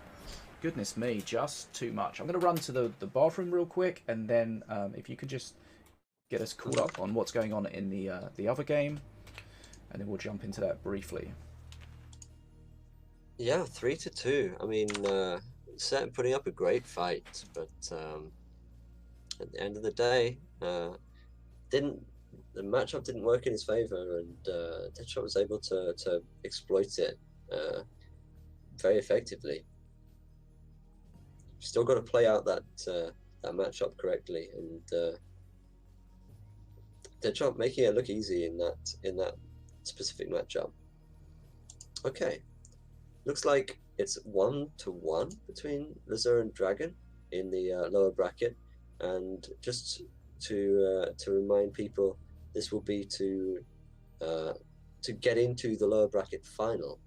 goodness me, just too much. I'm going to run to the bathroom real quick, and then if you can just get us caught up on what's going on in the other game, and then we'll jump into that briefly. Yeah, 3-2. I mean, Set putting up a great fight, but at the end of the day, the matchup didn't work in his favor, and DeathShott was able to exploit it very effectively. Still got to play out that matchup correctly, and DeathShott making it look easy in that specific matchup. Okay, looks like it's 1-1 between Lazur and Dragon in the lower bracket, and just to remind people, this will be to get into the lower bracket final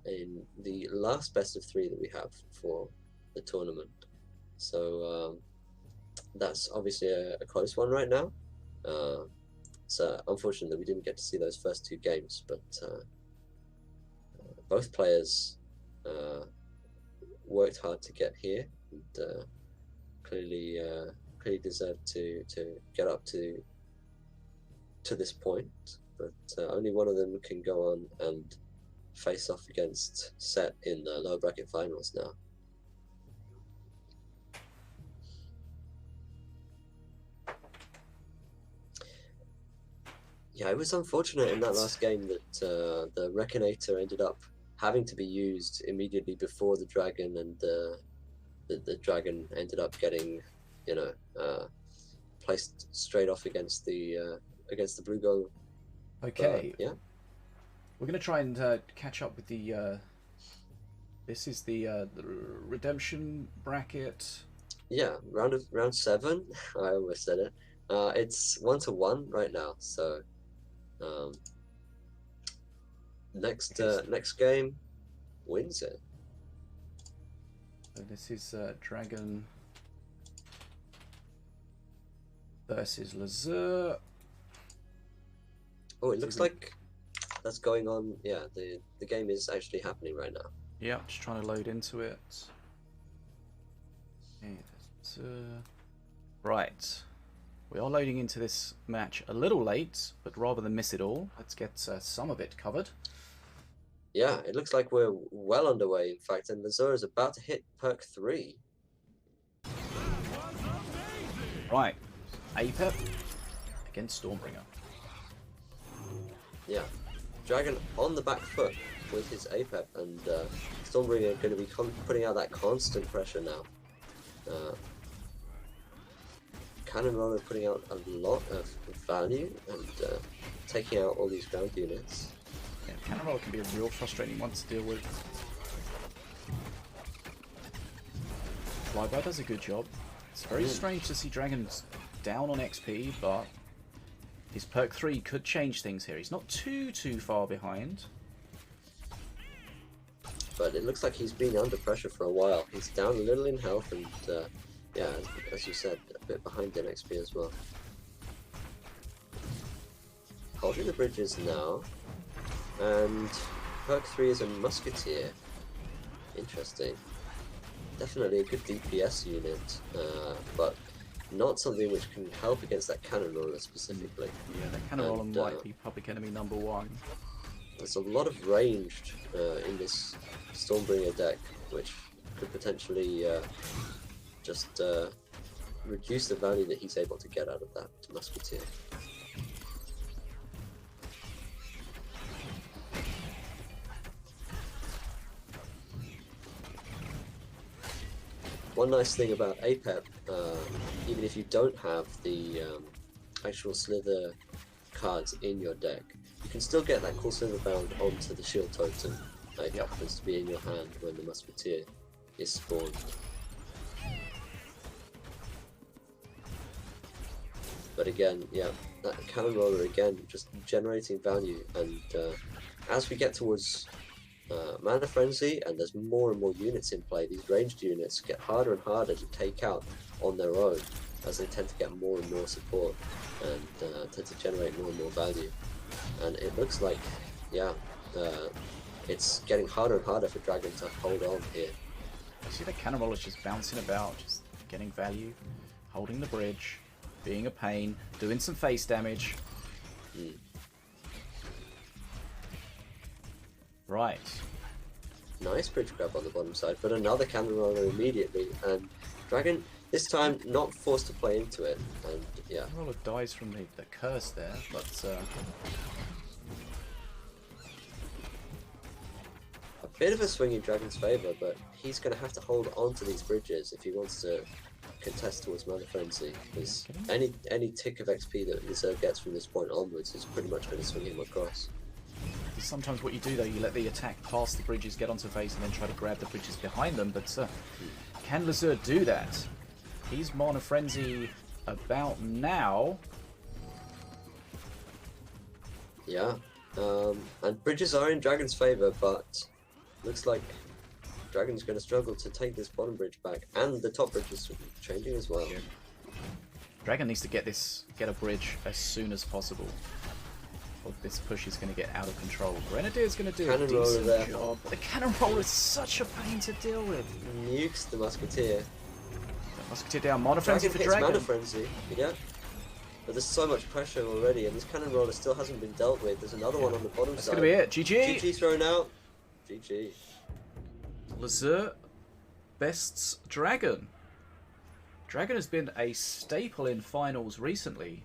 in the last best of 3 that we have for the tournament. So that's obviously a close one right now. So unfortunately we didn't get to see those first 2 games, but both players worked hard to get here, and clearly deserved to get up to this point, but only one of them can go on and face off against Set in the lower bracket finals now. Yeah, it was unfortunate in that last game that the Reckinator ended up having to be used immediately before the dragon, and the dragon ended up getting, placed straight off against the blue goal. Okay. Yeah. We're going to try and catch up with the... this is the redemption bracket. Yeah, round 7. I almost said it. It's 1-1 right now. So next game wins it. So this is Dragon versus Lazur. Oh, it looks like that's going on. Yeah, the game is actually happening right now. Yeah, just trying to load into it. Okay, right. We are loading into this match a little late, but rather than miss it all, let's get some of it covered. Yeah, it looks like we're well underway, in fact, and Lazur is about to hit perk 3. Right. Apep against Stormbringer. Yeah, Dragon on the back foot with his Apep, and Stormbringer going to be putting out that constant pressure now. Cannon Roller putting out a lot of value and taking out all these ground units. Yeah, Cannon Roller can be a real frustrating one to deal with. Flyby does a good job. It's very strange to see Dragon's down on XP, but his perk 3 could change things here. He's not too far behind. But it looks like he's been under pressure for a while. He's down a little in health and, yeah, as you said, a bit behind in XP as well. Holding the bridges now. And perk 3 is a Musketeer. Interesting. Definitely a good DPS unit, but not something which can help against that Cannon Roller specifically. Yeah, that Cannon Roller might be public enemy number 1. There's a lot of ranged in this Stormbringer deck, which could potentially just reduce the value that he's able to get out of that Musketeer. One nice thing about Apep, even if you don't have the actual Slither cards in your deck, you can still get that cool Slither bound onto the shield totem that happens to be in your hand when the Musketeer is spawned. But again, yeah, that Cannon Roller again just generating value, and as we get towards Mana Frenzy and there's more and more units in play, these ranged units get harder and harder to take out on their own as they tend to get more and more support and tend to generate more and more value. And it looks like, yeah, it's getting harder and harder for Dragon to hold on here. You see the Cannon Roller's just bouncing about, just getting value, holding the bridge, being a pain, doing some face damage. Right. Nice bridge grab on the bottom side, but another Cannon Roller immediately, and Dragon this time not forced to play into it, and yeah. Cannon Roller dies from the curse there, but a bit of a swing in Dragon's favour, but he's going to have to hold on to these bridges if he wants to contest towards Mana Frenzy, because any tick of XP that Lazur gets from this point onwards is pretty much going to swing him across. Sometimes what you do though, you let the attack pass the bridges, get onto face, and then try to grab the bridges behind them, but can Lazur do that? He's Mana Frenzy about now. Yeah, and bridges are in Dragon's favour, but looks like Dragon's going to struggle to take this bottom bridge back, and the top bridge is changing as well. Yeah. Dragon needs to get a bridge as soon as possible. Or this push is going to get out of control. Grenadier's going to do a decent job. The Cannon Roller is such a pain to deal with. Nukes the Musketeer. The Musketeer down. Mana Frenzy for Dragon. Mana Frenzy, yeah. But there's so much pressure already, and this Cannon Roller still hasn't been dealt with. There's another one on the bottom side. That's going to be it. GG. GG thrown out. GG. Lazur bests Dragon. Dragon has been a staple in finals recently.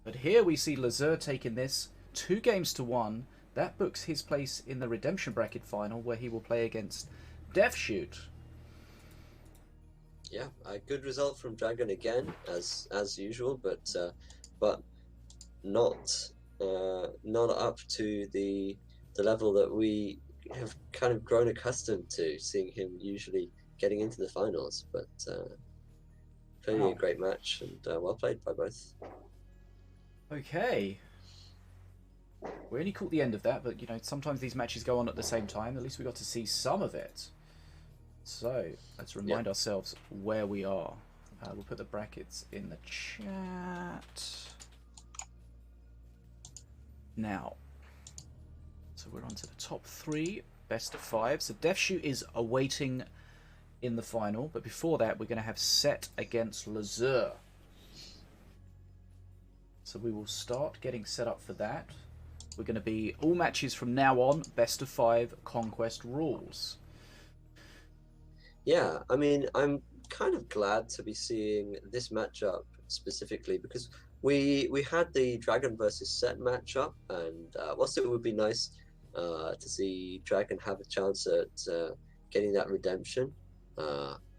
But here we see Lazur taking this 2-1. That books his place in the Redemption Bracket final, where he will play against DeathShoott. Yeah, a good result from Dragon again, as usual, but not not up to the level that we have kind of grown accustomed to seeing him usually getting into the finals. But clearly a great match and well played by both. Okay. We only caught the end of that, but you know, sometimes these matches go on at the same time. At least we got to see some of it. So let's remind ourselves where we are. We'll put the brackets in the chat. Now, so we're on to the top 3, best of 5. So DeathShoott is awaiting in the final, but before that we're going to have Set against Lazur. So we will start getting set up for that. We're going to be all matches from now on, best of 5 conquest rules. Yeah, I mean, I'm kind of glad to be seeing this matchup specifically because we had the Dragon versus Set matchup, and whilst it would be nice to see Dragon have a chance at getting that redemption,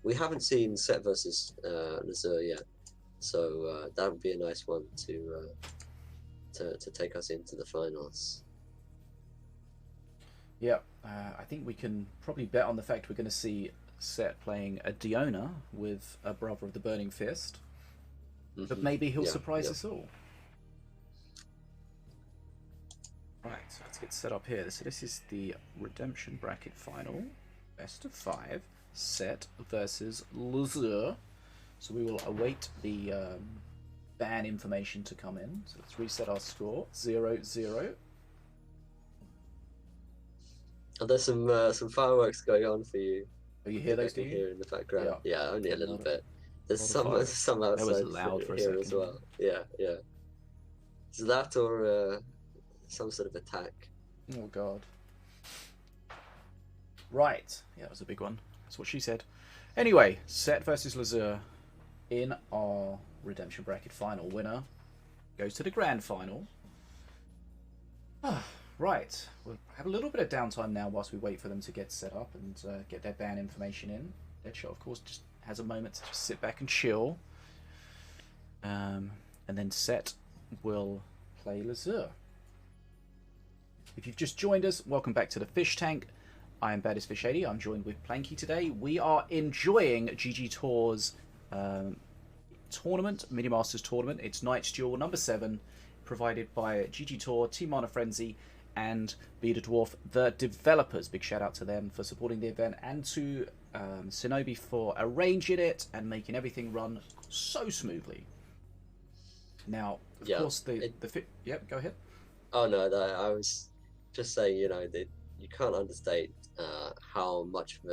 we haven't seen Set versus Lazur yet, so that would be a nice one to take us into the finals. Yeah, I think we can probably bet on the fact we're going to see Set playing a Diona with a Brother of the Burning Fist. But maybe he'll surprise us all. Right, so let's get set up here. So this is the redemption bracket final. Best of 5. Set versus Lazur. So we will await the ban information to come in. So let's reset our score. 0-0. Oh, there's some fireworks going on for you. Oh, you hear those, do you? Hear in the background. Yeah, only a little bit. There's some outside that was loud for a here second. as well. Yeah. Is that or some sort of attack? Oh god. Right. Yeah, that was a big one. That's what she said. Anyway, Set versus Lazur in our redemption bracket final. Winner goes to the grand final. Right. We'll have a little bit of downtime now whilst we wait for them to get set up and get their ban information in. DeathShoott, of course, just has a moment to just sit back and chill. And then Set will play Lazur. If you've just joined us, welcome back to the Fish Tank. I am BaddestFish80. I'm joined with Planky today. We are enjoying GGtoor's tournament, Mini Masters tournament. It's Knight's Duel number 7, provided by GGtoor, Team Mana Frenzy, and Betadwarf, the developers. Big shout out to them for supporting the event, and to Sinobii for arranging it and making everything run so smoothly. Now, of course, yep, go ahead. Oh no, I was just saying, you know, that you can't understate how much of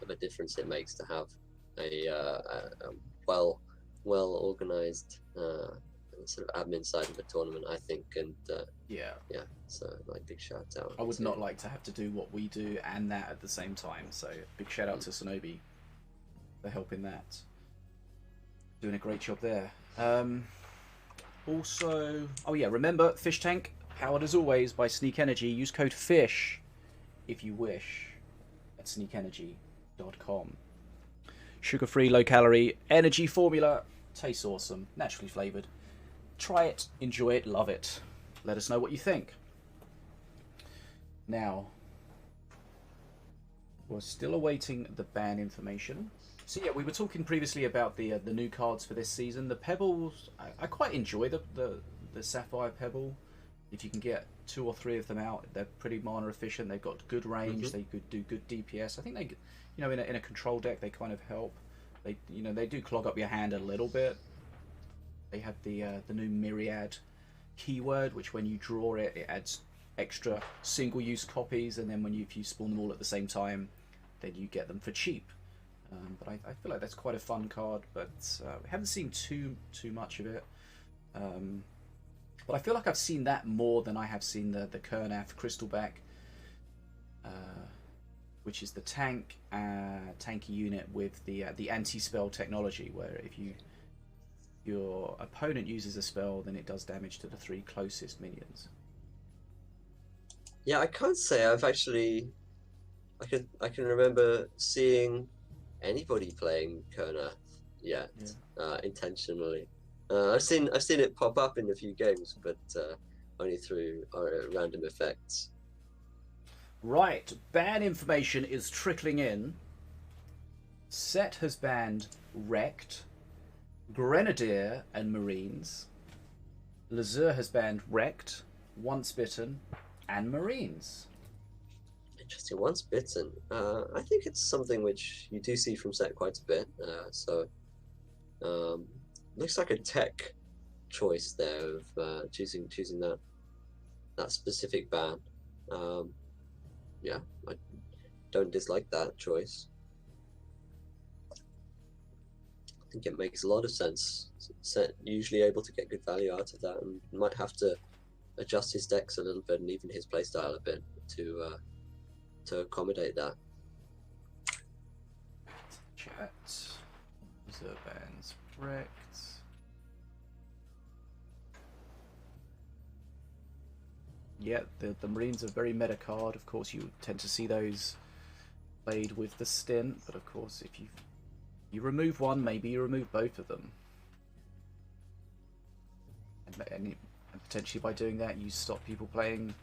a difference it makes to have a well organized sort of admin side of the tournament, I think, and yeah, so like big shout out. I would not like to have to do what we do and that at the same time, so big shout out to Sinobii for helping that. Doing a great job there. Also, oh yeah, remember, Fish Tank, powered as always by Sneak Energy. Use code FISH if you wish at sneakenergy.com. Sugar-free, low-calorie energy formula. Tastes awesome, naturally flavoured. Try it, enjoy it, love it. Let us know what you think. Now, we're still awaiting the ban information. So yeah, we were talking previously about the new cards for this season. The Pebbles, I quite enjoy the Sapphire Pebble. If you can get 2 or 3 of them out, they're pretty mana efficient. They've got good range. They could do good DPS. I think they, you know, in a control deck, they kind of help. They, you know, they do clog up your hand a little bit. They have the new Myriad keyword, which when you draw it, it adds extra single-use copies, and then if you spawn them all at the same time, then you get them for cheap. But I feel like that's quite a fun card, but we haven't seen too much of it. But I feel like I've seen that more than I have seen the Kurnath Crystalback, which is the tanky unit with the anti-spell technology, where if your opponent uses a spell, then it does damage to the 3 closest minions. Yeah, I can't say I've actually. I can remember seeing anybody playing Kurnath yet, intentionally. I've seen it pop up in a few games, but only through random effects. Right, ban information is trickling in. Set has banned Wrecked, Grenadier, and Marines. Lazur has banned Wrecked, Once Bitten, and Marines. Interesting. Once Bitten. I think it's something which you do see from Set quite a bit. Looks like a tech choice there of choosing that specific ban. Yeah, I don't dislike that choice. I think it makes a lot of sense. Set usually able to get good value out of that, and might have to adjust his decks a little bit and even his playstyle a bit to accommodate that. Chat. Reserve bans. Wrecked. Yeah, the Marines are a very meta card. Of course, you tend to see those played with the stint, but of course, if you remove one, maybe you remove both of them. And potentially by doing that, you stop people playing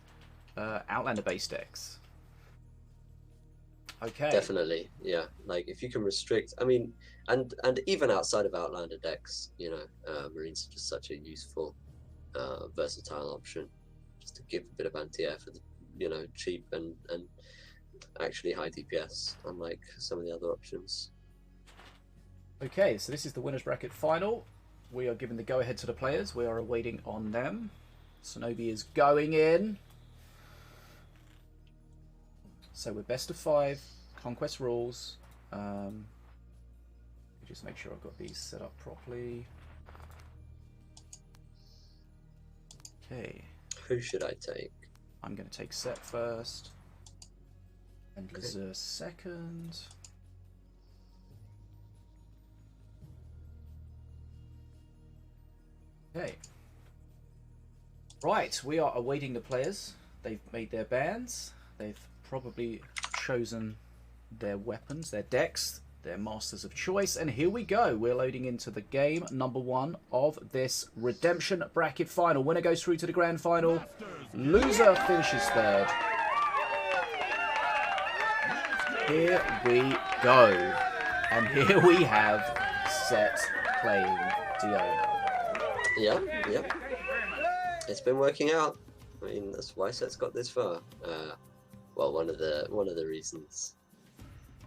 Outlander-based decks. Okay. Definitely, yeah. Like if you can restrict, I mean, and even outside of Outlander decks, you know, Marines are just such a useful, versatile option, just to give a bit of anti-air for the, you know, cheap and actually high DPS, unlike some of the other options. Okay, so this is the winners bracket final. We are giving the go-ahead to the players. We are awaiting on them. Sinobii is going in. So we're best of 5, conquest rules. Just make sure I've got these set up properly. Okay. Who should I take? I'm going to take Set first. And Lazur second. Okay. Right, we are awaiting the players. They've made their bans. They've probably chosen their weapons, their decks, their masters of choice, and here we go. We're loading into the game number 1 of this redemption bracket final. Winner goes through to the grand final. Loser finishes third. Here we go, and here we have Set playing Duel. Yeah. It's been working out. I mean, that's why Set's got this far. Well, one of the reasons.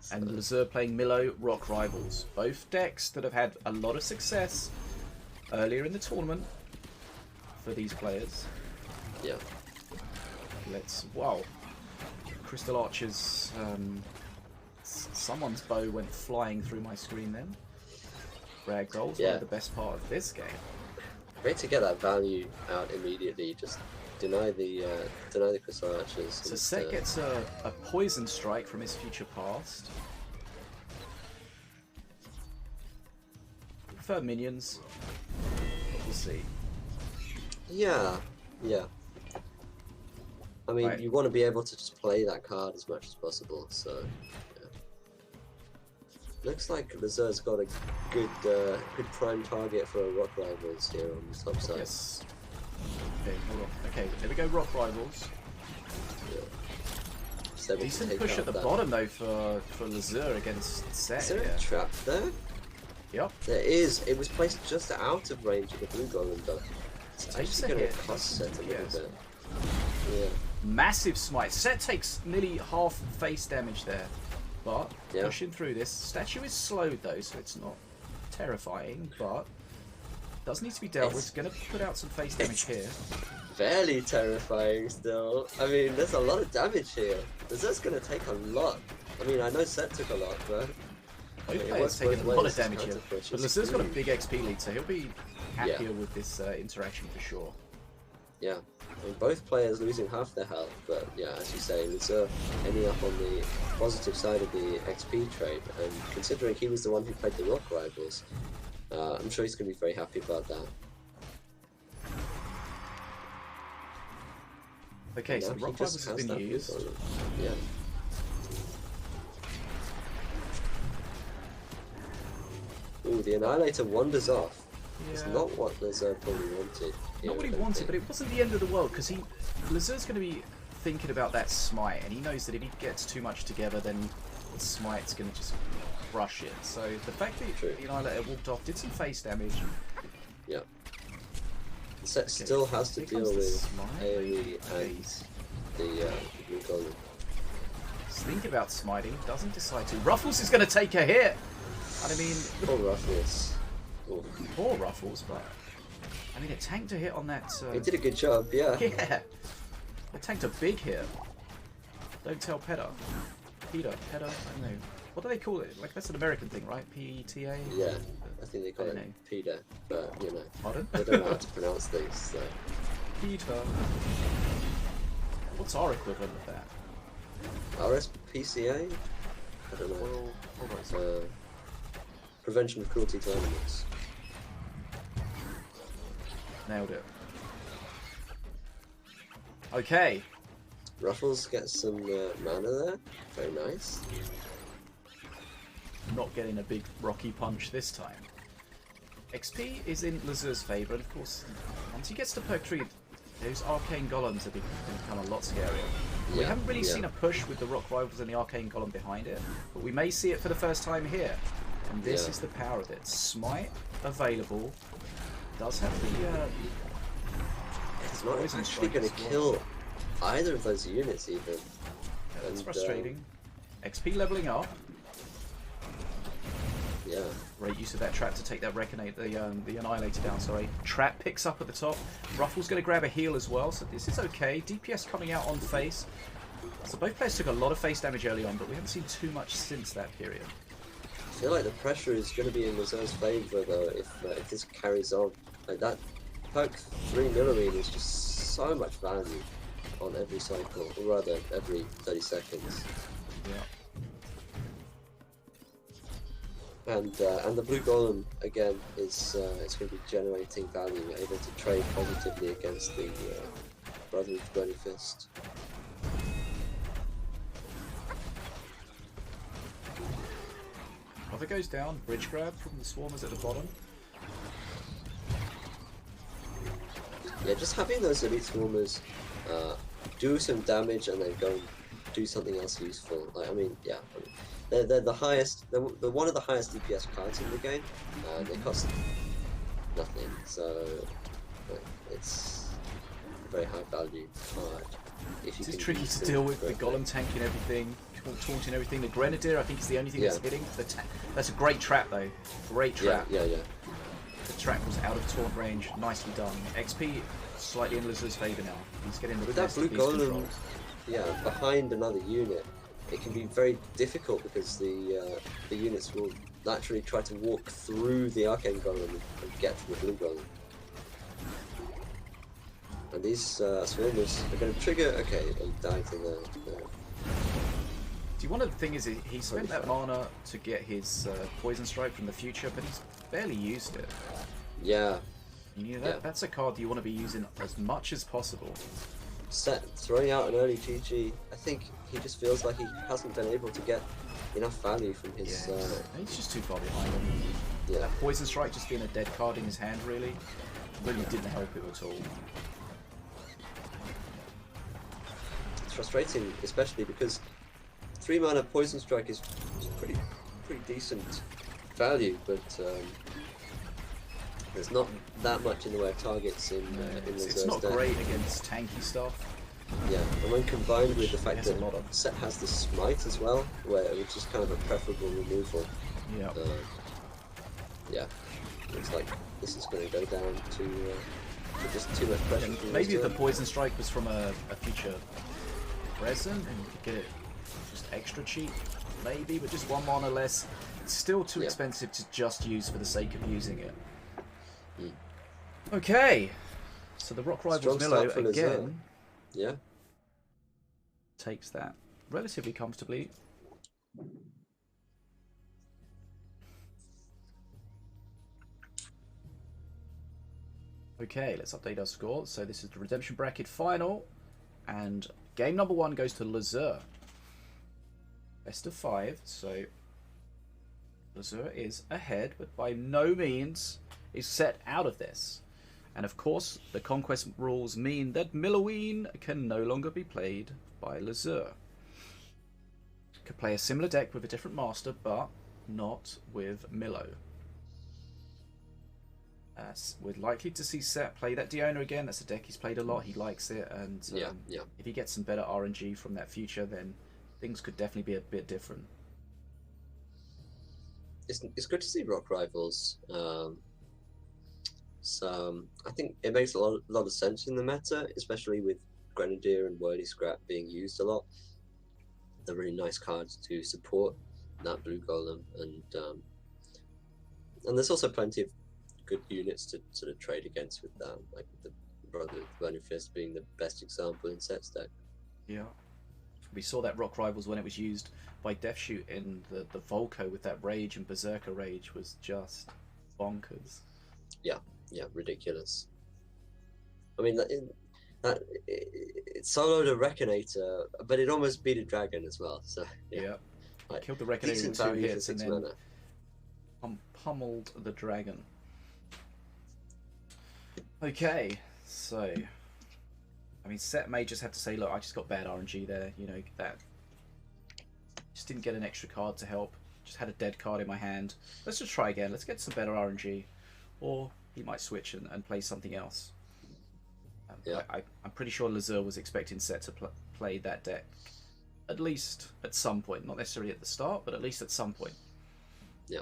So. And Lazur playing Milo, Rock Rivals. Both decks that have had a lot of success earlier in the tournament for these players. Yeah. Wow. Crystal Archers. Someone's bow went flying through my screen then. Ragdoll's one of the best part of this game. Great to get that value out immediately. Just deny the Crystal Archers. So Set gets a poison strike from his future past. Prefer minions. But we'll see. Yeah. I mean, you want to be able to just play that card as much as possible. So, yeah. Looks like Lazur's got a good prime target for Rock Rivals here on the top side. Yes. Okay, hold on. Okay, there we go, Rock Rivals. Yeah. Decent push at the bottom though for Lazur against Set. Is there a trap there? Yep. There is. It was placed just out of range of the blue golem though. It's actually going to cost Set a little bit. Yeah. Massive smite. Set takes nearly half face damage there. But pushing through this. Statue is slowed though, so it's not terrifying, but does need to be dealt with. It's going to put out some face damage here. Fairly terrifying still. I mean, there's a lot of damage here. Lazur's going to take a lot. I mean, I know Set took a lot, but both players taking a lot of damage here. But Lazur's got a big XP lead, so he'll be happier with this interaction for sure. Yeah. I mean, both players losing half their health, but yeah, as you say, Lazur ending up on the positive side of the XP trade, and considering he was the one who played the Rock Rivals, I'm sure he's going to be very happy about that. Okay, so the Rock Rivals has been used. Yeah. Ooh, the Annihilator wanders off. It's Yeah. not what Lazur probably wanted. Not what he wanted, but it wasn't the end of the world, because Lazur's going to be thinking about that smite, and he knows that if he gets too much together, then the smite's going to just crush it. So the fact that the Annihilator walked off did some face damage. Yeah. The set still has to Here deal comes the with smite. AoE Okay, and the blue golem. he's thinking about smiting, doesn't decide to. Ruffles is going to take a hit! And I mean, Poor Ruffles. Ooh. poor Ruffles, but I mean, it tanked a hit on that. He did a good job, yeah. Yeah, it tanked a big hit. Don't tell Peter. Peter, I don't know. What do they call it? Like, that's an American thing, right? P-E-T-A? Yeah, I think they call I don't it know. Peter, but you know, Pardon? they don't know how to pronounce things. So. Peter. What's our equivalent of that? RSPCA? I don't know. Well, what was it? Prevention of cruelty to animals. Nailed it. Okay. Ruffles gets some mana there. Very nice. Not getting a big rocky punch this time. XP is in Lazur's favour, and of course, once he gets to perk 3, those arcane golems are become a lot scarier. We haven't really seen a push with the rock rivals and the arcane golem behind it, but we may see it for the first time here. And this is the power of it. Smite available. Does have the It's not poison actually strike going as to well. kill either of those units even. That's And, frustrating. XP leveling up. Yeah. Great use of that trap to take that the Annihilator down, sorry. Trap picks up at the top. Ruffle's going to grab a heal as well, so this is okay. DPS coming out on face. So both players took a lot of face damage early on, but we haven't seen too much since that period. I feel like the pressure is going to be in Lazur's favour though if this carries on. Like that perk 3 millimeter is just so much value on every cycle, or rather every 30 seconds. Yeah. And the blue golem again is it's going to be generating value, able to trade positively against the Brotherhood Burning Fist. Mother goes down, bridge grab from the swarmers at the bottom. Yeah, just having those elite swarmers do some damage and then go and do something else useful. Like, I mean, yeah, they're the highest. They're one of the highest DPS cards in the game. They cost nothing, so it's a very high value card. If you It's can tricky use to them deal with the correctly. golem tanking everything, taunting everything. The Grenadier, I think, is the only thing that's Yeah. hitting. That's a great trap, though. Great trap. Yeah. The trap was out of taunt range. Nicely done. XP slightly in Lazur's favour now. He's getting the With that best blue of these golem, controls. yeah, behind another unit, it can be very difficult because the units will naturally try to walk through the arcane golem and get to the blue golem. And these swarmers are going to trigger. Okay, he died to the See, one of the things is he spent that mana to get his poison strike from the future, but he's barely used it. yeah. You know, that's a card that you want to be using as much as possible. Throwing out an early GG. I think he just feels like he hasn't been able to get enough value from his. He's just too far behind him. Yeah. That poison strike just being a dead card in his hand really didn't help him at all. It's frustrating, especially because 3 mana poison strike is pretty decent value, but there's not that much in the way of targets in It's Lazur's not deck. great against tanky stuff. Yeah, and when combined with the fact Has a that lot of- set has the smite as well, which is kind of a preferable removal. Yeah. Yeah, looks like this is going to go down to just too much pressure. from Maybe if the Lazur. poison strike was from a future present and you could get it just extra cheap, maybe, but just 1 mana less. It's still too expensive to just use for the sake of using it. Okay, so the Rock Rivals Strong Milo start for Lazur. again Yeah, takes that relatively comfortably. Okay, let's update our score. So this is the Redemption Bracket final, and game number 1 goes to Lazur. Best of 5, so Lazur is ahead, but by no means is Set out of this. And of course, the conquest rules mean that Milloween can no longer be played by Lazur. Could play a similar deck with a different master, but not with Millow. We're likely to see Set play that Diona again. That's a deck he's played a lot. He likes it, and if he gets some better RNG from that future, then things could definitely be a bit different. It's good to see Rock Rivals. So I think it makes a lot of sense in the meta, especially with Grenadier and Whirly Scrap being used a lot. They're really nice cards to support that blue golem, and there's also plenty of good units to sort of trade against with that, like the Brother with Burning Fist being the best example in Set's deck. Yeah, we saw that Rock Rivals when it was used by DeathShoott in the Volco with that Rage, and Berserker Rage was just bonkers. Yeah, ridiculous. I mean, it soloed a Reconator, but it almost beat a dragon as well. So yeah. Like, Killed the Reconator with 2 hits and then pummeled the dragon. Okay, so I mean, Set may just have to say, look, I just got bad RNG there. You know, that just didn't get an extra card to help. Just had a dead card in my hand. Let's just try again. Let's get some better RNG, or he might switch and play something else. I'm pretty sure Lazur was expecting Set to play that deck at least at some point, not necessarily at the start, but at least at some point. Yeah.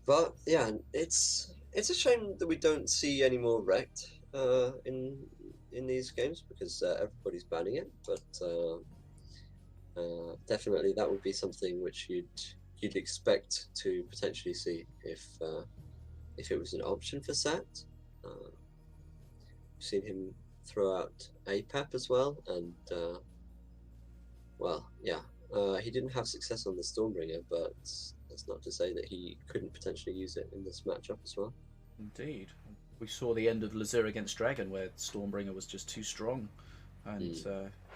But yeah, it's a shame that we don't see any more Wrecked in these games, because everybody's banning it. But definitely that would be something which you'd expect to potentially see if it was an option for Set. We've seen him throw out APEP as well, and he didn't have success on the Stormbringer, but that's not to say that he couldn't potentially use it in this matchup as well. Indeed. We saw the end of Lazur against Dragon, where Stormbringer was just too strong, and he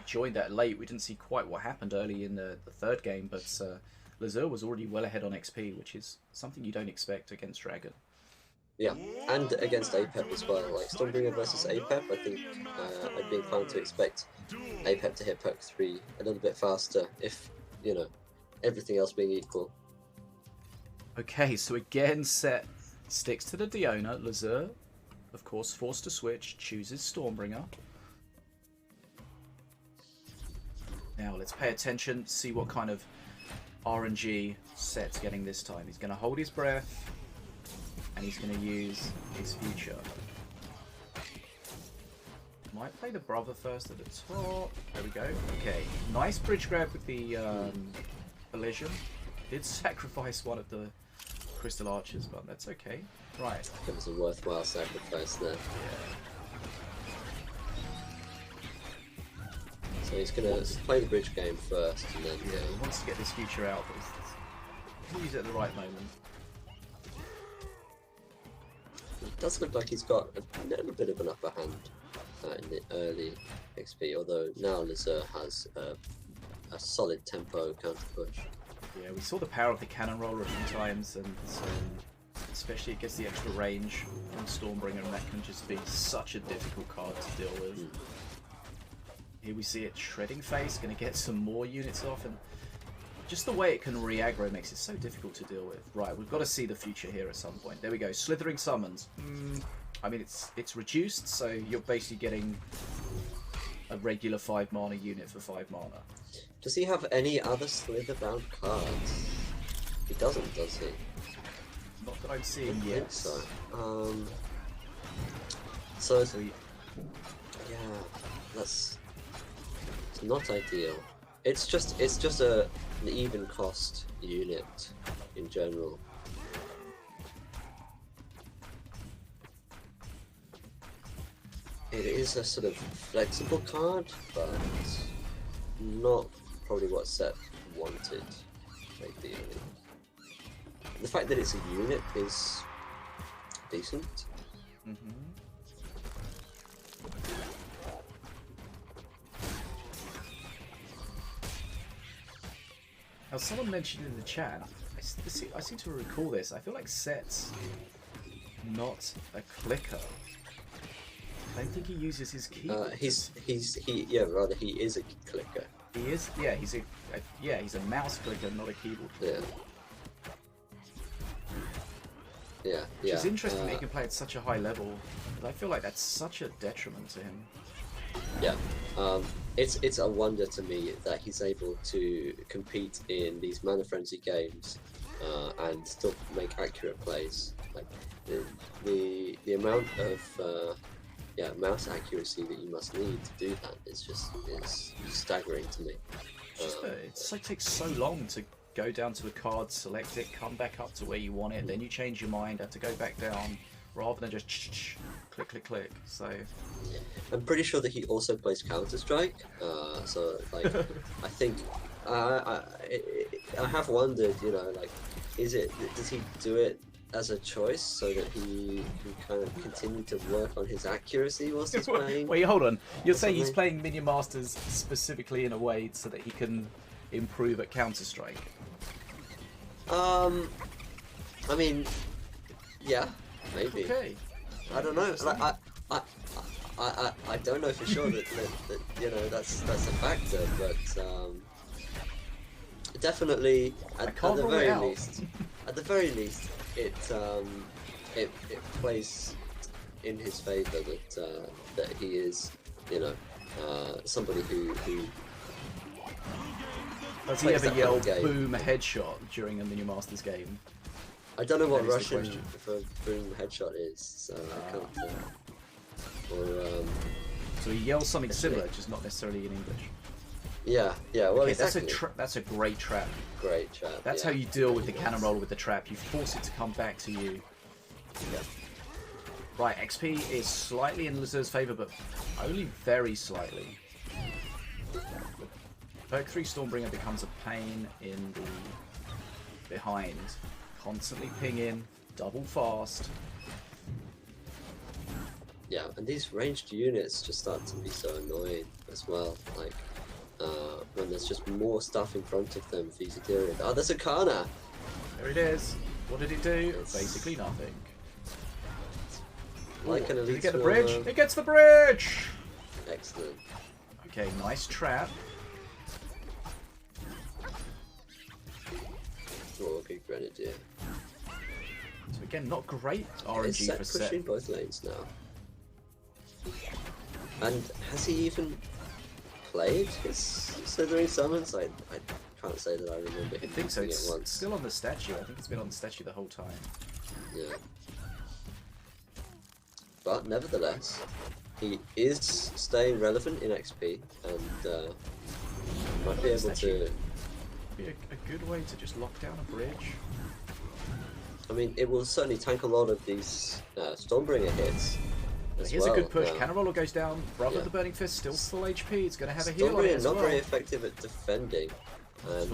joined that late. We didn't see quite what happened early in the third game, but Lazur was already well ahead on XP, which is something you don't expect against Dragon. Yeah, and against APEP as well. Like Stormbringer versus APEP, I think I'd be inclined to expect APEP to hit perk 3 a little bit faster, if, you know, everything else being equal. Okay, so again, Set sticks to the Diona. Lazur, of course, forced to switch, chooses Stormbringer. Now let's pay attention, see what kind of RNG Set's getting this time. He's going to hold his breath, and he's going to use his future. Might play the Brother first at the top. There we go. Okay, nice bridge grab with the collision. Did sacrifice one of the Crystal Archers, but that's okay. Right. It was a worthwhile sacrifice there. Yeah. So he's going to play the bridge game first, and then... Yeah, he wants to get this future out, but he'll use it at the right moment. It does look like he's got a little bit of an upper hand in the early XP, although now Lazur has a solid tempo counter push. Yeah, we saw the power of the cannon roller a few times, and especially it gets the extra range from Stormbringer, and that can just be such a difficult card to deal with. Here we see it, Shredding Face, going to get some more units off, and just the way it can re-aggro makes it so difficult to deal with. Right, we've got to see the future here at some point. There we go, Slithering Summons. I mean, it's reduced, so you're basically getting a regular 5 mana unit for 5 mana. Does he have any other Slither-bound cards? He doesn't, does he? Not that I'm seeing yet. I think so. Yeah, that's not ideal. It's just an even cost unit in general. It is a sort of flexible card, but not probably what Set wanted, ideally. The fact that it's a unit is decent. Now, someone mentioned in the chat, I seem to recall this. I feel like Set's not a clicker. I don't think he uses his keyboard. He is a clicker. He is, yeah. He's a mouse clicker, not a keyboard clicker. Yeah. Which is interesting that he can play at such a high level. But I feel like that's such a detriment to him. Yeah. It's a wonder to me that he's able to compete in these mana-frenzy games and still make accurate plays. Like the amount of mouse accuracy that you must need to do that is staggering to me. It takes so long to go down to a card, select it, come back up to where you want it, then you change your mind, have to go back down, rather than just click, click, click. So I'm pretty sure that he also plays Counter-Strike. So like, I think I have wondered, like, does he do it as a choice so that he can kind of continue to work on his accuracy whilst he's playing? Wait, hold on. You're saying he's playing Minion Masters specifically in a way so that he can improve at Counter-Strike? I mean, yeah, maybe. Okay. I don't know. Like, I don't know for sure that that's a factor, but definitely at the very least, it plays in his favour that he is somebody who. Does he ever yell "boom headshot" during a Minion Masters game? I don't know what Russian for boom headshot is, so I can't. So he yells something similar, just not necessarily in English. Yeah. Well, okay, exactly. That's a great trap. Great trap. That's how you deal with the cannon roller with the trap. You force it to come back to you. Yeah. Right, XP is slightly in Lazur's favour, but only very slightly. Perk 3 Stormbringer becomes a pain in the behind. Constantly ping in, double fast. Yeah, and these ranged units just start to be so annoying as well. Like, when there's just more stuff in front of them for you to deal with. Oh, there's a Kana! There it is. What did it do? Basically nothing. Like an elite did it get the bridge? It gets the bridge! Excellent. Okay, nice trap. Oh, good Grenadier. So again, not great RNG for Set. Pushing both lanes now. And has he even played his Slithering Summons? I can't say that I remember him. I think so. It's once. still on the statue. I think it's been on the statue the whole time. Yeah. But nevertheless, he is staying relevant in XP and might be able to. Be a good way to just lock down a bridge. I mean, it will certainly tank a lot of these Stormbringer hits. Here's a good push. Cannon Roller goes down. Brother of the Burning Fist still full HP. It's going to have a heal on it as well. Not very effective at defending. And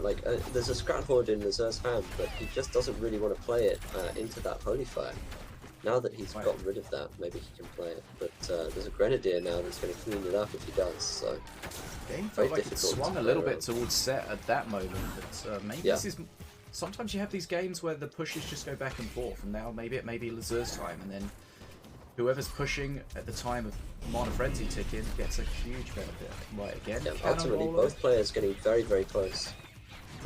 like there's a Scrat Horde in Lazur's hand, but he just doesn't really want to play it into that Holy Fire. Now that he's gotten rid of that, maybe he can play it. But there's a Grenadier now that's going to clean it up if he does. So game felt like it swung a little bit towards Set at that moment, but maybe this is. Sometimes you have these games where the pushes just go back and forth, and now maybe it may be Lazur's time, and then whoever's pushing at the time of Mana Frenzy ticking gets a huge benefit. Right, again. Yeah, ultimately, both players getting very, very close.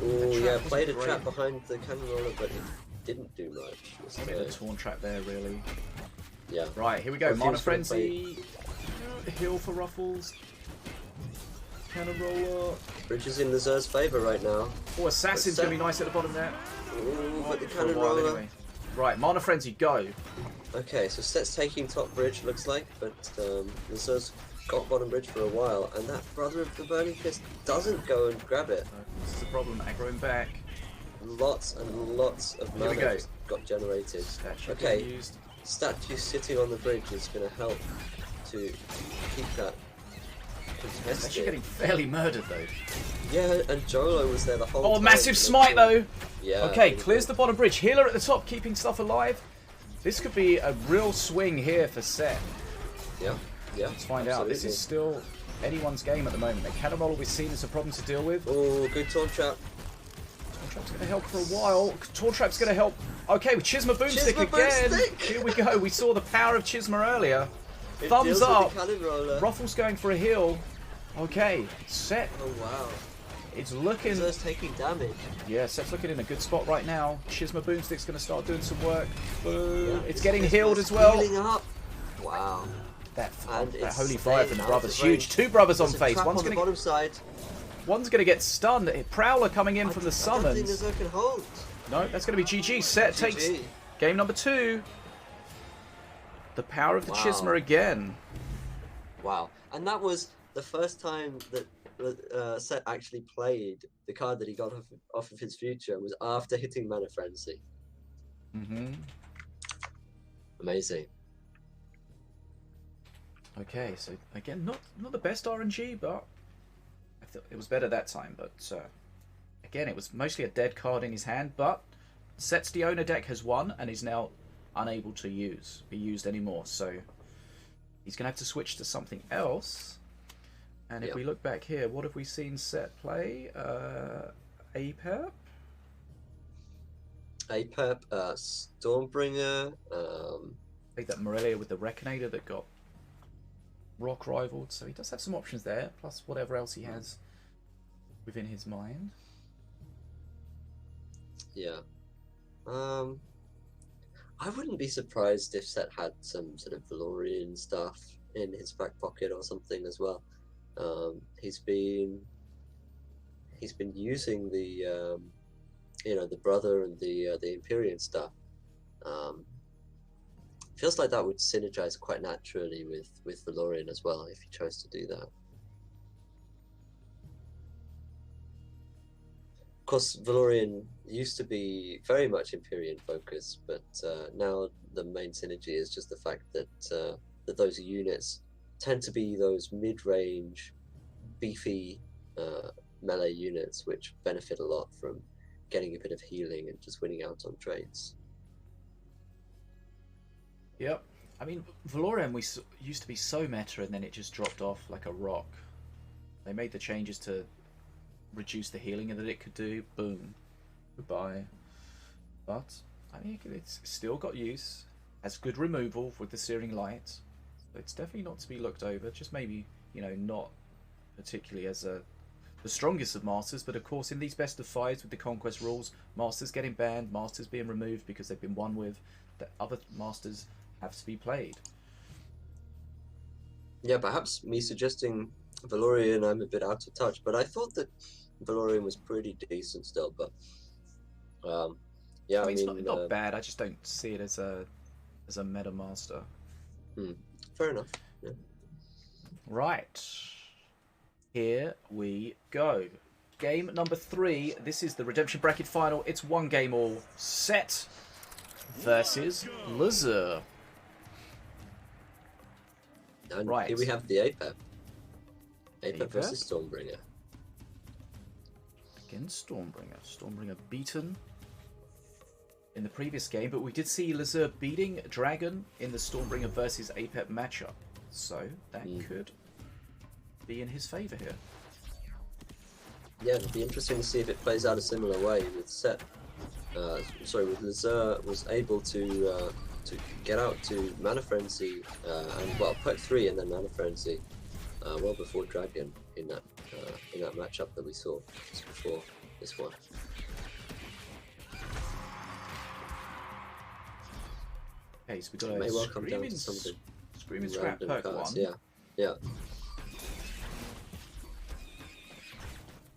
Oh yeah, played a trap behind the Cannon Roller, but it didn't do much. Maybe the Torn trap there, really. Yeah. Right, here we go. Mana Frenzy. Heal for Ruffles. Cannon Roller. Bridge is in Lazur's favour right now. Oh, Assassin's going to be nice at the bottom there. Ooh, but the Cannon Roller. Anyway. Right, Mana Frenzy, go. Okay, so Set's taking top bridge, looks like, but Lazur's got bottom bridge for a while, and that Brother of the Burning Fist doesn't go and grab it. This is the problem, aggroing back. Lots and lots of mana got generated. Okay, statue sitting on the bridge is going to help to keep that. It's actually getting fairly murdered though. Yeah, and Jolo was there the whole time. Oh, massive smite though! Yeah. Okay, clears the bottom bridge. Healer at the top, keeping stuff alive. This could be a real swing here for Set. Yeah, Let's find out. This is still anyone's game at the moment. The Cannonball is seen as a problem to deal with. Oh, good taunt trap. Taunt Trap's going to help for a while. Taunt Trap's going to help. Okay, with Chisma Boomstick Chisma again. Boomstick! Here we go. We saw the power of Chisma earlier. It Thumbs deals with up. the cannon roller. Ruffles going for a heal. Okay, Set. Oh wow. It's looking. Lazur's taking damage. Yeah, Set's looking in a good spot right now. Chisma Boomstick's going to start doing some work. Boom. Yeah, It's getting Chisma's healed as well. healing up. Wow. That it's holy fire from the staying out brothers. of range. Huge. Two brothers on There's a face. trap One's on the going to bottom side. get stunned. Prowler coming in from the I don't think summons. Lazur can hold. No, that's going to be GG. Set takes GG. game number 2. The power of the Wow. Chisma again. Wow. And that was the first time that Set actually played the card that he got off of his future was after hitting Mana Frenzy. Amazing. Okay, so again, not the best RNG, but I thought it was better that time. But again, it was mostly a dead card in his hand. But Set's Diona deck has won and is now unable to be used anymore. So he's gonna have to switch to something else. And if we look back here, what have we seen Set play? APEP? APEP, Stormbringer. I think that Morelia with the Reconator that got rock rivaled, so he does have some options there, plus whatever else he has within his mind. Yeah. I wouldn't be surprised if Set had some sort of Valorian stuff in his back pocket or something as well. He's been using the the brother and the Empyrean stuff. Feels like that would synergize quite naturally with Valorian as well if he chose to do that. Of course, Valorian used to be very much Empyrean focused, but now the main synergy is just the fact that that those units tend to be those mid-range, beefy melee units, which benefit a lot from getting a bit of healing and just winning out on trades. Yep. I mean, Valorian used to be so meta, and then it just dropped off like a rock. They made the changes to reduce the healing that it could do. Boom. Goodbye. But I think it's still got use. Has good removal with the Searing Light. It's definitely not to be looked over. Just maybe, not particularly as the strongest of Masters, but of course in these best of 5s with the Conquest rules, Masters getting banned, Masters being removed because they've been won with, that other Masters have to be played. Yeah, perhaps me suggesting Valorian, I'm a bit out of touch, but I thought that Valorian was pretty decent still, but yeah, I mean, it's not bad. I just don't see it as a meta master. Fair enough. Yeah. Right. Here we go. Game number 3. This is the Redemption Bracket final. It's one game all. Set versus Lazur. And right. Here we have the APEP. APEP versus Stormbringer. Against Stormbringer. Stormbringer beaten in the previous game, but we did see Lazur beating Dragon in the Stormbringer versus APEP matchup. So that could be in his favour here. Yeah, it'll be interesting to see if it plays out a similar way with Set. With Lazur was able to get out to Mana Frenzy and perk 3 and then Mana Frenzy well before Dragon in that matchup that we saw just before this one. Okay, so we got may well come down to something. Screaming Scrap perk 1. Yeah.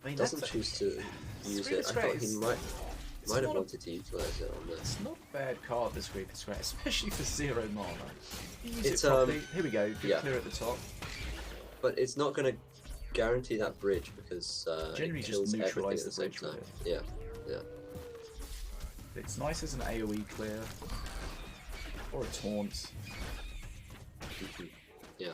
I mean, Doesn't choose to use it. I thought he might have wanted to utilize it on this. It's not a bad card, this Screaming Scrap, especially for 0 mana. Use It's it properly. Here we go. Clear at the top. But it's not going to guarantee that bridge because generally it kills just neutralize everything the at the same bridge time. Yeah. It's nice as an AoE clear or a taunt. Yeah.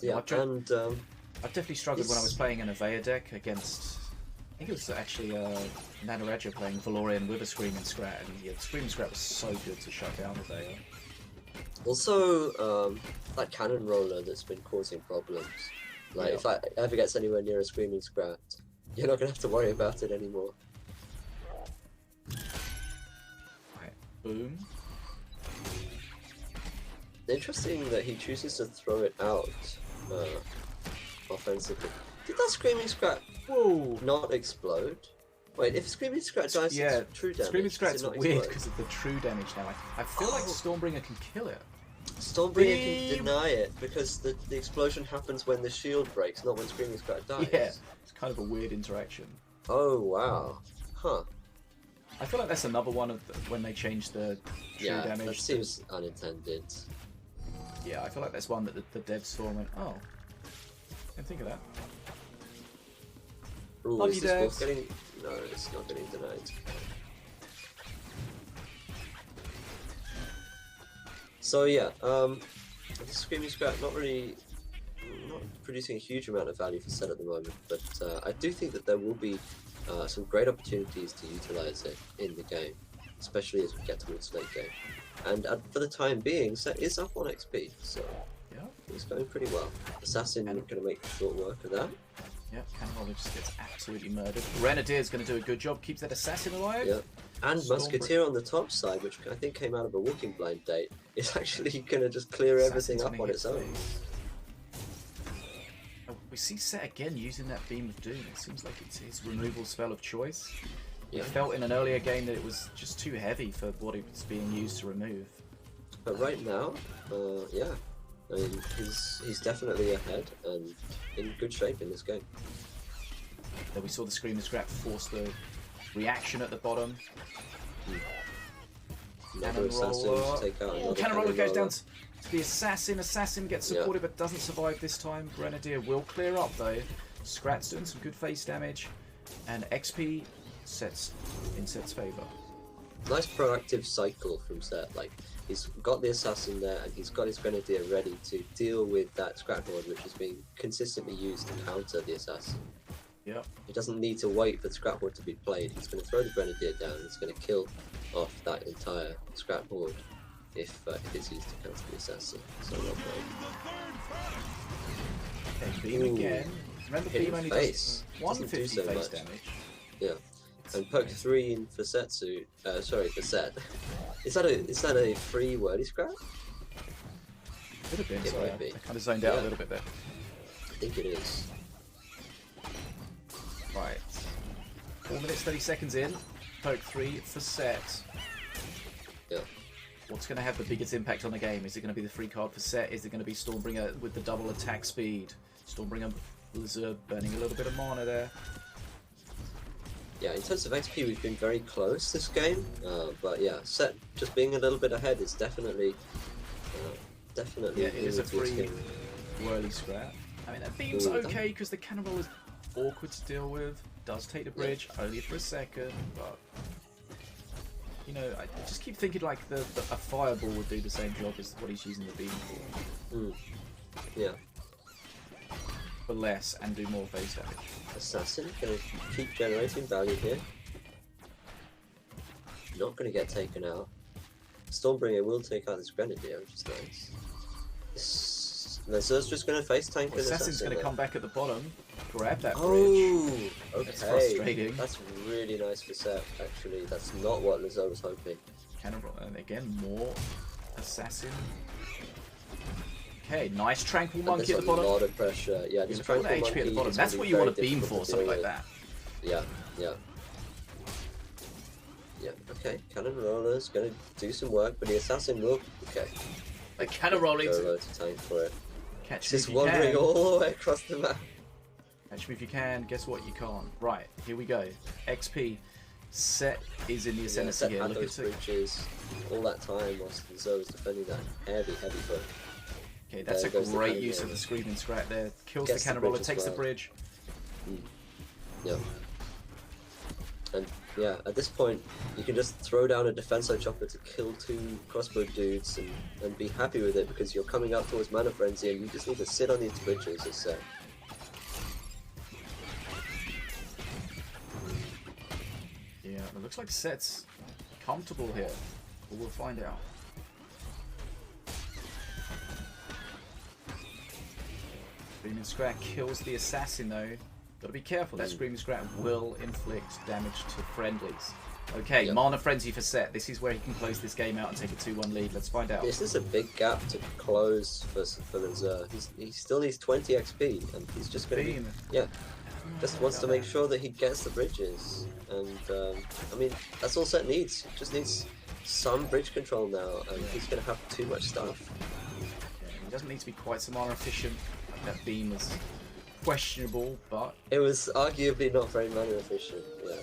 I've definitely struggled when I was playing an Avea deck against, I think it was actually Nataraja playing Valorian with a Screaming Scrat, and the Screaming Scrat was so good to shut down Avea. Also, that cannon roller that's been causing problems. Like, if I ever gets anywhere near a Screaming Scrat, you're not gonna have to worry about it anymore. Right. Boom. Interesting that he chooses to throw it out offensively. Did that Screaming Scrat not explode? Wait, if Screaming Scrat dies, it's true damage. Screaming Scrat's weird because of the true damage now. I feel like Stormbringer can kill it. Stormbringer can deny it because the explosion happens when the shield breaks, not when Screaming Scrat dies. Yeah, it's kind of a weird interaction. Oh, wow. Huh. I feel like that's another one of when they changed the true damage. Yeah, that seems unintended. Yeah, I feel like that's one that the devs saw and went, oh, I didn't think of that. Ooh, Love is you, this devs. wolf getting... No, it's not getting denied. So yeah, the Screaming Scrat not producing a huge amount of value for Set at the moment, but I do think that there will be some great opportunities to utilize it in the game, especially as we get towards late game. And for the time being, Set is up on XP, so it's going pretty well. Assassin going to make short work of that. Yep, Cannonroller just gets absolutely murdered. Grenadier's going to do a good job, keeps that assassin alive. Yep. And Musketeer on the top side, which I think came out of a Walking Blind date, is actually going to just clear everything up on its own. We see Set again using that Beam of Doom. It seems like it's his removal spell of choice. Yeah. It felt in an earlier game that it was just too heavy for what it was being used to remove. But right now, yeah, I mean, he's definitely ahead and in good shape in this game. Then we saw the Screaming Scrap force the reaction at the bottom. Another assassin to take out another Cannon Roller goes down to the assassin. Assassin gets supported but doesn't survive this time. Grenadier will clear up though. Scrat's doing some good face damage. And XP sets in Set's favour. Nice proactive cycle from Set. Like, he's got the assassin there and he's got his Grenadier ready to deal with that Scrap Horde, which is being consistently used to counter the assassin. Yep. He doesn't need to wait for the Scrap Horde to be played. He's going to throw the Grenadier down. He's going to kill off that entire Scrap Horde if it's used to counter the assassin. So well played. Okay, Beam again. Remember, Beam only does 150 so face much. damage. Yeah. And poke 3 in for Setsu. Sorry, for Set. Is that a free wordy scrap? Could have been. It Sorry, might be. I kind of zoned out a little bit there. I think it is. Right. 4 minutes 30 seconds in. Poke 3 for Set. Yeah. What's going to have the biggest impact on the game? Is it going to be the free card for Set? Is it going to be Stormbringer with the double attack speed? Stormbringer, Lazur burning a little bit of mana there. Yeah, in terms of XP, we've been very close this game, but yeah, Set just being a little bit ahead is definitely. Yeah, it is a free whirly scrap. I mean, that beam's okay because the cannonball is awkward to deal with. Does take the bridge only for a second, but you know, I just keep thinking like a fireball would do the same job as what he's using the beam for. Yeah. For less and do more face damage. Assassin gonna keep generating value here. Not gonna get taken out. Stormbringer will take out this Grenadier, which is nice. Lazur's just gonna face tank with Assassin's gonna come back at the bottom, grab that bridge. Oh, okay. That's frustrating. That's really nice for Set, actually. That's not what Lazur was hoping. Cannonball, and again, more Assassin. Okay, nice Tranquil Monkey at the bottom. There's a lot of pressure. Yeah, this Tranquil HP Monkey at the bottom. is That's gonna what be you want very to beam difficult for, to something deal like with. that. Yeah, yeah. Yeah, okay. Cannon Roller's gonna do some work, but the Assassin will... Okay. The Cannon Rolling. Go low to tank for it. Catch me if Just you wandering can. all the way across the map. Catch me if you can. Guess what? You can't. Right, here we go. XP. Set is in the ascendancy Set here. had Look those at it. bridges all that time whilst Lazur was defending that heavy foot. Okay, that's a There goes the great cannon use of roller. the Screaming Scrap there. Kills Gets the Cannon the Roller, bridge as takes the well. bridge. Yeah. And yeah, at this point, you can just throw down a Defenso Chopper to kill 2 crossbow dudes and be happy with it because you're coming up towards Mana Frenzy and you just need to sit on these bridges as Set. Yeah, it looks like Set's comfortable here. But we'll find out. Screaming Scrat kills the assassin though. Gotta be careful, that Screaming Scrat will inflict damage to friendlies. Okay, Yep. Mana Frenzy for Set. This is where he can close this game out and take a 2-1 lead. Let's find out. This is a big gap to close for Lazur. He still needs 20 XP, and he's just going to Beam. just wants to make sure that he gets the bridges. And I mean, that's all Set needs. He just needs some bridge control now, and he's going to have too much stuff. He doesn't need to be quite so mana efficient. That beam was questionable, but It was arguably not very mana efficient. Yeah.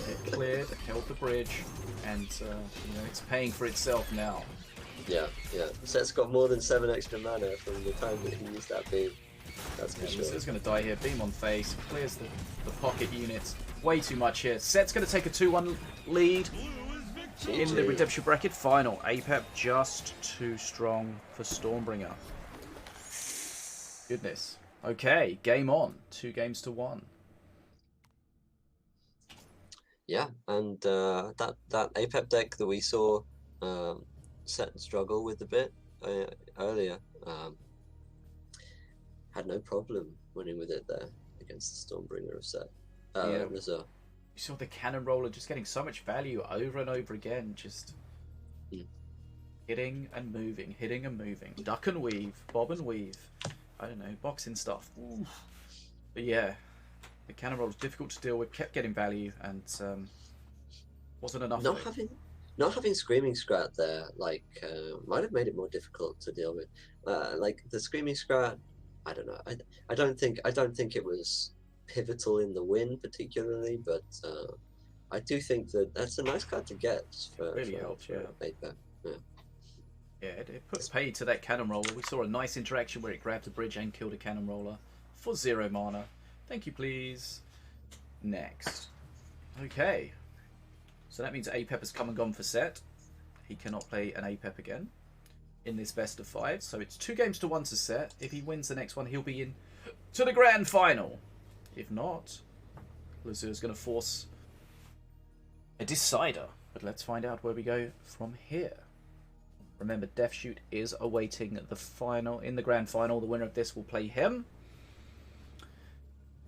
it cleared, held the bridge, and you know, it's paying for itself now. Yeah. Set's got more than 7 extra mana from the time that he used that beam. That's for sure. He's going to die here. Beam on face, clears the pocket units. Way too much here. Set's going to take a 2-1 lead in the redemption bracket final. APEP just too strong for Stormbringer. Goodness. Okay, game on. 2 games to 1. Yeah, and that APEP deck that we saw Set struggle with a bit earlier had no problem winning with it there against the Stormbringer of Set. Lazur. You saw the Cannon Roller just getting so much value over and over again, just hitting and moving, hitting and moving. Duck and weave, bob and weave. I don't know, boxing stuff. Ooh. But yeah, the Cannon Roller was difficult to deal with, kept getting value, and wasn't enough. Not having Screaming Scrat there, like, might have made it more difficult to deal with. Like the Screaming Scrat, I don't know. I don't think it was pivotal in the win particularly, but I do think that that's a nice card to get. Really helps, yeah. APEP. Yeah, it put paid to that Cannon Roller. We saw a nice interaction where it grabbed a bridge and killed a Cannon Roller for 0 mana. Thank you, please. Next. Okay. So that means APEP has come and gone for Set. He cannot play an APEP again in this best of 5. So it's 2 games to 1 to Set. If he wins the next one, he'll be in to the grand final. If not, Lazur is going to force a decider. But let's find out where we go from here. Remember, DeathShoott is awaiting the final. In the grand final, the winner of this will play him.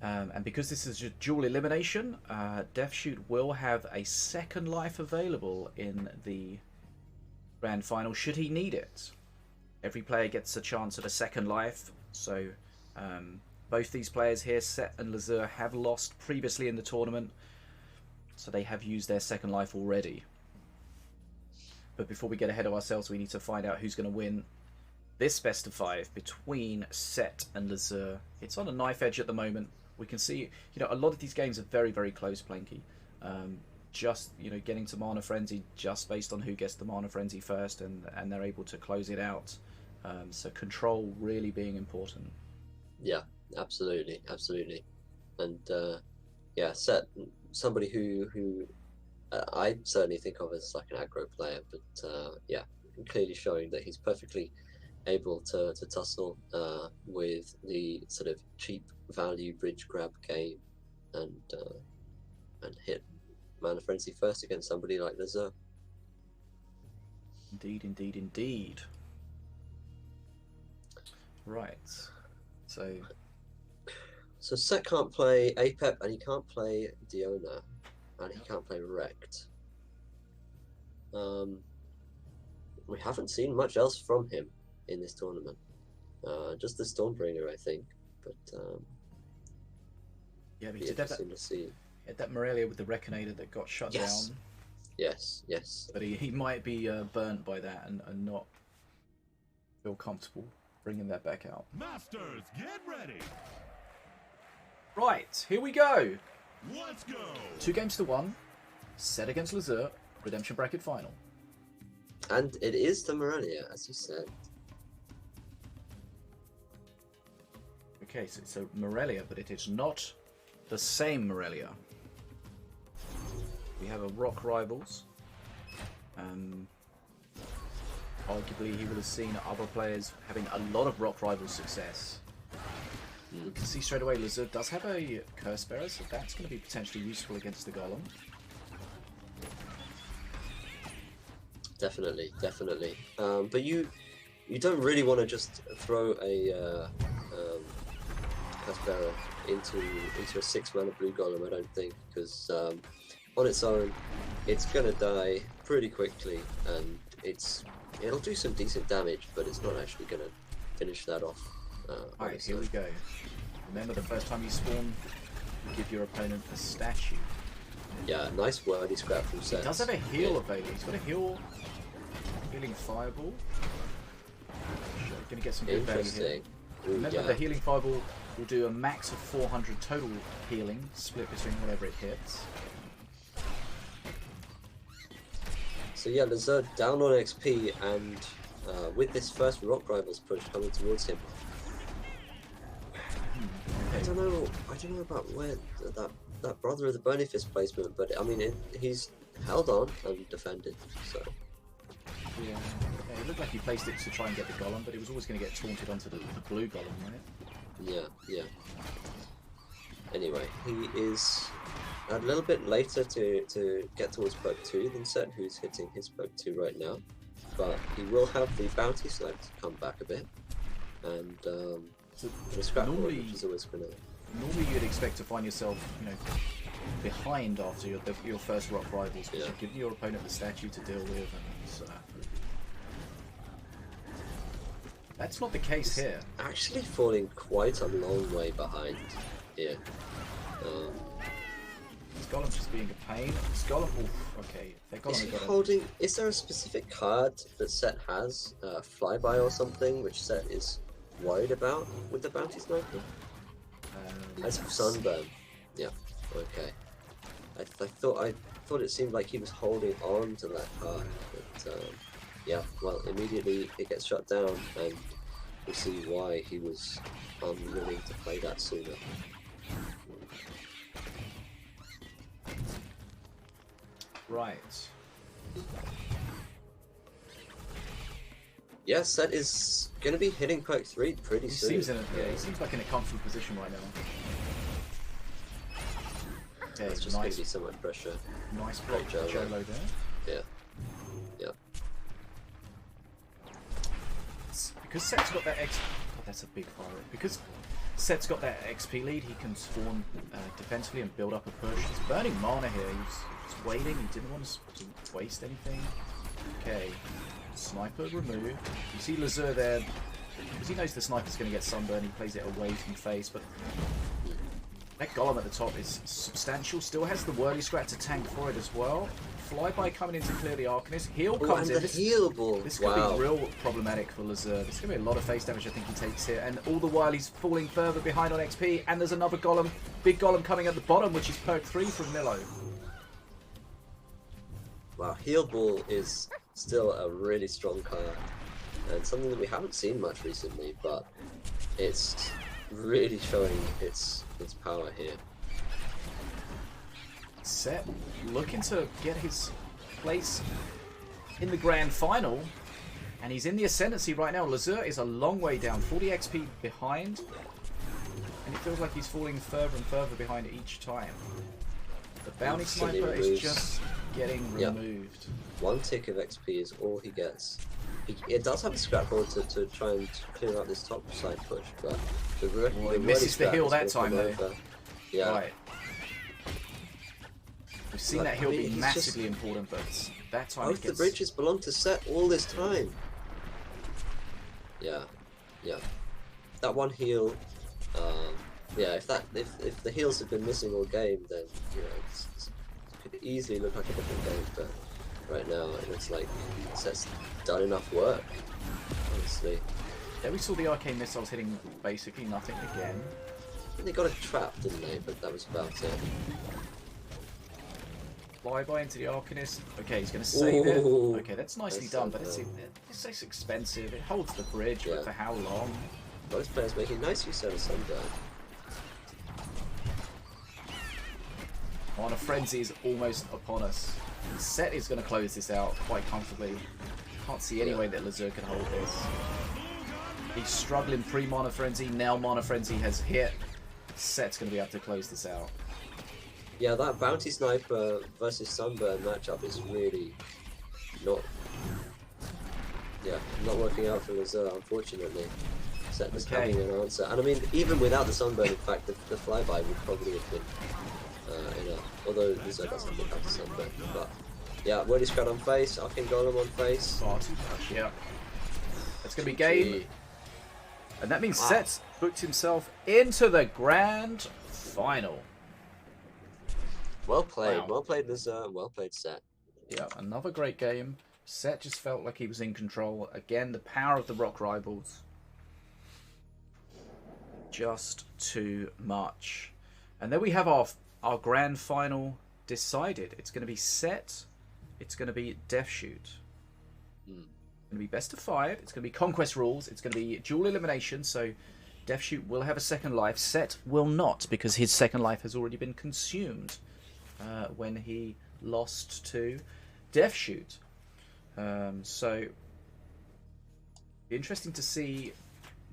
And because this is a dual elimination, DeathShoott will have a second life available in the grand final should he need it. Every player gets a chance at a second life. So both these players here, Set and Lazur, have lost previously in the tournament. So they have used their second life already. But before we get ahead of ourselves, we need to find out who's going to win this best of 5 between Set and Lazur. It's on a knife edge at the moment. We can see, you know, a lot of these games are very, very close, Planky. Just, you know, getting to Mana Frenzy just based on who gets the Mana Frenzy first, and they're able to close it out. So control really being important. Yeah, absolutely. And yeah, Set, somebody who I certainly think of as like an aggro player, but yeah, clearly showing that he's perfectly able to tussle with the sort of cheap value bridge grab game and hit Mana Frenzy first against somebody like Lazur. Indeed. Right. So Set can't play APEP, and he can't play Diona, and he can't play Rect. We haven't seen much else from him in this tournament. Just the Stormbringer, I think. But yeah, but he did had that Morelia with the Reconator that got shut down. Yes. But he might be burnt by that and not feel comfortable bringing that back out. Masters, get ready. Right, here we go. Let's go. 2 games to 1. Set against Lazur. Redemption bracket final. And it is the Morelia, as you said. Okay, so it's a Morelia, but it is not the same Morelia. We have a Rock Rivals. Arguably, he will have seen other players having a lot of Rock Rivals success. We can see straight away Lazur does have a Curse Bearer, so that's going to be potentially useful against the Golem. Definitely. But you don't really want to just throw a Caspera into a 6-mana blue golem, I don't think, because on its own, it's gonna die pretty quickly, and it'll do some decent damage, but it's not actually gonna finish that off. Alright, here we go. Remember, the first time you spawn, you give your opponent a statue. Yeah, nice wordy scrap from Seth. He does have a heal available. He's got a healing fireball. Gonna get some good value here. Interesting. Ooh, Remember, yeah. the healing fireball will do a max of 400 total healing, split between whatever it hits. So yeah, Lazur down on XP, and with this first Rock Rivals push coming towards him, I don't know about where that Brother of the Bony Fist placement, but I mean he's held on and defended. So Yeah, it looked like he placed it to try and get the golem, but it was always going to get taunted onto the blue golem, right? yeah. Anyway, he is a little bit later to get towards perk 2 than Set, who's hitting his perk 2 right now, but he will have the bounty snipe to come back a bit, and So the scrap board, normally, which is always gonna. normally you'd expect to find yourself, behind after your first Rock Rivals, because you've given your opponent the statue to deal with, and so that's not the case here. Actually falling quite a long way behind here. This golem's just being a pain. This golem, oof, okay. That Is golem he got holding? Is there a specific card that Set has, flyby or something, which Set is worried about with the bounty sniper? As for Sunburn, yeah, okay. I thought it seemed like he was holding on to that card, but yeah. Well, immediately it gets shut down, and we see why he was unwilling to play that sooner. right. Yeah, Set is gonna be hitting perk 3 pretty He soon. seems he seems like in a comfortable position right now. Okay, There's just gonna be so much pressure. nice block Jolo. Jolo there. Yeah. Because Set's got that X. God, that's a big fire. Because Set's got that XP lead, he can spawn defensively and build up a push. He's burning mana here. He was just waiting. He didn't want to waste anything. Okay, sniper removed. You see Lazur there, because he knows the sniper's going to get sunburn. He plays it away from face, but that golem at the top is substantial. Still has the whirly scrap to tank for it as well. Flyby coming in to clear the Arcanist. Heal comes in. The heal ball. This could be real problematic for Lazur. This is going to be a lot of face damage I think he takes here. And all the while he's falling further behind on XP. And there's another golem, big golem coming at the bottom, which is perk 3 from Milo. Wow, heal ball is still a really strong card, and something that we haven't seen much recently, but it's really showing its power here. Set looking to get his place in the grand final, and he's in the ascendancy right now. Lazur is a long way down, 40 XP behind, and it feels like he's falling further and further behind each time. The bounty sniper is just getting removed. One tick of XP is all he gets. It does have a scrap board to try and clear out this top side push, but he misses the heal that time though. Yeah. Right. We've seen that heal be massively important, but that time Both the bridges belong to Set all this time. Yeah. That one heal. Yeah. If the heals have been missing all game, then it could easily look like a different game. But right now, it looks like Set's done enough work. Honestly. Yeah, we saw the arcane missiles hitting basically nothing again. They got a trap, didn't they? But that was about it. Flyby into the Arcanist. Okay, he's going to save it. Okay, that's nicely done, but it's expensive. It holds the bridge, but for how long? Both players making nice use of the sunburn. Mana Frenzy is almost upon us. Set is going to close this out quite comfortably. Can't see any way that Lazur can hold this. He's struggling pre-Mana Frenzy. Now Mana Frenzy has hit. Set's going to be able to close this out. Yeah, that Bounty Sniper versus Sunburn matchup is really not working out for Lazur, unfortunately. Set just Okay. having an answer. And I mean, even without the sunburn, in fact, the flyby would probably have been enough. Although Lazur doesn't look after sunburn. But yeah, Whirly Scrad on face, Arcane Golem on face. Far too much, yeah. It's going to be game. And that means Wow. Set's booked himself into the grand final. Well played, Wow. well played Lazur, well played Set. Yeah, another great game. Set just felt like he was in control. Again, the power of the Rock Rivals. Just too much. And then we have our grand final decided. It's going to be Set. It's going to be DeathShoott. It's going to be best of 5. It's going to be Conquest Rules. It's going to be dual elimination. So DeathShoott will have a second life. Set will not, because his second life has already been consumed when he lost to DeathShoott. So interesting to see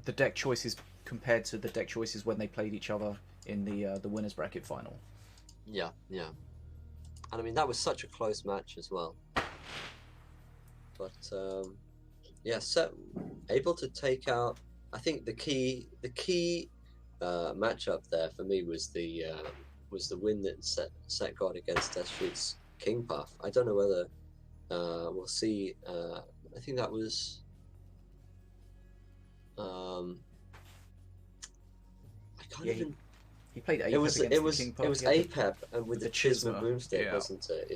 the deck choices compared to the deck choices when they played each other in the winners bracket final. Yeah, yeah. And I mean, that was such a close match as well. But yeah, Set able to take out. I think the key matchup there for me was the win that Set got against DeathShoott's King Puff. I don't know whether we'll see. I think that was. I can't Yeah, even. He played APEP It was against the King Puff. He had the- APEP and with the Chisma boomstick, yeah. wasn't it?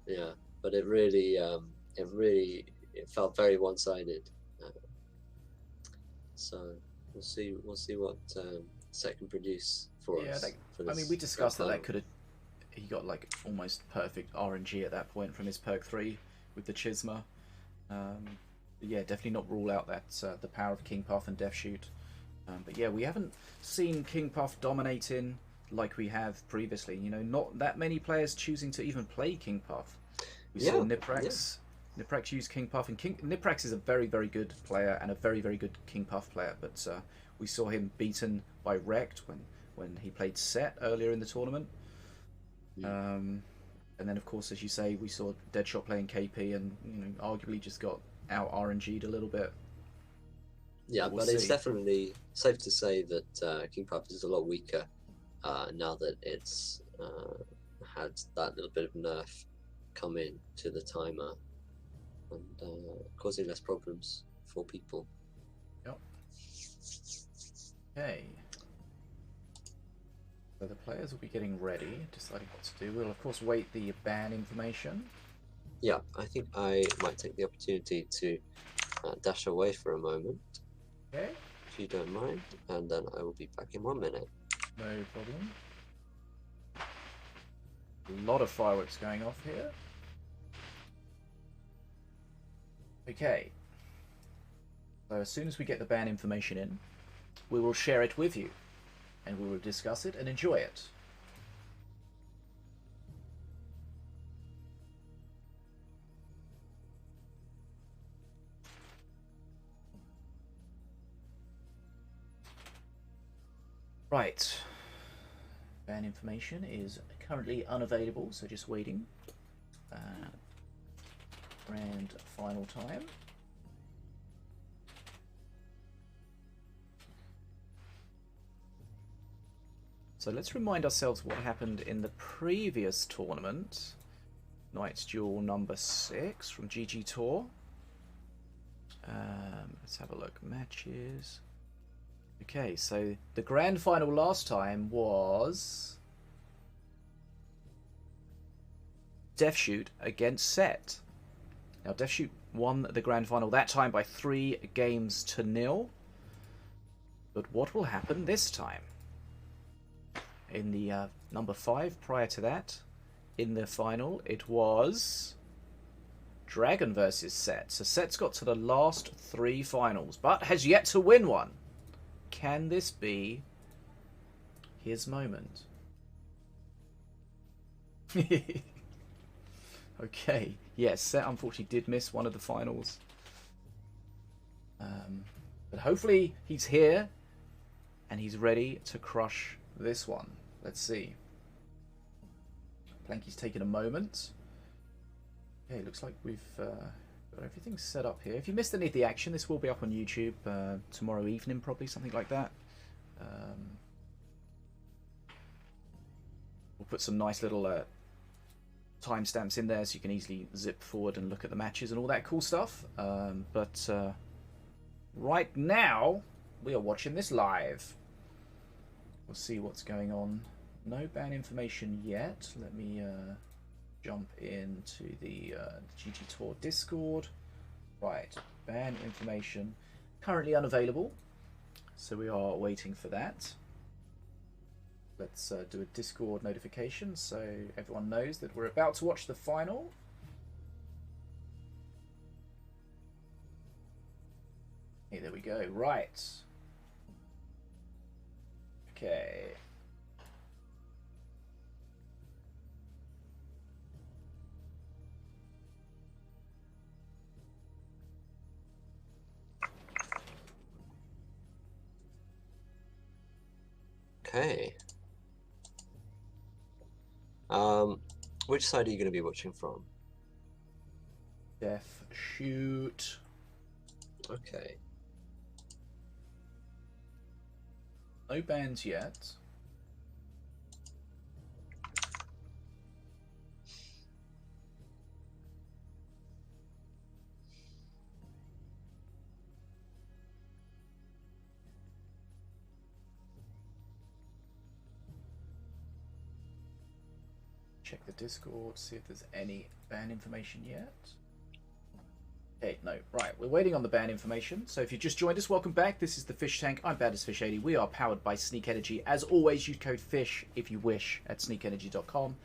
Yeah. But it really it felt very one-sided. So we'll see what Set can produce for us. I mean, we discussed that could have. He got like almost perfect RNG at that point from his perk 3 with the Chisma. Yeah, definitely not rule out that the power of King Puff and DeathShoott. But yeah, we haven't seen King Puff dominating like we have previously. You know, not that many players choosing to even play King Puff. We saw Niprax. Niprax used King Puff, and Niprax is a very, very good player and a very, very good King Puff player. But we saw him beaten by Rekt when he played Set earlier in the tournament. And then, of course, as you say, we saw DeathShoott playing KP, and arguably just got out RNG'd a little bit. Yeah, We'll but it's see. definitely safe to say that King Puff is a lot weaker now that it's had that little bit of nerf come in to the timer and causing less problems for people. Yep. Okay. So the players will be getting ready, deciding what to do. We'll of course wait the ban information. Yeah, I think I might take the opportunity to dash away for a moment, Okay. if you don't mind, and then I will be back in 1 minute. No problem. A lot of fireworks going off here. Okay. So as soon as we get the ban information in, we will share it with you, and we will discuss it and enjoy it. Right. Ban information is currently unavailable, so just waiting. Grand final time. So let's remind ourselves what happened in the previous tournament. Knights Duel number 6 from GGtoor. Let's have a look. Matches. Okay, so the grand final last time was DeathShoott against Set. Now DeathShoott won the grand final that time by 3-0. But what will happen this time? In the number 5 prior to that, in the final, it was Dragon versus Set. So Set's got to the last 3 finals, but has yet to win one. Can this be his moment? Okay, yes, Set unfortunately did miss one of the finals. But hopefully he's here and he's ready to crush this one. Let's see. Planky's taken a moment. Okay, looks like we've got Got everything set up here. If you missed any of the action, this will be up on YouTube tomorrow evening, probably, something like that. We'll put some nice little timestamps in there so you can easily zip forward and look at the matches and all that cool stuff. But right now, we are watching this live. We'll see what's going on. No ban information yet. Let me jump into the GGtoor Discord. Right, ban information currently unavailable, so we are waiting for that. Let's do a Discord notification so everyone knows that we're about to watch the final. Hey, there we go. Right. Okay. Okay. Which side are you going to be watching from? DeathShoott. Okay. No bans yet. Check the Discord, see if there's any ban information yet. Okay, no. Right, we're waiting on the ban information. So if you just joined us, welcome back. This is the Fish Tank. I'm BadasFish80. We are powered by Sneak Energy. As always, use code FISH if you wish at sneakenergy.com.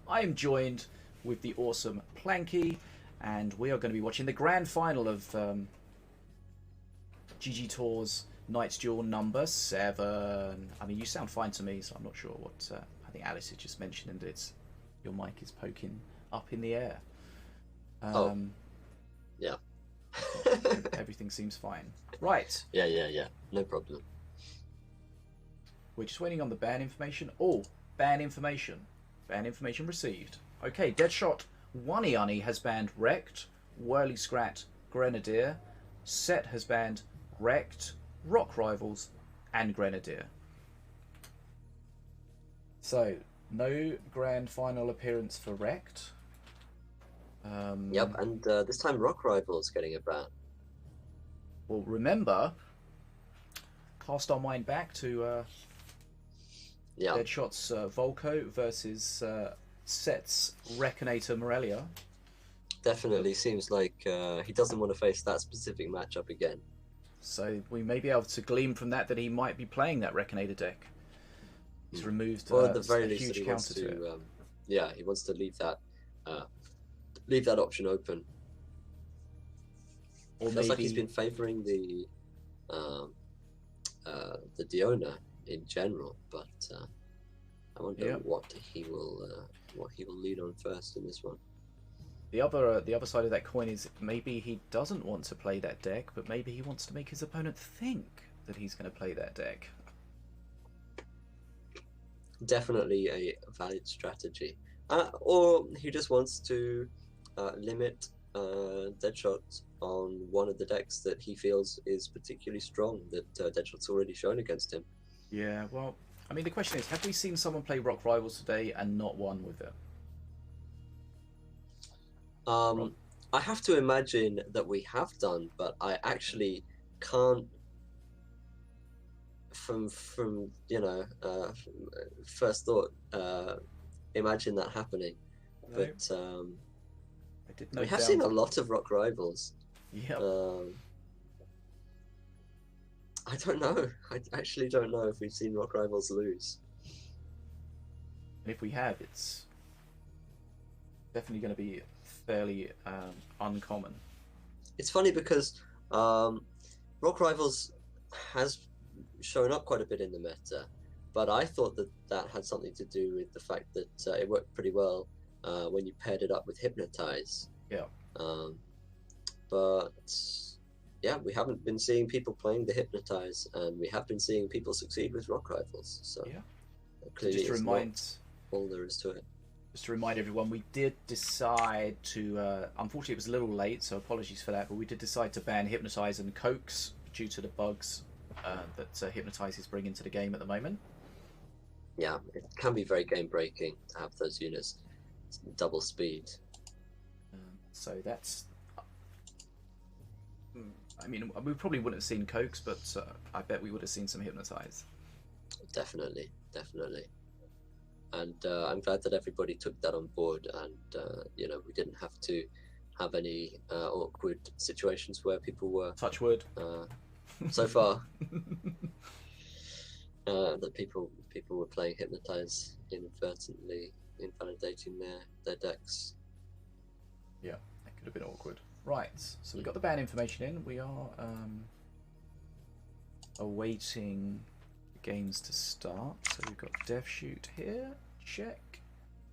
I am joined with the awesome Planky, and we are going to be watching the grand final of GGtoor's Knight's Duel number 7. I mean, you sound fine to me, so I'm not sure what... I think Alice had just mentioned that it's... Your mic is poking up in the air. Yeah. Everything seems fine. Right. Yeah. No problem. We're just waiting on the ban information. Oh, ban information. Ban information received. Okay, DeathShoott Waniani has banned Wrecked, Whirly Scrat, Grenadier. Set has banned Wrecked, Rock Rivals, and Grenadier. So, no grand final appearance for Wrecked. Yep, and this time Rock Rivals getting a ban. Well, remember, cast our mind back to DeathShoott's Volko versus Set's Reconator Morelia. Definitely seems like he doesn't want to face that specific matchup again. So we may be able to glean from that he might be playing that Reconator deck. He's removed at the very a least, huge he counter wants to it. Yeah, he wants to leave that option open. Or Feels maybe like he's been favouring the Diona in general, but I wonder what he will lead on first in this one. the other side of that coin is maybe he doesn't want to play that deck, but maybe he wants to make his opponent think that he's going to play that deck. Definitely a valid strategy, or he just wants to limit DeathShoott on one of the decks that he feels is particularly strong that DeathShott's already shown against him. Yeah, well, I mean, the question is, have we seen someone play Rock Rivals today and not won with it? I have to imagine that we have done, but I actually can't, from first thought, imagine that happening. No. But I did we have seen a lot of Rock Rivals. Yeah. I don't know. I actually don't know if we've seen Rock Rivals lose. And if we have, it's definitely going to be fairly uncommon. It's funny because Rock Rivals has shown up quite a bit in the meta, but I thought that had something to do with the fact that it worked pretty well when you paired it up with Hypnotize. Yeah. But yeah, we haven't been seeing people playing the Hypnotize, and we have been seeing people succeed with Rock Rivals. So yeah. clearly, Just to it's remind not all there is to it. Just to remind everyone, we did decide to, unfortunately it was a little late, so apologies for that, but we did decide to ban Hypnotize and Coax due to the bugs that Hypnotize is bringing to the game at the moment. Yeah, it can be very game breaking to have those units double speed. So that's... I mean, we probably wouldn't have seen Coax, but I bet we would have seen some Hypnotize. Definitely, definitely. And I'm glad that everybody took that on board, and you know, we didn't have to have any awkward situations where people were Touch wood. so far that people were playing Hypnotize inadvertently, invalidating their decks. Yeah, that could have been awkward. Right, so we got the ban information in. We are awaiting the games to start. So we've got DeathShoott here. Check.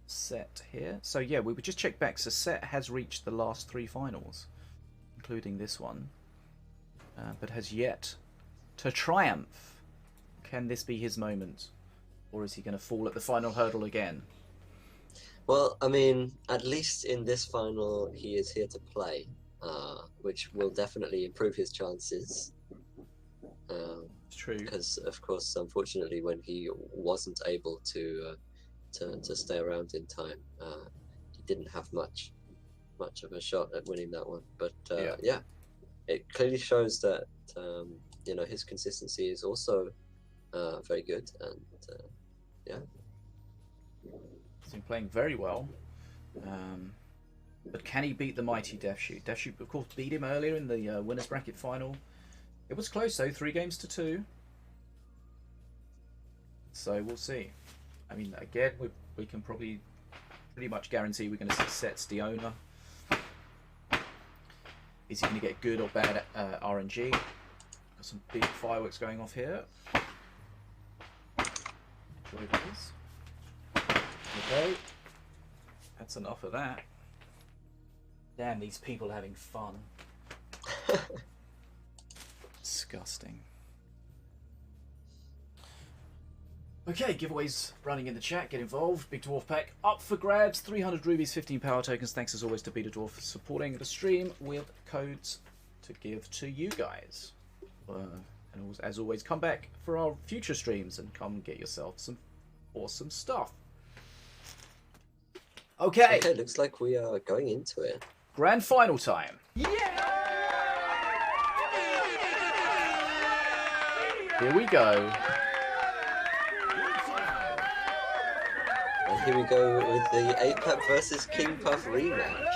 Set here. So yeah, we would just check back. So Set has reached the last 3 finals, including this one, but has yet to triumph. Can this be his moment, or is he going to fall at the final hurdle again? Well, I mean, at least in this final, he is here to play, which will definitely improve his chances. It's true. Because, of course, unfortunately, when he wasn't able to stay around in time, he didn't have much of a shot at winning that one. But yeah, it clearly shows that you know, his consistency is also very good, and yeah. He's been playing very well, but can he beat the mighty DeathShoott? DeathShoott, of course, beat him earlier in the winners bracket final. It was close though, 3 games to 2. So we'll see. I mean, again, we can probably pretty much guarantee we're going to see Set's the owner. Is he going to get good or bad RNG? Got some big fireworks going off here. Enjoy those. Okay, that's enough of that. Damn, these people are having fun. Disgusting. Okay, giveaways running in the chat. Get involved. Big Dwarf pack up for grabs. 300 rubies, 15 power tokens. Thanks as always to Betadwarf for supporting the stream with codes to give to you guys. And as always, come back for our future streams and come get yourself some awesome stuff. Okay. Okay, looks like we are going into it. Grand final time. Yeah! Here we go. And here we go with the APAP versus King Puff rematch.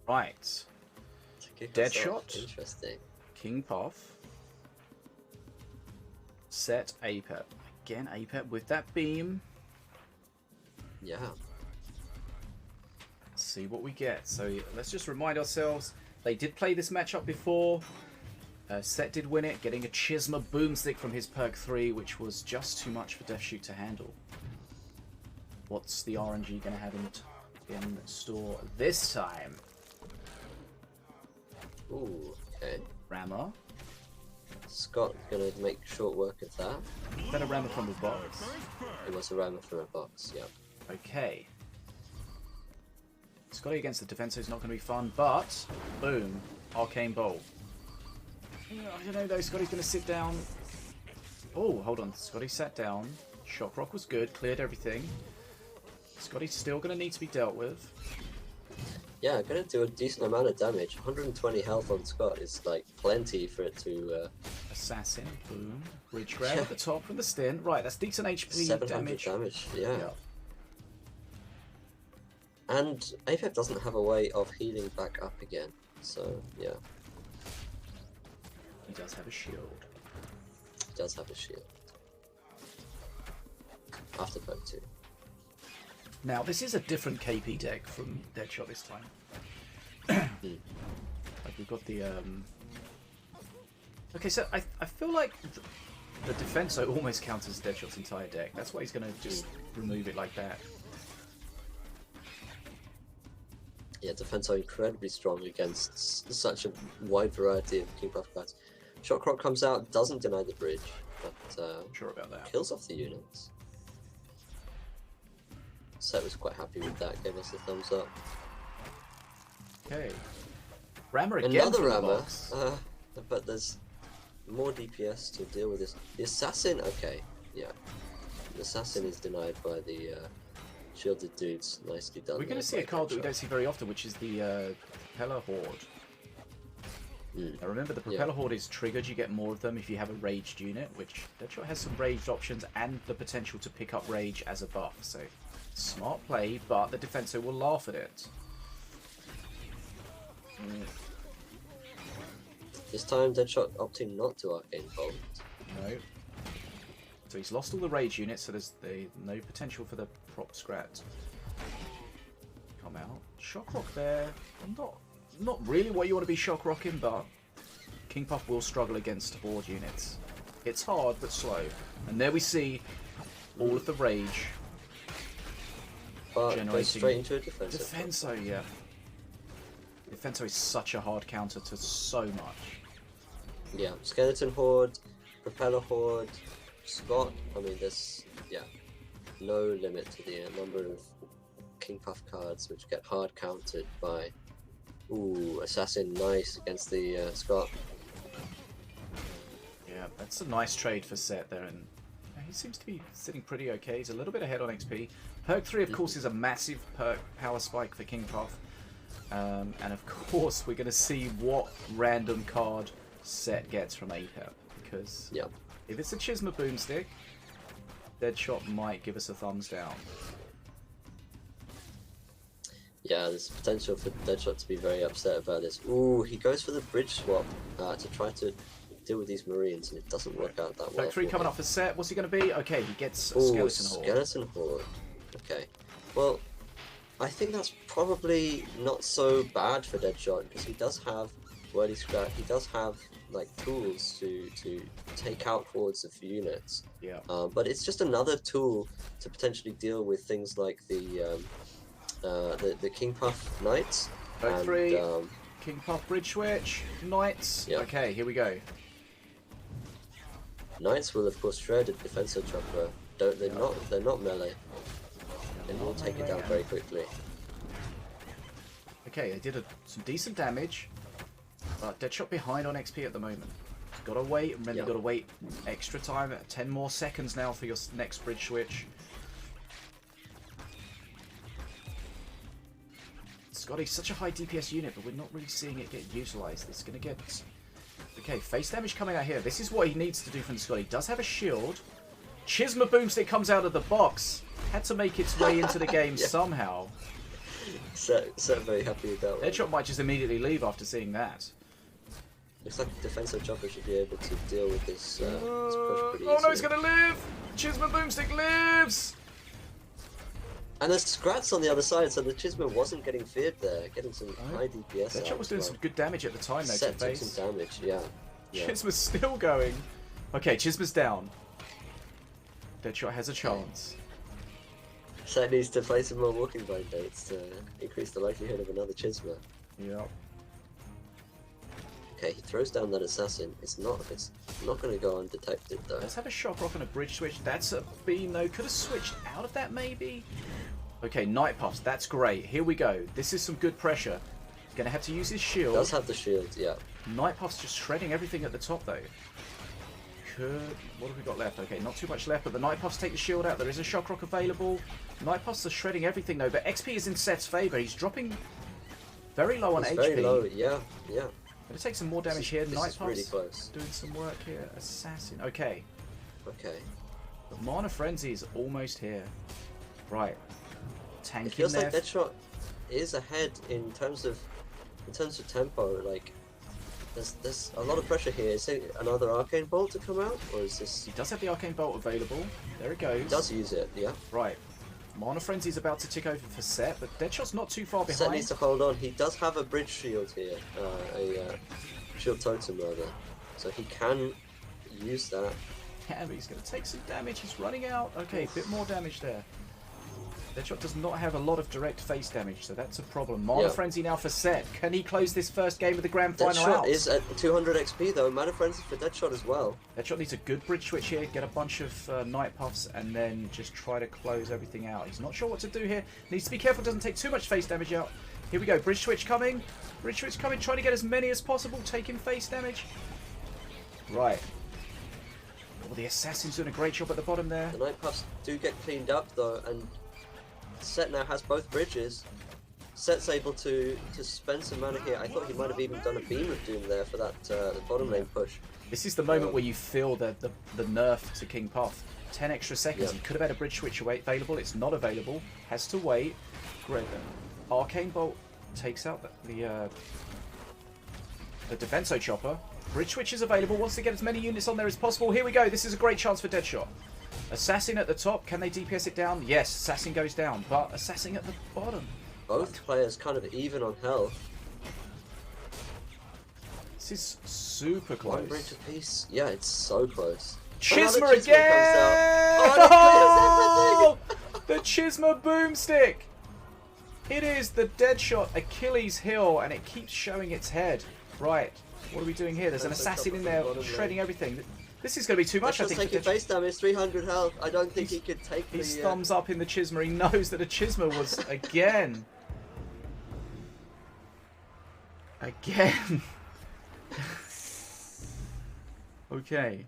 Right. DeathShoott. Interesting. King Puff. Set APAP. Again, APAP with that beam. Yeah. See what we get. So let's just remind ourselves, they did play this matchup before. Set did win it, getting a Chisma Boomstick from his perk 3, which was just too much for DeathShoott to handle. What's the RNG going to have in store this time? Ooh, okay. Rammer. Scott gonna make short work of that. Better rammer from the box. It was a rammer from a box, yeah. Okay. Scotty against the defense is not going to be fun, but boom, Arcane Bolt. I don't know though, Scotty's going to sit down. Oh, hold on, Scotty sat down. Shock Rock was good, cleared everything. Scotty's still going to need to be dealt with. Yeah, gonna do a decent amount of damage. 120 health on Scott is like plenty for it to... Assassin, boom. Bridge grab at the top from the stint. Right, that's decent HP 700 damage. Yeah. And APEP doesn't have a way of healing back up again, so yeah. He does have a shield. He does have a shield. After perk 2. Now, this is a different KP deck from DeathShoott this time. Like, we've got the... Okay, so I feel like the Defenso almost counts as DeathShott's entire deck. That's why he's going to just remove it like that. Yeah, defense are incredibly strong against such a wide variety of King Puff cards. Shockrock comes out, doesn't deny the bridge, but Sure about that. kills off the units. Set was quite happy with that, gave us a thumbs up. Okay. Rammer again. Another from the rammer, box. but there's more DPS to deal with this. The assassin, okay, yeah. The assassin is denied by the shielded dudes. Nicely done. We're going to see a card that we don't see very often, which is the Propeller Horde. Now remember, the Propeller Horde is triggered. You get more of them if you have a raged unit, which DeathShoott has some raged options and the potential to pick up rage as a buff. So, smart play, but the defensor will laugh at it. This time, DeathShoott opting not to Arcane Bolt. No. So he's lost all the rage units, so there's no potential for the prop scrat to come out. Shock Rock there. Not really what you want to be shock rocking, but King Puff will struggle against Horde units. It's hard, but slow. And there we see all of the rage But generating goes straight into a defensive. Defenso, yeah. Defenso is such a hard counter to so much. Yeah, Skeleton Horde, Propeller Horde, Scott. I mean, there's no limit to the number of King Puff cards which get hard countered by. Ooh, Assassin, nice against the Scott. Yeah, that's a nice trade for Set there, and he seems to be sitting pretty okay. He's a little bit ahead on XP. Perk 3, of course, is a massive perk power spike for King Puff. And of course, we're going to see what random card Set gets from APEP, because if it's a Chisma Boomstick, DeathShoott might give us a thumbs down. Yeah, there's potential for DeathShoott to be very upset about this. Ooh, he goes for the bridge swap to try to deal with these Marines, and it doesn't work out that well. Perk 3 coming up for Set. What's he going to be? Okay, he gets a Ooh, Skeleton Horde. Okay. Well, I think that's probably not so bad for DeathShoott, because he does have Wordy Scrap. He does have like tools to take out hordes of units. Yeah. But it's just another tool to potentially deal with things like the King Puff Knights. Perk 3, King Puff Bridge Switch, Knights. Yeah. Okay, here we go. Knights will of course shred a defensor chopper. They're not melee. And will take it down very quickly. Okay, they did some decent damage, but DeathShoott behind on XP at the moment. Gotta wait, remember you gotta wait extra time, 10 more seconds now for your next bridge switch. Scotty's such a high DPS unit, but we're not really seeing it get utilised. It's gonna get... Okay, face damage coming out here. This is what he needs to do from Scotty. He does have a shield. Chisma Boomstick comes out of the box. Had to make its way into the game somehow. So very happy with that one. DeathShoott might just immediately leave after seeing that. Looks like the defensive chopper should be able to deal with this push pretty Oh easily. no, he's gonna live! Chisma Boomstick lives! And there's Scrats on the other side, so the Chisma wasn't getting feared there, getting some high DPS out. DeathShoott was doing some good damage at the time though. Set took some damage, yeah. Chisma's still going. Okay, Chisma's down. DeathShoott has a chance. Set needs to play some more walking blind dates to increase the likelihood of another Chisma. Yeah. Okay, he throws down that assassin. It's not going to go undetected though. Let's have a shock rock and a bridge switch. That's a beam though. Could have switched out of that maybe. Okay, Night Puffs. That's great. Here we go. This is some good pressure. He's gonna have to use his shield. Does have the shield, yeah. Night Puffs just shredding everything at the top though. What have we got left? Okay, not too much left, but the Night Puffs take the shield out. There is a shock rock available. Night Puffs are shredding everything though, but XP is in Set's favour. He's dropping very low on HP. Very low, yeah. Gonna take some more damage here. Night Puffs really close. doing some work here. Assassin. Okay. Okay. The Mana Frenzy is almost here. Right. Tanking It feels there. like DeathShoott is ahead in terms of tempo. Like, there's a lot of pressure here. Is it another Arcane Bolt to come out, or is this? He does have the Arcane Bolt available. There it goes. He does use it, yeah. Right. Mana Frenzy is about to tick over for Set, but DeathShott's not too far behind. Set needs to hold on. He does have a bridge shield here, a shield totem rather, so he can use that. Yeah, but he's going to take some damage. He's running out. Okay, a bit more damage there. DeathShoott does not have a lot of direct face damage, so that's a problem. Mana Frenzy now for Set. Can he close this first game of the grand final out? DeathShoott is at 200 XP though. Mana Frenzy for DeathShoott as well. DeathShoott needs a good bridge switch here, get a bunch of Night Puffs, and then just try to close everything out. He's not sure what to do here. Needs to be careful, doesn't take too much face damage out. Here we go, bridge switch coming. Bridge switch coming, trying to get as many as possible, taking face damage. Right. Oh, the Assassin's doing a great job at the bottom there. The Night Puffs do get cleaned up though, and Set now has both bridges. Set's able to spend some mana here. I thought he might have even done a Beam of Doom there for that the bottom lane push. This is the moment where you feel the nerf to King Puff. 10 extra seconds. He could have had a bridge switch available. It's not available. Has to wait. Great. Arcane Bolt takes out the Defenso Chopper. Bridge switch is available. Wants to get as many units on there as possible. Here we go. This is a great chance for DeathShoott. Assassin at the top. Can they DPS it down? Yes. Assassin goes down, but Assassin at the bottom. Both players kind of even on health. This is super close. One bridge apiece. Yeah, it's so close. Chisma again! Oh, the Chisma Boomstick! It is the DeathShoott Achilles heel, and it keeps showing its head. Right, what are we doing here? There's an assassin in there shredding everything. This is going to be too much, I think. Taking face damage, 300 health. I don't think he could take his thumbs up in the Chisma. He knows that a Chisma was again. Again. Okay.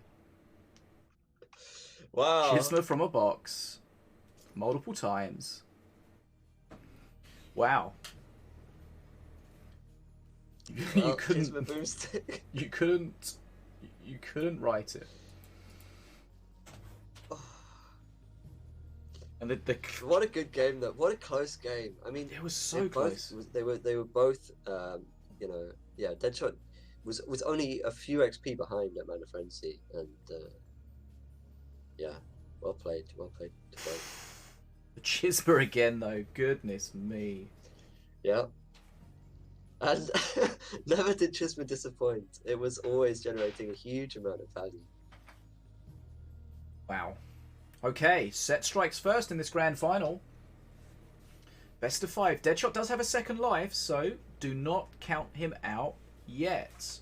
Wow. Chisma from a box. Multiple times. Wow. Well, you couldn't. Chisma Boomstick. You couldn't write it. And what a good game though. What a close game. I mean, it was so close. They were both you know, yeah, DeathShoott was only a few XP behind at Mana Frenzy, and yeah, well played to both. The Chisma again though, goodness me. Yeah. And never did Chisma disappoint. It was always generating a huge amount of value. Wow. Okay, Set strikes first in this grand final. Best of 5. DeathShoott does have a second life, so do not count him out yet.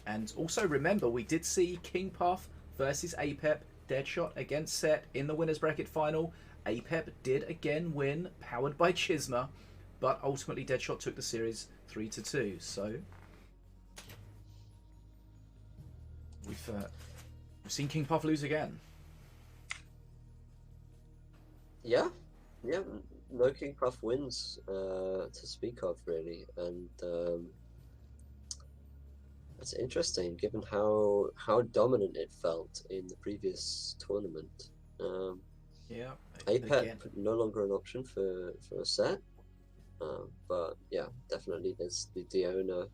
And also remember, we did see King Puff versus Apep, DeathShoott against Set in the winners bracket final. Apep did again win, powered by Chisma, but ultimately DeathShoott took the series 3-2. So we've seen King Puff lose again. Yeah, no King Puff wins to speak of really, and it's interesting given how dominant it felt in the previous tournament. Yeah, Apep no longer an option for a Set, but yeah, definitely there's the Diona,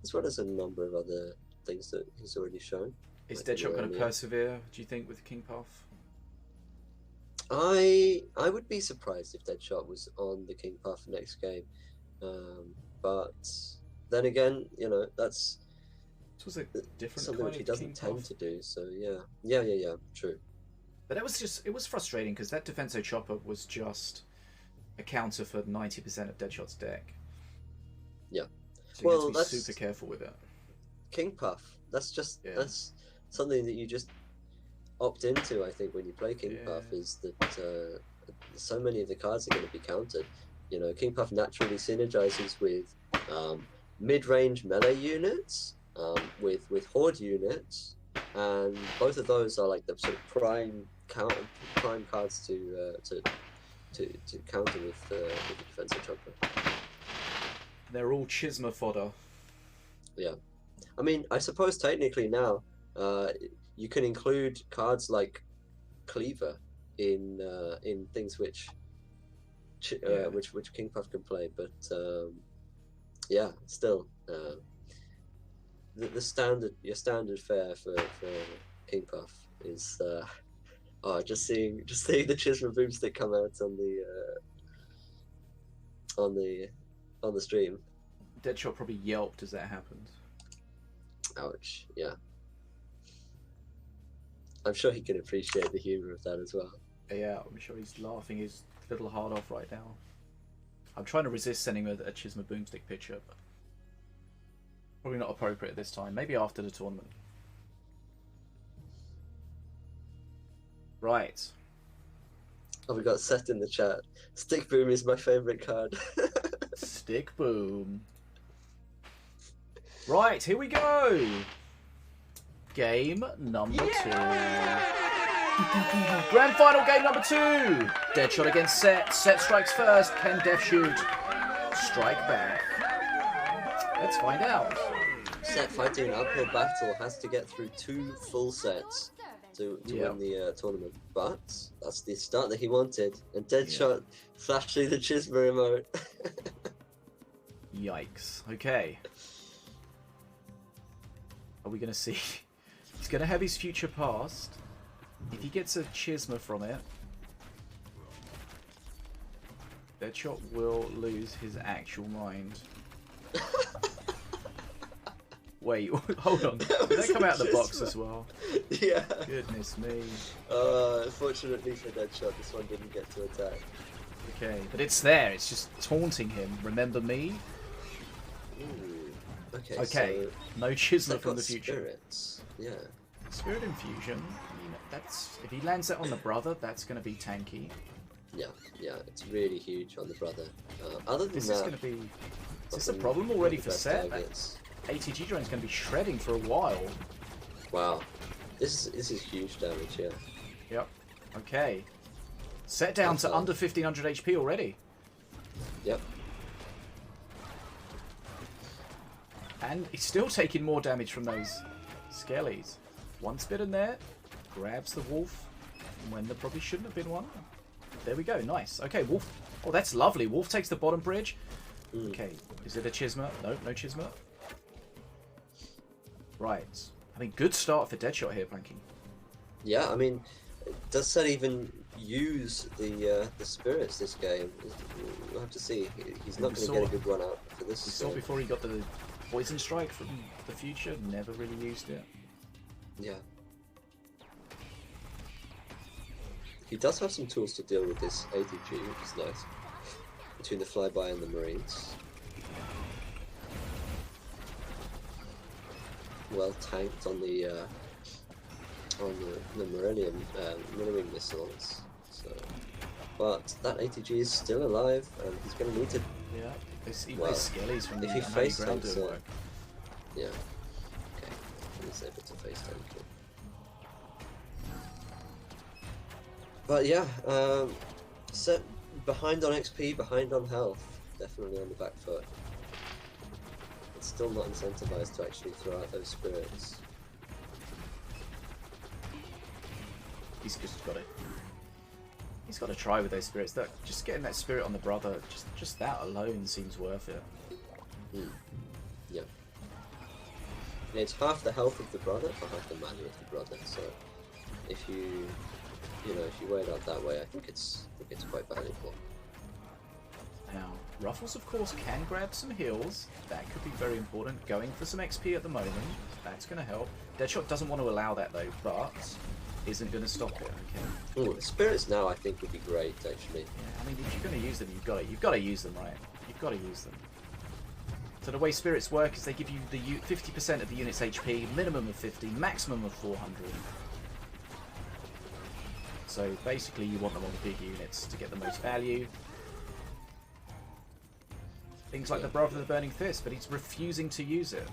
as well as a number of other things that he's already shown. Is DeathShoott going to persevere, do you think, with King Puff? I would be surprised if DeathShoott was on the King Puff next game, but then again, you know, that's a different something kind which he of doesn't King tend Puff. to do. So yeah, true. But it was frustrating because that Defenso Chopper was just a counter for 90% of DeathShott's deck. Yeah, so you have to be super careful with it. King Puff. That's something that you just opt into. I think when you play King Puff is that so many of the cards are going to be countered. You know, King Puff naturally synergizes with mid-range melee units, with horde units, and both of those are like the sort of prime cards to counter with the Defensive Chopper. They're all Chisma fodder. Yeah, I mean, I suppose technically now you can include cards like Cleaver in things which King Puff can play, but yeah, still your standard fare for King Puff is just seeing the Chisma Boomstick come out on the stream. DeathShoott probably yelped as that happened. Ouch! Yeah, I'm sure he can appreciate the humor of that as well. Yeah, I'm sure he's laughing his little hard off right now. I'm trying to resist sending a Chisma Boomstick picture, but probably not appropriate at this time. Maybe after the tournament. Right. Oh, we got Seth in the chat. Stick Boom is my favourite card. Stick Boom. Right, here we go. Game number 2. Grand final game number 2. DeathShoott against Set. Set strikes first. Can DeathShoott strike back? Let's find out. Set fighting an uphill battle, has to get through 2 full sets to win the tournament. But that's the start that he wanted. And DeathShoott flashing the Chisma remote. Yikes. Okay. Are we going to see? He's going to have his future past. If he gets a Chisma from it, DeathShoott will lose his actual mind. Wait, hold on. Did that come out of the box as well? Yeah. Goodness me. Unfortunately for DeathShoott, this one didn't get to attack. Okay, but it's there. It's just taunting him. Remember me? Ooh. Okay, Okay, no Chisma from the future. Spirits. Yeah. Spirit Infusion. You know, that's if he lands that on the brother, that's going to be tanky. Yeah, it's really huge on the brother. Other than This that, is going to be. Is this a problem already for Set? Targets. ATG drone is going to be shredding for a while. Wow, this is huge damage. Yeah. Yep. Okay. Set down to under 1500 HP already. Yep. And he's still taking more damage from those skellies. One spit in there, grabs the wolf when there probably shouldn't have been one. There we go, nice. Okay, wolf. Oh, that's lovely. Wolf takes the bottom bridge. Okay, is it a Chisma? No, no Chisma. Right. I mean, good start for DeathShoott here, Planky. Yeah, I mean, does Set even use the spirits this game? We'll have to see. He's not going to get a good run out for this. We saw before he got the poison strike from the future. Never really used it. Yeah. He does have some tools to deal with this ATG, which is nice. Between the flyby and the marines. Well tanked on the Millennium missiles. So, but that ATG is still alive, and he's going to need to. Yeah, those skellies from the if he unholy face ground tanks, do work. yeah. Okay, he's able to face tank it. But yeah, Set behind on XP, behind on health, definitely on the back foot. It's still not incentivized to actually throw out those spirits. He's just got it. He's got to try with those spirits. That just getting that spirit on the brother, just that alone seems worth it. Yeah. And it's half the health of the brother for half the mana of the brother. So if you weigh it out that way, I think it's quite valuable. Now, Ruffles, of course, can grab some heals. That could be very important. Going for some XP at the moment. That's going to help. DeathShoott doesn't want to allow that, though, but isn't going to stop it. Okay. Ooh, the spirits now, I think, would be great, actually. Yeah, I mean, if you're going to use them, you've got to use them, right? You've got to use them. So the way spirits work is they give you the 50% of the unit's HP, minimum of 50, maximum of 400. So basically you want them on the big units to get the most value. Things like the Brother of the Burning Fist, but he's refusing to use it.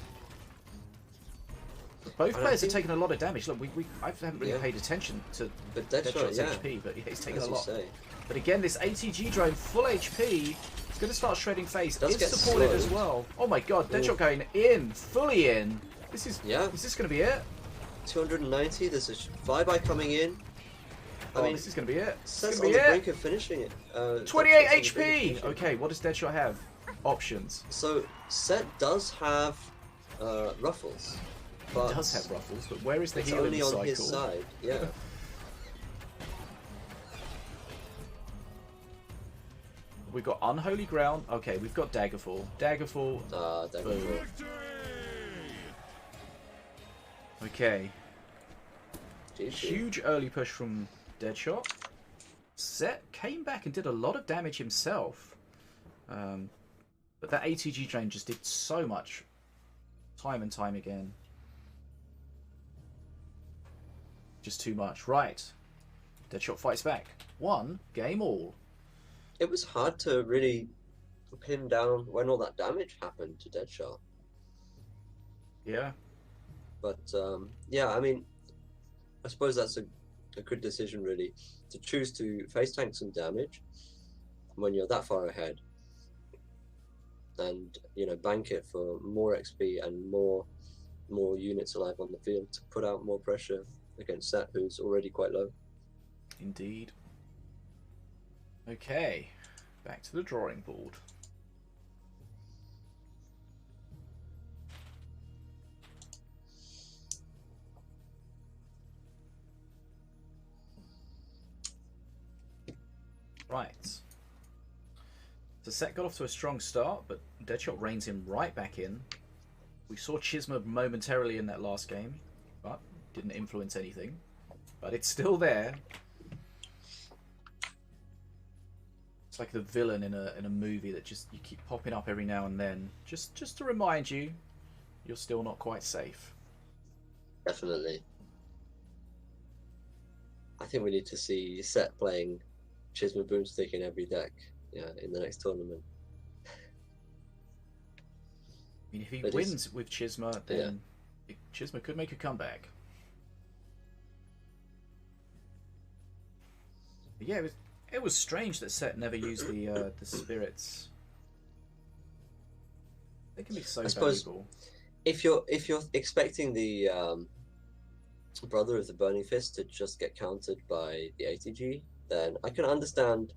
Both players are taking a lot of damage. Look, I haven't really paid attention to DeathShott's HP, but he's taking a lot. But again, this ATG drone, full HP, is going to start shredding face. It's supported as well. Oh my god, DeathShoott going in, fully in. This is, is this going to be it? 290, there's a flyby coming in. I mean, this is going to be it. Says on the brink of finishing it. 28 HP! Okay, what does DeathShoott have? Options. So, Set does have Ruffles. But he does have Ruffles, but where is the it's healing only cycle? on his side, yeah. We've got Unholy Ground. Okay, we've got Daggerfall. Daggerfall. Daggerfall. Okay. GG. Huge early push from DeathShoott. Set came back and did a lot of damage himself. But that ATG drain just did so much time and time again. Just too much. Right. DeathShoott fights back. 1 game all. It was hard to really pin down when all that damage happened to DeathShoott. Yeah. But yeah, I mean, I suppose that's a good decision really, to choose to face tank some damage when you're that far ahead, and you know, bank it for more XP and more units alive on the field to put out more pressure against Set, who's already quite low. Indeed. Okay, back to the drawing board. Right. So Set got off to a strong start, but DeathShoott reins him right back in. We saw Chisma momentarily in that last game, but didn't influence anything. But it's still there. It's like the villain in a movie that just you keep popping up every now and then, just to remind you you're still not quite safe. Definitely. I think we need to see Set playing Chisma Boomstick in every deck, yeah, in the next tournament. I mean, if he wins with Chisma, then Chisma could make a comeback. But yeah, it was strange that Set never used the spirits. They can be so valuable. If you're expecting the Brother of the Burning Fist to just get countered by the ATG, then I can understand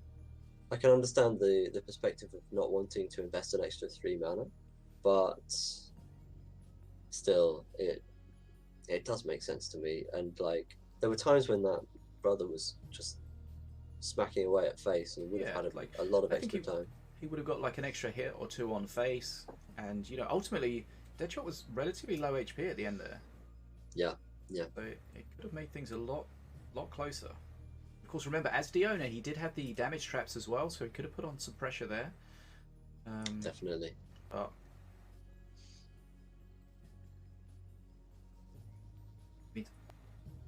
the perspective of not wanting to invest an extra 3 mana, but still it does make sense to me. And like, there were times when that brother was just smacking away at face and would have had like a lot of extra time. He would have got like an extra hit or 2 on face, and you know, ultimately DeathShoott was relatively low HP at the end there. Yeah. So it could have made things a lot closer. Of course, remember, as Diona, he did have the damage traps as well, so he could have put on some pressure there. Definitely. But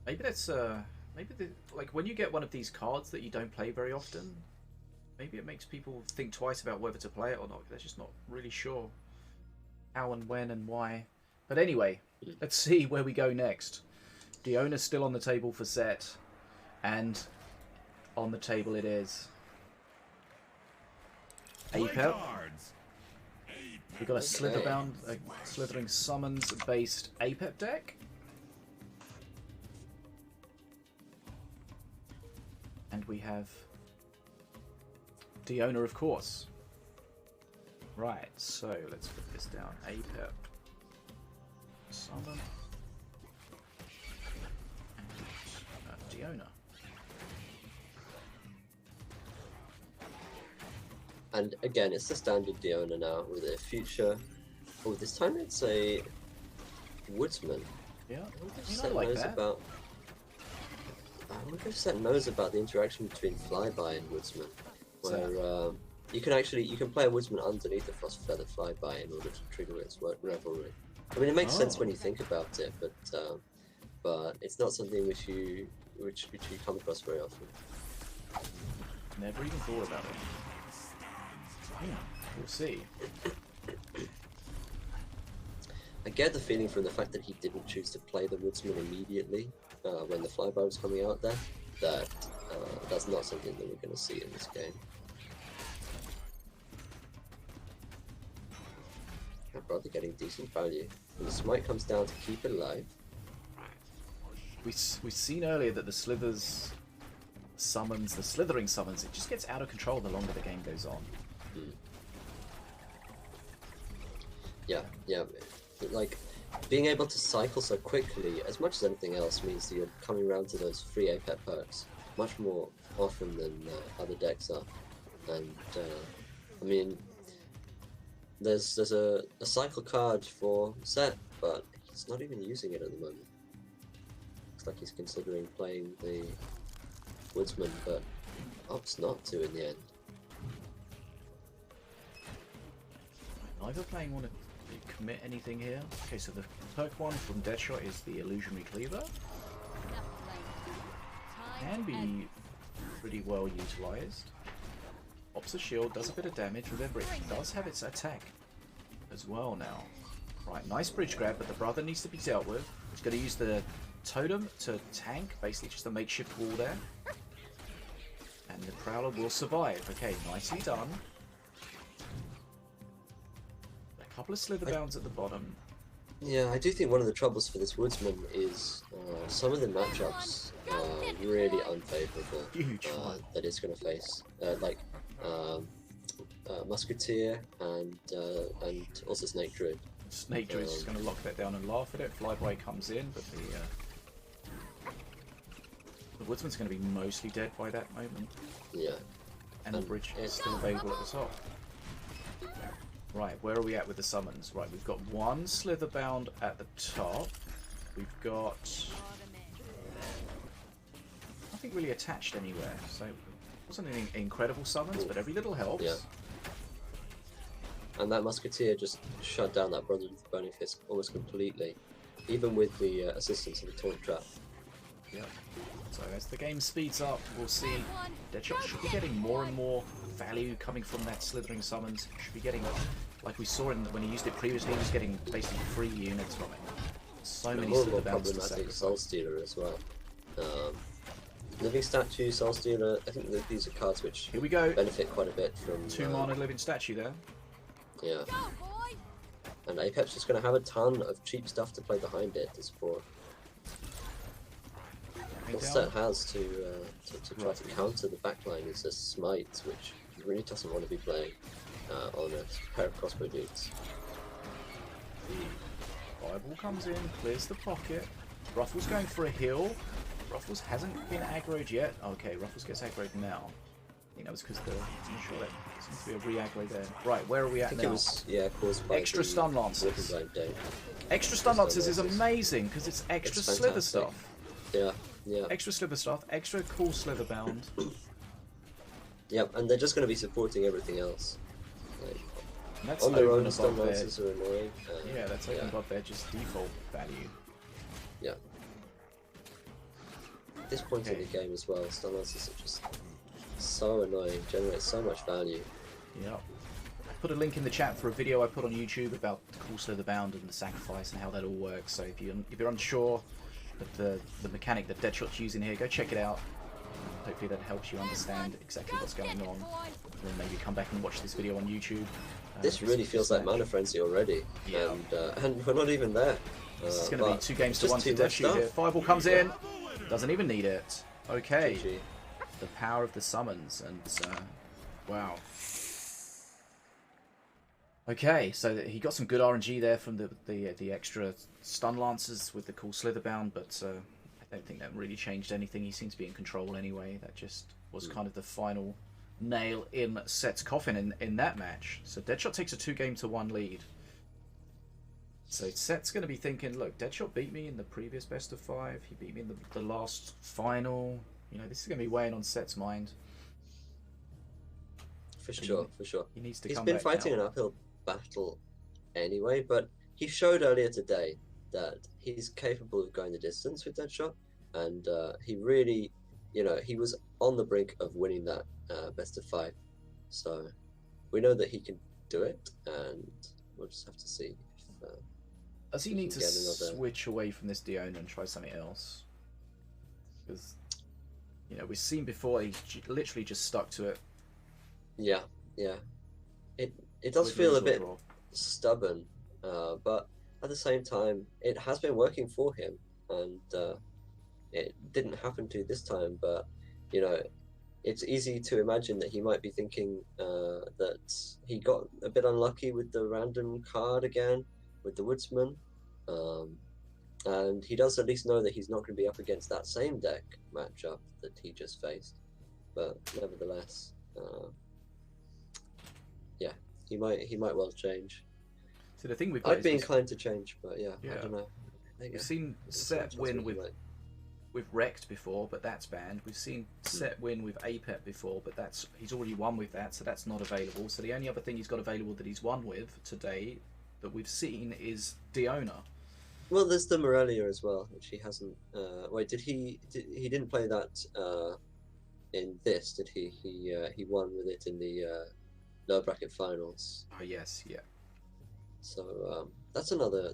maybe that's like when you get one of these cards that you don't play very often, maybe it makes people think twice about whether to play it or not. They're just not really sure how and when and why. But anyway, let's see where we go next. Diona's still on the table for Set, and on the table it is. Apep. We've got a Slithering Summons based Apep deck. And we have Diona, of course. Right, so let's put this down. Apep. Summon. And Diona. And again, it's the standard Diona now with a future. Oh, this time it's a Woodsman. Yeah, Set like knows that. about. I wonder if Set knows about the interaction between Flyby and Woodsman, where you can play a Woodsman underneath the Frost Feather Flyby in order to trigger its revelry. I mean, it makes sense when you think about it, but it's not something which you come across very often. Never even thought about it. We'll see. I get the feeling from the fact that he didn't choose to play the Woodsman immediately when the Flyby was coming out there, that that's not something that we're going to see in this game. My brother getting decent value. And the smite comes down to keep it alive. We've seen earlier that the Slithering Summons, it just gets out of control the longer the game goes on. Yeah. Like, being able to cycle so quickly, as much as anything else, means that you're coming around to those free Apep perks much more often than other decks are. And I mean, there's a cycle card for Set, but he's not even using it at the moment. Looks like he's considering playing the Woodsman, but Opts not to in the end. Neither playing want to commit anything here. Okay, so the perk one from DeathShoott is the Illusionary Cleaver. Can be pretty well utilized. Pops a shield, does a bit of damage. Remember, it does have its attack as well now. Right, nice bridge grab, but the brother needs to be dealt with. He's going to use the totem to tank, basically just a makeshift wall there. And the Prowler will survive. Okay, nicely done. A couple of slither bounds at the bottom. Yeah, I do think one of the troubles for this Woodsman is some of the matchups are really unfavourable. Huge that it's going to face, like Musketeer and also Snake Druid. Snake Druid's just going to lock that down and laugh at it. Flyboy comes in, but the Woodsman's going to be mostly dead by that moment. Yeah. And the bridge is still available at the top. Right, where are we at with the summons? Right, we've got one Slitherbound at the top. We've got nothing really attached anywhere, so it wasn't any incredible summons, but every little helps. Yeah. And that Musketeer just shut down that Brother with the Burning Fist almost completely, even with the assistance of the Taunt Trap. Yeah. So as the game speeds up, we'll see DeathShoott should be getting more and more value coming from that slithering summons. Should be getting, like we saw when he used it previously, he was getting basically 3 units from it. So many slither bounds to problematic Soul Stealer as well. Living Statue, Soul Stealer, I think that these are cards which Here we go. benefit quite a bit from 2 mana Living Statue there. Yeah. And Apex is going to have a ton of cheap stuff to play behind it to support. What Set has to try to counter the backline is a Smite, which he really doesn't want to be playing on a pair of crossbow dudes. Fireball comes in, clears the pocket. Ruffles going for a heal. Ruffles hasn't been aggroed yet. Okay, Ruffles gets aggroed now. I think that was because I'm sure there seems to be a re-aggro there. Right, where are we at I think now? it was, caused by Extra the stun lancers. Extra stun lancers is amazing because it's extra slither stuff. Yeah, yeah. Extra slither stuff, extra cool slither bound. Yep, and they're just going to be supporting everything else. Like, That's on their over own, and stun above their, lancers are annoying. yeah, that's over and above their just default value. Yeah. At this point in the game as well, stun lancers are just so annoying, generate so much value. Yep. Put a link in the chat for a video I put on YouTube about the cool slither bound and the sacrifice and how that all works. So if you're unsure of the mechanic that DeathShott's using here, go check it out. Hopefully that helps you understand exactly what's going on. And then maybe come back and watch this video on YouTube. This really feels like Mana Frenzy already, Yeah. and we're not even there. This is going to be 2 games to just 1 for too much DeathShoott stuff. here. Fireball comes in, doesn't even need it. Okay, GG. the power of the summons, and wow. Okay, so he got some good RNG there from the extra stun lancers with the cool slitherbound, but I don't think that really changed anything. He seemed to be in control anyway. That just was kind of the final nail in Set's coffin in that match. So DeathShoott takes a 2 game to 1 lead. So Set's going to be thinking, look, DeathShoott beat me in the previous best of 5. He beat me in the last final. You know, this is going to be weighing on Set's mind. For sure, for sure. He needs to He's come been back fighting now. an uphill battle anyway, but he showed earlier today that he's capable of going the distance with DeathShoott, and he really, you know, he was on the brink of winning that best of 5. So we know that he can do it, and we'll just have to see if Does he we need can to get another... switch away from this Diona and try something else? Because, you know, we've seen before he's literally just stuck to it. Yeah, yeah. It does With feel a lose or bit draw. stubborn, but at the same time, it has been working for him, and it didn't happen to this time. But you know, it's easy to imagine that he might be thinking that he got a bit unlucky with the random card again with the Woodsman, and he does at least know that he's not going to be up against that same deck matchup that he just faced. But nevertheless. Yeah, he might well change. So the thing we've got I'd be inclined to change, but yeah, Yeah. I don't know. We've seen Set win with with Wrecked before, but that's banned. We've seen Set win with Apep before, but he's already won with that, so that's not available. So the only other thing he's got available that he's won with today that we've seen is Diona. Well, there's the Morelia as well, which he hasn't. Wait, he didn't play that in this, did he? He won with it in the lower bracket finals. Oh yes, yeah. So that's another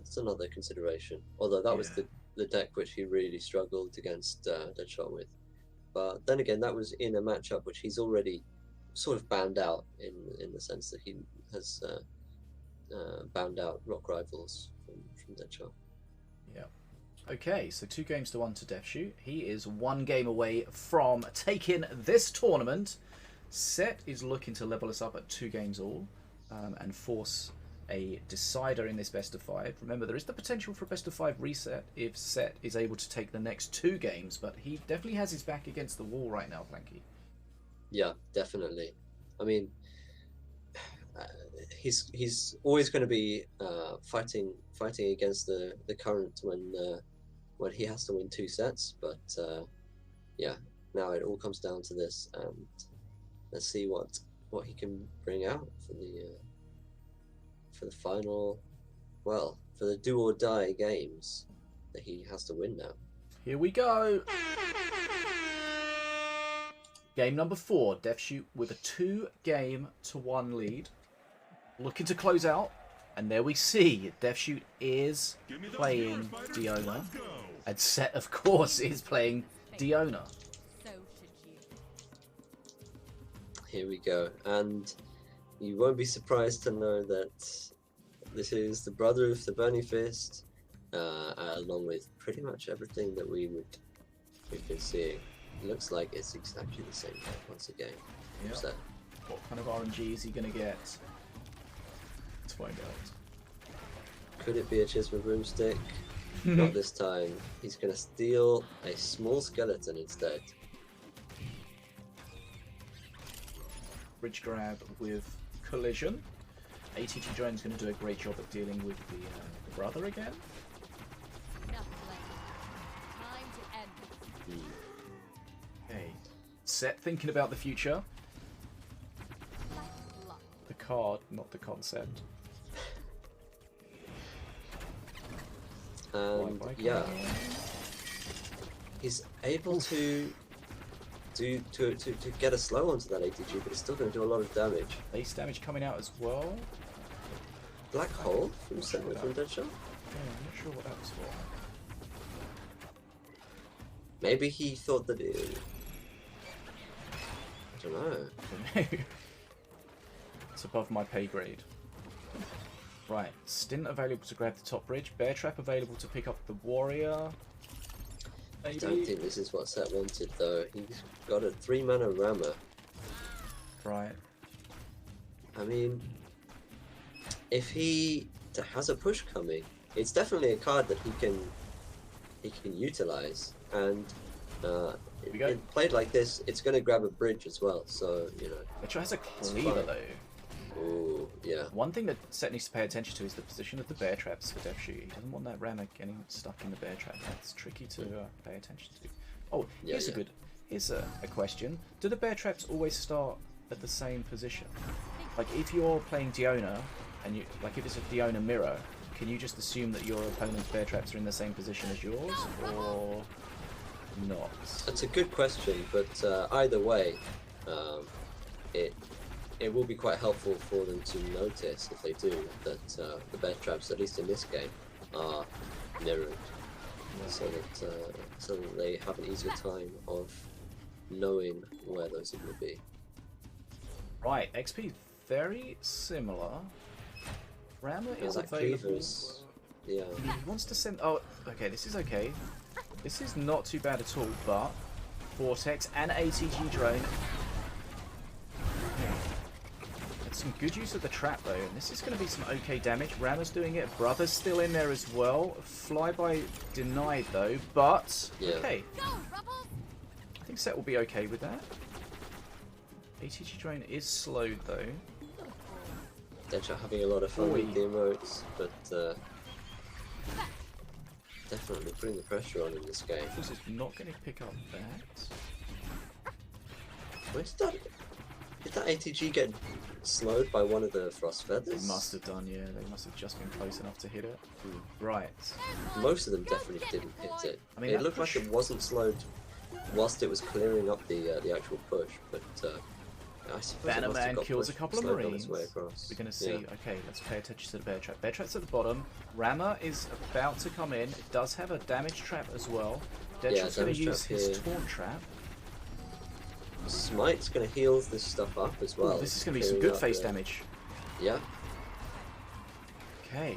consideration. Although that was the deck which he really struggled against DeathShoott with. But then again, that was in a matchup which he's already sort of banned out in the sense that he has banned out Rock Rivals from DeathShoott. Yeah. Okay, so 2 games to 1 to DeathShoott. He is 1 game away from taking this tournament. Set is looking to level us up at 2 games all and force a decider in this best of 5. Remember, there is the potential for a best of 5 reset if Set is able to take the next 2 games, but he definitely has his back against the wall right now, Planky. Yeah, definitely. I mean, he's always going to be fighting against the current when he has to win 2 sets. But yeah, now it all comes down to this, and let's see what he can bring out for the final. Well, for the do or die games that he has to win now. Here we go. Game number 4, DeathShoott with a 2 game to 1 lead. Looking to close out, and there we see DeathShoott is playing Diona, and Set, of course, is playing Diona. So should you. Here we go, and you won't be surprised to know that this is the brother of the Burning Fist, along with pretty much everything that we've been seeing. It looks like it's exactly the same once again. Yep. So, What kind of RNG is he going to get? Let's find out. could it be a Chisma Broomstick? Not this time. He's going to steal a small skeleton instead. Bridge grab with Collision. ATG Drone's going to do a great job at dealing with the brother again. Enough playing. Time to end. Okay. Set thinking about the future. Like luck. The card, not the concept. And yeah, he's able to get a slow onto that ATG, but it's still going to do a lot of damage. Base damage coming out as well. Black hole from Sure from that. DeathShoott? Yeah, I'm not sure what that was for. Maybe he thought that it. I don't know. It's above my pay grade. Right, Stint available to grab the top bridge. Bear Trap available to pick up the warrior. I Maybe. don't think this is what Set wanted though. He's got a 3-mana rammer. Right. I mean, if he has a push coming, it's definitely a card that he can utilize. And we go. it played like this, it's going to grab a bridge as well. So you know. Metro has a cleaver fine. though. Ooh, yeah. One thing that Set needs to pay attention to is the position of the bear traps for DeathShoott. He doesn't want that rammer getting stuck in the bear trap. That's tricky to pay attention to. Oh, Yeah, here's a question. Do the bear traps always start at the same position? Like if you're playing Diona, and if it's a Diona mirror, can you just assume that your opponent's bear traps are in the same position as yours, or not? That's a good question, but either way, it will be quite helpful for them to notice, if they do, that the bear traps, at least in this game, are mirrored, so that they have an easier time of knowing where those are going to be. Right, XP very similar. Rammer is That available. cleaver's, yeah. He wants to send. Oh, okay. This is okay. This is not too bad at all. But Vortex and ATG drone. It's some good use of the trap though, and this is going to be some okay damage. Rammer's doing it. Brother's still in there as well. Flyby denied though, but Yeah. okay. Go, Rubble! I think Set will be okay with that. ATG drone is slowed though. DeathShoott having a lot of fun with the emotes, but Definitely putting the pressure on in this game. This is not going to pick up that. Where's that? Did that ATG get slowed by one of the frost They feathers? must have done, yeah. They must have just been close enough to hit it. Right. Most of them definitely didn't hit it. I mean, It that looked push- like it wasn't slowed whilst it was clearing up the actual push, but I suppose it Banner must have Man got kills a pushed couple of slowed on its Marines. way across. We're going to see. Yeah. Okay, let's pay attention to the bear trap. Bear trap's at the bottom. Rammer is about to come in. It does have a damage trap as well. Deadshoot's going to damage use trap his here. taunt trap. Smite's going to heal this stuff up as well. Ooh, this is going to be some clearing good up face the- damage. Yeah. Okay.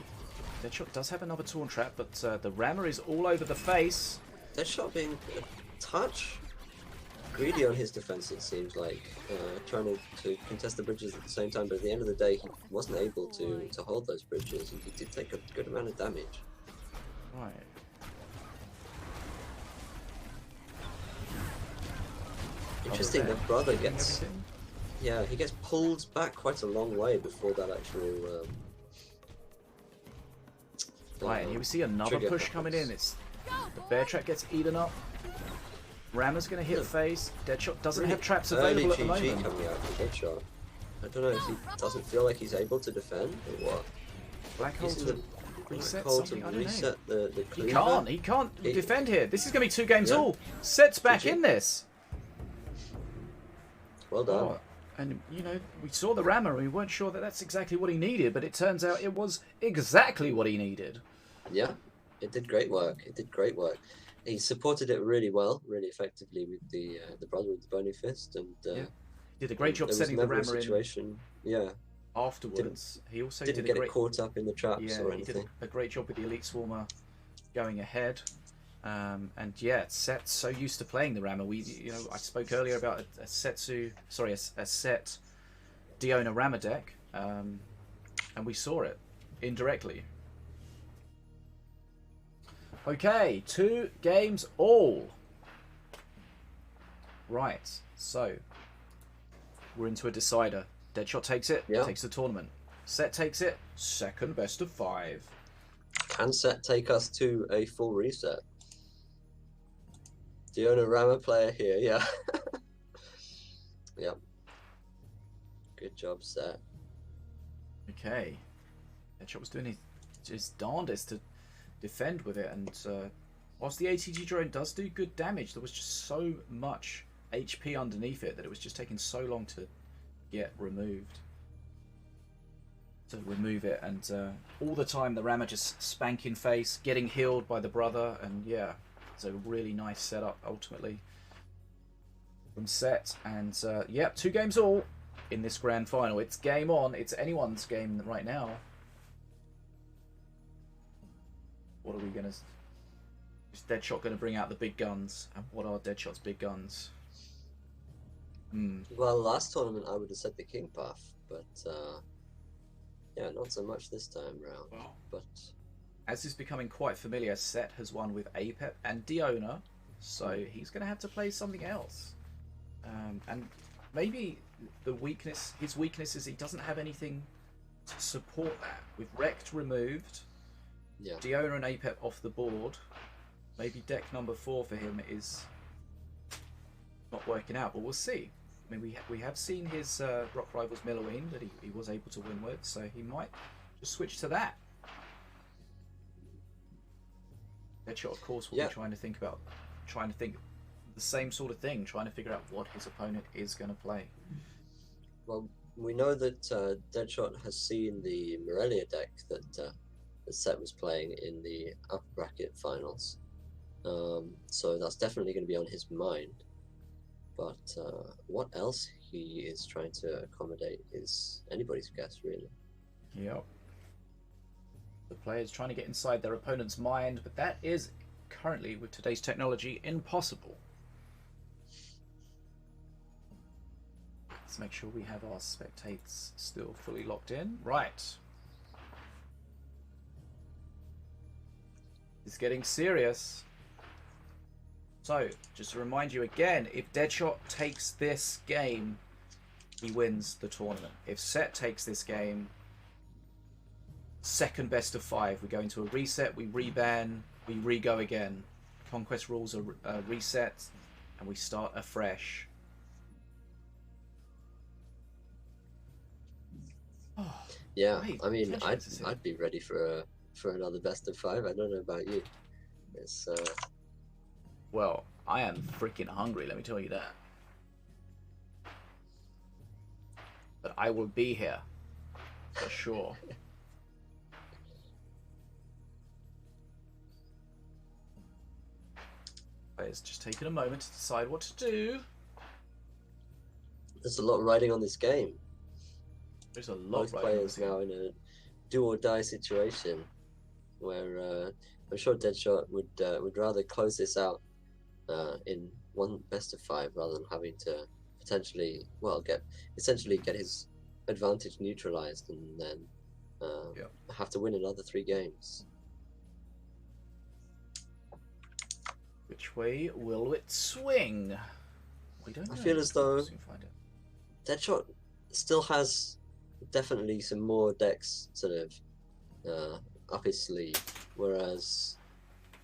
Deadshot does have another taunt trap, but the Rammer is all over the face. Deadshot being a touch greedy on his defense, it seems like. Trying to contest the bridges at the same time, but at the end of the day, he wasn't able to hold those bridges, and he did take a good amount of damage. Right. Interesting, there, that brother hitting gets... everything. Yeah, he gets pulled back quite a long way before that actual... Right, and here we see another trigger push coming in. happens. It's the bear trap gets eaten up. Rammer's going to hit face. Deadshot doesn't Really have traps early available at the GG moment. coming out from Deadshot. I don't know if he doesn't feel like he's able to defend or what. Black hole Using to the reset hole something. to I don't know. reset the He cleaver. can't. He can't He- defend here. This is going to be 2 games Yeah. all. Set's back GG. in this. Well done. Oh, and you know, we saw the Rammer and we weren't sure that that's exactly what he needed, but it turns out it was exactly what he needed. Yeah, it did great work. It did great work. He supported it really well, really effectively with the brother with the bony fist, and Yeah. He did a great job there was setting the never a Rammer in situation. Yeah, afterwards. He also didn't did a get great it caught up in the traps Yeah, or he did anything. a great job with the Elite Swarmer going ahead. And yeah, Set's so used to playing the Rammer. I spoke earlier about a Set Diona Rammer deck, and we saw it indirectly. Okay, 2 games all. Right, so we're into a decider. Deadshot takes it, Yeah. takes the tournament. Set takes it, second best of 5. Can Set take us to a full reset? Diona Rammer player here, yeah. Yep. Good job, Set. Okay. Deadshot was doing his darndest to defend with it, and whilst the ATG drone does do good damage, there was just so much HP underneath it that it was just taking so long to get removed. To remove it, and all the time the Rammer just spanking face, getting healed by the brother, and yeah, it's a really nice setup ultimately from Set. And yeah, 2 games all in this grand final. It's game on. It's anyone's game right now. What are we gonna? Is Deadshot gonna bring out the big guns? And what are Deadshot's big guns? Well, last tournament I would have said the King Path, but yeah, not so much this time round. Wow. But As is becoming quite familiar, Set has won with Apep and Diona, so he's going to have to play something else. And maybe his weakness is he doesn't have anything to support that. With Rect removed, yeah, Diona and Apep off the board, maybe deck number 4 for him is not working out, but we'll see. I mean, we have seen his Rock Rivals Milloween that he was able to win with, so he might just switch to that. Deadshot, of course, will Yeah. be trying to think the same sort of thing, trying to figure out what his opponent is going to play. well, we know that Deadshot has seen the Morelia deck that that Set was playing in the upper bracket finals, so that's definitely going to be on his mind. But what else he is trying to accommodate is anybody's guess, really. Yep. The player's trying to get inside their opponent's mind, but that is currently, with today's technology, impossible. Let's make sure we have our spectates still fully locked in. Right. It's getting serious. So, just to remind you again, if Deadshot takes this game, he wins the tournament. If Set takes this game, second best of 5. We go into a reset, we reban, we re-go again. Conquest rules are reset, and we start afresh. Oh, Yeah, great. I mean, Congratulations. I'd be ready for another best of 5. I don't know about you. It's Well, I am freaking hungry, let me tell you that. But I will be here, for sure. Players just taking a moment to decide what to do. there's a lot riding on this game. There's a lot Both right players now in a do or die situation, where I'm sure DeathShoott would rather close this out in one best of 5 rather than having to potentially essentially get his advantage neutralized and then have to win another 3 games. Which way will it swing? We don't know. I feel as though We'll soon find it. DeathShoott still has definitely some more decks sort of up his sleeve, whereas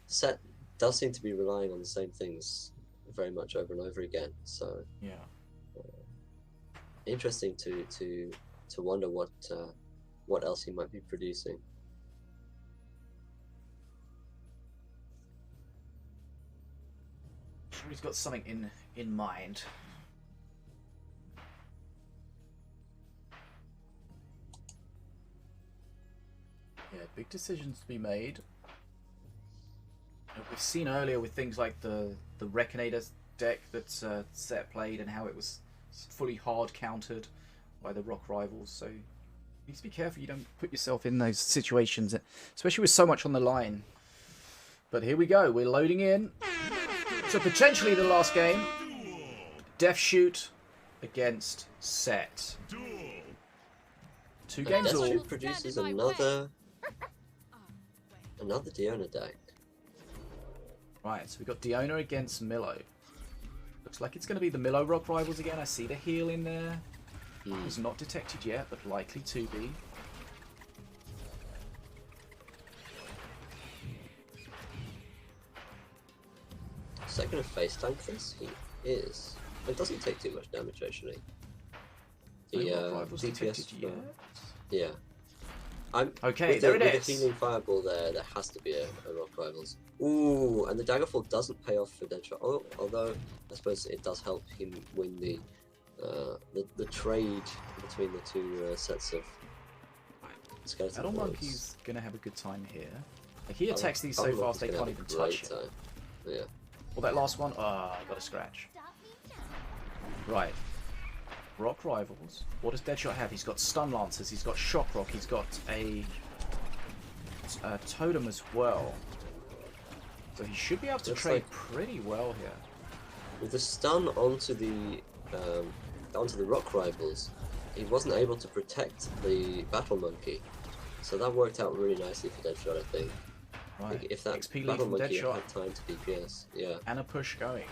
Set does seem to be relying on the same things very much over and over again. So Yeah. interesting to wonder what else he might be producing. Sure he's got something in mind. Yeah, big decisions to be made. We've seen earlier with things like the Reconator deck that Set played and how it was fully hard countered by the Rock Rivals, so you need to be careful you don't put yourself in those situations, especially with so much on the line. But here we go, we're loading in. So potentially the last game, DeathShoott against Set. Duel. 2 games all. DeathShoott produces another Diona deck. Right, so we've got Diona against Milo. Looks like it's going to be the Milo Rock Rivals again. I see the heal in there. It's not detected yet, but likely to be. Is that going to face tank this? He is. It doesn't take too much damage actually. The No Rock Rivals detected DPS. yet. Yeah. Okay, with there the, it with is. the healing fireball there has to be a Rock Rivals. Ooh, and the Daggerfall doesn't pay off for DeathShoott. Oh, although I suppose it does help him win the trade between the 2 sets of skeleton Battle hordes. Monkey's going to have a good time here. Like, he attacks these so fast they can't even touch it. Yeah. Well, that last one, I got a scratch. Right. Rock Rivals. What does DeathShoott have? He's got Stun Lancers, he's got Shock Rock, he's got a Totem as well. So he should be able to Looks trade like- pretty well here. With the stun onto the Rock Rivals, he wasn't able to protect the Battle Monkey, so that worked out really nicely for DeathShoott, I think. I Right. think if that XP lead Battle from Monkey DeathShoott had time to DPS, yeah. and a push going.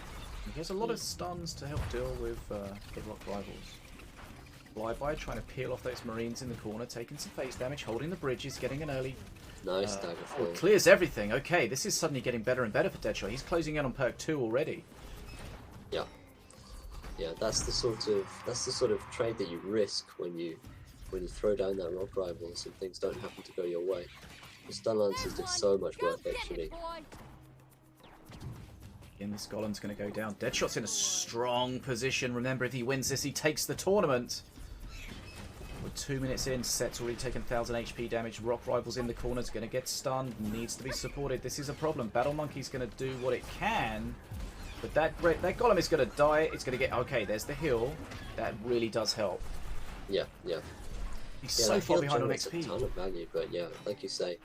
He has a lot of stuns to help deal with the Rock Rivals. Flyby trying to peel off those Marines in the corner, taking some face damage, holding the bridges, getting an early... Nice Daggerfall. clears everything. Okay, this is suddenly getting better and better for DeathShoott. He's closing in on perk 2 already. Yeah. Yeah, that's the sort of trade that you risk when you throw down that Rock Rivals and things don't happen to go your way. The Stun Lancers did so much work actually. Again, this Golem's going to go down. DeathShott's in a strong position. Remember, if he wins this, he takes the tournament. We're 2 minutes in. Set's already taken 1000 HP damage. Rock Rivals in the corner is going to get stunned. Needs to be supported. This is a problem. Battle Monkey's going to do what it can. But that Golem is going to die. It's going to get... Okay, there's the heal. That really does help. Yeah, yeah. He's Yeah, so that far heal behind on generates XP. a ton of value, but yeah, like you say,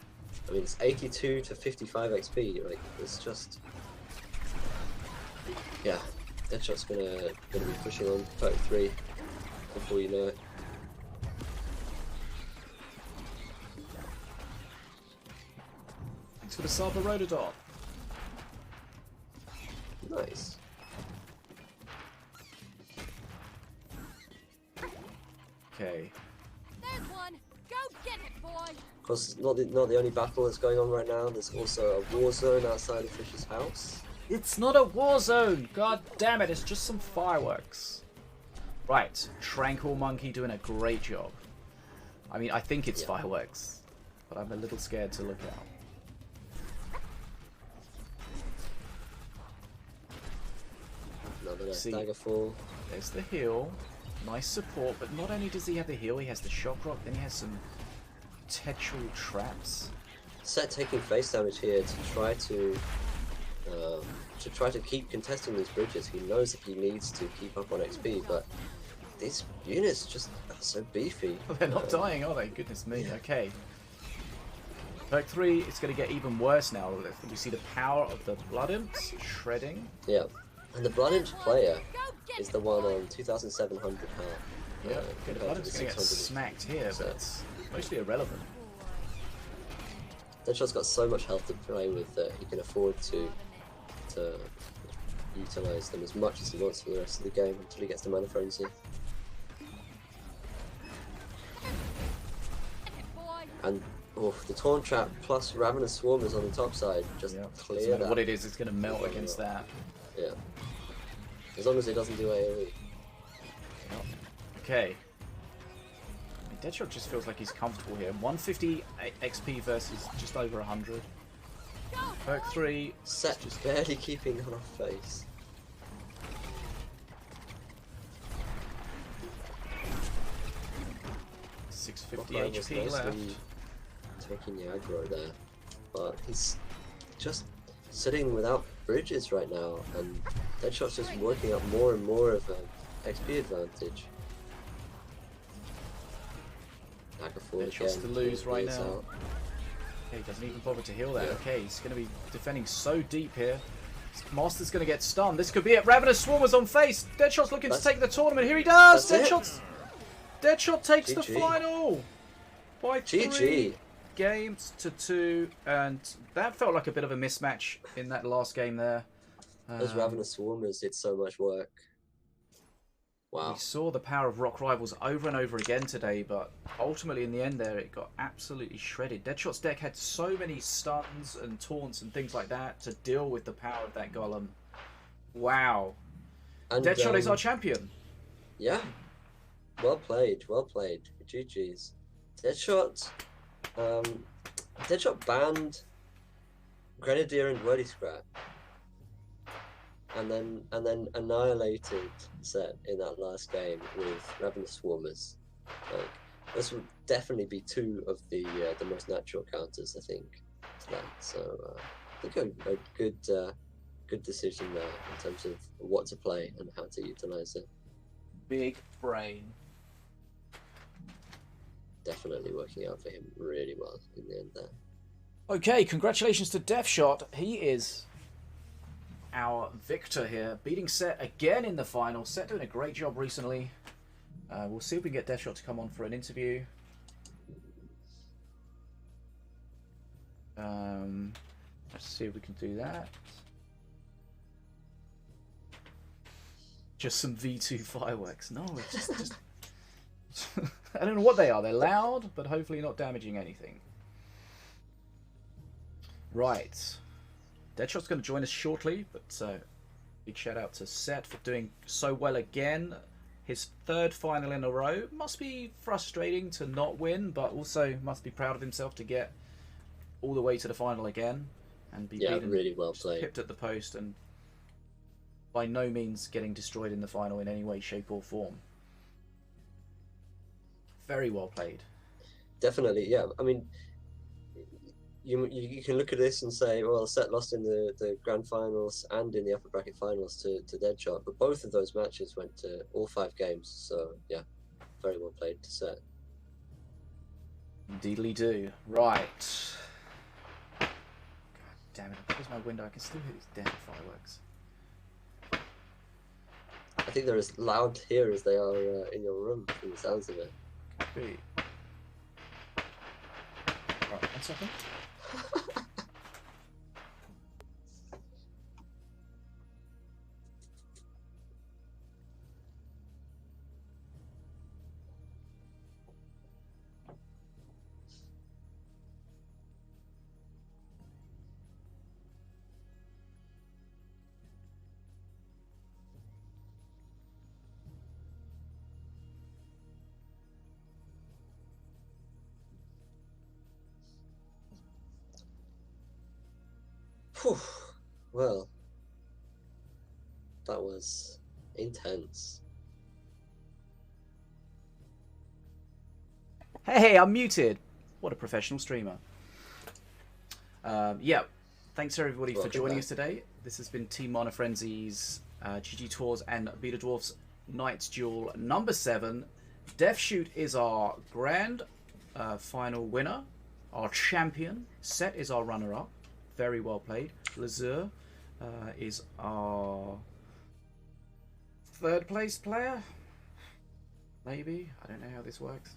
I mean, it's 82 to 55 XP. Like, it's just... Yeah, DeathShott's gonna be pushing on perk 3 before you know it. Thanks for the Saba Rotodot. Nice. Okay. There's one. Go get it, boy. Of course, it's not the only battle that's going on right now. There's also a war zone outside of Fish's house. It's not a war zone! God damn it, it's just some fireworks. Right, Tranquil Monkey doing a great job. I mean, I think it's fireworks, but I'm a little scared to look out. Another See, Daggerfall. There's the heal. Nice support, but not only does he have the heal, he has the shock rock, then he has some potential traps. Set taking face damage here to try to keep contesting these bridges. He knows that he needs to keep up on XP, but these units just are so beefy. They're not dying, are they? Goodness me. Okay. Perk 3, it's going to get even worse now. We see the power of the Blood Imps shredding. Yeah, and the Blood Imps player is the one on 2,700 health. Yeah, okay, the Blood Imps going to get smacked here, but it's mostly irrelevant. DeathShott's got so much health to play with that he can afford to utilize them as much as he wants for the rest of the game until he gets to Mana Frenzy. And the Taunt Trap plus Ravenous Swarmers on the top side just clear that. What it is, it's going to melt against that. Yeah. As long as it doesn't do AoE. Okay. DeathShoott just feels like he's comfortable here. 150 XP versus just over 100. Perk 3. Set just barely keeping on our face. HP left. Taking the aggro there, but he's just sitting without bridges right now, and DeathShott's just working up more and more of an XP advantage. DeathShott's to lose right now. Okay, he doesn't even bother to heal that. Yeah. Okay, he's going to be defending so deep here. Master's going to get stunned. This could be it. Ravenous Swarmers on face. DeathShott's looking to take the tournament. Here he does. DeathShoott takes the final by 3 games to 2, and that felt like a bit of a mismatch in that last game there. Those Ravenous Swarmers did so much work. Wow. We saw the power of Rock Rivals over and over again today, but ultimately in the end there it got absolutely shredded. DeathShott's deck had so many stuns and taunts and things like that to deal with the power of that golem. Wow. And DeathShoott is our champion. Yeah. Well played, well played. GG's. DeathShoott banned Grenadier and Wordy Scrap. And then annihilated Set in that last game with Ravenous Swarmers. Like, this would definitely be 2 of the most natural counters, I think, to that. So I think a good decision there in terms of what to play and how to utilize it. Big brain. Definitely working out for him really well in the end there. Okay, congratulations to DeathShoott. He is our victor here, beating Set again in the final. Set doing a great job recently. We'll see if we can get DeathShoott to come on for an interview. Let's see if we can do that. Just some V2 fireworks. No, it's just I don't know what they are. They're loud, but hopefully not damaging anything. Right. DeathShott's going to join us shortly, but big shout out to Set for doing so well again. His 3rd final in a row. Must be frustrating to not win, but also must be proud of himself to get all the way to the final again and be beaten, really well played, pipped at the post, and by no means getting destroyed in the final in any way, shape, or form. Very well played. Definitely, yeah. I mean, you can look at this and say, well, Set lost in the grand finals and in the upper bracket finals to DeathShoott, but both of those matches went to all 5 games. So yeah, very well played to Set. Indeedly do. Right. God damn it! Close my window. I can still hear these damn fireworks. I think they're as loud here as they are in your room, from the sounds of it. Could be. Right, 1 second. Whew. Well, that was intense. Hey, I'm muted. What a professional streamer. Yeah, thanks everybody for Welcome joining back. us today. This has been Team Mana Frenzy's GGtours and Betadwarf's Knights Duel number 7. DeathShoott is our grand final winner. Our champion. Set is our runner-up. Very well played. Lazur is our 3rd place player. Maybe. I don't know how this works.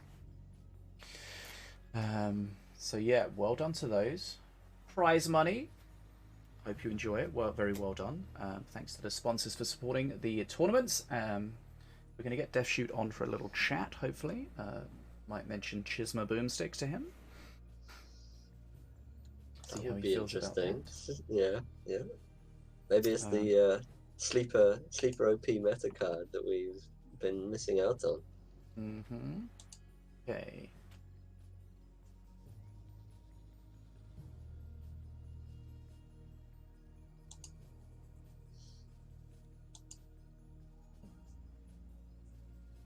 So yeah, well done to those. Prize money. Hope you enjoy it. Well, very well done. Thanks to the sponsors for supporting the tournaments. We're going to get DeathShoott on for a little chat, hopefully. Might mention Chisma Boomsticks to him. See That how would he be feels about interesting. that. Yeah. Maybe it's the sleeper OP meta card that we've been missing out on. Mm-hmm. Okay.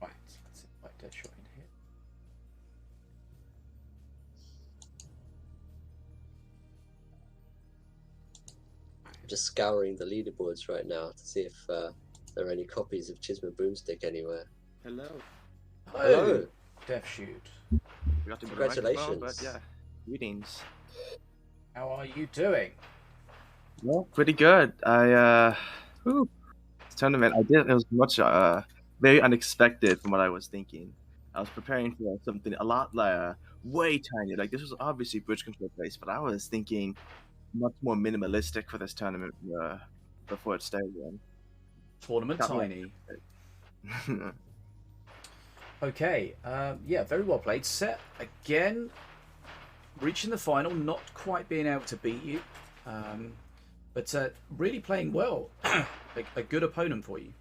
Right, let's invite DeathShoott in here. I'm just scouring the leaderboards right now to see if there are any copies of Chisma Boomstick anywhere. Hello. Hello. DeathShoott. Forgot to Congratulations. but yeah, greetings. How are you doing? Well, pretty good. This tournament it was much very unexpected from what I was thinking. I was preparing for something a lot way tinier. Like this was obviously bridge control based, but I was thinking much more minimalistic for this tournament before it started. Tournament Got me. tiny. Okay, yeah, very well played. Set again, reaching the final, not quite being able to beat you, but really playing well. a good opponent for you.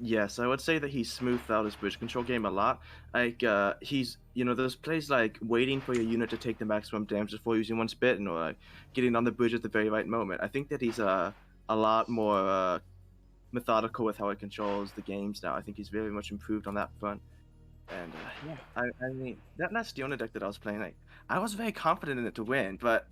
Yes, I would say that he smoothed out his bridge control game a lot. Like he's those plays like waiting for your unit to take the maximum damage before using one spit, or like getting on the bridge at the very right moment. I think that he's a lot more methodical with how he controls the games now. I think he's very much improved on that front. And yeah, I mean that Nastiona deck that I was playing, like I was very confident in it to win, but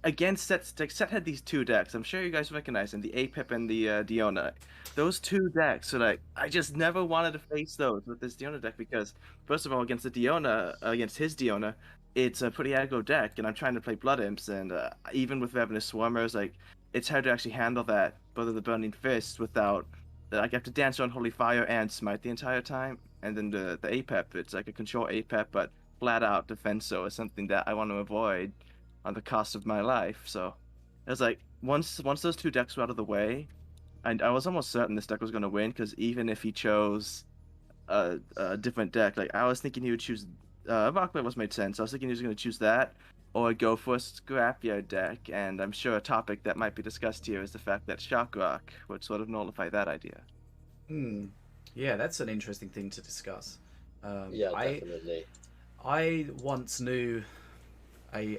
again, Set had these 2 decks. I'm sure you guys recognize them, the Apep and the Diona. Those 2 decks are like, I just never wanted to face those with this Diona deck because, first of all, against the Diona, against his Diona, it's a pretty aggro deck, and I'm trying to play Blood Imps, and even with Ravenous Swarmers, like, it's hard to actually handle that, both of the Burning Fist, without, like, I have to dance on Holy Fire and Smite the entire time, and then the Apep, it's like a control Apep, but flat-out Defenso is something that I want to avoid on the cost of my life. So it was like once those 2 decks were out of the way, and I was almost certain this deck was going to win, because even if he chose a different deck, like I was thinking he would choose Rockbait was made sense. I was thinking he was going to choose that or go for a Scrapyard deck, and I'm sure a topic that might be discussed here is the fact that Shock Rock would sort of nullify that idea. Yeah, that's an interesting thing to discuss. Yeah, definitely. I once knew a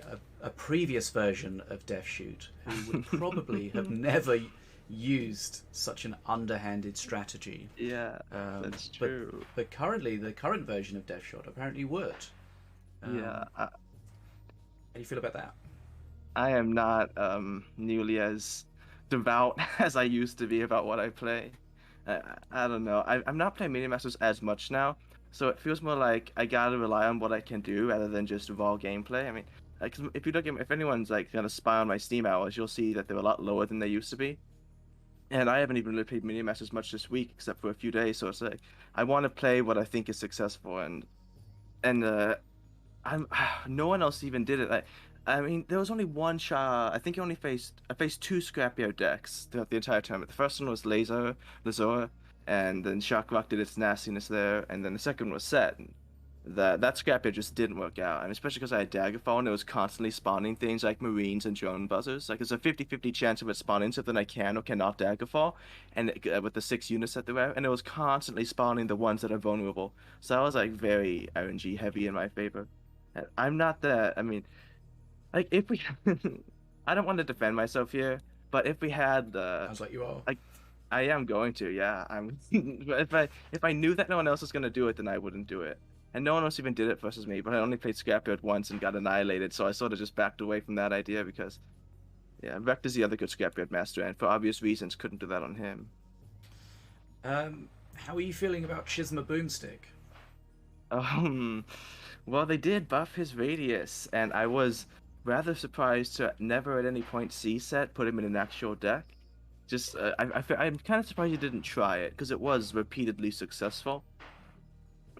previous version of DeathShoott who would probably have never used such an underhanded strategy. Yeah, that's true. But currently, the current version of DeathShoott apparently would. Yeah. How do you feel about that? I am not nearly as devout as I used to be about what I play. I don't know. I'm not playing Minion Masters as much now, so it feels more like I gotta rely on what I can do rather than just raw gameplay. I mean, like, if you look at, if anyone's like gonna spy on my Steam hours, you'll see that they're a lot lower than they used to be. And I haven't even really played Minion Masters much this week, except for a few days. So it's like I want to play what I think is successful, and no one else even did it. I mean, there was only one shot. I think I faced 2 Scrapyard decks throughout the entire tournament. The first one was Lazur, and then Shock Rock did its nastiness there, and then the second one was Set. That Scrapyard just didn't work out, and especially because I had Daggerfall and it was constantly spawning things like Marines and Drone Buzzers. Like, there's a 50-50 chance of it spawning something I can or cannot Daggerfall, and with the 6 units that they were, and it was constantly spawning the ones that are vulnerable. So I was like very RNG heavy in my favor. And I'm not that. I mean, like if we I don't want to defend myself here, but if we had Sounds like you are. I am going to, yeah. I'm. If I knew that no one else was gonna do it, then I wouldn't do it. And no one else even did it versus me. But I only played Scrapyard once and got annihilated, so I sort of just backed away from that idea because, yeah, Vector's the other good Scrapyard master, and for obvious reasons, couldn't do that on him. How are you feeling about Chisma Boomstick? Well, they did buff his radius, and I was rather surprised to never at any point see set put him in an actual deck. Just, I'm kind of surprised he didn't try it, because it was repeatedly successful.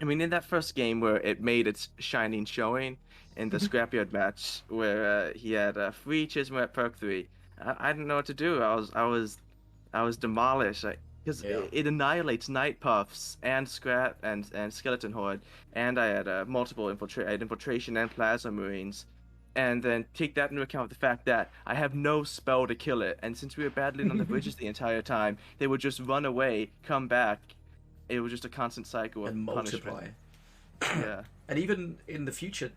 I mean, in that first game where it made its shining showing, in the Scrapyard match, where he had free Chisma at perk 3, I didn't know what to do. I was demolished. Because it annihilates Night Puffs and Scrap and Skeleton Horde, and I had multiple infiltration and Plasma Marines, and then take that into account the fact that I have no spell to kill it, and since we were battling on the bridges the entire time, they would just run away, come back. It was just a constant cycle and of multiply. Yeah. And even in the future,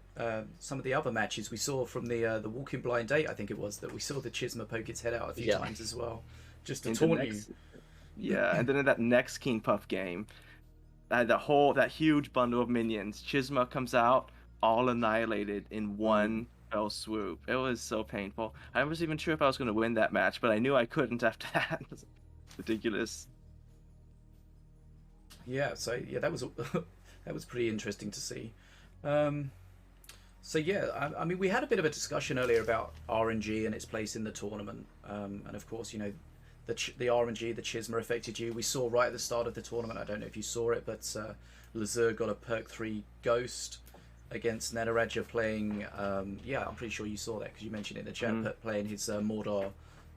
some of the other matches we saw from the Walking Blind Date, I think it was, that we saw the Chisma poke its head out a few times as well, just to taunt you. Yeah, and then in that next King Puff game, that huge bundle of minions, Chisma comes out, all annihilated in one fell swoop. It was so painful. I wasn't even sure if I was going to win that match, but I knew I couldn't after that. It was ridiculous. Yeah, so yeah, that was that was pretty interesting to see. So yeah, I mean, we had a bit of a discussion earlier about RNG and its place in the tournament, and of course, you know, the RNG, the Chisma affected you. We saw right at the start of the tournament, I don't know if you saw it, but Lazur got a perk 3 Ghost against Nataraja playing, yeah, I'm pretty sure you saw that because you mentioned it in the chat, playing his Mordor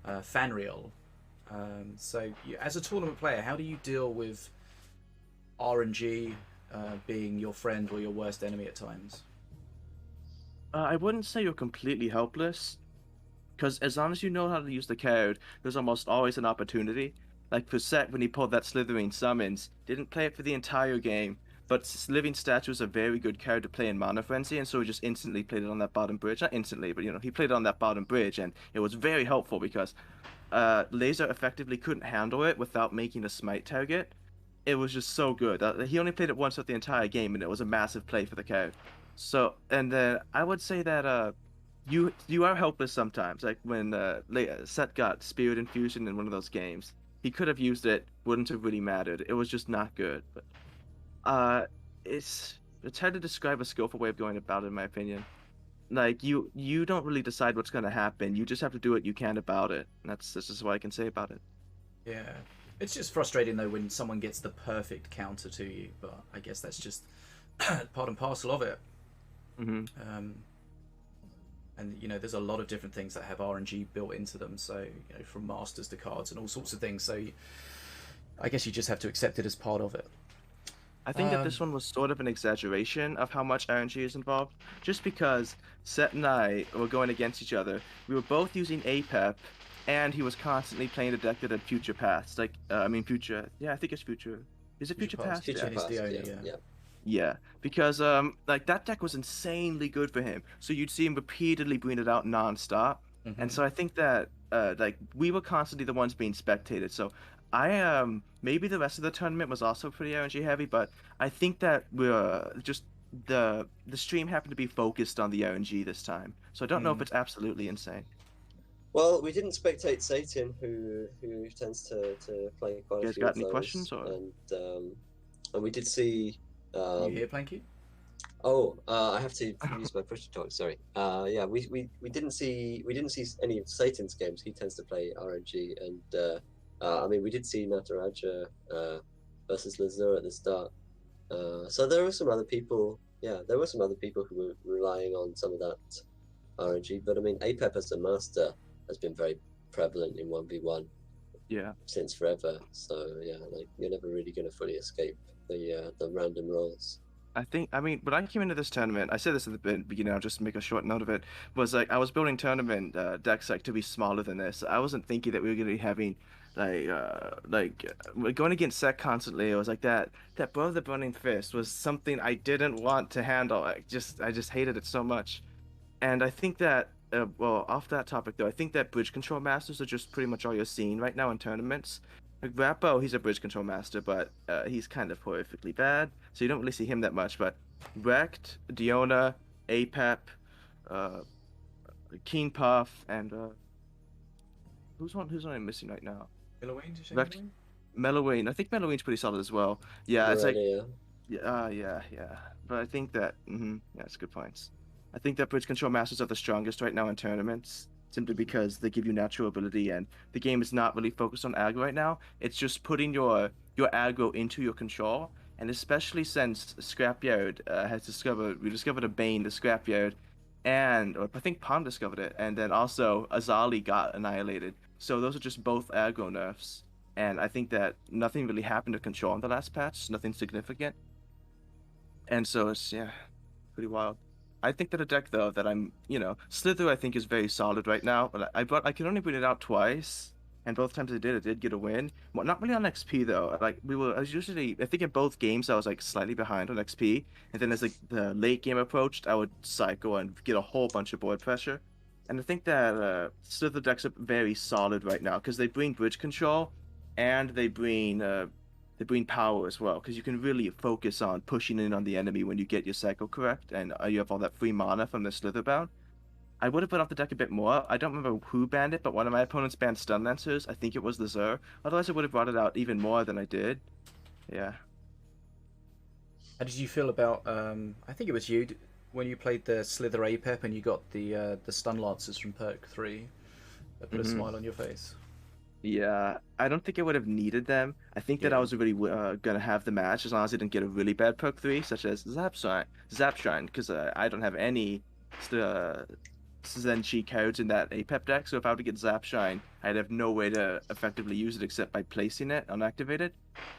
Fanriel. So as a tournament player, how do you deal with RNG being your friend or your worst enemy at times? I wouldn't say you're completely helpless, because as long as you know how to use the card, there's almost always an opportunity. Like for Set, when he pulled that Slithering Summons, didn't play it for the entire game, but Living Statue is a very good card to play in Mana Frenzy, and so he just instantly played it on that bottom bridge. Not instantly, but you know, he played it on that bottom bridge, and it was very helpful because Laser effectively couldn't handle it without making a smite target. It was just so good. He only played it once with the entire game, and it was a massive play for the card. So, and then I would say that you are helpless sometimes. Like when Set got Spirit Infusion in one of those games, he could have used it, wouldn't have really mattered. It was just not good. But it's hard to describe a skillful way of going about it, in my opinion. Like you don't really decide what's going to happen. You just have to do what you can about it. And that's just what I can say about it. Yeah. It's just frustrating though when someone gets the perfect counter to you, but I guess that's just part and parcel of it. And you know, there's a lot of different things that have RNG built into them, so you know, from masters to cards and all sorts of things, so I guess you just have to accept it as part of it. I think that this one was sort of an exaggeration of how much RNG is involved, just because Set and I were going against each other. We were both using APEP, and he was constantly playing a deck that had Future Past. Like, I mean, Future. Yeah, I think it's Future. Is it Future Past? Future Past, yeah. Yeah, because like that deck was insanely good for him. So you'd see him repeatedly bring it out non-stop. And so I think that like we were constantly the ones being spectated. So I maybe the rest of the tournament was also pretty RNG heavy, but I think that we're just the stream happened to be focused on the RNG this time. So I don't know if it's absolutely insane. Well, we didn't spectate Satan, who tends to play quite a few got of any those, questions, or? And we did see. You here, Planky? Oh, I have to use my push to talk. Sorry. Yeah, we didn't see any of Satan's games. He tends to play RNG, and I mean, we did see Nataraja versus Lazur at the start. So there were some other people. Yeah, there were some other people who were relying on some of that RNG. But I mean, APEP as a master has been very prevalent in 1v1. Yeah. Since forever. So yeah, like you're never really going to fully escape the random rolls. I mean, when I came into this tournament, I said this at the beginning, I'll just make a short note of it, was like, I was building tournament decks like to be smaller than this. I wasn't thinking that we were going to be having, going against Sec constantly. It was like that Brother the Burning Fist was something I didn't want to handle. I just hated it so much. And I think that well, off that topic though, I think that bridge control masters are just pretty much all you're seeing right now in tournaments. Like Rappo, he's a bridge control master, but he's kind of horrifically bad, so you don't really see him that much. But Rekt, Diona, Apep, uh, Keen Puff, and who's one I'm missing right now? Milloween, did you say Rekt, Milloween? Melloween. I think Melloween's pretty solid as well. Yeah, it's like Morelia. yeah. But I think that yeah, it's good points. I think that bridge control masters are the strongest right now in tournaments, simply because they give you natural ability, and the game is not really focused on aggro right now. It's just putting your aggro into your control, and especially since Scrapyard we discovered a Bane, the Scrapyard, or I think Pond discovered it, and then also Azali got annihilated. So those are just both aggro nerfs, and I think that nothing really happened to control in the last patch, nothing significant. And so it's, yeah, pretty wild. I think that a deck though that Slither I think is very solid right now. But I can only bring it out twice, and both times I did get a win. Well, not really on XP though. Like I was usually, I think in both games I was like slightly behind on XP, and then as like the late game approached, I would cycle and get a whole bunch of board pressure. And I think that Slither decks are very solid right now because they bring bridge control, and they bring power as well, because you can really focus on pushing in on the enemy when you get your cycle correct, and you have all that free mana from the Slitherbound. I would have put off the deck a bit more. I don't remember who banned it, but one of my opponents banned Stun Lancers. I think it was Lazur. Otherwise, I would have brought it out even more than I did. Yeah. How did you feel about? I think it was you when you played the Slither Apep and you got the Stun Lancers from Perk 3. That put a smile on your face. Yeah, I don't think I would have needed them. I think that I was really gonna have the match as long as I didn't get a really bad perk 3, such as Zap Shrine, because I don't have any Zenshi cards in that Apep deck. So if I were to get Zap Shrine, I'd have no way to effectively use it except by placing it unactivated.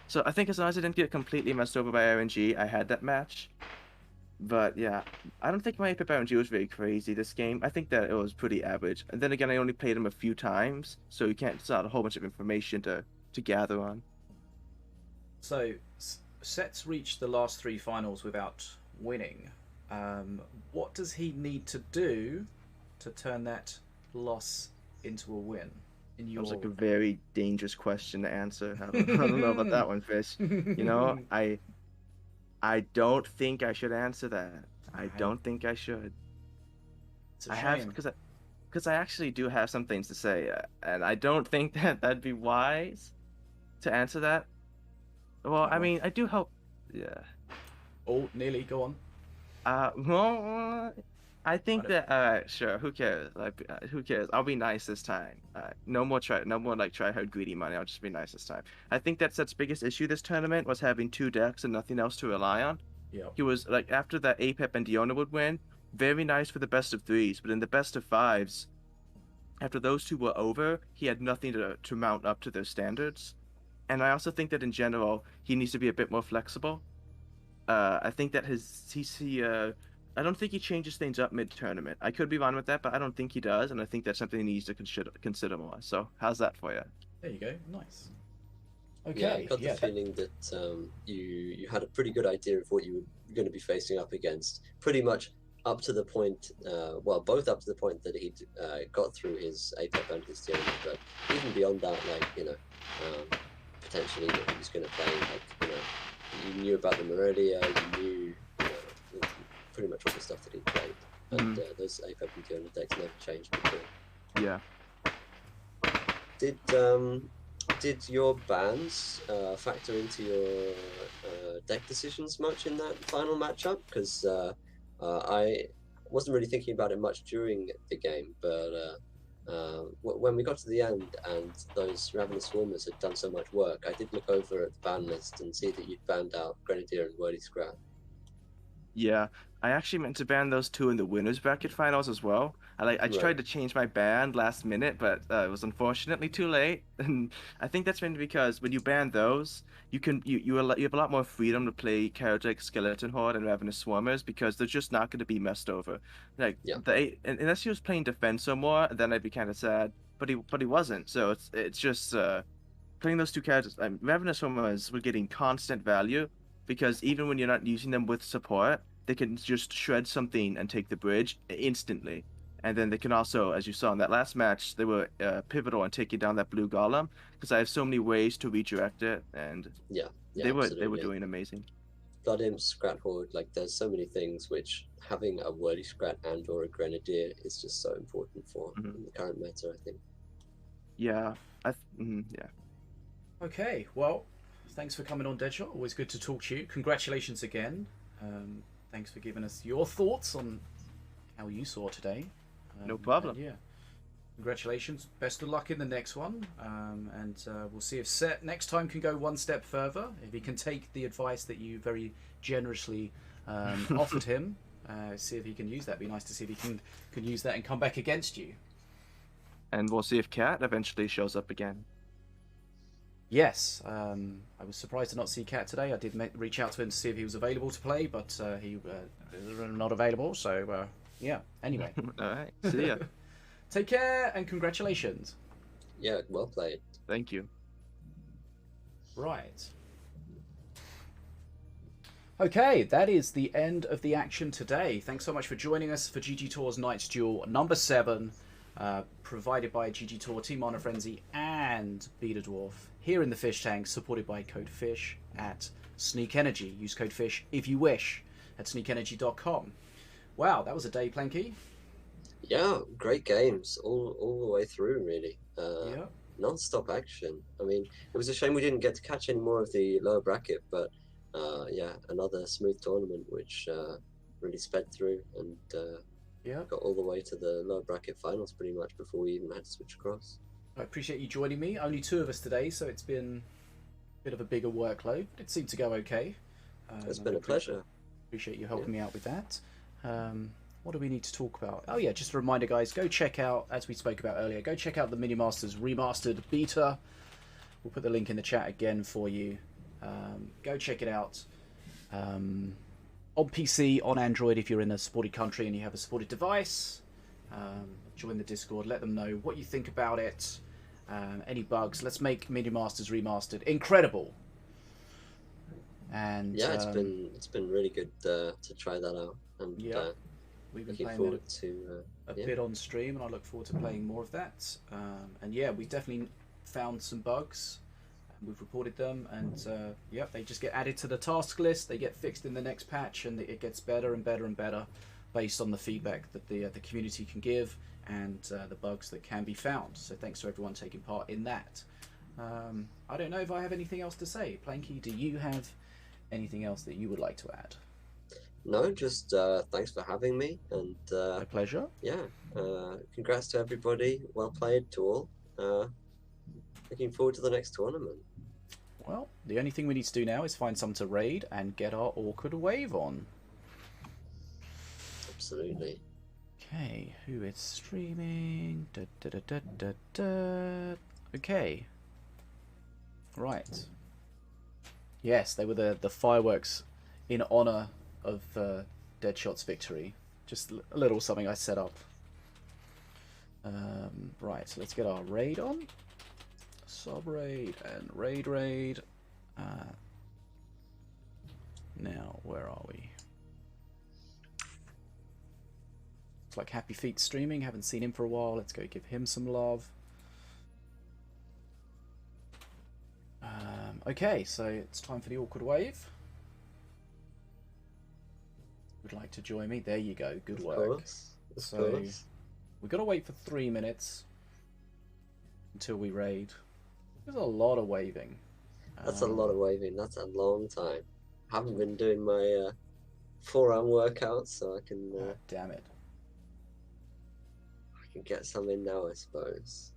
So I think as long as I didn't get completely messed over by RNG, I had that match. But yeah, I don't think my Apep RNG was very crazy this game. I think that it was pretty average. And then again, I only played him a few times, so you can't, it's not a whole bunch of information to gather on. So, Set's reached the last 3 finals without winning. What does he need to do to turn that loss into a win? That was like a very dangerous question to answer. I don't know about that one, Fish. You know, I don't think I should answer that. I don't think I should. It's a shame. Because I actually do have some things to say, and I don't think that that'd be wise to answer that. Well, I mean, I do hope. Yeah. Oh, nearly. Go on. Well, I think that. Sure. Who cares? Like, who cares? I'll be nice this time. No more like try hard greedy money. I'll just be nice this time. I think that Set's biggest issue this tournament was having 2 decks and nothing else to rely on. Yeah. He was like, after that Apep and Diona would win, very nice for the best of 3s, but in the best of 5s, after those 2 were over, he had nothing to mount up to their standards. And I also think that in general, he needs to be a bit more flexible. I think that I don't think he changes things up mid-tournament. I could be wrong with that, but I don't think he does, and I think that's something he needs to consider more. So, how's that for you? There you go. Nice. Okay. Yeah, I got the feeling that you had a pretty good idea of what you were going to be facing up against. Pretty much up to the point, both up to the point that he got through his Apep and his Diona, but even beyond that, potentially that he was going to play, you knew about the Morelia, you knew pretty much all the stuff that he played, and those Apep and Diona decks never changed before. Yeah. Did your bans factor into your deck decisions much in that final matchup? Because I wasn't really thinking about it much during the game, but when we got to the end and those Ravenous Swarmers had done so much work, I did look over at the ban list and see that you'd banned out Grenadier and Wordy Scrap. Yeah, I actually meant to ban those 2 in the winners bracket finals as well. I tried to change my ban last minute, but it was unfortunately too late. And I think that's mainly because when you ban those, you have a lot more freedom to play cards like Skeleton Horde and Ravenous Swarmers, because they're just not going to be messed over. Unless he was playing Defensor more, then I'd be kind of sad. But he wasn't. So it's just playing those 2 cards. Ravenous Swarmers were getting constant value, because even when you're not using them with support, they can just shred something and take the bridge instantly. And then they can also, as you saw in that last match, they were pivotal in taking down that blue golem because I have so many ways to redirect it, and Yeah, they were absolutely. doing amazing. Blood Imp, Scrat Horde, like there's so many things which having a Wordy Scrat and or a Grenadier is just so important for in the current meta, I think. Yeah, yeah. Okay, well, thanks for coming on, Deadshot. Always good to talk to you. Congratulations again. Thanks for giving us your thoughts on how you saw today. No problem. Yeah. Congratulations. Best of luck in the next one. And we'll see if Set next time can go one step further. If he can take the advice that you very generously offered him, see if he can use that. Be nice to see if he can use that and come back against you. And we'll see if Cat eventually shows up again. Yes, I was surprised to not see Cat today. I did reach out to him to see if he was available to play, but he was not available. So yeah. Anyway. All right. See ya. Take care and congratulations. Yeah, well played. Thank you. Right. Okay, that is the end of the action today. Thanks so much for joining us for GGtoor's Night's Duel number 7, provided by GGtoor, Team Honor Frenzy, and Betadwarf, here in the fish tank, supported by code FISH at Sneak Energy. Use code FISH if you wish at sneakenergy.com. Wow, that was a day, Planky. Yeah, great games all the way through, really. Yeah. Non-stop action. I mean, it was a shame we didn't get to catch any more of the lower bracket, but yeah, another smooth tournament which really sped through and got all the way to the lower bracket finals pretty much before we even had to switch across. I appreciate you joining me. Only 2 of us today, so it's been a bit of a bigger workload. It seemed to go okay. It's been a pleasure. Appreciate you helping me out with that. What do we need to talk about? Oh yeah, just a reminder, guys, go check out, as we spoke about earlier, go check out the Mini Masters Remastered Beta. We'll put the link in the chat again for you. Go check it out. On PC, on Android, if you're in a supported country and you have a supported device. Join the Discord, let them know what you think about it. Any bugs. Let's make Mini Masters Remastered incredible. And yeah, it's been really good to try that out. And yeah. We've been playing a bit on stream, and I look forward to playing more of that. And yeah, we definitely found some bugs, and we've reported them, and yeah, they just get added to the task list. They get fixed in the next patch, and it gets better and better and better based on the feedback that the community can give and the bugs that can be found. So thanks to everyone taking part in that. I don't know if I have anything else to say. Planky, do you have anything else that you would like to add? No, just thanks for having me, and My pleasure. yeah, congrats to everybody. Well played to all. Looking forward to the next tournament. Well, the only thing we need to do now is find some to raid and get our awkward wave on. Absolutely. Okay, who is streaming? Okay. Right. Yes, they were the fireworks in honor of DeathShoott's victory. Just a little something I set up. Right, so let's get our raid on. Sub-raid and raid. Now, where are we? Looks like Happy Feet streaming. Haven't seen him for a while. Let's go give him some love. Okay, so it's time for the awkward wave. Would like to join me? There you go. Good work. Of course. We've got to wait for 3 minutes until we raid. There's a lot of waving. That's a lot of waving. That's a long time. Haven't been doing my forearm workouts, so I can. Damn it. I can get some in now, I suppose.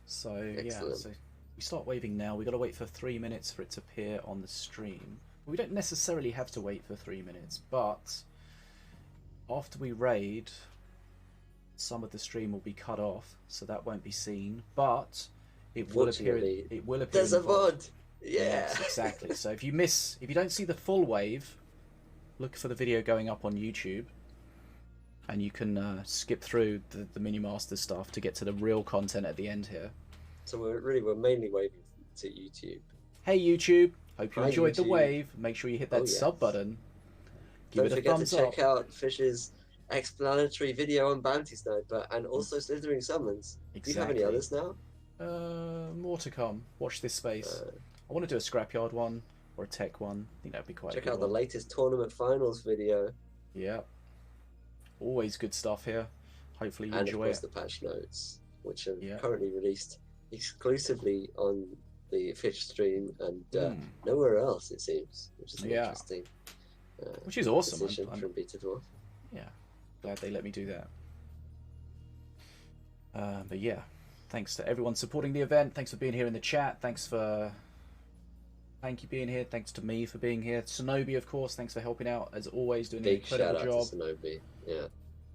So Excellent. yeah, so we start waving now. We've got to wait for 3 minutes for it to appear on the stream. We don't necessarily have to wait for 3 minutes, but after we raid, some of the stream will be cut off, so that won't be seen. But it will appear. It will appear. There's a VOD. Yeah. Yes, exactly. So if you don't see the full wave, look for the video going up on YouTube, and you can skip through the Mini Master stuff to get to the real content at the end here. So we're mainly waving to YouTube. Hey YouTube, hope you Hi, enjoyed the YouTube. wave. Make sure you hit that Oh, yes. sub button. Give Don't it a forget to thumbs check up. out Fish's explanatory video on Bounty Sniper and also Slithering Summons. Do you have any others now? More to come. Watch this space. I want to do a scrapyard one or a tech one. I think that'd be quite Check a good out the one. latest tournament finals video. Yeah. Always good stuff here. Hopefully you And enjoy of course it. the patch notes, which are Yeah. currently released exclusively on the Fish stream and nowhere else, it seems, which is an interesting which is awesome. decision from Betadwarf. Yeah, glad they let me do that. But yeah, thanks to everyone supporting the event. Thanks for being here in the chat. Thanks for Planky being here. Thanks to me for being here. Sinobii, of course, thanks for helping out as always, doing Big an incredible shout job. out to Sinobii. Yeah.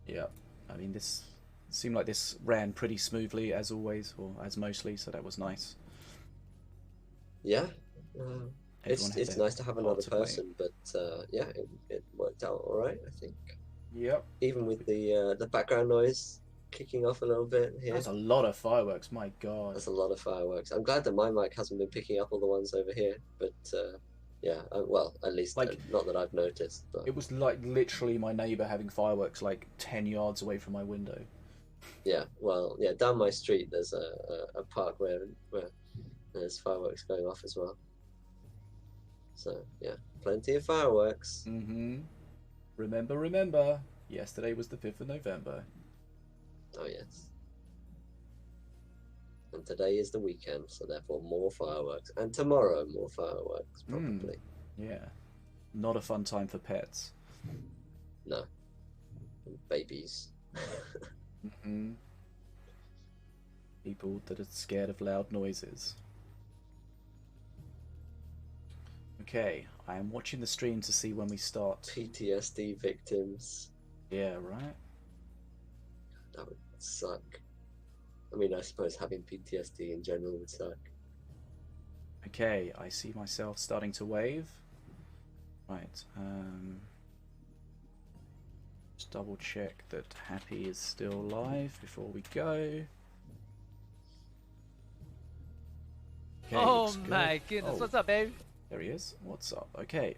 Yeah, I mean this seemed like this ran pretty smoothly as always, or as mostly, so that was nice. Yeah. Everyone had It's their nice to have part another to play. person, but yeah, it worked out all right, I think. Yep. Even with the background noise kicking off a little bit here. That's a lot of fireworks, my god. That's a lot of fireworks. I'm glad that my mic hasn't been picking up all the ones over here, but yeah, well, at least Like- not that I've noticed. But It was like literally my neighbour having fireworks like 10 yards away from my window. yeah, well, yeah, down my street there's a park where there's fireworks going off as well. So yeah, plenty of fireworks. Remember, yesterday was the 5th of November. Oh yes. And today is the weekend, so therefore more fireworks. And tomorrow more fireworks, probably. Yeah. Not a fun time for pets. No. And babies. People that are scared of loud noises. Okay, I am watching the stream to see when we start. PTSD victims. Yeah, right? That would suck. I mean, I suppose having PTSD in general would suck. Okay, I see myself starting to wave. Right, just double check that Happy is still live before we go. Okay, Oh looks good. my goodness, Oh, what's up, babe? there he is. What's up? Okay.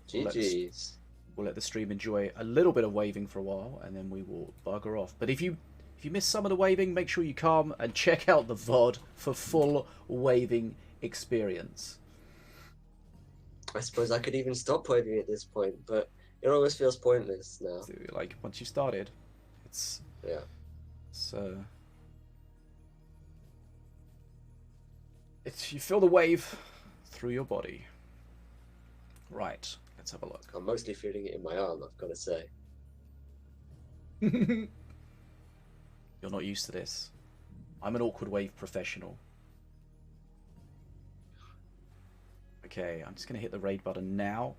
GG's. We'll let the stream enjoy a little bit of waving for a while, and then we will bugger off. But if you miss some of the waving, make sure you come and check out the VOD for full waving experience. I suppose I could even stop waving at this point, but it almost feels pointless now. So, like once you started, it's Yeah. it's you feel the wave through your body. Right, let's have a look. I'm mostly feeling it in my arm, I've got to say. You're not used to this. I'm an awkward wave professional. Okay, I'm just going to hit the raid button now.